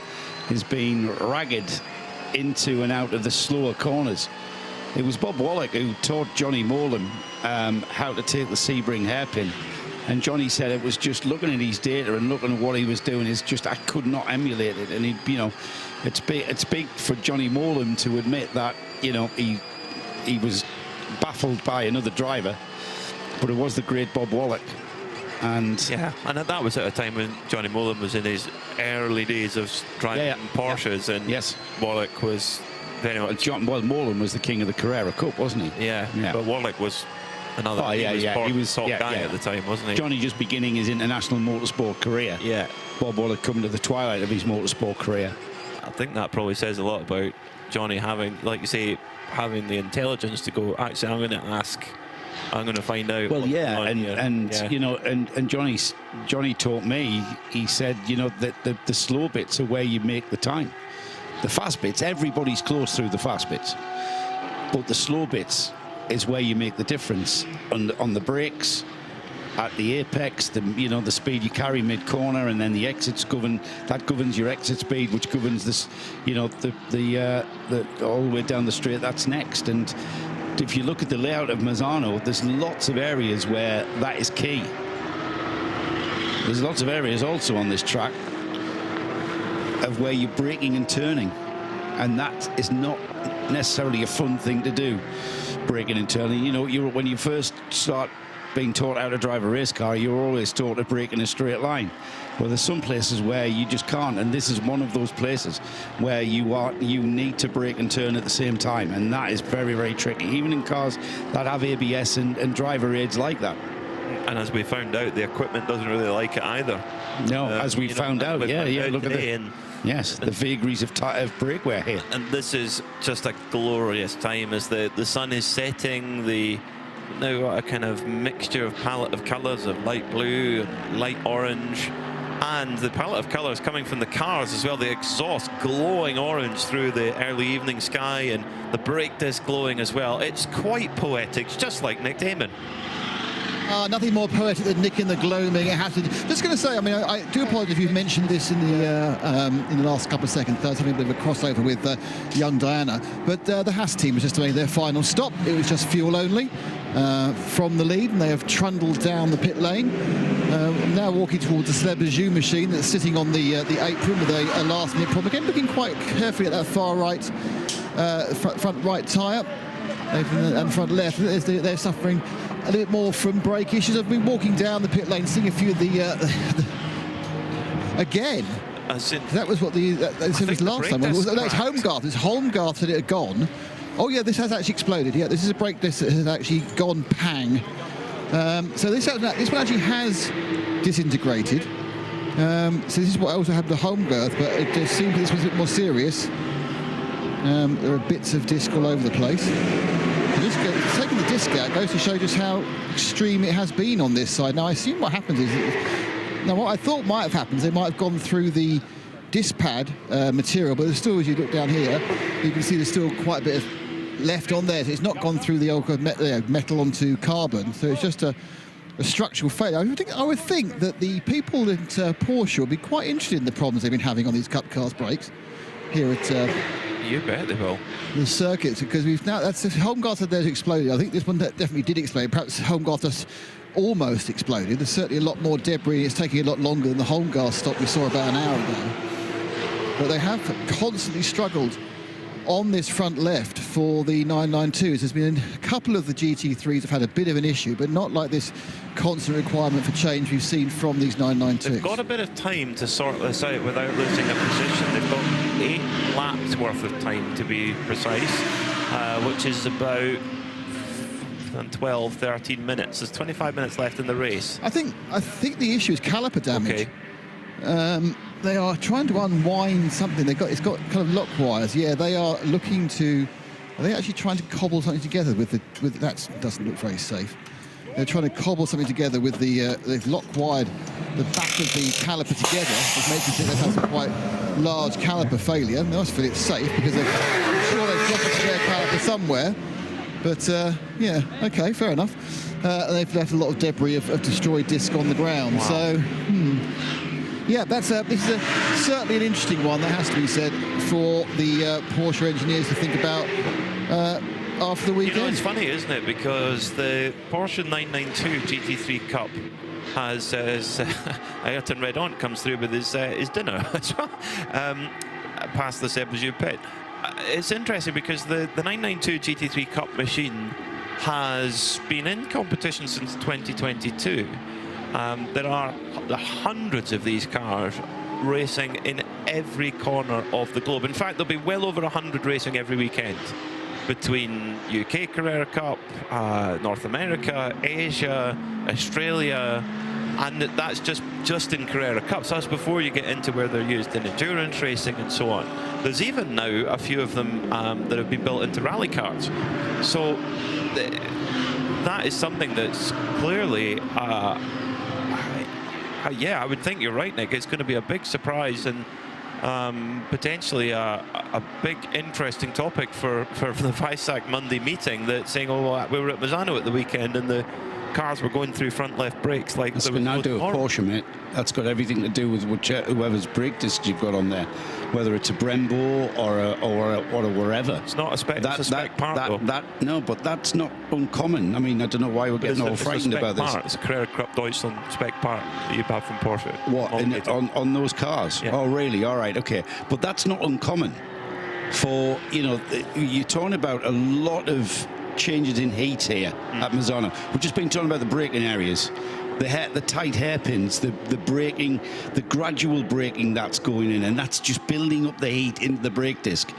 is being ragged into and out of the slower corners. It was Bob Wallach who taught Johnny Molan how to take the Sebring hairpin, and Johnny said it was just looking at his data and looking at what he was doing is just, I could not emulate it. And he, you know, it's big for Johnny Molan to admit that, you know, he was baffled by another driver, but it was the great Bob Wallach. And yeah, and that was at a time when Johnny Molan was in his early days of driving Porsches, and yes, Wallach was very much. Well, Molan was the king of the Carrera Cup, wasn't he? Yeah, but Wallach was another. Oh, yeah, he was top guy at the time, wasn't he? Johnny just beginning his international motorsport career. Yeah, Bob Wallach coming to the twilight of his motorsport career. I think that probably says a lot about Johnny having, like you say, having the intelligence to go, actually, I'm going to ask. I'm going to find out. Well, yeah, and you know, and Johnny taught me. He said, you know, that the slow bits are where you make the time. The fast bits, everybody's close through the fast bits, but the slow bits is where you make the difference on the brakes, at the apex, the speed you carry mid corner, and then the exits governs your exit speed, which governs this, you know, the all the way down the straight. That's next. And if you look at the layout of Misano, there's lots of areas where that is key. There's lots of areas also on this track of where you're braking and turning, and that is not necessarily a fun thing to do, braking and turning. You know, when you first start being taught how to drive a race car, you're always taught to brake in a straight line. Well, there's some places where you just can't, and this is one of those places where you need to brake and turn at the same time, and that is very, very tricky, even in cars that have ABS and driver aids like that. And as we found out, the equipment doesn't really like it either. No, as we found out, yeah, look at the vagaries of brake wear here. And this is just a glorious time as the sun is setting. Now got a kind of mixture of palette of colours of light blue, light orange, and the palette of colours coming from the cars as well. The exhaust glowing orange through the early evening sky, and the brake disc glowing as well. It's quite poetic, just like Nick Damon. Nothing more poetic than Nick in the gloaming. It has to. Just going to say, I mean, I do apologise if you've mentioned this in the last couple of seconds. That's having a bit of a crossover with young Diana. But the Haas team was just doing their final stop. It was just fuel only from the lead, and they have trundled down the pit lane. Now walking towards the Slebajou machine that's sitting on the apron with a last-minute problem. Again, looking quite carefully at that far right front right tyre and front left. They're suffering a little bit more from brake issues. I've been walking down the pit lane, seeing a few of the again. That was what this was last time. It's Homeguard. It's Homeguard that it had gone. Oh yeah, this has actually exploded. Yeah, this is a brake disc that has actually gone pang. So this one actually has disintegrated. So this is what also happened to Homeguard, but it just seems this was a bit more serious. There are bits of disc all over the place. Taking the disc out goes to show just how extreme it has been on this side. Now, I assume what happens is, what I thought might have happened is they might have gone through the disc pad material, but there's still, as you look down here, you can see there's still quite a bit of left on there. So it's not gone through the old metal onto carbon, so it's just a structural failure. I would think that the people at Porsche would be quite interested in the problems they've been having on these Cup Cars brakes here at you bet they will. The circuits, because we've now, that's if Homeguard said there's exploded. I think this one definitely did explode. Perhaps Homeguard has almost exploded. There's certainly a lot more debris. It's taking a lot longer than the Homeguard stop we saw about an hour ago. But they have constantly struggled on this front left for the 992s. There's been a couple of the GT3s have had a bit of an issue, but not like this constant requirement for change we've seen from these 992s. They've got a bit of time to sort this out without losing a position. They've got 8 laps worth of time, to be precise, which is about 12, 13 minutes. There's 25 minutes left in the race. I think the issue is caliper damage. Okay. They are trying to unwind something. It's got kind of lock wires. Yeah, they are looking to. Are they actually trying to cobble something together with that? Doesn't look very safe. They're trying to cobble something together with they've lock wired the back of the caliper together, which makes me think they've had some quite large caliper failure. They must feel it's safe because I'm sure they've got a spare caliper somewhere. But yeah, okay, fair enough. They've left a lot of debris of destroyed disc on the ground. Wow. So. Yeah, this is certainly an interesting one, that has to be said, for the Porsche engineers to think about after the weekend. You know, it's funny, isn't it? Because the Porsche 992 GT3 Cup has, as Ayrton Redon comes through with his dinner as well, past the Sebazou pit. It's interesting because the 992 GT3 Cup machine has been in competition since 2022. There are hundreds of these cars racing in every corner of the globe. In fact, there'll be well over 100 racing every weekend between UK Carrera Cup, North America, Asia, Australia, and that's just in Carrera Cup. So that's before you get into where they're used in endurance racing and so on. There's even now a few of them that have been built into rally cars. So that is something that's clearly yeah, I would think you're right, Nick. It's going to be a big surprise and potentially a big interesting topic for the FISAC Monday meeting. That saying, oh, well, we were at Misano at the weekend and the cars were going through front left brakes like that's there was now no do a tomorrow. Porsche, mate. That's got everything to do with whoever's brake discs you've got on there, whether it's a Brembo or a wherever. It's not a spec part, though. No, but that's not uncommon. I mean, I don't know why we're getting all frightened about this. It's a Carrera Cup Deutschland spec part that you have from Porsche. What, on those cars? Yeah. Oh, really? All right, okay. But that's not uncommon. For, you know, you're talking about a lot of changes in heat here at Misano. We've just been talking about the braking areas, the tight hairpins, the braking, the gradual braking that's going in, and that's just building up the heat into the brake disc,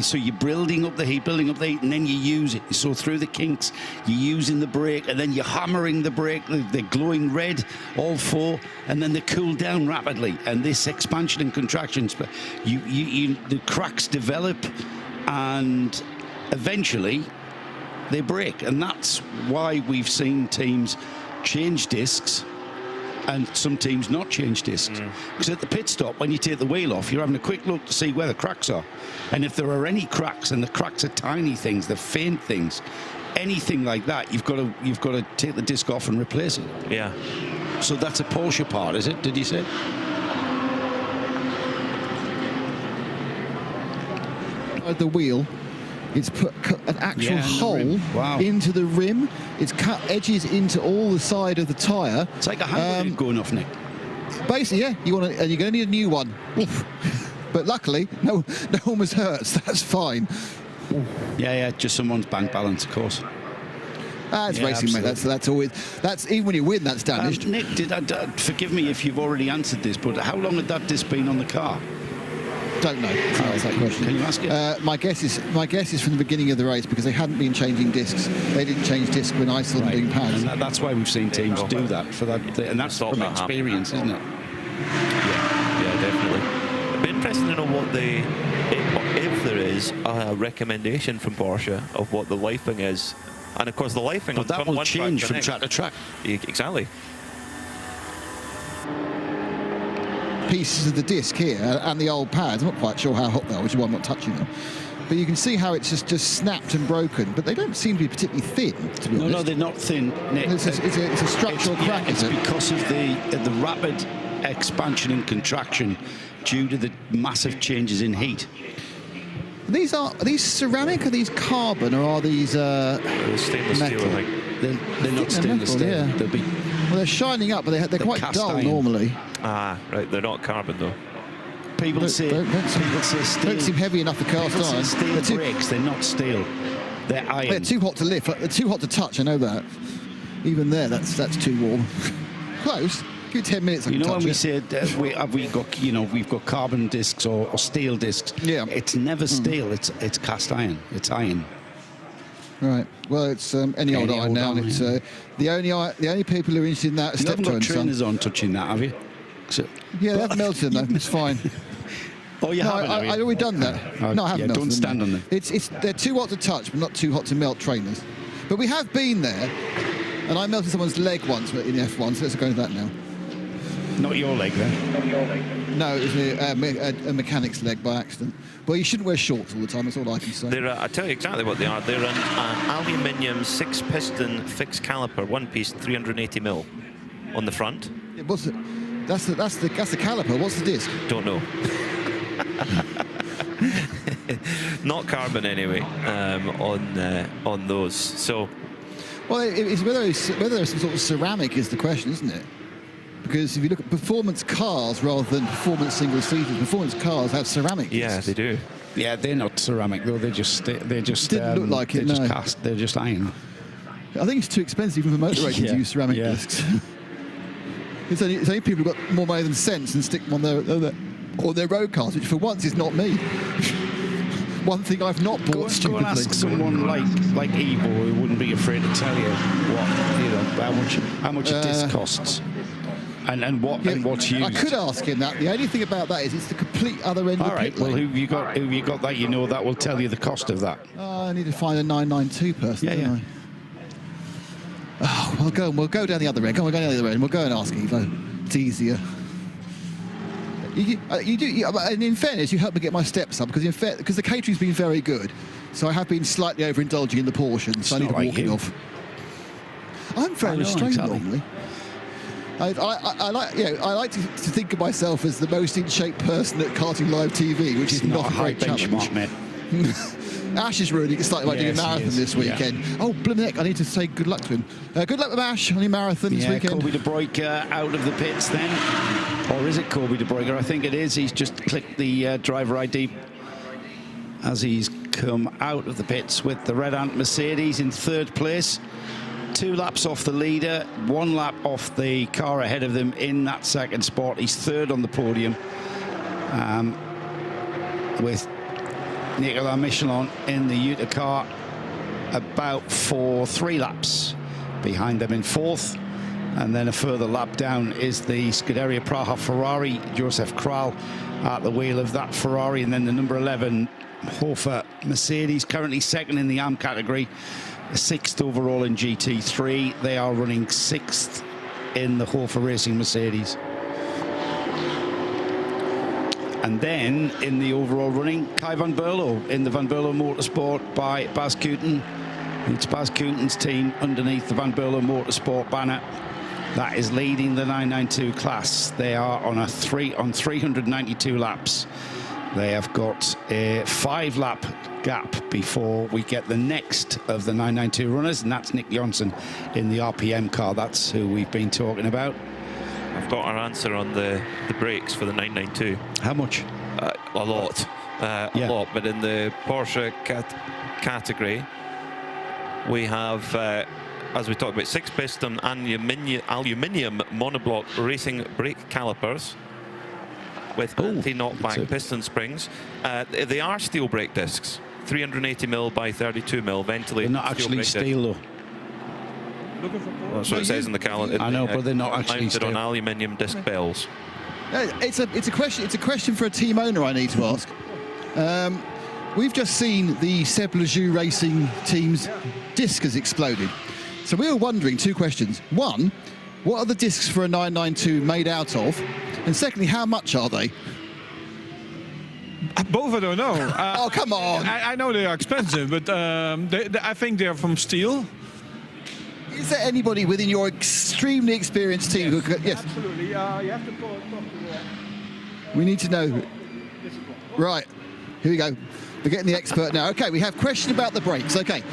so you're building up the heat, and then you use it. So through the kinks, you're using the brake, and then you're hammering the brake. They're glowing red, all four, and then they cool down rapidly. And this expansion and contractions, but the cracks develop, and eventually they break, and that's why we've seen teams change discs and some teams not change discs. Because at the pit stop, when you take the wheel off, you're having a quick look to see where the cracks are, and if there are any cracks, and the cracks are tiny things, they're faint things, anything like that, you've got to take the disc off and replace it. Yeah. So that's a Porsche part, is it? Did you say? The wheel, it's put an actual hole into the rim. It's cut edges into all the side of the tyre. It's like a handle going off, Nick. Basically, yeah. You're going to need a new one. Oof. But luckily, no one was hurt. So that's fine. Yeah. Just someone's bank balance, of course. It's racing, mate. That's even when you win, that's damaged. Nick, forgive me if you've already answered this, but how long had that disc been on the car? Don't know. That's that question. Can you ask it? My guess is from the beginning of the race, because they hadn't been changing discs. They didn't change discs when I saw them doing pads. And that's why we've seen teams do that for that, and that's from experience, isn't it? Yeah, definitely. It'd be interesting to know what if there is a recommendation from Porsche of what the lifing is, and of course the lifing. But that will change from track to track. Exactly. Pieces of the disc here and the old pads. I'm not quite sure how hot they are, which is why I'm not touching them. But you can see how it's just snapped and broken. But they don't seem to be particularly thin, to be honest. No, they're not thin, Nick. It's a structural crack. It's because of the rapid expansion and contraction due to the massive changes in heat. Are these ceramic? Are these carbon? Or are these stainless metal? steel? I think they're not stainless steel. Yeah. They'll be. Well, they're shining up, but they're quite dull iron. normally. Right. They're not carbon though. People say steel. Don't seem heavy enough for cast iron. Steel brakes, they're not steel. They're iron. They're too hot to lift. They're too hot to touch. I know that. Even there, that's too warm. Close. Give it 10 minutes. I can You know touch when we it. said we've got carbon discs or steel discs. Yeah. It's never steel. It's cast iron. It's iron. Right. Well, it's any old iron now. And it's the only people who are interested in that are You haven't Steptoe got and Son. trainers on touching that, have you? Yeah, they haven't melted them though. It's fine. Oh, you haven't? have you? I'd already done that. Oh, No, I haven't yeah, melted don't them. stand no. on them. They're too hot to touch, but not too hot to melt trainers. But we have been there, and I melted someone's leg once in F1, so let's go into that now. Not your leg, then? No, it was a mechanic's leg by accident. Well, you shouldn't wear shorts all the time, that's all I can say. I'll tell you exactly what they are. They're an aluminium 6-piston fixed caliper, one piece, 380mm on the front. What's it? That's the caliper. What's the disc? Don't know. Not carbon anyway. On those. So. Well, it's whether there's some sort of ceramic is the question, isn't it? Because if you look at performance cars rather than performance single seaters, performance cars have ceramic discs. Yeah, they do. Yeah, they're not ceramic though. They're just didn't look like it. They're just no. cast. They're just iron. I think it's too expensive even for motor racing to use ceramic discs. It's only people who've got more money than sense and stick them on their road cars, which for once is not me. One thing I've not bought stupidly. Go and ask someone like Evo who wouldn't be afraid to tell you how much a disc costs. And what's used. I could ask him that. The only thing about that is it's the complete other end of the pit well, lane. who you got that you know that will tell you the cost of that. I need to find a 992 person, don't I? Oh, we'll go down the other end. Come on, we'll go down the other end. We'll go and ask Evo. It's easier. And in fairness, you helped me get my steps up because the catering's been very good. So I have been slightly overindulging in the portions. So I need to walk it off. I'm very restrained normally. I like to think of myself as the most in shape person at Karting Live TV, which is not a great benchmark, mate. Ash is really excited about doing a marathon this weekend. Yeah. Oh, blimey heck, I need to say good luck to him. Good luck with Ash on your marathon this weekend. Kobe De Bruyker out of the pits then. Or is it Kobe De Bruyker? I think it is. He's just clicked the driver ID as he's come out of the pits with the red ant Mercedes in third place. 2 laps off the leader, 1 lap off the car ahead of them in that second spot. He's third on the podium with Nicolas Michelin in the Utah car about 3 laps behind them in fourth. And then a further lap down is the Scuderia Praha Ferrari, Josef Kral at the wheel of that Ferrari. And then the number 11 Hofer Mercedes, currently second in the AM category, 6th overall in GT3. They are running 6th in the Hofer Racing Mercedes. And then in the overall running, Kai van Berlo in the Van Berlo Motorsport by Bas Koeten. It's Bas Koeten's team underneath the Van Berlo Motorsport banner. That is leading the 992 class. They are on 392 laps. They have got a 5-lap gap before we get the next of the 992 runners, and that's Nick Johnson in the RPM car. That's who we've been talking about. I've got our answer on the brakes for the 992. How much? A lot. A lot. But in the Porsche category, we have, as we talked about, 6-piston aluminium monoblock racing brake calipers with anti-knockback piston springs. They are steel brake discs, 380mm by 32mm ventilated. They're not actually steel though. Well, that's what it says in the calendar. I know, but they're not actually mounted steel. on aluminium disc bells. It's a question for a team owner I need to ask. We've just seen the Seb Lejeune Racing team's disc has exploded. So we were wondering 2 questions. 1, what are the discs for a 992 made out of? And secondly, how much are they? Both I don't know. Oh, come on. I know they are expensive, but I think they're from steel. Is there anybody within your extremely experienced team who could... Yes. Absolutely. You have to talk to them. We need to know. Right. Here we go. We're getting the expert now. Okay, we have question about the brakes. Okay.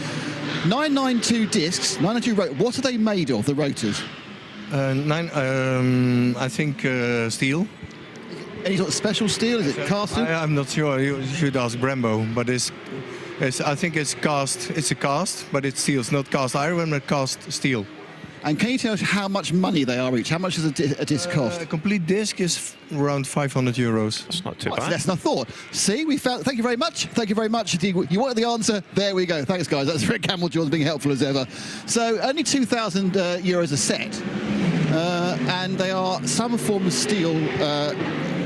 992 discs, 992 what are they made of, the rotors? I think steel. any sort of special steel? Is it cast steel? I'm not sure. You should ask Brembo, but I think it's cast. It's a cast, but it's steel. It's not cast iron, but cast steel. And can you tell us how much money they are each? How much does a disc cost? A complete disc is around 500 euros. That's not too bad. Less than I thought. See, we found. Thank you very much. Thank you very much. You wanted the answer. There we go. Thanks, guys. That's Rick Camel Jordan being helpful as ever. So only 2,000 euros a set, and they are some form of steel,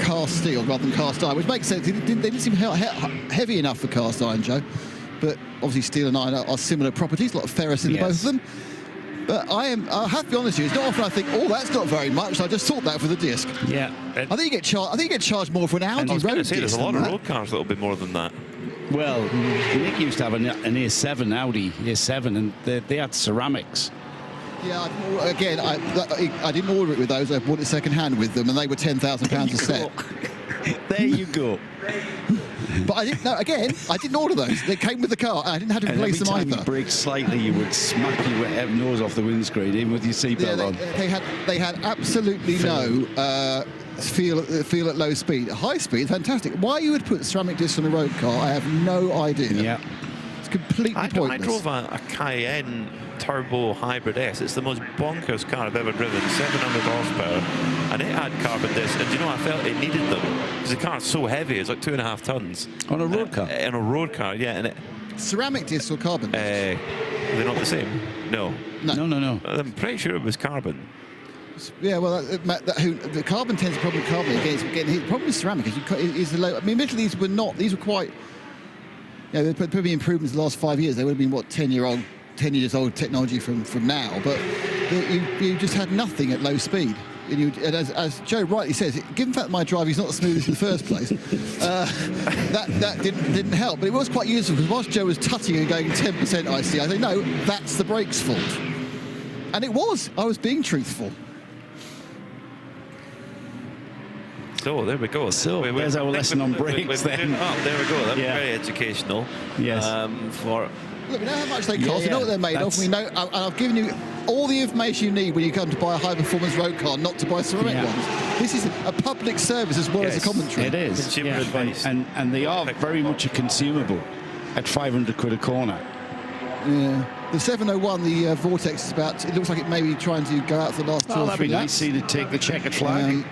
cast steel rather than cast iron, which makes sense. They didn't seem heavy enough for cast iron, Joe. But obviously, steel and iron are similar properties. A lot of ferrous in both of them. But I have to be honest with you, it's not often I think, oh, that's not very much. I just thought that for the disc. Yeah. I think you get charged more for an Audi road disc. I was going to say, there's a lot of road cars that will be more than that. Well, Nick used to have an A7 Audi, A7, and they had ceramics. Yeah, I didn't order it with those. I bought it second-hand with them, and they were £10,000 a set. There you go. But I didn't order those. They came with the car. I didn't have to replace them either. Every time you brake slightly, you would smack your nose off the windscreen, even with your seatbelt on. They had absolutely no feel at low speed. At high speed, fantastic. Why you would put ceramic discs on a road car, I have no idea. Yeah. It's completely pointless. I drove a Cayenne Turbo Hybrid S. It's the most bonkers car I've ever driven, 700 horsepower, and it had carbon discs, and I felt it needed them, because the car's so heavy, it's like 2.5 tons. On a road car? On a road car, yeah. And ceramic discs or carbon discs? They're not the same. No. I'm pretty sure it was carbon. Yeah, well, the carbon tends to probably carbon against getting hit. The problem with ceramic is the low. I mean, admittedly, these were quite. Yeah, they've probably improvements in the last 5 years. They would have been 10 years old technology from now, but you just had nothing at low speed. And as Joe rightly says, given the fact that my driving is not the smoothest in the first place, that didn't help. But it was quite useful, because whilst Joe was tutting and going 10% IC, I said, no, that's the brake's fault. And it was. I was being truthful. So there we go. So there's our lesson on brakes then. There we go. That's very educational. Yes. Look, we know how much they cost, we know what they're made of, we know, and I've given you all the information you need when you come to buy a high-performance road car, not to buy ceramic ones. This is a public service as well as a commentary. It is. Consumer advice. And they are very much a consumable at 500 quid a corner. Yeah. The 701, the Vortex, is about, it looks like it may be trying to go out for the last 2 or 3 laps. That'd be nice to take the checkered flag.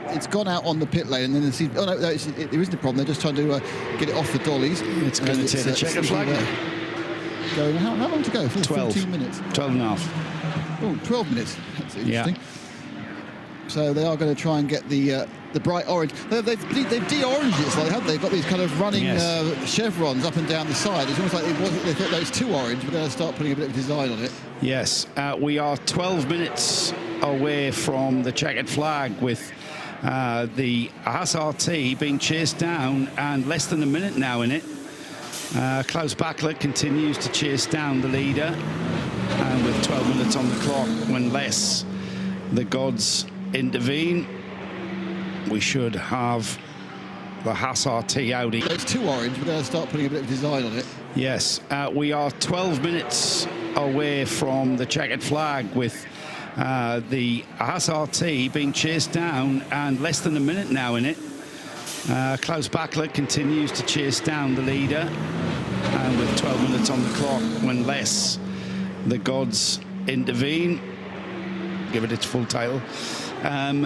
It's gone out on the pit lane, and then there isn't a problem. They're just trying to get it off the dollies. It's going to take the checkered flag. Going, how long to go? 12. 14 minutes. 12 and a half. Oh, 12 minutes. That's interesting. So they are going to try and get the bright orange. They've de-oranged it slightly, haven't they? They've got these kind of running chevrons up and down the side. It's almost like they thought those too orange. We're going to start putting a bit of design on it. Yes, we are 12 minutes away from the checkered flag, with the Haas RT being chased down, and less than a minute now in it. Klaus Bachler continues to chase down the leader, and with 12 minutes on the clock, unless the gods intervene, we should have the Haas RT Audi. It's too orange. We're going to start putting a bit of design on it. Yes, we are 12 minutes away from the checkered flag, with the Haas RT being chased down, and less than a minute now in it. Klaus Bachler continues to chase down the leader, and with 12 minutes on the clock, unless the gods intervene, give it its full title.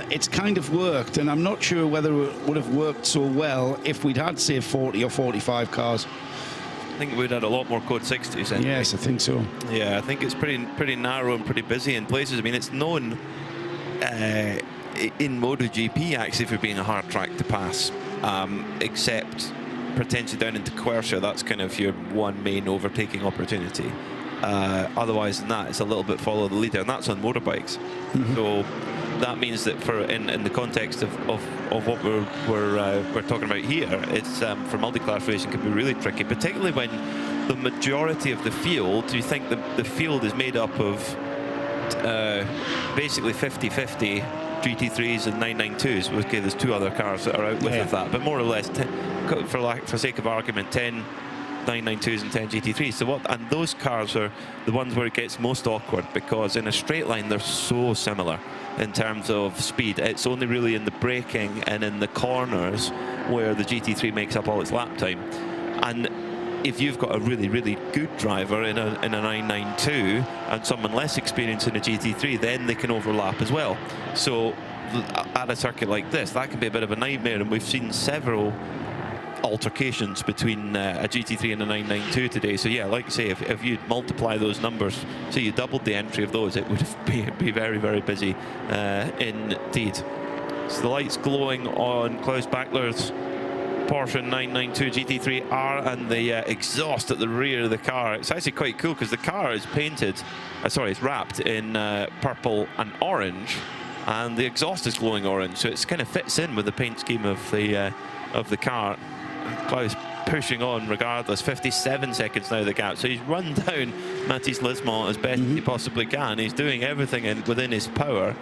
It's kind of worked, and I'm not sure whether it would have worked so well if we'd had, say, 40 or 45 cars. I think we'd had a lot more Code 60s. Anyway. Yes, I think so. Yeah, I think it's pretty narrow and pretty busy in places. I mean, it's known in MotoGP actually for being a hard track to pass, except potentially down into Quercia. That's kind of your one main overtaking opportunity. Otherwise than that, it's a little bit follow the leader, and that's on motorbikes. So that means that in the context of what we're talking about here, it's for multi-class racing can be really tricky, particularly when the majority of the field, you think the field is made up of basically 50-50 GT3s and 992s. Okay, there's 2 other cars that are out with that, but more or less, for sake of argument, 10 992s and 10 GT3s. So and those cars are the ones where it gets most awkward, because in a straight line they're so similar in terms of speed. It's only really in the braking and in the corners where the GT3 makes up all its lap time. And if you've got a really, really good driver in a 992 and someone less experienced in a GT3, then they can overlap as well. So at a circuit like this, that can be a bit of a nightmare, and we've seen several altercations between a GT3 and a 992 today. So yeah, like I say, if you multiply those numbers, so you doubled the entry of those, it would be very, very busy indeed. So the lights glowing on Klaus Bachler's Porsche 992 GT3R, and the exhaust at the rear of the car. It's actually quite cool because the car is painted, it's wrapped in purple and orange, and the exhaust is glowing orange, so it kind of fits in with the paint scheme of the car. Klaus pushing on regardless. 57 seconds now the gap, so he's run down Mathis Lismont as best he possibly can. He's doing everything within his power.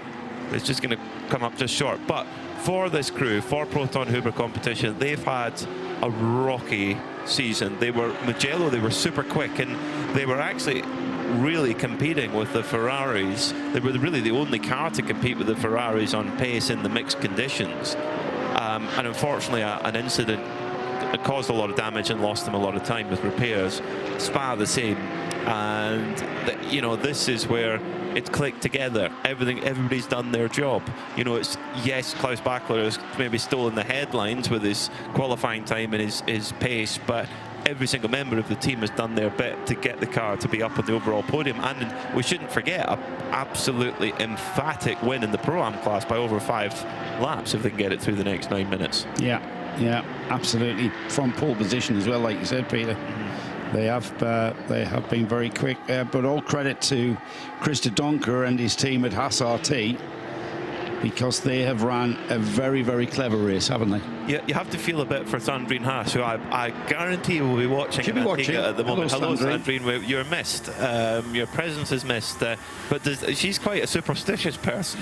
It's just going to come up just short. But for this crew, for Proton Huber competition, they've had a rocky season. They were Mugello, they were super quick, and they were actually really competing with the Ferraris. They were really the only car to compete with the Ferraris on pace in the mixed conditions. And unfortunately, an incident caused a lot of damage and lost them a lot of time with repairs. Spa the same. And this is where it's clicked together. Everybody's done their job. It's, yes, Klaus Bachler has maybe stolen the headlines with his qualifying time and his pace, but every single member of the team has done their bit to get the car to be up on the overall podium. And we shouldn't forget an absolutely emphatic win in the Pro-Am class by over 5 laps if they can get it through the next 9 minutes. Yeah, absolutely. From pole position as well, like you said, Peter. They have been very quick, but all credit to Chris de Donker and his team at Haas RT, because they have ran a very, very clever race, haven't they? Yeah, you have to feel a bit for Sandrine Haas, who I guarantee will be watching. Should be watching at the moment. Hello, Sandrine. You're missed. Your presence is missed. But she's quite a superstitious person.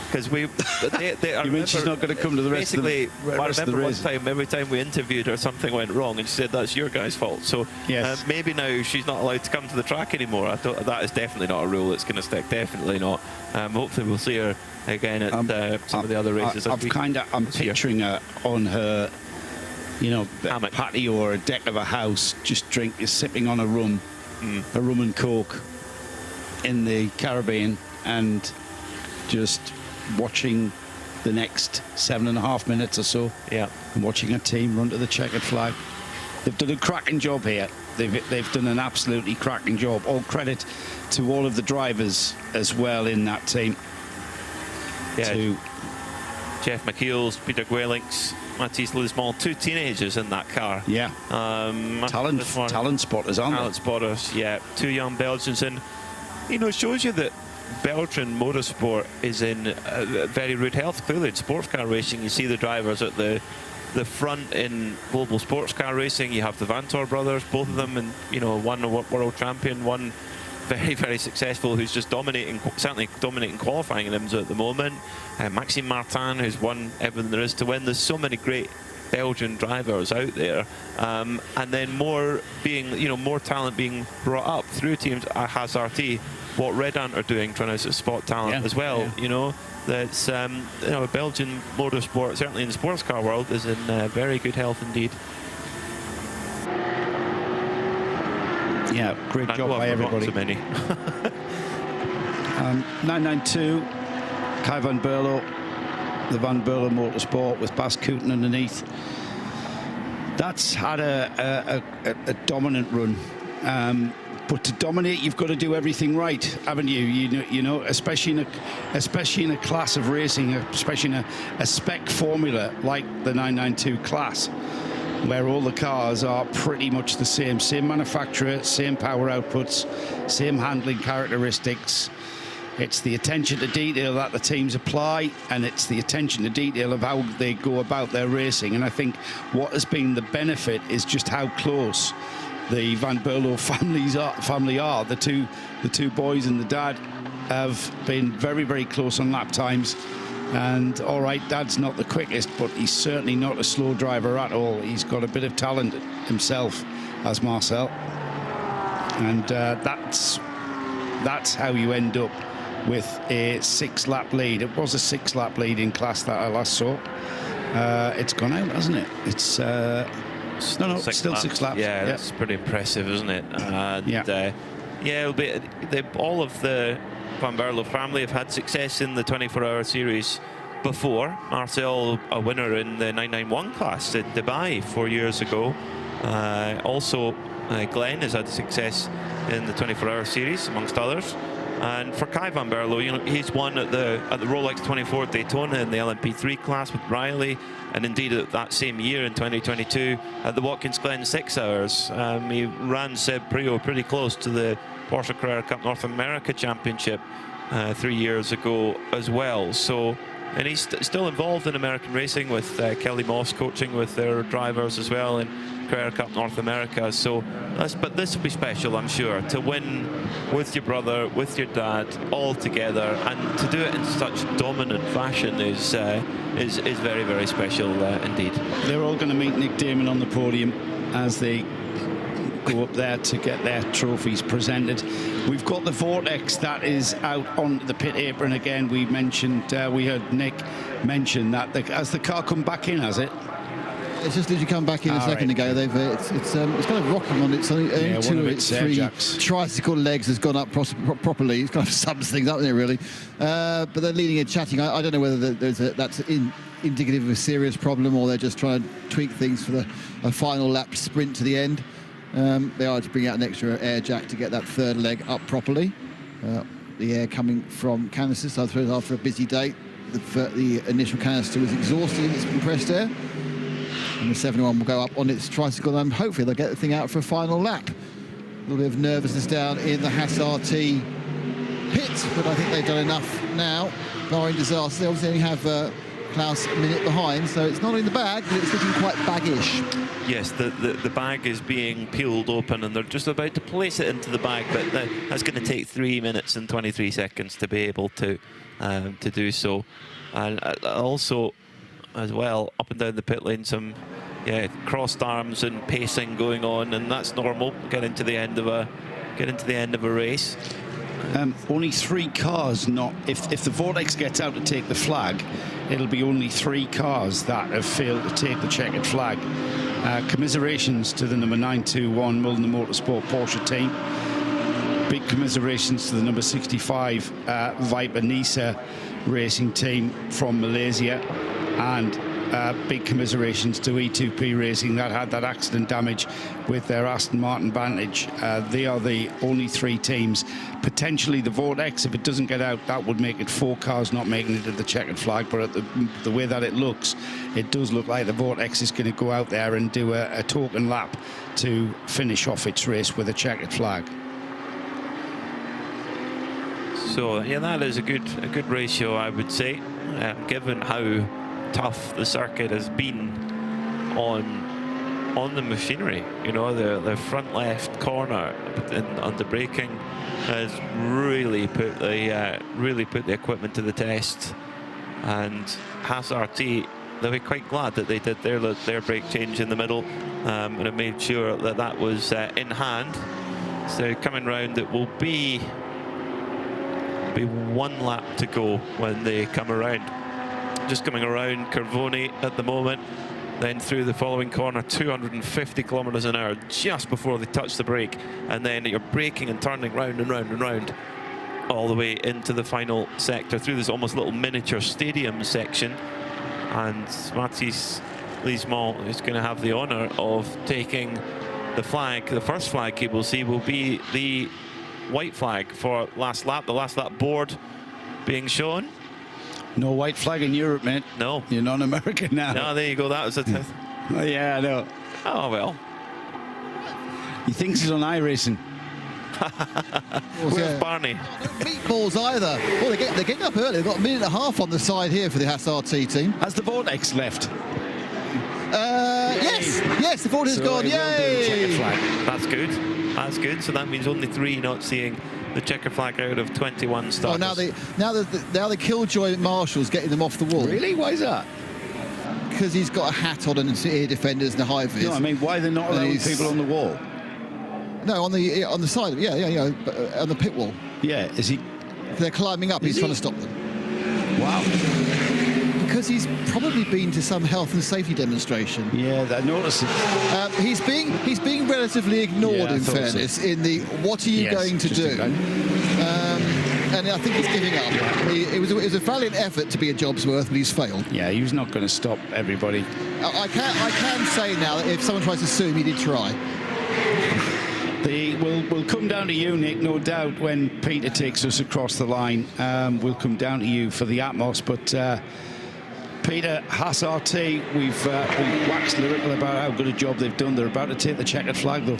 Because you mean she's not going to come to the rest of the race? I remember one time, every time we interviewed her, something went wrong, and she said that's your guys' fault. So yes. Maybe now she's not allowed to come to the track anymore. That is definitely not a rule that's going to stick. Definitely not. Hopefully we'll see her again at some of the other races. I'm picturing her on her, patio or a deck of a house, just sipping on a rum and coke in the Caribbean, and just watching the next 7.5 minutes or so, and watching a team run to the checkered flag. They've done a cracking job here. They've done an absolutely cracking job. All credit to all of the drivers as well in that team. Yeah, to Jeff McKeels, Peter Guelinks, Mathis Lismont, 2 teenagers in that car. Yeah, talent spotters, aren't they? Talent spotters, yeah. 2 young Belgians, and it shows you that Belgian motorsport is in very rude health. Clearly in sports car racing, you see the drivers at the front in global sports car racing. You have the Vantor brothers, both of them, and one a world champion, one very, very successful, who's just certainly dominating qualifying in IMSA at the moment. Maxime Martin, who's won everything there is to win. There's so many great Belgian drivers out there, and then more talent being brought up through teams at Haas RT. What Red Ant are doing, trying to spot talent as well. That's Belgian motorsport, certainly in the sports car world, is in very good health indeed. Yeah, great job by everybody. So many. 992, Kai van Berlo, the Van Berlo Motorsport with Bas Koeten underneath. That's had a dominant run. But to dominate, you've got to do everything right, haven't you? Especially in a class of racing, especially in a spec formula like the 992 class, where all the cars are pretty much the same manufacturer, same power outputs, same handling characteristics. It's the attention to detail that the teams apply, and it's the attention to detail of how they go about their racing. And I think what has been the benefit is just how close the Van Berlo family are. The two boys and the dad have been very, very close on lap times. And all right, Dad's not the quickest, but he's certainly not a slow driver at all. He's got a bit of talent himself, as Marcel. And that's how you end up with a 6-lap lead. It was a 6-lap lead in class that I last saw. It's gone out, hasn't it? It's still 6 laps. Yeah, that's pretty impressive, isn't it? And it'll be all of the Van Berlo family have had success in the 24-hour series before. Marcel, a winner in the 991 class at Dubai 4 years ago. Also, Glenn has had success in the 24-hour series, amongst others. And for Kai Van Berlo, you know, he's won at the Rolex 24 Daytona in the LMP3 class with Riley, and indeed at that same year in 2022 at the Watkins Glen 6 hours. He ran Seb Prio pretty close to the Porsche Carrera Cup North America Championship 3 years ago as well. So, and he's still involved in American racing with Kelly Moss coaching with their drivers as well in Carrera Cup North America. So, but this will be special, I'm sure, to win with your brother, with your dad, all together, and to do it in such dominant fashion is very, very special indeed. They're all going to meet Nick Damon on the podium as they go up there to get their trophies presented. We've got the Vortex that is out on the pit apron again. We mentioned, we heard Nick mention that has the car come back in, has it? It's just literally come back in a second ago. They've it's kind of rocking on its own, two of its three tricycle legs has gone up properly. It's kind of sums things up there really, but they're leading and chatting. I don't know whether that's indicative of a serious problem or they're just trying to tweak things for a final lap sprint to the end. They are to bring out an extra air jack to get that third leg up properly. The air coming from canisters, so I suppose after a busy day, the initial canister was exhausting its compressed air. And the 71 will go up on its tricycle, and hopefully they'll get the thing out for a final lap. A little bit of nervousness down in the Haas RT pit, but I think they've done enough now, barring disaster. They obviously only have Klaus a minute behind, so it's not in the bag, but it's looking quite baggish. Yes, the bag is being peeled open, and they're just about to place it into the bag, but that's going to take 3 minutes and 23 seconds to be able to do so. And also, as well, up and down the pit lane, some crossed arms and pacing going on, and that's normal. Get into the end of a race. Only 3 cars. Not if the Vortex gets out to take the flag, it'll be only 3 cars that have failed to take the checkered flag. Commiserations to the number 921 Mulder Motorsport Porsche team. Big commiserations to the number 65 Viper Nisa Racing team from Malaysia. And big commiserations to E2P Racing that had that accident damage with their Aston Martin Vantage. They are the only 3 teams. Potentially the Vortex, if it doesn't get out, that would make it 4 cars not making it to the checkered flag. But at the way that it looks, it does look like the Vortex is going to go out there and do a token lap to finish off its race with a checkered flag. So yeah, that is a good ratio, I would say, given how tough the circuit has been on the machinery. You know, the front left corner on the braking has really put the equipment to the test. And Haas RT, they'll be quite glad that they did their brake change in the middle and have made sure that was in hand. So coming round, it will be 1 lap to go when they come around. Just coming around Curvone at the moment, then through the following corner, 250 kilometers an hour just before they touch the brake, and then you're braking and turning round and round and round all the way into the final sector through this almost little miniature stadium section. And Mathis Lismont is going to have the honor of taking the flag. The first flag he will see will be the white flag for last lap, the last lap board being shown. No white flag in Europe, mate. No. You're not American now. No, there you go. That was a test. Oh, yeah, I know. Oh, well. He thinks he's on iRacing. Where's Barney? Meatballs either. Well, they're getting up early. They've got a minute and a half on the side here for the Haas RT team. Has the Vortex left? Yes, the Vortex has gone. Yay! That's good. That's good. So that means only 3 not seeing the checker flag out of 21 starters. Oh, now the Killjoy Marshall's getting them off the wall. Really? Why is that? because he's got a hat on and ear defenders and a high vis? No, I mean, why they're not allowing people on the wall? No, on the side. Yeah, on the pit wall. Yeah, is he? They're climbing up. He's trying to stop them. Wow. Because he's probably been to some health and safety demonstration. Yeah, I noticed it. He's being relatively ignored, in fairness, in the what are you going to do? And I think he's giving up. It was a valiant effort to be a job's worth, but he's failed. Yeah, he was not going to stop everybody. I can say now that if someone tries to sue him, he did try. We'll come down to you, Nick, no doubt, when Peter takes us across the line. We'll come down to you for the Atmos, but Peter, Haas RT, we've waxed lyrical about how good a job they've done. They're about to take the checkered flag, though.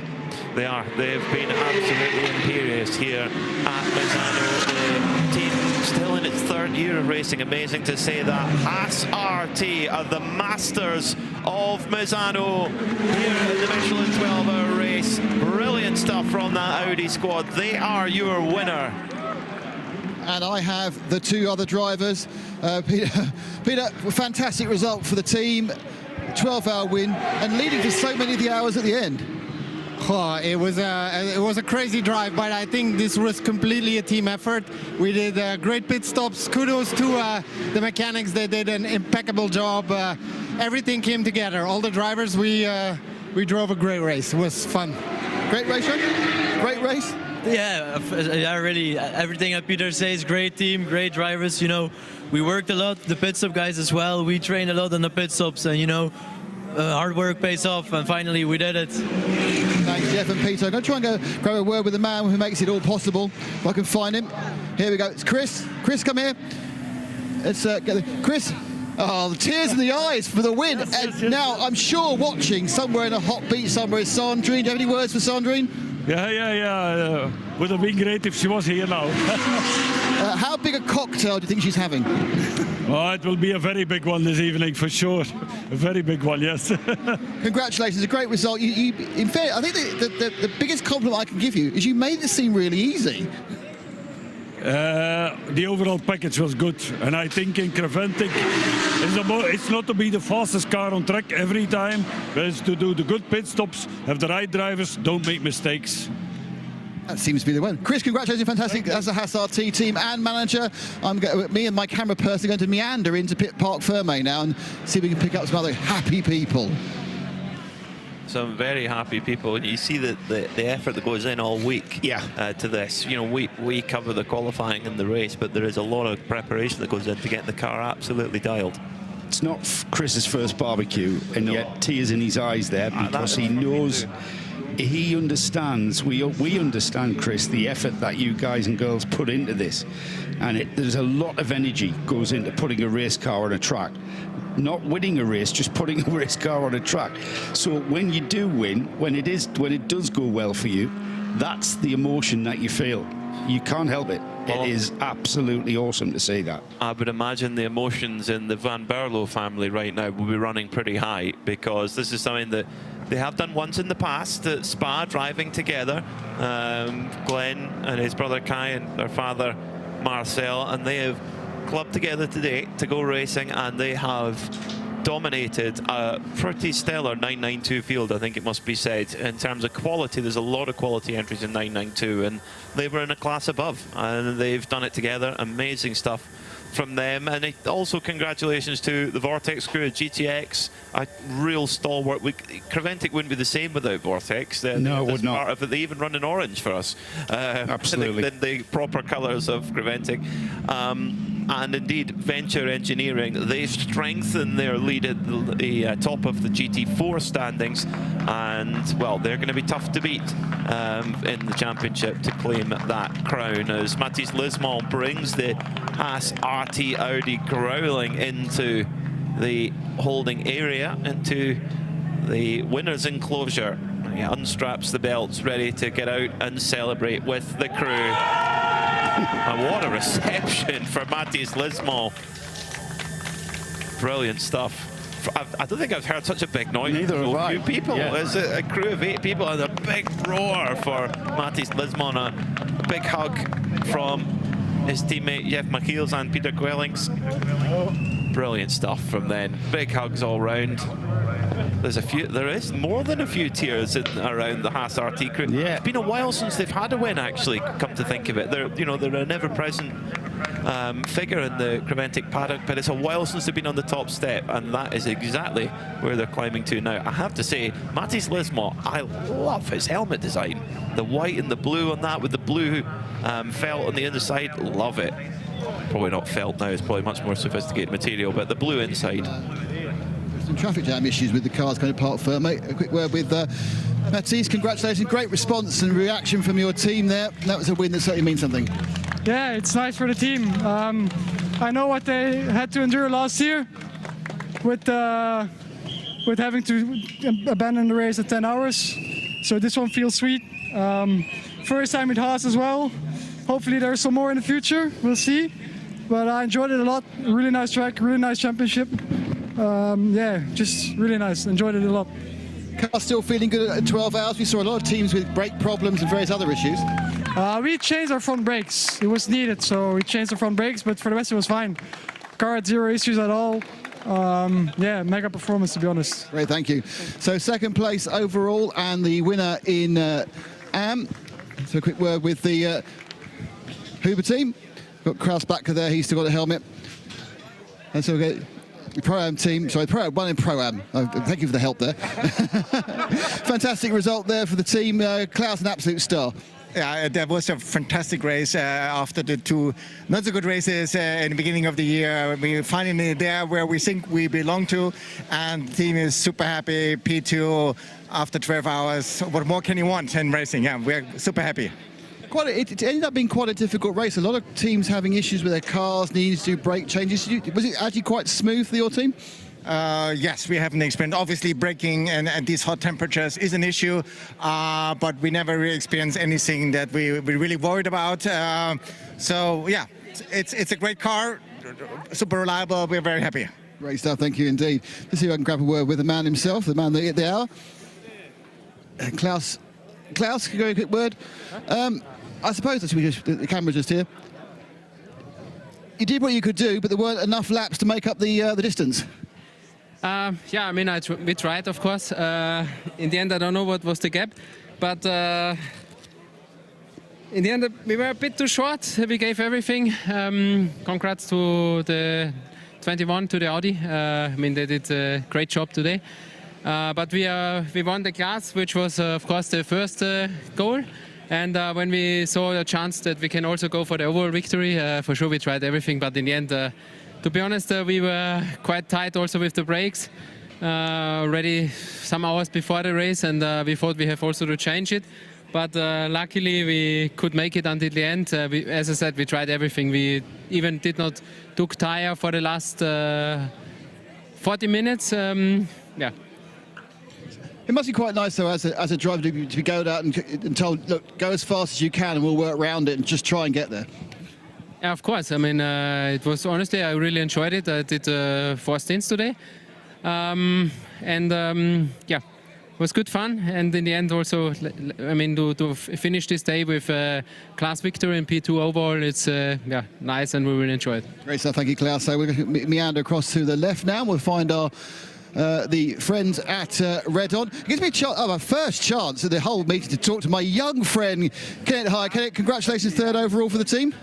They are. They've been absolutely imperious here at Misano. The team still in its third year of racing. Amazing to say that. Haas RT are the masters of Misano here in the Michelin 12-hour race. Brilliant stuff from that Audi squad. They are your winner. And I have the two other drivers. Peter, fantastic result for the team. 12-hour win and leading to so many of the hours at the end. Oh, it was a crazy drive, but I think this was completely a team effort. We did great pit stops. Kudos to the mechanics. They did an impeccable job. Everything came together. All the drivers, we drove a great race. It was fun. Great race, Sean? Great race? Yeah, really. Everything that Peter says, great team, great drivers. You know, we worked a lot. The pit stop guys as well. We trained a lot on the pit stops, and you know, hard work pays off. And finally, we did it. Thanks, Jeff and Peter. I'm going to try and go grab a word with the man who makes it all possible. If I can find him. Here we go. It's Chris. Chris, come here. Let's get Chris. Oh, the tears in the eyes for the win. Yes. Now, I'm sure watching somewhere in a hot beach somewhere is Sandrine. Do you have any words for Sandrine? Yeah. Would have been great if she was here now. How big a cocktail do you think she's having? Oh, it will be a very big one this evening for sure. A very big one, yes. Congratulations, a great result. In fact, I think the biggest compliment I can give you is you made this seem really easy. The overall package was good, and I think in Creventic it's not to be the fastest car on track every time, but it's to do the good pit stops, have the right drivers, don't make mistakes. That seems to be the one. Chris, congratulations, fantastic as a Haas RT team and manager. Me and my camera person are going to meander into Pit Park Ferme now and see if we can pick up some other happy people. Some very happy people, and you see the effort that goes in all week to this. You know, we cover the qualifying and the race, but there is a lot of preparation that goes in to get the car absolutely dialed. It's not Chris's first barbecue, and yet tears in his eyes there because he knows, he understands, we understand, Chris, the effort that you guys and girls put into this, and there's a lot of energy goes into putting a race car on a track. Not winning a race, just putting a race car on a track. So when you do win, when it does go well for you, that's the emotion that you feel. You can't help it. It is absolutely awesome to see that. I would imagine the emotions in the Van Berlo family right now will be running pretty high, because this is something that they have done once in the past at Spa, driving together. Glenn and his brother Kai and their father Marcel, and they have clubbed together today to go racing, and they have dominated a pretty stellar 992 field, I think it must be said. In terms of quality, there's a lot of quality entries in 992, and they were in a class above, and they've done it together. Amazing stuff from them. And also congratulations to the Vortex crew at GTX, a real stalwart. Creventic wouldn't be the same without Vortex. No, it would not. Part of it. They even run in orange for us. Absolutely. The proper colours of Creventic. And indeed, Venture Engineering, they've strengthened their lead at the top of the GT4 standings, and well, they're going to be tough to beat in the championship to claim that crown, as Matthias Lismont brings the Haas RT Audi growling into the holding area, into the winner's enclosure. He unstraps the belts, ready to get out and celebrate with the crew. And what a reception for Matthias Lismont. Brilliant stuff. I don't think I've heard such a big noise. Neither have I. Few people. Yeah. Is it a crew of 8 people and a big roar for Matthias Lismont? A big hug from his teammate Jeff Michiels and Peter Gwellings. Brilliant stuff from then. Big hugs all round. There is more than a few tears around the Haas RT crew. Yeah. It's been a while since they've had a win, actually, come to think of it. They're an ever-present figure in the Creventic paddock, but it's a while since they've been on the top step, and that is exactly where they're climbing to now. I have to say, Mattis Lismot, I love his helmet design. The white and the blue on that with the blue felt on the inside, love it. Probably not felt now, it's probably much more sophisticated material, but the blue inside. Some traffic jam issues with the cars going to park firm, mate. A quick word with Matisse. Congratulations, great response and reaction from your team there. That was a win that certainly means something. Yeah, it's nice for the team. I know what they had to endure last year with having to abandon the race at 10 hours. So this one feels sweet. First time with Haas as well. Hopefully there's some more in the future. We'll see. But I enjoyed it a lot. Really nice track, really nice championship. Yeah, just really nice. Enjoyed it a lot. Car still feeling good at 12 hours. We saw a lot of teams with brake problems and various other issues. We changed our front brakes. It was needed, so we changed the front brakes, but for the rest it was fine. Car had zero issues at all. Yeah, mega performance, to be honest. Great, thank you. So second place overall and the winner in AM. So a quick word with the Huber team. Got Kraus Backer there, he's still got a helmet. And so we get the Pro-Am team, sorry, one in Pro-Am. Thank you for the help there. Fantastic result there for the team. Klaus, an absolute star. Yeah, that was a fantastic race after the two not so good races in the beginning of the year. We're finally there where we think we belong to, and the team is super happy. P2 after 12 hours. What more can you want in racing? Yeah, we're super happy. It ended up being quite a difficult race. A lot of teams having issues with their cars, needing to do brake changes. Was it actually quite smooth for your team? Yes, we haven't experienced. Obviously, braking and these hot temperatures is an issue, but we never really experienced anything that we really worried about. So, yeah, it's a great car, super reliable. We're very happy. Great stuff, thank you indeed. Let's see if I can grab a word with the man himself, the man that hit the hour. Klaus, can you go a quick word? I suppose the camera's just here. You did what you could do, but there weren't enough laps to make up the distance. Yeah, I mean, we tried, of course. In the end, I don't know what was the gap, but in the end, we were a bit too short. We gave everything. Congrats to the 21, to the Audi. I mean, they did a great job today. But we won the class, which was, of course, the first goal. And when we saw the chance that we can also go for the overall victory, for sure we tried everything. But in the end, to be honest, we were quite tight also with the brakes. Already some hours before the race, and we thought we have also to change it. But luckily we could make it until the end. As I said, we tried everything. We even did not took tire for the last 40 minutes. Yeah. It must be quite nice, though, as a driver to be going out and told, look, go as fast as you can and we'll work around it and just try and get there. Yeah, of course. I mean, it was, honestly, I really enjoyed it. I did 4 stints today. Yeah, it was good fun. And in the end also, I mean, to finish this day with class victory and P2 overall, it's yeah, nice, and we really enjoy it. Great stuff, thank you, Klaus. So we're going to meander across to the left now. We'll find our the friends at Red On. It gives me a first chance at the whole meeting to talk to my young friend, Kenneth. Hi, Kenneth, congratulations, 3rd overall for the team.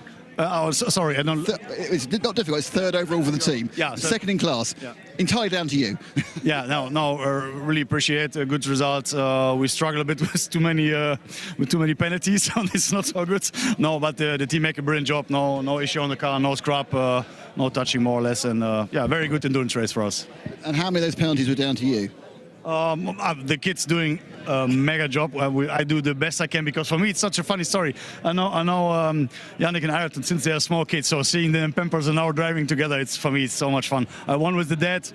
Sorry, I don't... It's not difficult, it's 3rd overall for the team. Yeah, so 2nd in class. Yeah. Entirely down to you. Yeah, no, really appreciate a good result. We struggle a bit with too many penalties, so it's not so good. No, but the team make a brilliant job. No issue on the car, no scrap, no touching more or less, and yeah, very good endurance race for us. And how many of those penalties were down to you? The kids doing a mega job. I do the best I can, because for me it's such a funny story. I know Yannick and Ayrton since they are small kids, so seeing them in Pampers and now driving together, for me it's so much fun. I won with the dad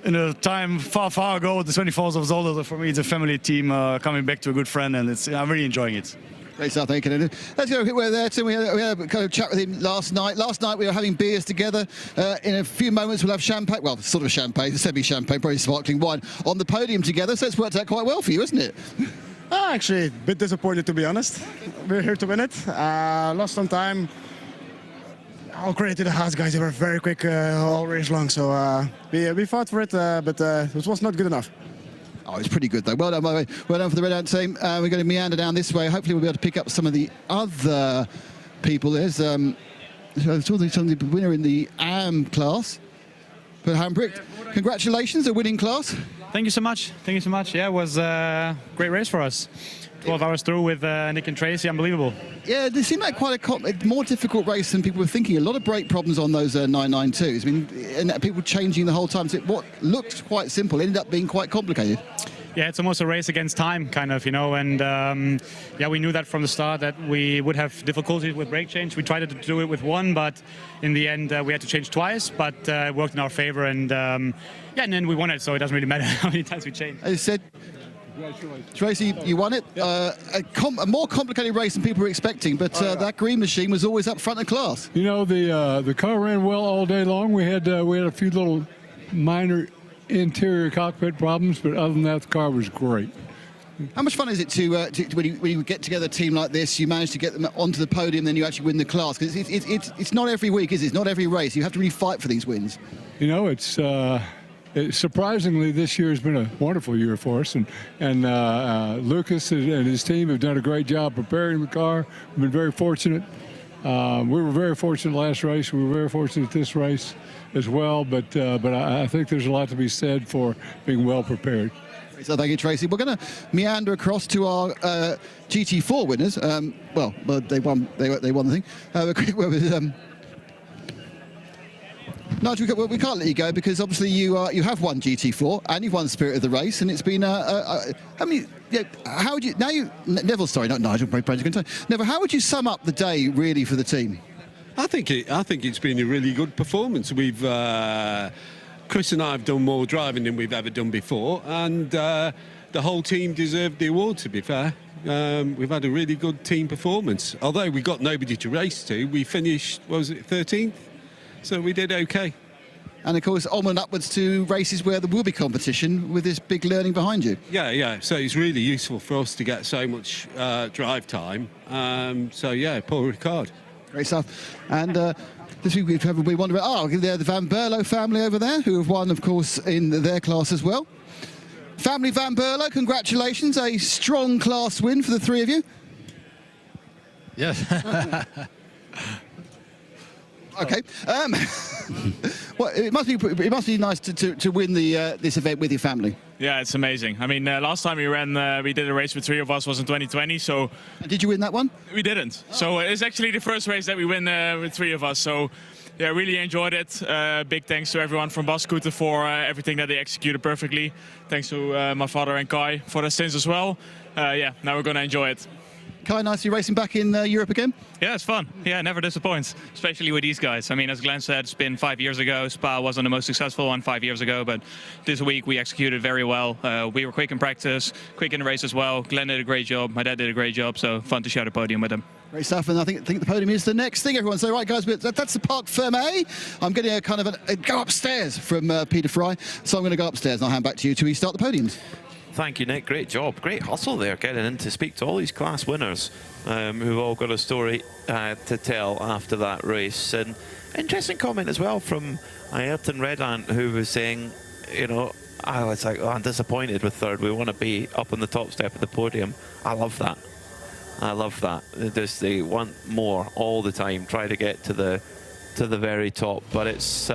in a time far ago, the 24 of Zolder. So for me it's a family team coming back to a good friend, and I'm really enjoying it. Great stuff, thank you. Let's go. We're there, Tim. We had a kind of chat with him last night. Last night we were having beers together. In a few moments we'll have champagne, well, sort of champagne, semi-champagne, probably sparkling wine, on the podium together. So it's worked out quite well for you, isn't it? Actually, a bit disappointed, to be honest. We're here to win it. Lost some time. All credit to the Haas guys. They were very quick all race long. So we fought for it, but it was not good enough. Oh, it's pretty good though. Well done, by the way. Well done for the Red Ant team. We're going to meander down this way. Hopefully we'll be able to pick up some of the other people. There's the winner in the AM class. But Hambrick, congratulations, a winning class. Thank you so much. Thank you so much. Yeah, it was a great race for us. 12 hours through with Nick and Tracy, unbelievable. Yeah, this seemed like quite a more difficult race than people were thinking. A lot of brake problems on those 992s. I mean, and people changing the whole time. So what looked quite simple ended up being quite complicated. Yeah, it's almost a race against time, kind of, you know. And yeah, we knew that from the start that we would have difficulties with brake change. We tried to do it with one, but in the end we had to change twice. But it worked in our favor, and yeah, and then we won it. So it doesn't really matter how many times we change. As I said, Tracy, you won it. A more complicated race than people were expecting, but that green machine was always up front of class. You know, the car ran well all day long. We had a few little minor interior cockpit problems, but other than that, the car was great. How much fun is it to when you get together a team like this, you manage to get them onto the podium, then you actually win the class? Because it's not every week, is it? It's not every race. You have to really fight for these wins. You know, it's surprisingly, this year has been a wonderful year for us, and Lucas and his team have done a great job preparing the car. We've been very fortunate. We were very fortunate last race. We were very fortunate this race as well, but I think there's a lot to be said for being well prepared. So thank you, Tracy. We're going to meander across to our GT4 winners. Well, they won the thing. Nigel, we can't let you go because obviously you have won GT4 and you've won Spirit of the Race, and it's been how would you Neville? Sorry, not Nigel. Neville, how would you sum up the day really for the team? I think it's been a really good performance. We've Chris and I have done more driving than we've ever done before, and the whole team deserved the award. To be fair, we've had a really good team performance. Although we got nobody to race to, we finished, what was it, 13th? So we did okay. And of course, on and upwards to races where there will be competition with this big learning behind you. Yeah. So it's really useful for us to get so much drive time. So yeah, Paul Ricard. Great stuff. And this week we wonder about, the Van Berlo family over there, who have won, of course, in their class as well. Family Van Berlo, congratulations. A strong class win for the three of you. Yes. Okay. Well, it must be nice to win this event with your family. Yeah, it's amazing. I mean, last time we ran, we did a race with three of us, was in 2020. So. And did you win that one? We didn't. Oh. So it's actually the first race that we win with three of us. So. Yeah, really enjoyed it. Big thanks to everyone from Bas Scooter for everything that they executed perfectly. Thanks to my father and Kai for the stints as well. Yeah, now we're going to enjoy it. Kai, nice to be racing back in Europe again. Yeah, it's fun. Yeah, never disappoints, especially with these guys. I mean, as Glenn said, it's been 5 years ago. Spa wasn't the most successful one 5 years ago, but this week we executed very well. We were quick in practice, quick in the race as well. Glenn did a great job. My dad did a great job, so fun to share the podium with them. Great stuff, and I think the podium is the next thing, everyone. So, right, guys, that's the Parc Fermé. I'm getting a kind of go upstairs from Peter Fry, so I'm going to go upstairs and I'll hand back to you to restart the podiums. Thank you, Nick. Great job. Great hustle there, getting in to speak to all these class winners who've all got a story to tell after that race. And interesting comment as well from Ayrton Red Ant, who was saying, you know, I was like, I'm disappointed with third. We want to be up on the top step of the podium. I love that. I love that. They want more all the time. Try to get to the very top, but it's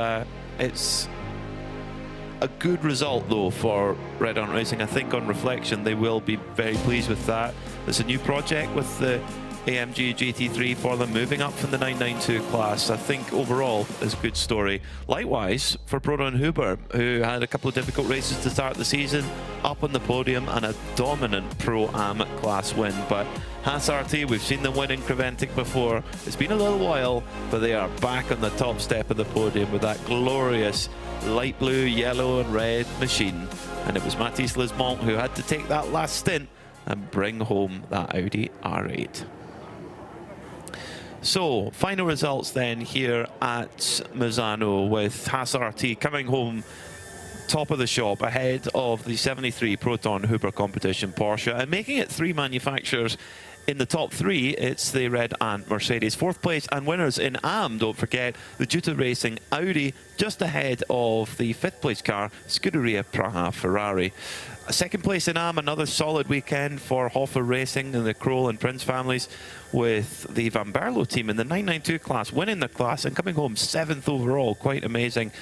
a good result though for Red Ant Racing. I think on reflection they will be very pleased with that. There's a new project with the AMG GT3 for them moving up from the 992 class. I think overall is a good story. Likewise for Proto and Huber, who had a couple of difficult races to start the season, up on the podium and a dominant Pro-Am class win. But Haas RT, we've seen them win in Creventic before. It's been a little while, but they are back on the top step of the podium with that glorious light blue, yellow and red machine. And it was Mathis Lismont who had to take that last stint and bring home that Audi R8. So, final results then here at Misano, with Haas RT coming home top of the shop ahead of the 73 Proton Huber competition Porsche, and making it three manufacturers in the top three, it's the Red Ant Mercedes. Fourth place and winners in AM, don't forget, the Duta Racing Audi, just ahead of the fifth place car, Scuderia Praha Ferrari. Second place in AM, another solid weekend for RAFA Racing and the Kroll and Prince families, with the Van Berlo team in the 992 class, winning the class and coming home 7th overall. Quite amazing.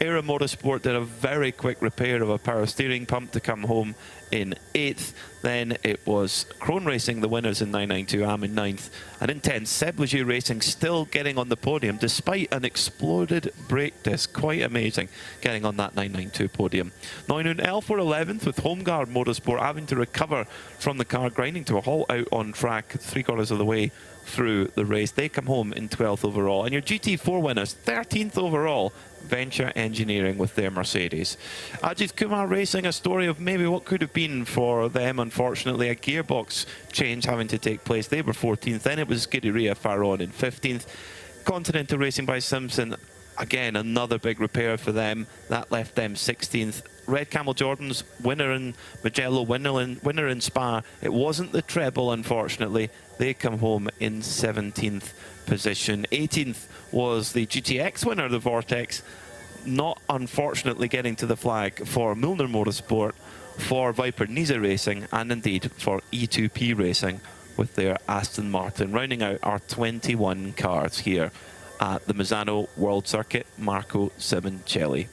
Era Motorsport did a very quick repair of a power steering pump to come home in 8th. Then it was Krone Racing, the winners in 992, AM in 9th. And in 10th, Seb Leger Racing still getting on the podium despite an exploded brake disc. Quite amazing, getting on that 992 podium. Neunun Elf were 11th, with Homeguard Motorsport having to recover from the car, grinding to a halt out on track 3/4 of the way through the race. They come home in 12th overall. And your GT4 winners, 13th overall, Venture Engineering with their Mercedes. Ajith Kumar Racing, a story of maybe what could have been for them, unfortunately, a gearbox change having to take place. They were 14th, then it was Scuderia Farron in 15th. Continental Racing by Simpson, again, another big repair for them. That left them 16th. Red Camel Jordan's winner in Mugello, winner in Spa. It wasn't the treble, unfortunately. They come home in 17th position. 18th was the GTX winner, the Vortex. Not unfortunately getting to the flag for Milner Motorsport, for Viper Niza Racing, and indeed for E2P Racing with their Aston Martin. Rounding out our 21 cars here at the Misano World Circuit, Marco Simoncelli.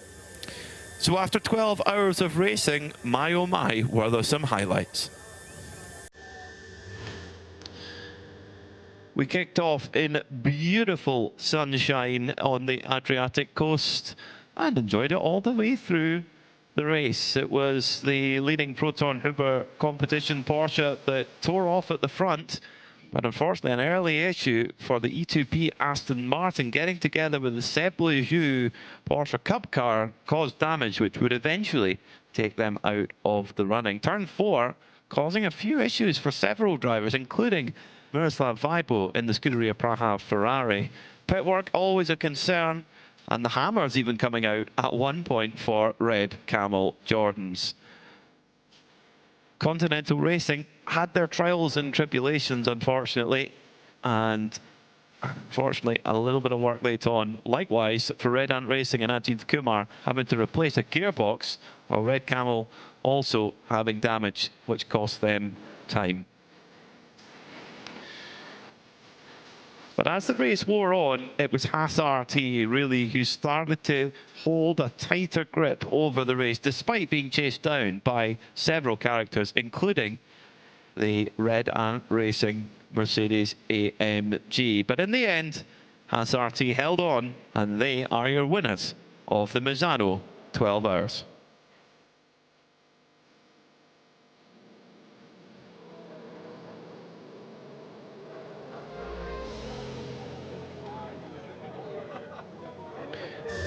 So after 12 hours of racing, my oh my, were there some highlights. We kicked off in beautiful sunshine on the Adriatic coast and enjoyed it all the way through the race. It was the leading Proton Huber competition Porsche that tore off at the front, but unfortunately an early issue for the E2P Aston Martin getting together with the Seb Leger Porsche Cup car caused damage which would eventually take them out of the running. Turn 4 causing a few issues for several drivers, including Miroslav Weibo in the Scuderia Praha Ferrari. Pit work always a concern, and the hammers even coming out at one point for Red Camel Jordans. Continental Racing had their trials and tribulations, unfortunately, and unfortunately a little bit of work late on. Likewise for Red Ant Racing and Ajith Kumar having to replace a gearbox, while Red Camel also having damage which cost them time. But as the race wore on, it was Haas RT really who started to hold a tighter grip over the race, despite being chased down by several characters, including the Red Ant Racing Mercedes AMG. But in the end, Haas RT held on, and they are your winners of the Misano 12 hours.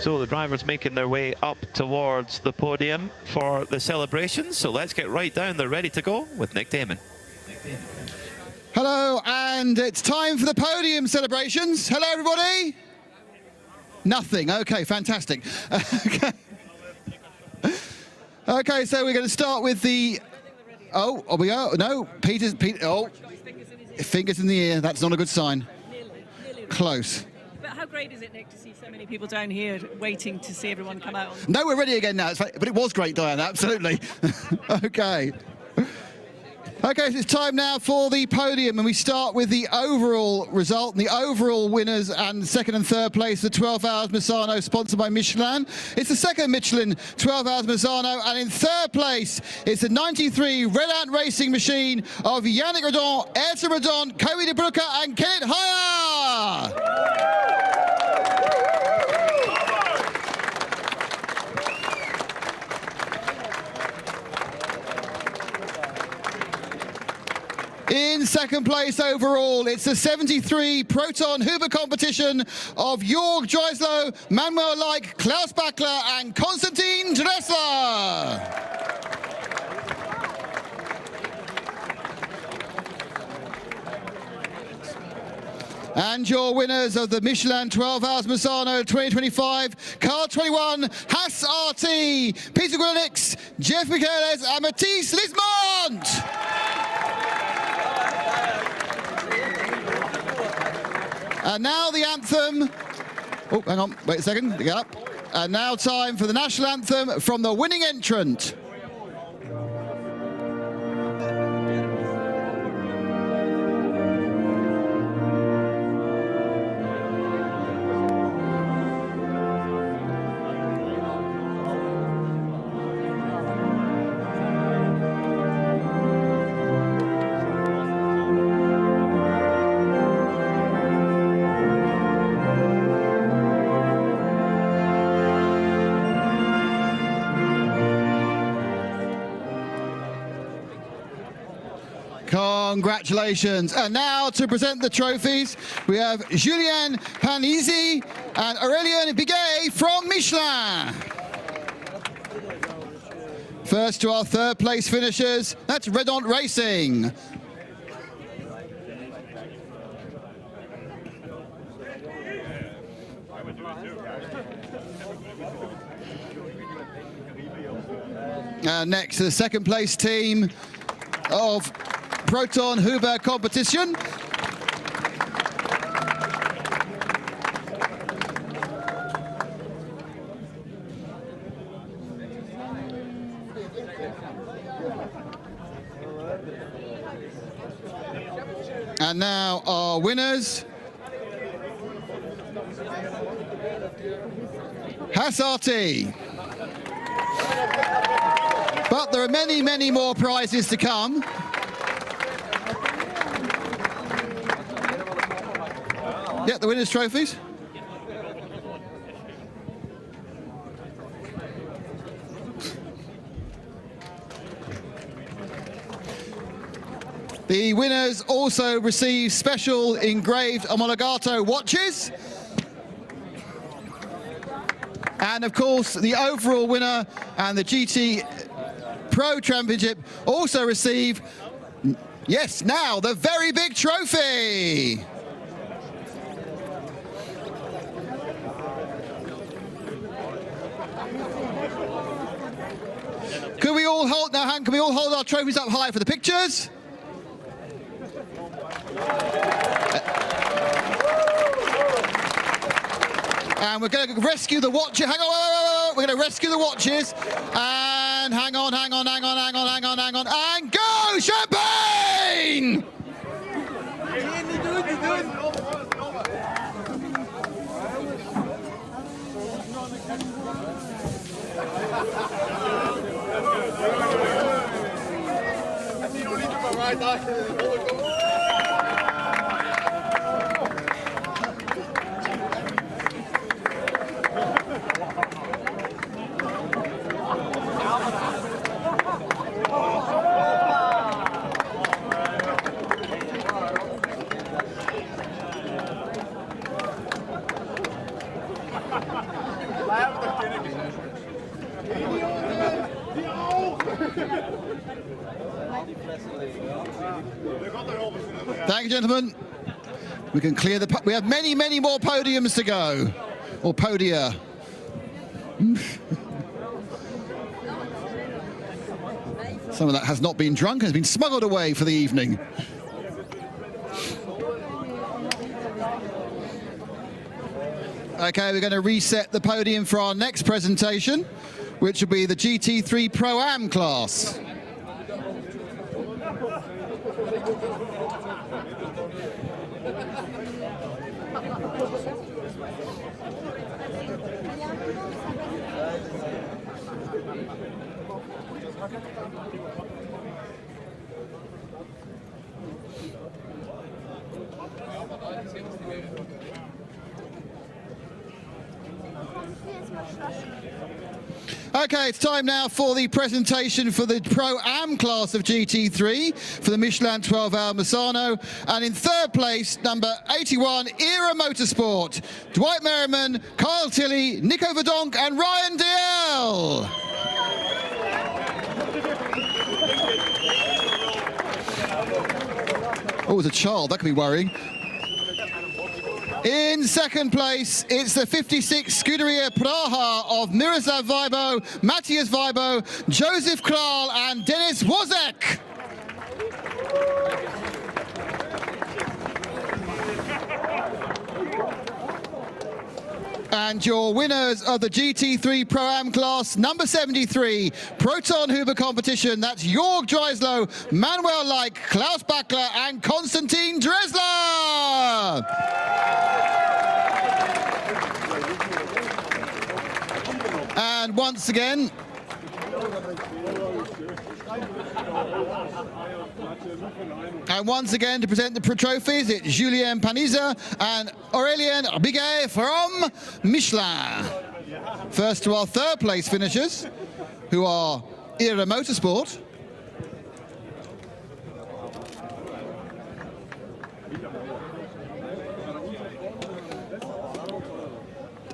So the drivers making their way up towards the podium for the celebrations. So let's get right down. They're ready to go with Nick Damon. Hello, and it's time for the podium celebrations. Hello, everybody. Nothing. Okay, fantastic. Okay. Okay, so we're going to start with the... Oh, we go. No, Peter. Oh, fingers in the ear. That's not a good sign. Close. But how great is it, Nick, to see so many people down here waiting to see everyone come out? No, we're ready again now. But it was great, Diane, absolutely. Okay. Okay, so it's time now for the podium, and we start with the overall result. And the overall winners and second and third place, the 12 Hours Misano, sponsored by Michelin. It's the second Michelin 12 Hours Misano, and in third place, it's the 93 Red Ant Racing machine of Yannick Redon, Ayrton Redon, Kobe de Bruyne, and Kenneth Haya. In second place overall, it's the 73 Proton Huber competition of Jörg Dreisler, Manuel Leik, Klaus Bachler, and Konstantin Dressler. And your winners of the Michelin 12 Hours Misano 2025, Car 21, Haas RT, Peter Gronix, Jeff Michaelis, and Mathis Lismont. And now the anthem. Oh, hang on, wait a second, get up. And now time for the national anthem from the winning entrant. Congratulations. And now to present the trophies, we have Julien Panizzi and Aurélien Biguet from Michelin. First to our third place finishers, that's Redon Racing. Next to the second place team of Proton Huber competition. And now our winners. Hassarty. But there are many, many more prizes to come. Yeah, the winners' trophies. The winners also receive special engraved homologato watches. And of course, the overall winner and the GT Pro Championship also receive, yes, now the very big trophy. Can we all hold, now Han, can we all hold our trophies up high for the pictures? And we're going to rescue the watches. Hang on, we're going to rescue the watches. And hang on, and go, champagne! Thank you, gentlemen. We can clear the... We have many, many more podiums to go. Or podia. Some of that has not been drunk, has been smuggled away for the evening. Okay, we're going to reset the podium for our next presentation, which will be the GT3 Pro-Am class. Okay, it's time now for the presentation for the Pro-Am class of GT3 for the Michelin 12H MISANO. And in third place, number 81, Era Motorsport, Dwight Merriman, Kyle Tilley, Nico Verdonk and Ryan DL. Oh, as a child, that could be worrying. In second place, it's the 56 Scuderia Praha of Miroslav Weibo, Matthias Weibo, Joseph Kral and Denis Wozek. And your winners of the GT3 Pro-Am class, number 73, Proton Huber competition, that's Jörg Dreislow, Manuel Leik, Klaus Bachler, and Konstantin Dresler. And once again, to present the trophies, it's Julien Paniza and Aurélien Biguet from Michelin. First to our third place finishers, who are IRA Motorsport.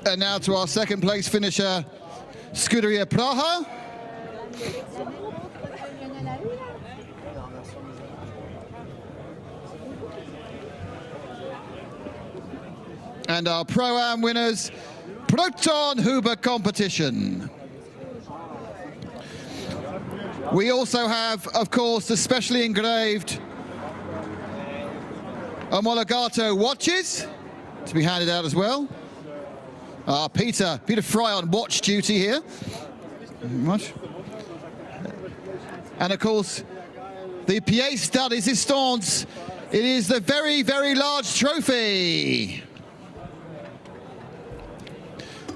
And now to our second place finisher, Scuderia Praha. And our Pro-Am winners, Proton Huber competition. We also have, of course, the specially engraved Omologato watches to be handed out as well. Peter Fry on watch duty here. Much. And of course, the pièce de résistance. It is the very, very large trophy.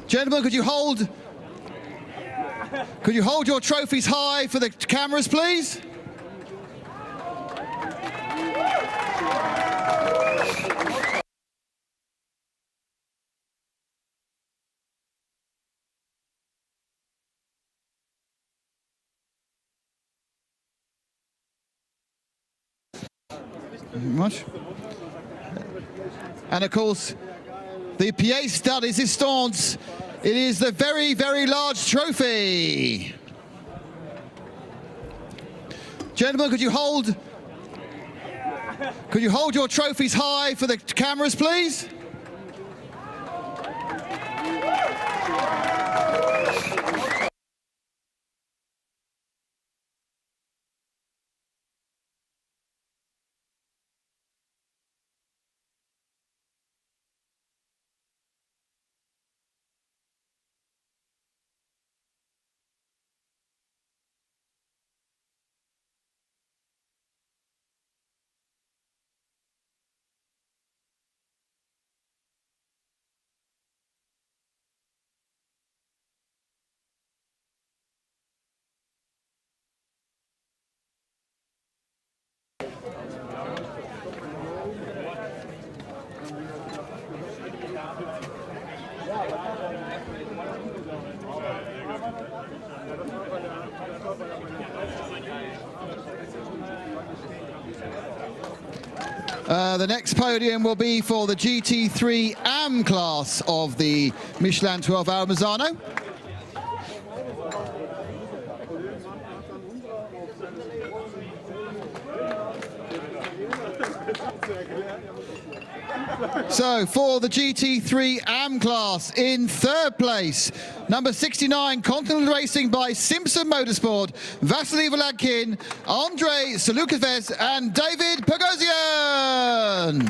Gentlemen, could you hold your trophies high for the cameras, please? Much. And of course, the pièce de résistance. It is the very, very large trophy. Gentlemen, could you hold your trophies high for the cameras, please? The next podium will be for the GT3 AM class of the Michelin 12H MISANO. So for the GT3 AM class, in third place, number 69, Continental Racing by Simpson Motorsport, Vasily Volodkin, Andrei Solukaves, and David Pagosian.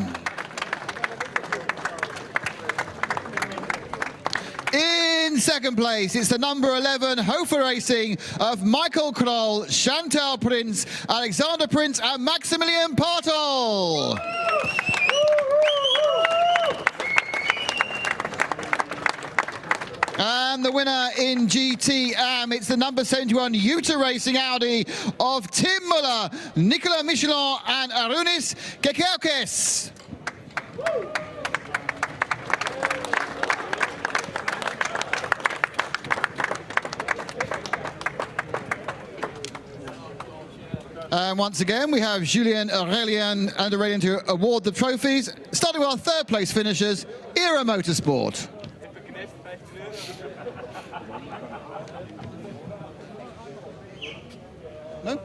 In second place, it's the number 11 Hofer Racing of Michael Kroll, Chantal Prince, Alexander Prince, and Maximilian Partel. And the winner in GT AM, it's the number 71 Utah Racing Audi of Tim Muller, Nicolas Michelin, and Arunis Kekaukes. And once again, we have Julien, Aurélien, and Aurélien to award the trophies, starting with our third place finishers, IRA Motorsport. No?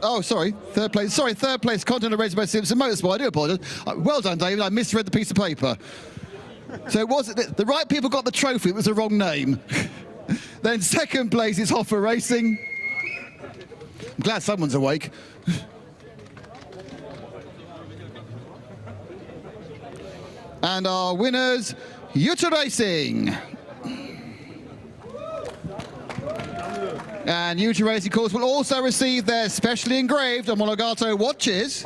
Oh, sorry, third place. Sorry, third place, Continental Racing by Simpson Motorsport. I do apologise. Well done, David. I misread the piece of paper. So it was the right people got the trophy. It was the wrong name. Then second place is Hofer Racing. I'm glad someone's awake. And our winners, Yuta Racing. And Yuta Racing, of course, will also receive their specially engraved Homologato watches.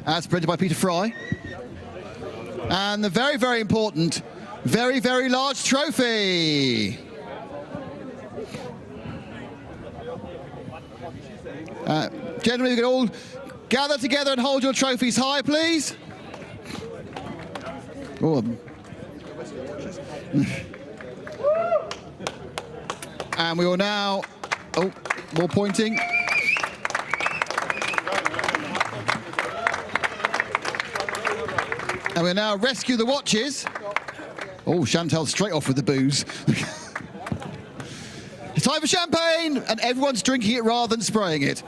As printed by Peter Fry. And the very, very important, very, very large trophy. Gentlemen, you can all gather together and hold your trophies high, please. Oh. And we will now, oh, more pointing. And we'll now rescue the watches. Oh, Chantal straight off with the booze. It's time for champagne, and everyone's drinking it rather than spraying it.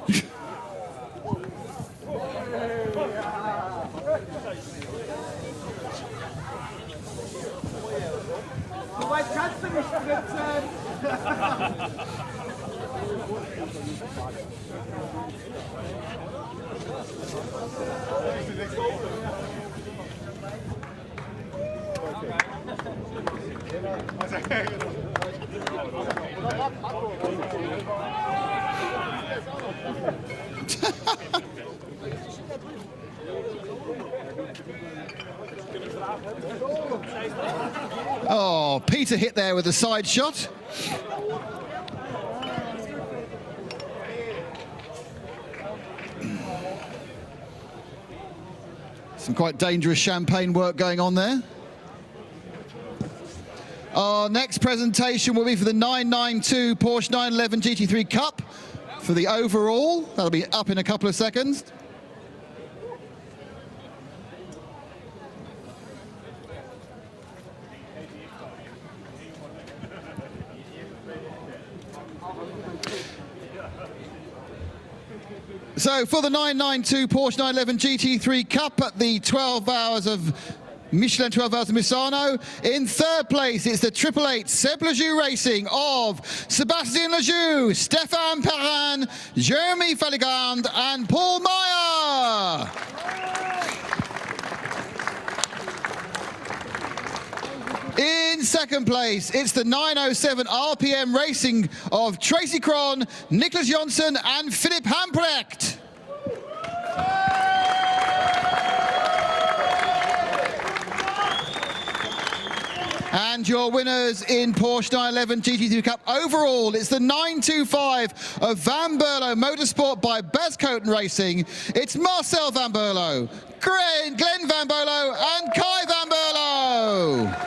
Oh, Peter hit there with a side shot. Some quite dangerous champagne work going on there. Our next presentation will be for the 992 Porsche 911 GT3 Cup for the overall. That'll be up in a couple of seconds. So for the 992 Porsche 911 GT3 Cup at the 12 hours of Michelin 12H MISANO. In third place, it's the 888 Seb Lejoux Racing of Sébastien Lejoux, Stéphane Perrin, Jeremy Faligand, and Paul Meyer. In second place, it's the 907 RPM Racing of Tracy Cron, Nicholas Jonsson, and Philip Hamprecht. And your winners in Porsche 911 GT3 Cup overall, it's the 925 of Van Berlo Motorsport by Bascoten Racing. It's Marcel Van Berlo, Glenn Van Berlo, and Kai Van Berlo.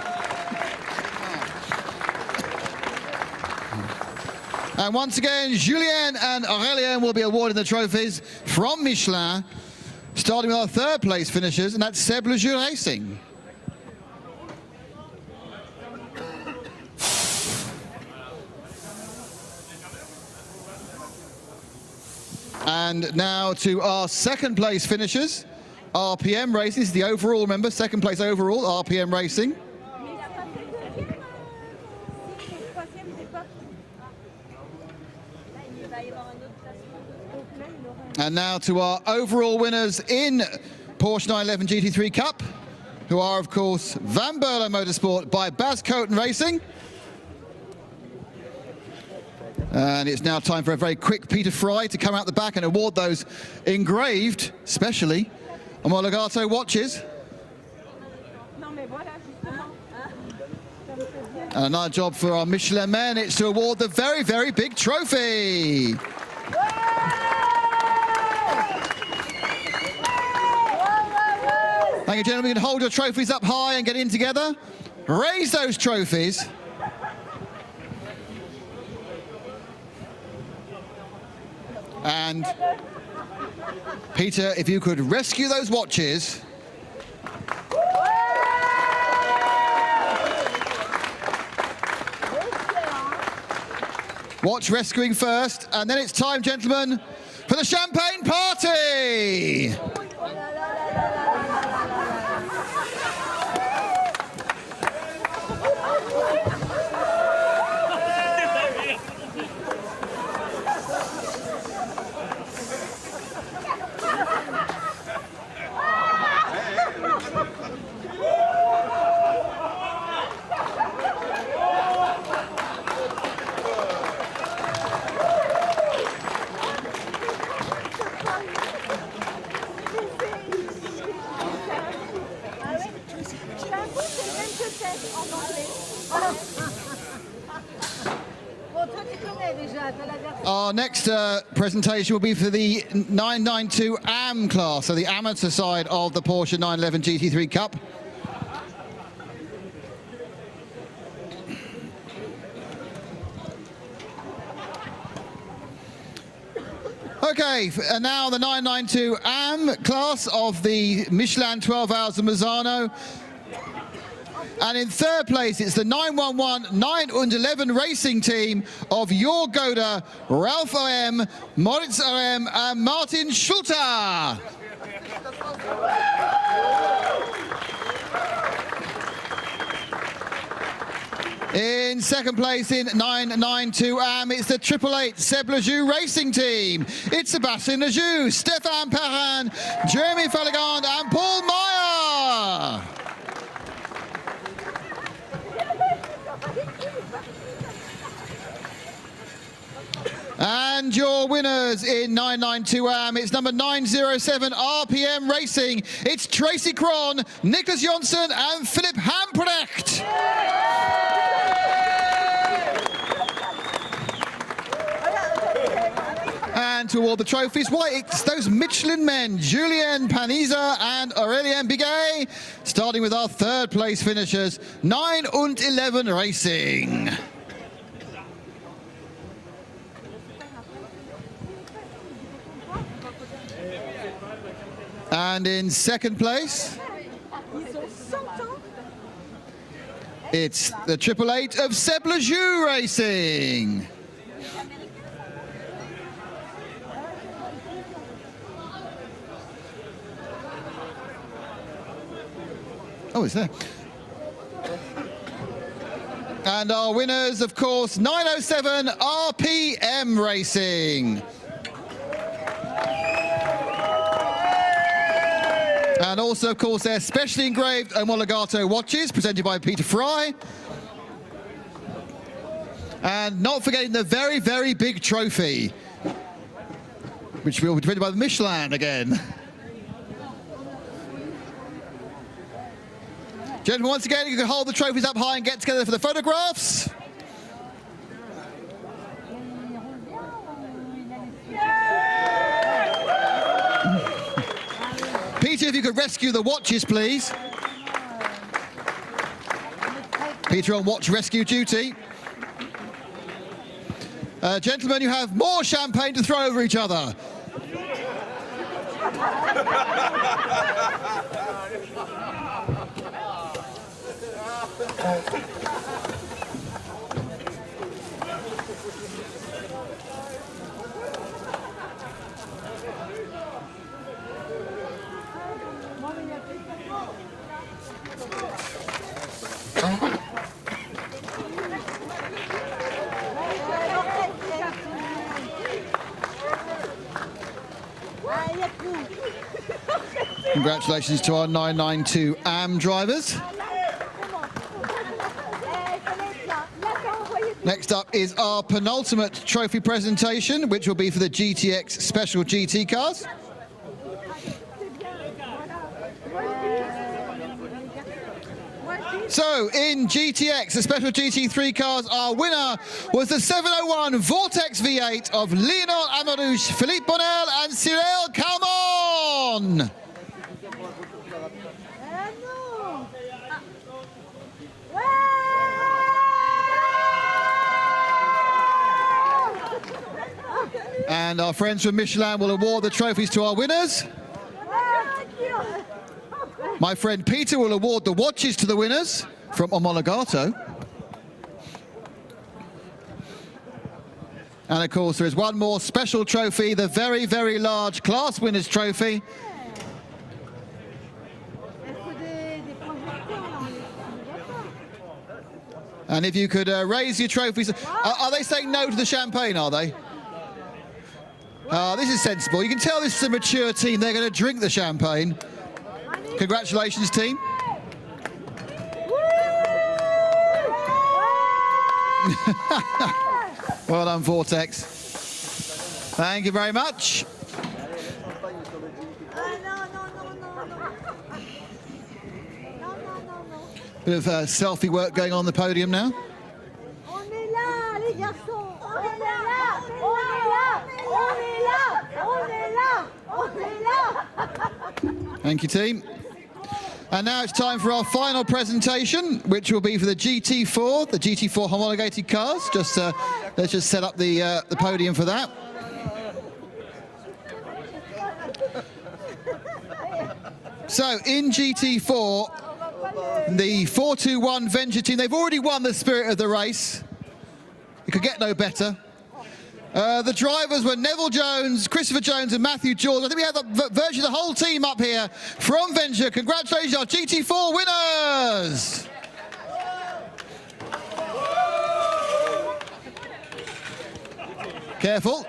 And once again, Julien and Aurélien will be awarding the trophies from Michelin, starting with our third place finishers, and that's Seb Lejoux Racing. And now to our second place finishers, RPM Racing. This is the overall, remember, second place overall, RPM Racing. And now to our overall winners in Porsche 911 GT3 Cup, who are, of course, Van Berlo Motorsport by Bascoten Racing. And it's now time for a very quick Peter Fry to come out the back and award those engraved, specially, Homologato watches. And another job for our Michelin men, it's to award the very, very big trophy. Thank you, gentlemen. You can hold your trophies up high and get in together. Raise those trophies. And Peter, if you could rescue those watches. Watch rescuing first, and then it's time, gentlemen, for the champagne party. Our next presentation will be for the 992 AM class, so the amateur side of the Porsche 911 GT3 Cup. Okay, and now the 992 AM class of the Michelin 12H MISANO. And in third place, it's the 911 911 racing team of Jörg Goda, Ralf OM, Moritz OM, and Martin Schulte. In second place in 992 AM, it's the 888 Seb Lejoux racing team. It's Sebastian Lejoux, Stéphane Perrin, Jeremy Falligand, and Paul Meyer. And your winners in 992 AM, it's number 907 RPM Racing. It's Tracy Cron, Nicholas Jonsson, and Philip Hamprecht. And to award the trophies, why, it's those Michelin men, Julien Paniza and Aurélien Biguet, starting with our third place finishers, 9 und 11 Racing. And in second place, it's the 888 of Seb Lejoux Racing. Oh, it's there. And our winners, of course, 907 RPM Racing. And also, of course, their specially engraved Omologato watches, presented by Peter Fry. And not forgetting the very, very big trophy, which will be presented by the Michelin again. Gentlemen, once again, you can hold the trophies up high and get together for the photographs. Peter, if you could rescue the watches, please. Peter on watch rescue duty. Gentlemen, you have more champagne to throw over each other. Congratulations to our 992 AM drivers. Next up is our penultimate trophy presentation, which will be for the GTX Special GT cars. So, in GTX, the Special GT3 cars, our winner was the 701 Vortex V8 of Leonard Amadouche, Philippe Bonnel, and Cyril Calmon. And our friends from Michelin will award the trophies to our winners. My friend Peter will award the watches to the winners from Omologato. And of course, there is one more special trophy, the very, very large class winners trophy. And if you could raise your trophies. Are they saying no to the champagne, are they? This is sensible. You can tell this is a mature team. They're going to drink the champagne. Congratulations, team. Well done, Vortex. Thank you very much. Bit of selfie work going on the podium now. Thank you, team. And now it's time for our final presentation, which will be for the GT4, the GT4 homologated cars. Let's just set up the podium for that. So in GT4, the 421 Venture team, they've already won the spirit of the race. It could get no better. The drivers were Neville Jones, Christopher Jones and Matthew George. I think we have virtually the whole team up here from Venture. Congratulations, our GT4 winners! Careful.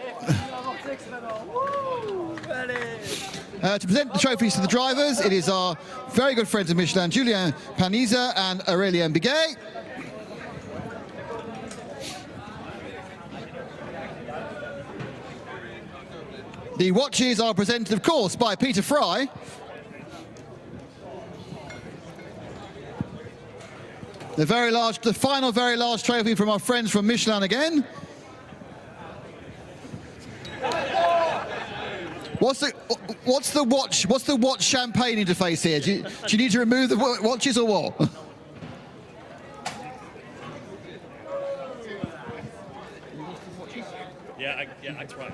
To present the trophies to the drivers, it is our very good friends of Michelin, Julien Paniza and Aurélien Biguet. The watches are presented, of course, by Peter Fry. The final very large trophy from our friends from Michelin again. What's the watch champagne interface here? Do you need to remove the watches or what? Yeah, I tried.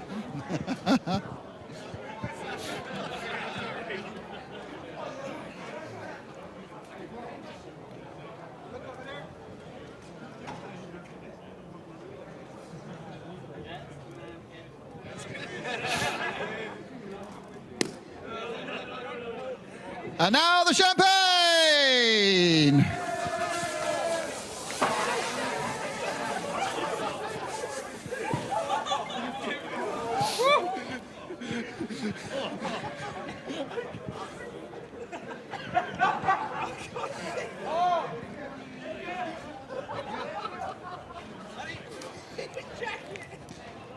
And now the champagne!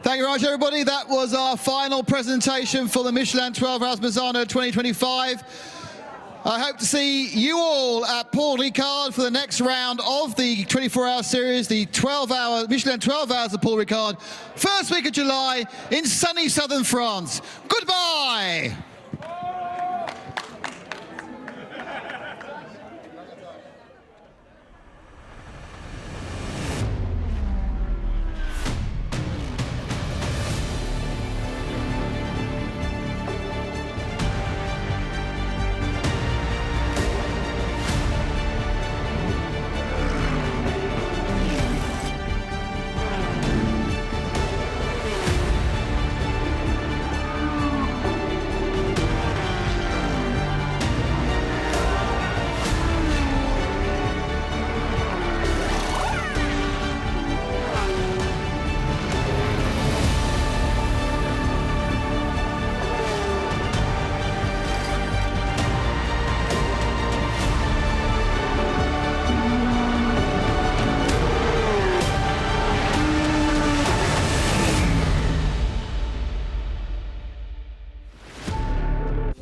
Thank you very much, everybody. That was our final presentation for the Michelin 12H MISANO 2025. I hope to see you all at Paul Ricard for the next round of the 24-hour series, the Michelin 12 Hours of Paul Ricard, first week of July in sunny southern France. Goodbye!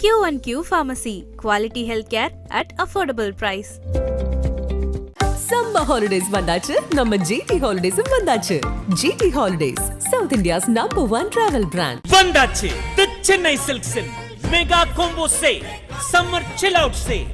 QnQ Pharmacy, quality healthcare at affordable price. Summer holidays vandachu, நம்ம GT Holidays vandachu. GT Holidays, South India's #1 travel brand. Vandachu, the Chennai Silk Mega Combo Sale, Summer Chill Out Sale.